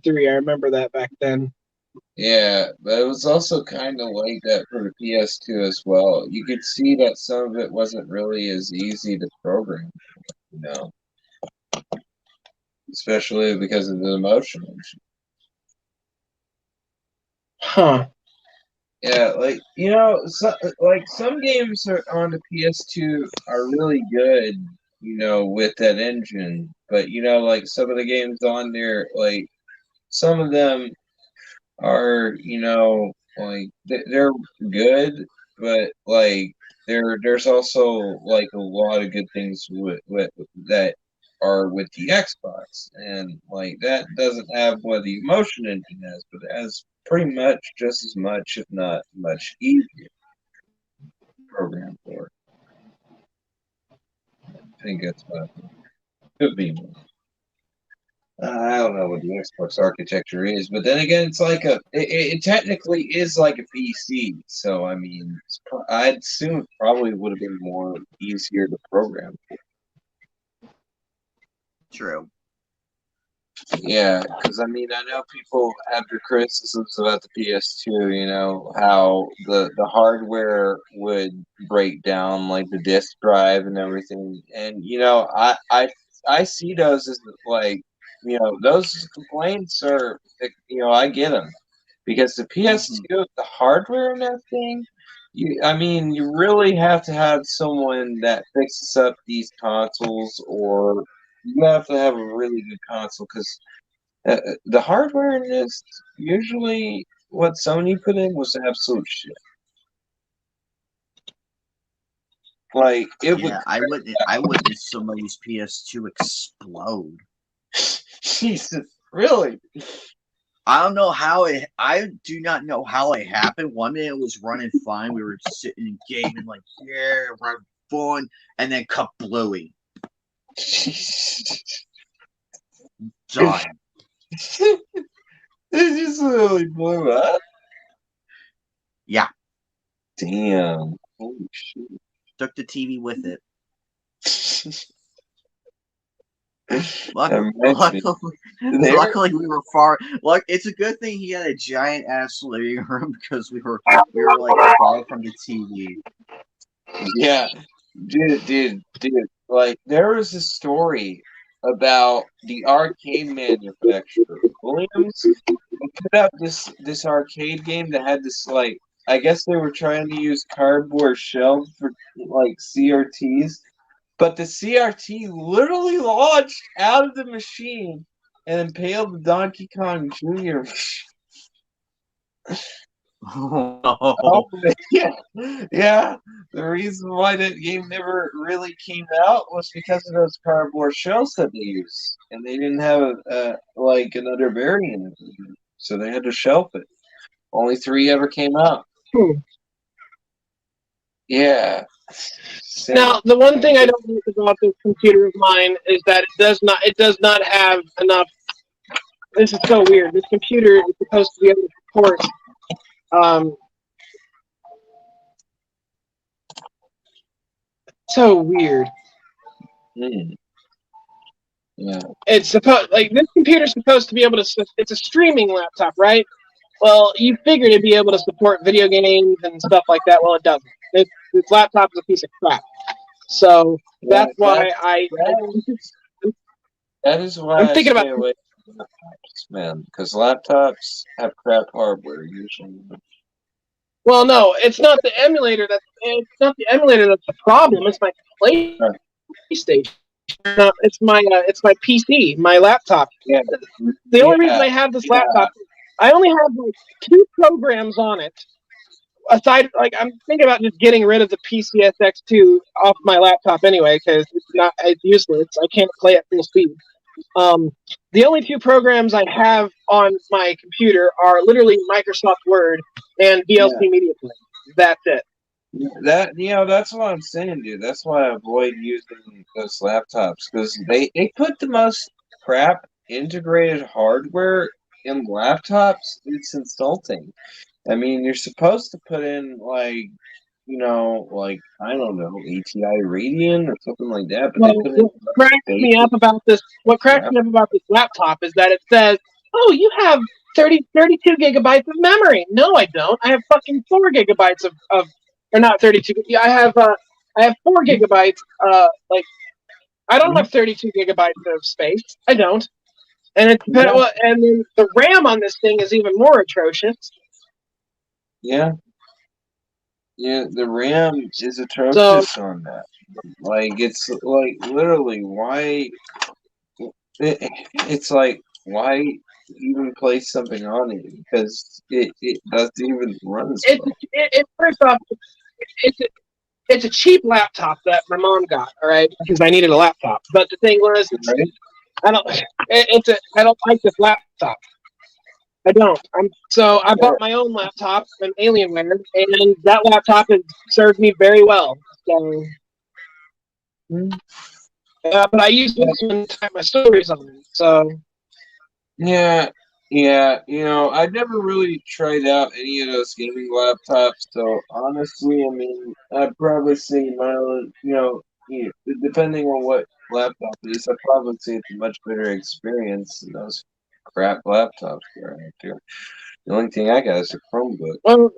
Speaker 5: 3. I remember that back then.
Speaker 8: Yeah, but it was also kind of like that for the PS2 as well. You could see that some of it wasn't really as easy to program, you know, especially because of the motion engine.
Speaker 5: Huh.
Speaker 8: Yeah, like, you know, some games on the PS2 are really good, you know, with that engine. But, you know, like some of the games on there, like some of them are, you know, like they're good, but like there's also like a lot of good things with that are with the Xbox, and like that doesn't have what the motion engine has, but it has pretty much just as much, if not much easier program for it. I think that's what could be more. I don't know what the Xbox architecture is, but then again, it's like it technically is like a PC. So I mean, I'd assume it probably would have been more easier to program.
Speaker 2: True.
Speaker 8: Yeah, because I mean, I know people have their criticisms about the PS2. You know how the hardware would break down, like the disk drive and everything. And you know, I see those as like, you know, those complaints are, you know, I get them because the PS2, the hardware and everything. I mean, you really have to have someone that fixes up these consoles, or you have to have a really good console because the hardware in this, usually what Sony put in was absolute shit. Like it would.
Speaker 2: I witnessed somebody's PS2 explode.
Speaker 8: Jesus, really?
Speaker 2: I do not know how it happened. One minute it was running fine. We were sitting and gaming like, yeah, we're fun, and then kablooey. Done.
Speaker 8: It just really blew up.
Speaker 2: Yeah,
Speaker 8: Damn. Holy shit.
Speaker 2: took the TV with it. Luckily,
Speaker 8: Imagine. There-
Speaker 2: luckily we were far. Like, it's a good thing he had a giant ass living room because we were like far from the TV.
Speaker 8: Yeah, dude. Like, there was a story about the arcade manufacturer, Williams. They put out this arcade game that had this, like, I guess they were trying to use cardboard shells for, like, CRTs, but the CRT literally launched out of the machine and impaled the Donkey Kong Jr. Oh, yeah. The reason why that game never really came out was because of those cardboard shells that they used, and they didn't have like another variant of it, so they had to shelf it. Only 3 ever came out. Yeah.
Speaker 5: Now, the one thing I don't like about this computer of mine is that it does not have enough. This is so weird. This computer is supposed to be able to support. So weird.
Speaker 8: Yeah.
Speaker 5: It's supposed this computer's supposed to be able to. It's a streaming laptop, right? Well, you figured it'd be able to support video games and stuff like that. Well, it doesn't. This laptop is a piece of crap. So that's why
Speaker 8: That is why
Speaker 5: I'm thinking
Speaker 8: I
Speaker 5: about-
Speaker 8: stay away from laptops, man, because laptops have crap hardware usually.
Speaker 5: Well, no, it's not the emulator that's the problem. It's my PlayStation. It's my PC, my laptop.
Speaker 8: Yeah.
Speaker 5: The only reason I have this laptop, I only have like 2 programs on it. Aside, I'm thinking about just getting rid of the PCSX2 off my laptop anyway, because it's useless. I can't play at full speed. The only 2 programs I have on my computer are literally Microsoft Word and VLC Media Player. That's it.
Speaker 8: That's what I'm saying, dude. That's why I avoid using those laptops, because they put the most crap integrated hardware in laptops. It's insulting. I mean, you're supposed to put in I don't know, ATI Radeon or something like that. But
Speaker 5: What cracks me up about this laptop is that it says, "Oh, you have 32 gigabytes of memory." No, I don't. I have fucking 4 gigabytes of or not 32. Yeah, I have 4 gigabytes. I don't have 32 gigabytes of space. I don't. And and then the RAM on this thing is even more atrocious.
Speaker 8: Yeah, the RAM is atrocious on that. It's literally why. It's why even place something on it, because it doesn't even run.
Speaker 5: First off, it's a cheap laptop that my mom got. All right, because I needed a laptop. But the thing was, I don't like this laptop. I don't. I bought my own laptop, an Alienware, and that laptop has served me very well. So, but I use this one to type my stories on it. So,
Speaker 8: yeah. I never really tried out any of those gaming laptops. So honestly, I mean, I'd probably say my own. Depending on what laptop it is, I'd probably say it's a much better experience than those crap laptops there out there. The only thing I got is a Chromebook.
Speaker 5: Well,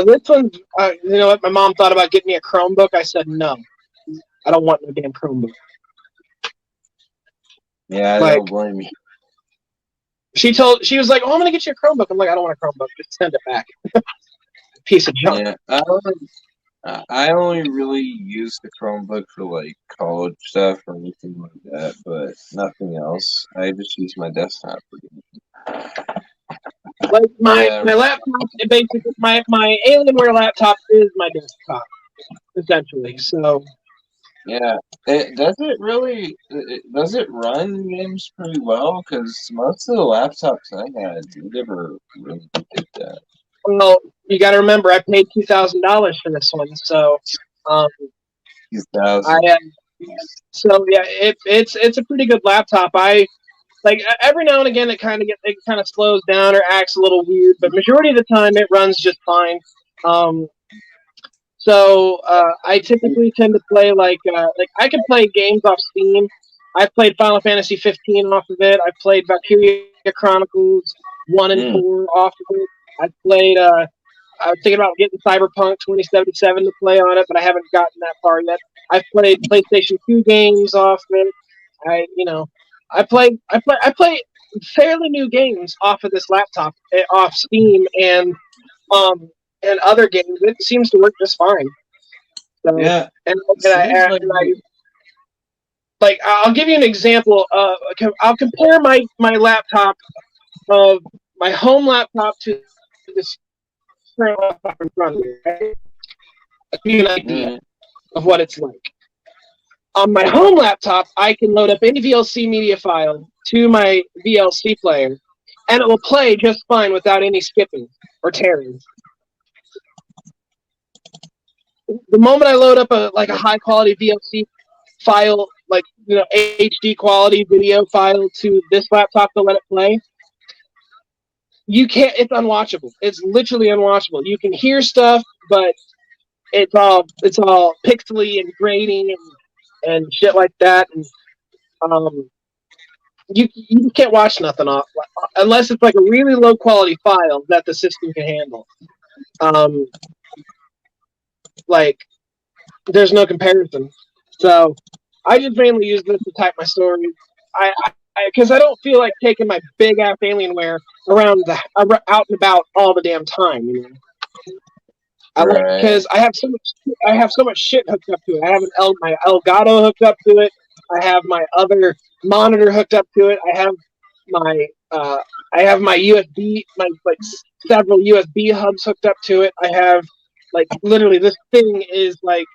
Speaker 5: this one, you know what? My mom thought about getting me a Chromebook. I said no. I don't want no damn Chromebook.
Speaker 8: Yeah, I don't blame you.
Speaker 5: She was like, "Oh, I'm gonna get you a Chromebook." I'm like, "I don't want a Chromebook. Just send it back." Piece of junk.
Speaker 8: Yeah, I only really use the Chromebook for college stuff or anything like that, but nothing else. I just use my desktop for
Speaker 5: it. My laptop, basically my Alienware laptop is my desktop, essentially. So
Speaker 8: yeah, does it run games pretty well? Because most of the laptops I had never really did that.
Speaker 5: Well, you got to remember, I paid $2,000 for this one, so I
Speaker 8: 2000.
Speaker 5: so yeah, it's a pretty good laptop. I like every now and again it kind of slows down or acts a little weird, but majority of the time it runs just fine. So I typically tend to play like I can play games off Steam. I've played Final Fantasy 15 off of it. I've played Valkyria Chronicles 1 and 4 off of it. I've played. I was thinking about getting Cyberpunk 2077 to play on it, but I haven't gotten that far yet. I've played PlayStation 2 games off of it. I play fairly new games off of this laptop, off Steam and other games. It seems to work just fine. So,
Speaker 8: Yeah.
Speaker 5: I'll give you an example. I'll compare my laptop of my home laptop to this current laptop in front of me. Right? I'll give you an idea of what it's like. On my home laptop, I can load up any VLC media file to my VLC player, and it will play just fine without any skipping or tearing. The moment I load up a high quality VLC file, HD quality video file to this laptop to let it play, you can't. It's unwatchable. It's literally unwatchable. You can hear stuff, but it's all pixely and grainy and shit like that. And you can't watch nothing off unless it's like a really low quality file that the system can handle. There's no comparison. So I just mainly use this to type my stories. Because I don't feel like taking my big ass Alienware around out and about all the damn time, you know. Because I have so much shit hooked up to it. I have my Elgato hooked up to it. I have my other monitor hooked up to it. I have my USB, several USB hubs hooked up to it. I have literally this thing is like.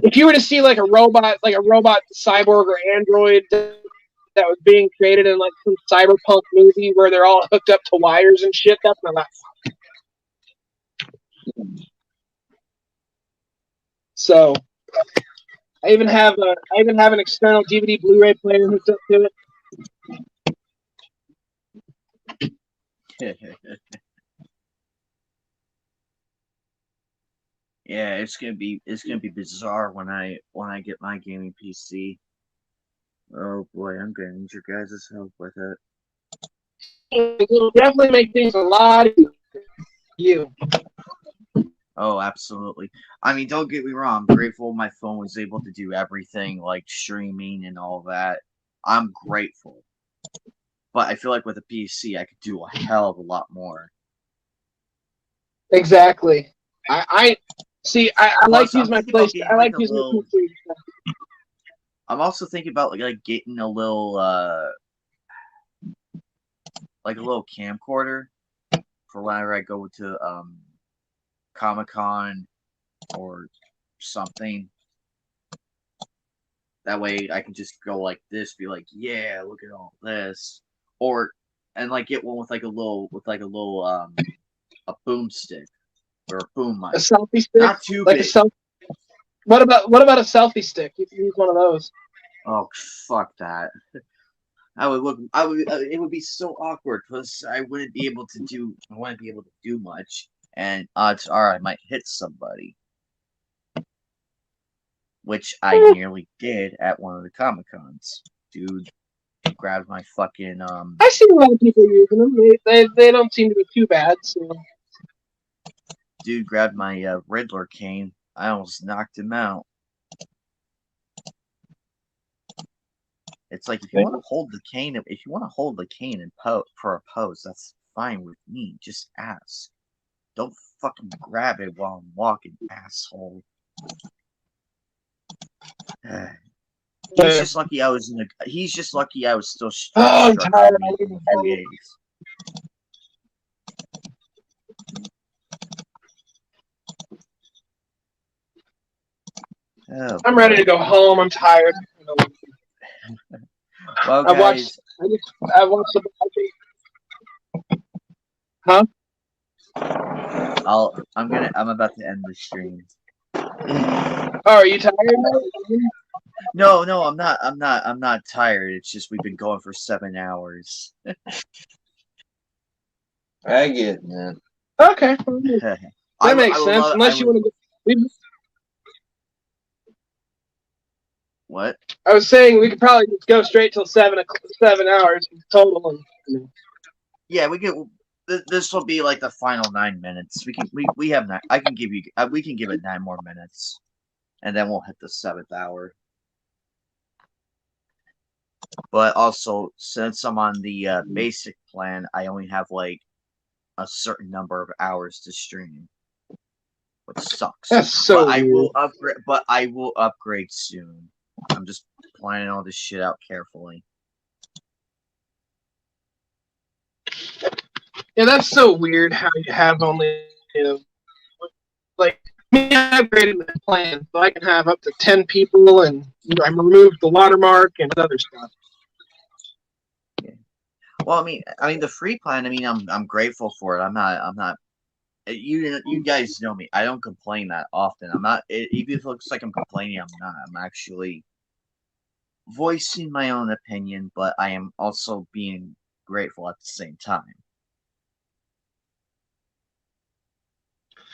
Speaker 5: If you were to see a robot cyborg or android that was being created in some cyberpunk movie where they're all hooked up to wires and shit, that's my laptop. So I even have an external DVD Blu-ray player hooked up to it.
Speaker 2: Yeah, it's gonna be bizarre when I get my gaming PC. Oh boy, I'm gonna need your guys' help with it.
Speaker 5: It will definitely make things a lot easier for you.
Speaker 2: Oh, absolutely. I mean, don't get me wrong. I'm grateful my phone was able to do everything like streaming and all that. I'm grateful. But I feel like with a PC, I could do a hell of a lot more.
Speaker 5: Exactly. I like to use my PlayStation. I like to use my PC.
Speaker 2: I'm also thinking about getting a little a little camcorder for whenever I go to Comic-Con or something. That way I can just go like this, be like, yeah, look at all this. And get one with a little a boomstick. Or a boom mic.
Speaker 5: A selfie stick?
Speaker 2: Not too big.
Speaker 5: What about a selfie stick? You can use one of those.
Speaker 2: Oh, fuck that. It would be so awkward because I wouldn't be able to do much, and odds are I might hit somebody. Which I nearly did at one of the Comic-Cons. Dude grabbed my fucking
Speaker 5: I've seen a lot of people using them. They don't seem to be too bad, so
Speaker 2: dude grabbed my Riddler cane. I almost knocked him out. It's like if you want to hold the cane and for a pose, that's fine with me. Just ask. Don't fucking grab it while I'm walking, asshole. He's just lucky I was still.
Speaker 5: I'm tired. I'm ready to go home. I'm tired.
Speaker 2: Well,
Speaker 5: I
Speaker 2: guys,
Speaker 5: watched.
Speaker 4: Huh?
Speaker 2: I'm about to end the stream.
Speaker 4: Oh, are you tired?
Speaker 2: No, I'm not tired. It's just we've been going for 7 hours.
Speaker 8: I get it, man.
Speaker 4: Okay.
Speaker 2: That
Speaker 4: That makes sense. Unless you want to go.
Speaker 2: What?
Speaker 4: I was saying we could probably just go straight till 7 hours total. And,
Speaker 2: Yeah, we could. This will be like the final 9 minutes. We have 9. I can give you. We can give it 9 more minutes, and then we'll hit the 7th hour. But also, since I'm on the basic plan, I only have like a certain number of hours to stream, which sucks.
Speaker 4: That's so
Speaker 2: But I
Speaker 4: weird.
Speaker 2: will upgrade. But I will upgrade soon. I'm just planning all this shit out carefully.
Speaker 4: Yeah, that's so weird how you have only, like, me, I upgraded my plan so I can have up to 10 people and I removed the watermark and other stuff.
Speaker 2: Well, I mean the free plan. I mean, I'm grateful for it. I'm not. You guys know me. I don't complain that often. I'm not. Even if it looks like I'm complaining, I'm not. I'm actually voicing my own opinion, but I am also being grateful at the same time.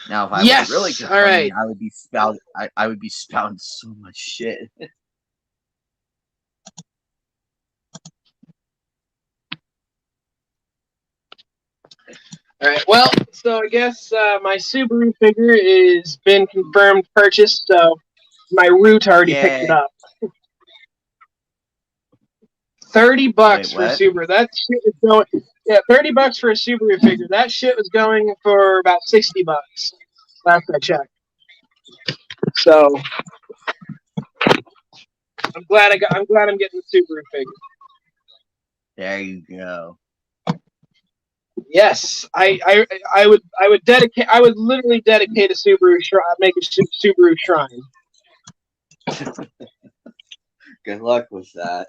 Speaker 2: Now, if I
Speaker 4: Yes!
Speaker 2: was really complaining,
Speaker 4: All right.
Speaker 2: I would be spouting. I would be spouting so much shit.
Speaker 4: All right. Well, so I guess my Subaru figure is been confirmed purchased, so my Root already picked it
Speaker 2: Yay.
Speaker 4: up. $30
Speaker 2: Wait,
Speaker 4: for a
Speaker 2: what?
Speaker 4: Subaru. That shit is going. Yeah, $30 for a Subaru figure. That shit was going for about $60 last I checked. So I'm glad I'm getting the Subaru figure.
Speaker 2: There you go.
Speaker 4: Yes, I would literally dedicate a Subaru shrine, make a Subaru shrine.
Speaker 2: Good luck with that.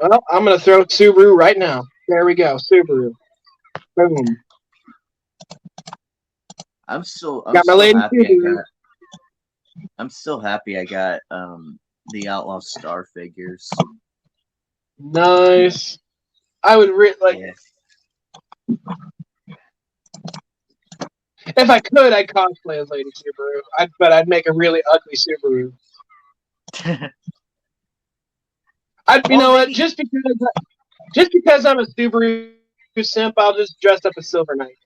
Speaker 4: Well, I'm gonna throw Subaru right now. There we go, Subaru. Boom.
Speaker 2: I'm still
Speaker 4: Got my lady
Speaker 2: happy.
Speaker 4: Subaru.
Speaker 2: I'm still happy I got the Outlaw Star figures.
Speaker 4: Nice. I would like
Speaker 2: Yeah.
Speaker 4: if I could, I'd cosplay as Lady Subaru. But I'd make a really ugly Subaru. You know what? Just because I'm a Subaru simp, I'll just dress up as Silver Knight.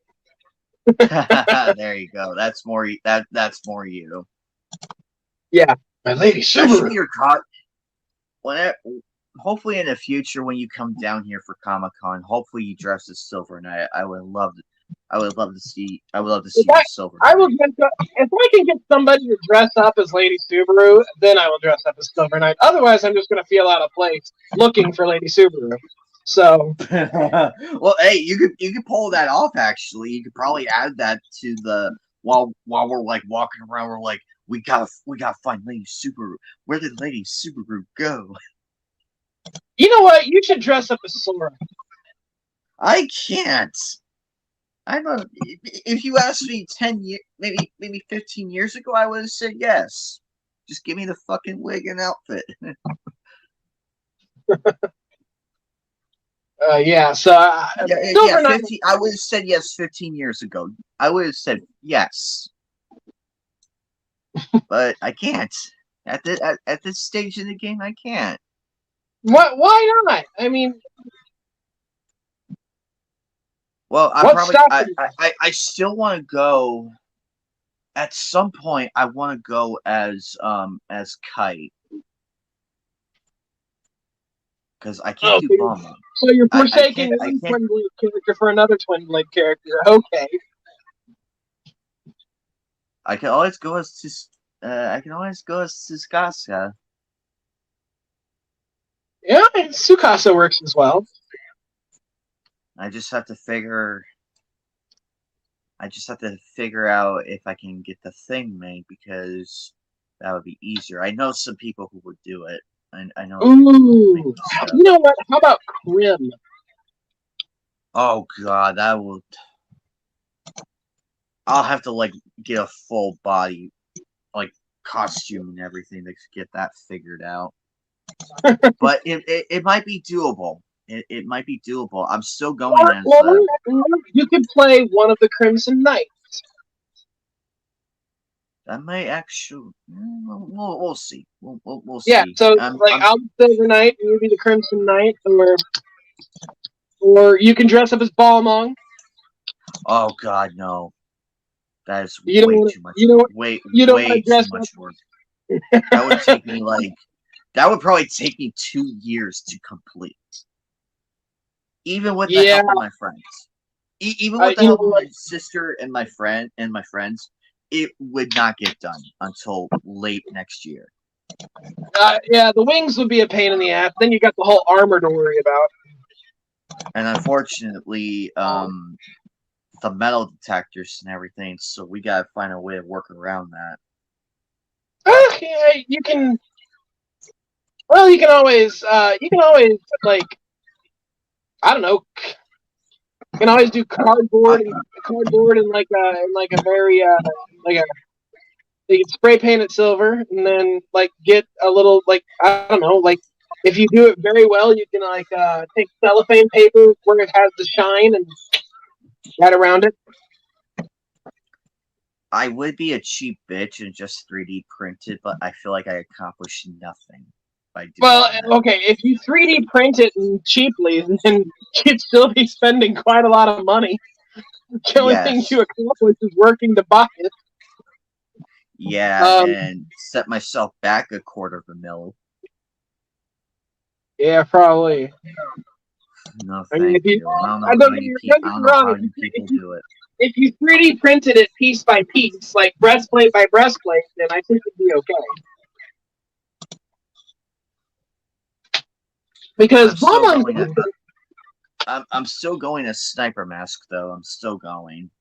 Speaker 2: There you go. That's more that's more you.
Speaker 4: Yeah, my Lady
Speaker 2: Especially
Speaker 4: Subaru.
Speaker 2: your hopefully in the future when you come down here for Comic-Con, hopefully you dress as Silver Knight. I would love to see you Silver Knight.
Speaker 4: I will dress up if I can get somebody to dress up as Lady Subaru, then I will dress up as Silver Knight. Otherwise, I'm just gonna feel out of place looking for Lady Subaru. So
Speaker 2: well, hey, you could pull that off. Actually, you could probably add that to the while we're like walking around. We're like, we gotta find Lady Subaru. Where did Lady Subaru go?
Speaker 4: you know what? You should dress up as Sora.
Speaker 2: I can't. I don't. If you asked me 10 years, maybe 15 years ago, I would have said yes. Just give me the fucking wig and outfit.
Speaker 4: Yeah. So
Speaker 2: yeah, 15. I would have said yes 15 years ago. I would have said yes, but I can't. At this stage in the game, I can't.
Speaker 4: What? Why not? I mean,
Speaker 2: well, I still want to go. At some point, I want to go as Kite because I can't do Mama.
Speaker 4: So you're forsaking one Twin Blade character for another Twin Blade character. Okay.
Speaker 2: I can always go as Tsukasa.
Speaker 4: Yeah, Tsukasa works as well.
Speaker 2: I just have to figure out if I can get the thing made because that would be easier. I know some people who would do it. I know.
Speaker 4: Ooh, you know what? How about Krim?
Speaker 2: Oh god, that will. I'll have to like get a full body, like costume and everything to get that figured out. But it might be doable. It might be doable. I'm still going as.
Speaker 5: You could play one of the Crimson Knights.
Speaker 2: That may actually. We'll see. We'll see.
Speaker 5: Yeah, so I'll be Silver Knight, and you be the Crimson Knight, or you can dress up as Balmung.
Speaker 2: Oh God, no! That is
Speaker 5: You don't
Speaker 2: way
Speaker 5: wanna-
Speaker 2: too much.
Speaker 5: you don't-
Speaker 2: way
Speaker 5: you don't
Speaker 2: way
Speaker 5: wanna
Speaker 2: too
Speaker 5: dress
Speaker 2: much work. That would take me like. That would probably take me 2 years to complete. Even with the help of my friends. Even with the help of my sister and my friends, it would not get done until late next year.
Speaker 5: Yeah, the wings would be a pain in the ass. Then you got the whole armor to worry about.
Speaker 2: And unfortunately, the metal detectors and everything, so we gotta find a way to work around that.
Speaker 5: Yeah, you can. Well, you can always like, I don't know. You can always do cardboard and like a very like a. You can spray paint it silver, and then like get a little like, I don't know, like if you do it very well, you can like take cellophane paper where it has the shine and right around it.
Speaker 2: I would be a cheap bitch and just 3D print it, but I feel like I accomplished nothing by doing that.
Speaker 5: Okay, if you 3D print it cheaply, then you'd still be spending quite a lot of money. The only thing you accomplish is working to buy it.
Speaker 2: Yeah, and set myself back $250,000.
Speaker 5: Yeah, probably.
Speaker 2: No,
Speaker 5: I mean,
Speaker 2: thank
Speaker 5: if you-
Speaker 2: you. I don't know
Speaker 5: I
Speaker 2: how
Speaker 5: don't
Speaker 2: you
Speaker 5: get me wrong,
Speaker 2: people do it.
Speaker 5: If you 3D printed it piece by piece, like breastplate by breastplate, then I think it'd be okay. Because
Speaker 2: I'm still going as Sniper Mask, though. I'm still going.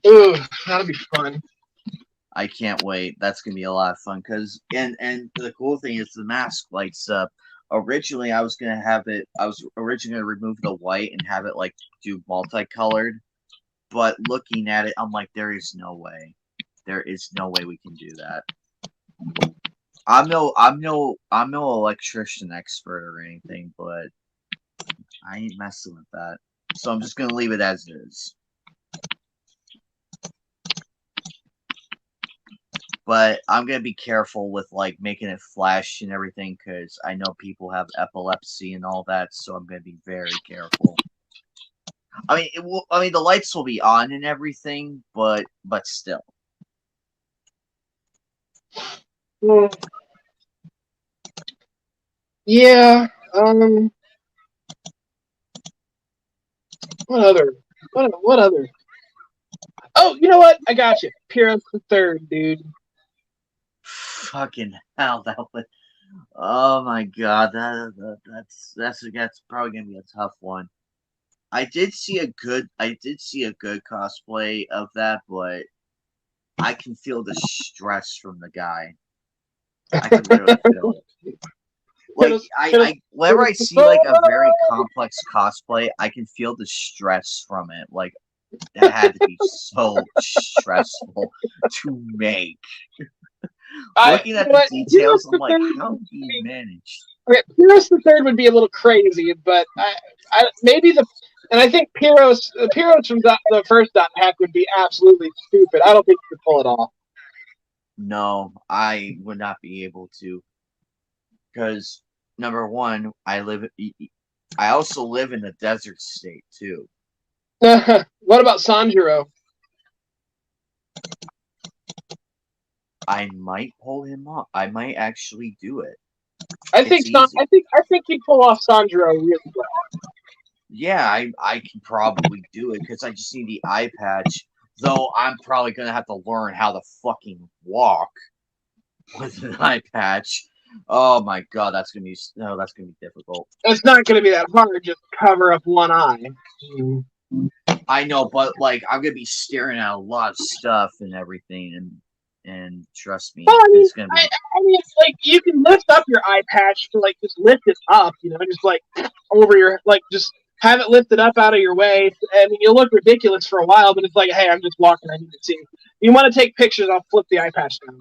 Speaker 5: Ooh, that'll be fun.
Speaker 2: I can't wait. That's gonna be a lot of fun. And the cool thing is the mask lights up. Originally, I was originally gonna remove the white and have it like do multicolored. But looking at it, I'm like, there is no way. There is no way we can do that. I'm no electrician expert or anything, but I ain't messing with that. So I'm just gonna leave it as is. But I'm gonna be careful with like making it flash and everything because I know people have epilepsy and all that, so I'm gonna be very careful. I mean, the lights will be on and everything, but still.
Speaker 5: Yeah. What other? What other? Oh, you know what? I got you. Pyros the Third, dude.
Speaker 2: Fucking hell, that would. Oh my god, that's probably gonna be a tough one. I did see a good cosplay of that, but I can feel the stress from the guy. I can literally feel it. Like whenever I see like a very complex cosplay, I can feel the stress from it. Like that had to be so stressful to make. Looking at the details, I'm like, how do you manage?
Speaker 5: Okay, Pyros the Third would be a little crazy, but I think Pyros from the first dot hack would be absolutely stupid. I don't think you could pull it off.
Speaker 2: No, I would not be able to, because number one, I also live in a desert state too.
Speaker 5: What about Sanjuro?
Speaker 2: I might pull him off. I might actually do it.
Speaker 5: I think you'd pull off Sanjuro really well.
Speaker 2: Yeah, I can probably do it because I just need the eye patch. Though I'm probably gonna have to learn how to fucking walk with an eye patch. Oh my god, that's gonna be difficult.
Speaker 5: It's not gonna be that hard. Just cover up one eye.
Speaker 2: I know, but like I'm gonna be staring at a lot of stuff and everything, and trust me, it's gonna be.
Speaker 5: I mean, it's like you can lift up your eye patch to like just lift it up, just like over your just
Speaker 4: have it lifted up out of your way. I mean, you'll look ridiculous for a while, but it's like, hey, I'm just walking. I need to see. You want to take pictures? I'll flip the eye patch down.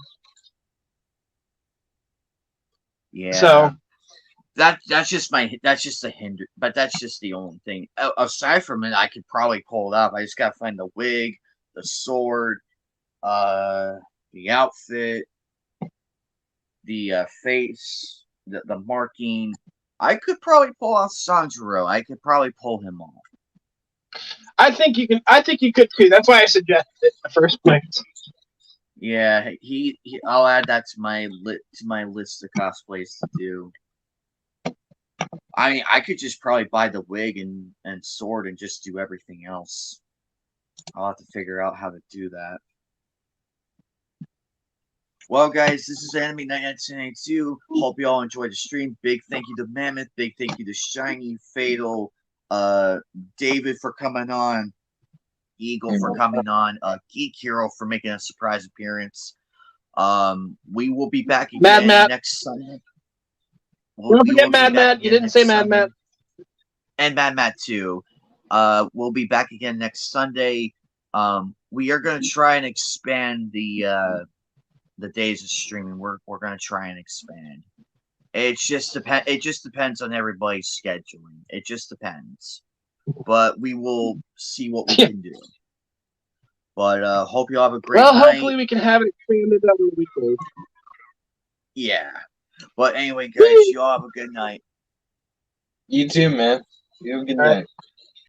Speaker 2: Yeah.
Speaker 4: So
Speaker 2: that's just the hinder, but that's just the only thing. Aside from it, I could probably pull it up. I just gotta find the wig, the sword, the outfit, the face, the marking. I could probably pull off Sanjuro. I could probably pull him off.
Speaker 4: I think you can. I think you could too. That's why I suggested it in the first place.
Speaker 2: Yeah, he I'll add that to my list of cosplays to do. I mean, I could just probably buy the wig and sword and just do everything else. I'll have to figure out how to do that. Well, guys, this is Anime Night 1992. Hope you all enjoyed the stream. Big thank you to Mammoth. Big thank you to Shiny, Fatal, David for coming on, Eagle for coming on, Geek Hero for making a surprise appearance. We will be back again next Sunday.
Speaker 4: Don't forget Mad Matt. You didn't say Mad Matt.
Speaker 2: And Mad Matt too. We'll be back again next Sunday. We are going to try and expand the days of streaming. We're going to try and expand. It just depends on everybody's scheduling. It just depends. But we will see what we can do. But hope you all have a great night.
Speaker 4: Well, hopefully we can have it expanded every weekly.
Speaker 2: Yeah. But anyway, guys, you all have a good night.
Speaker 8: You too, man. You have a good night.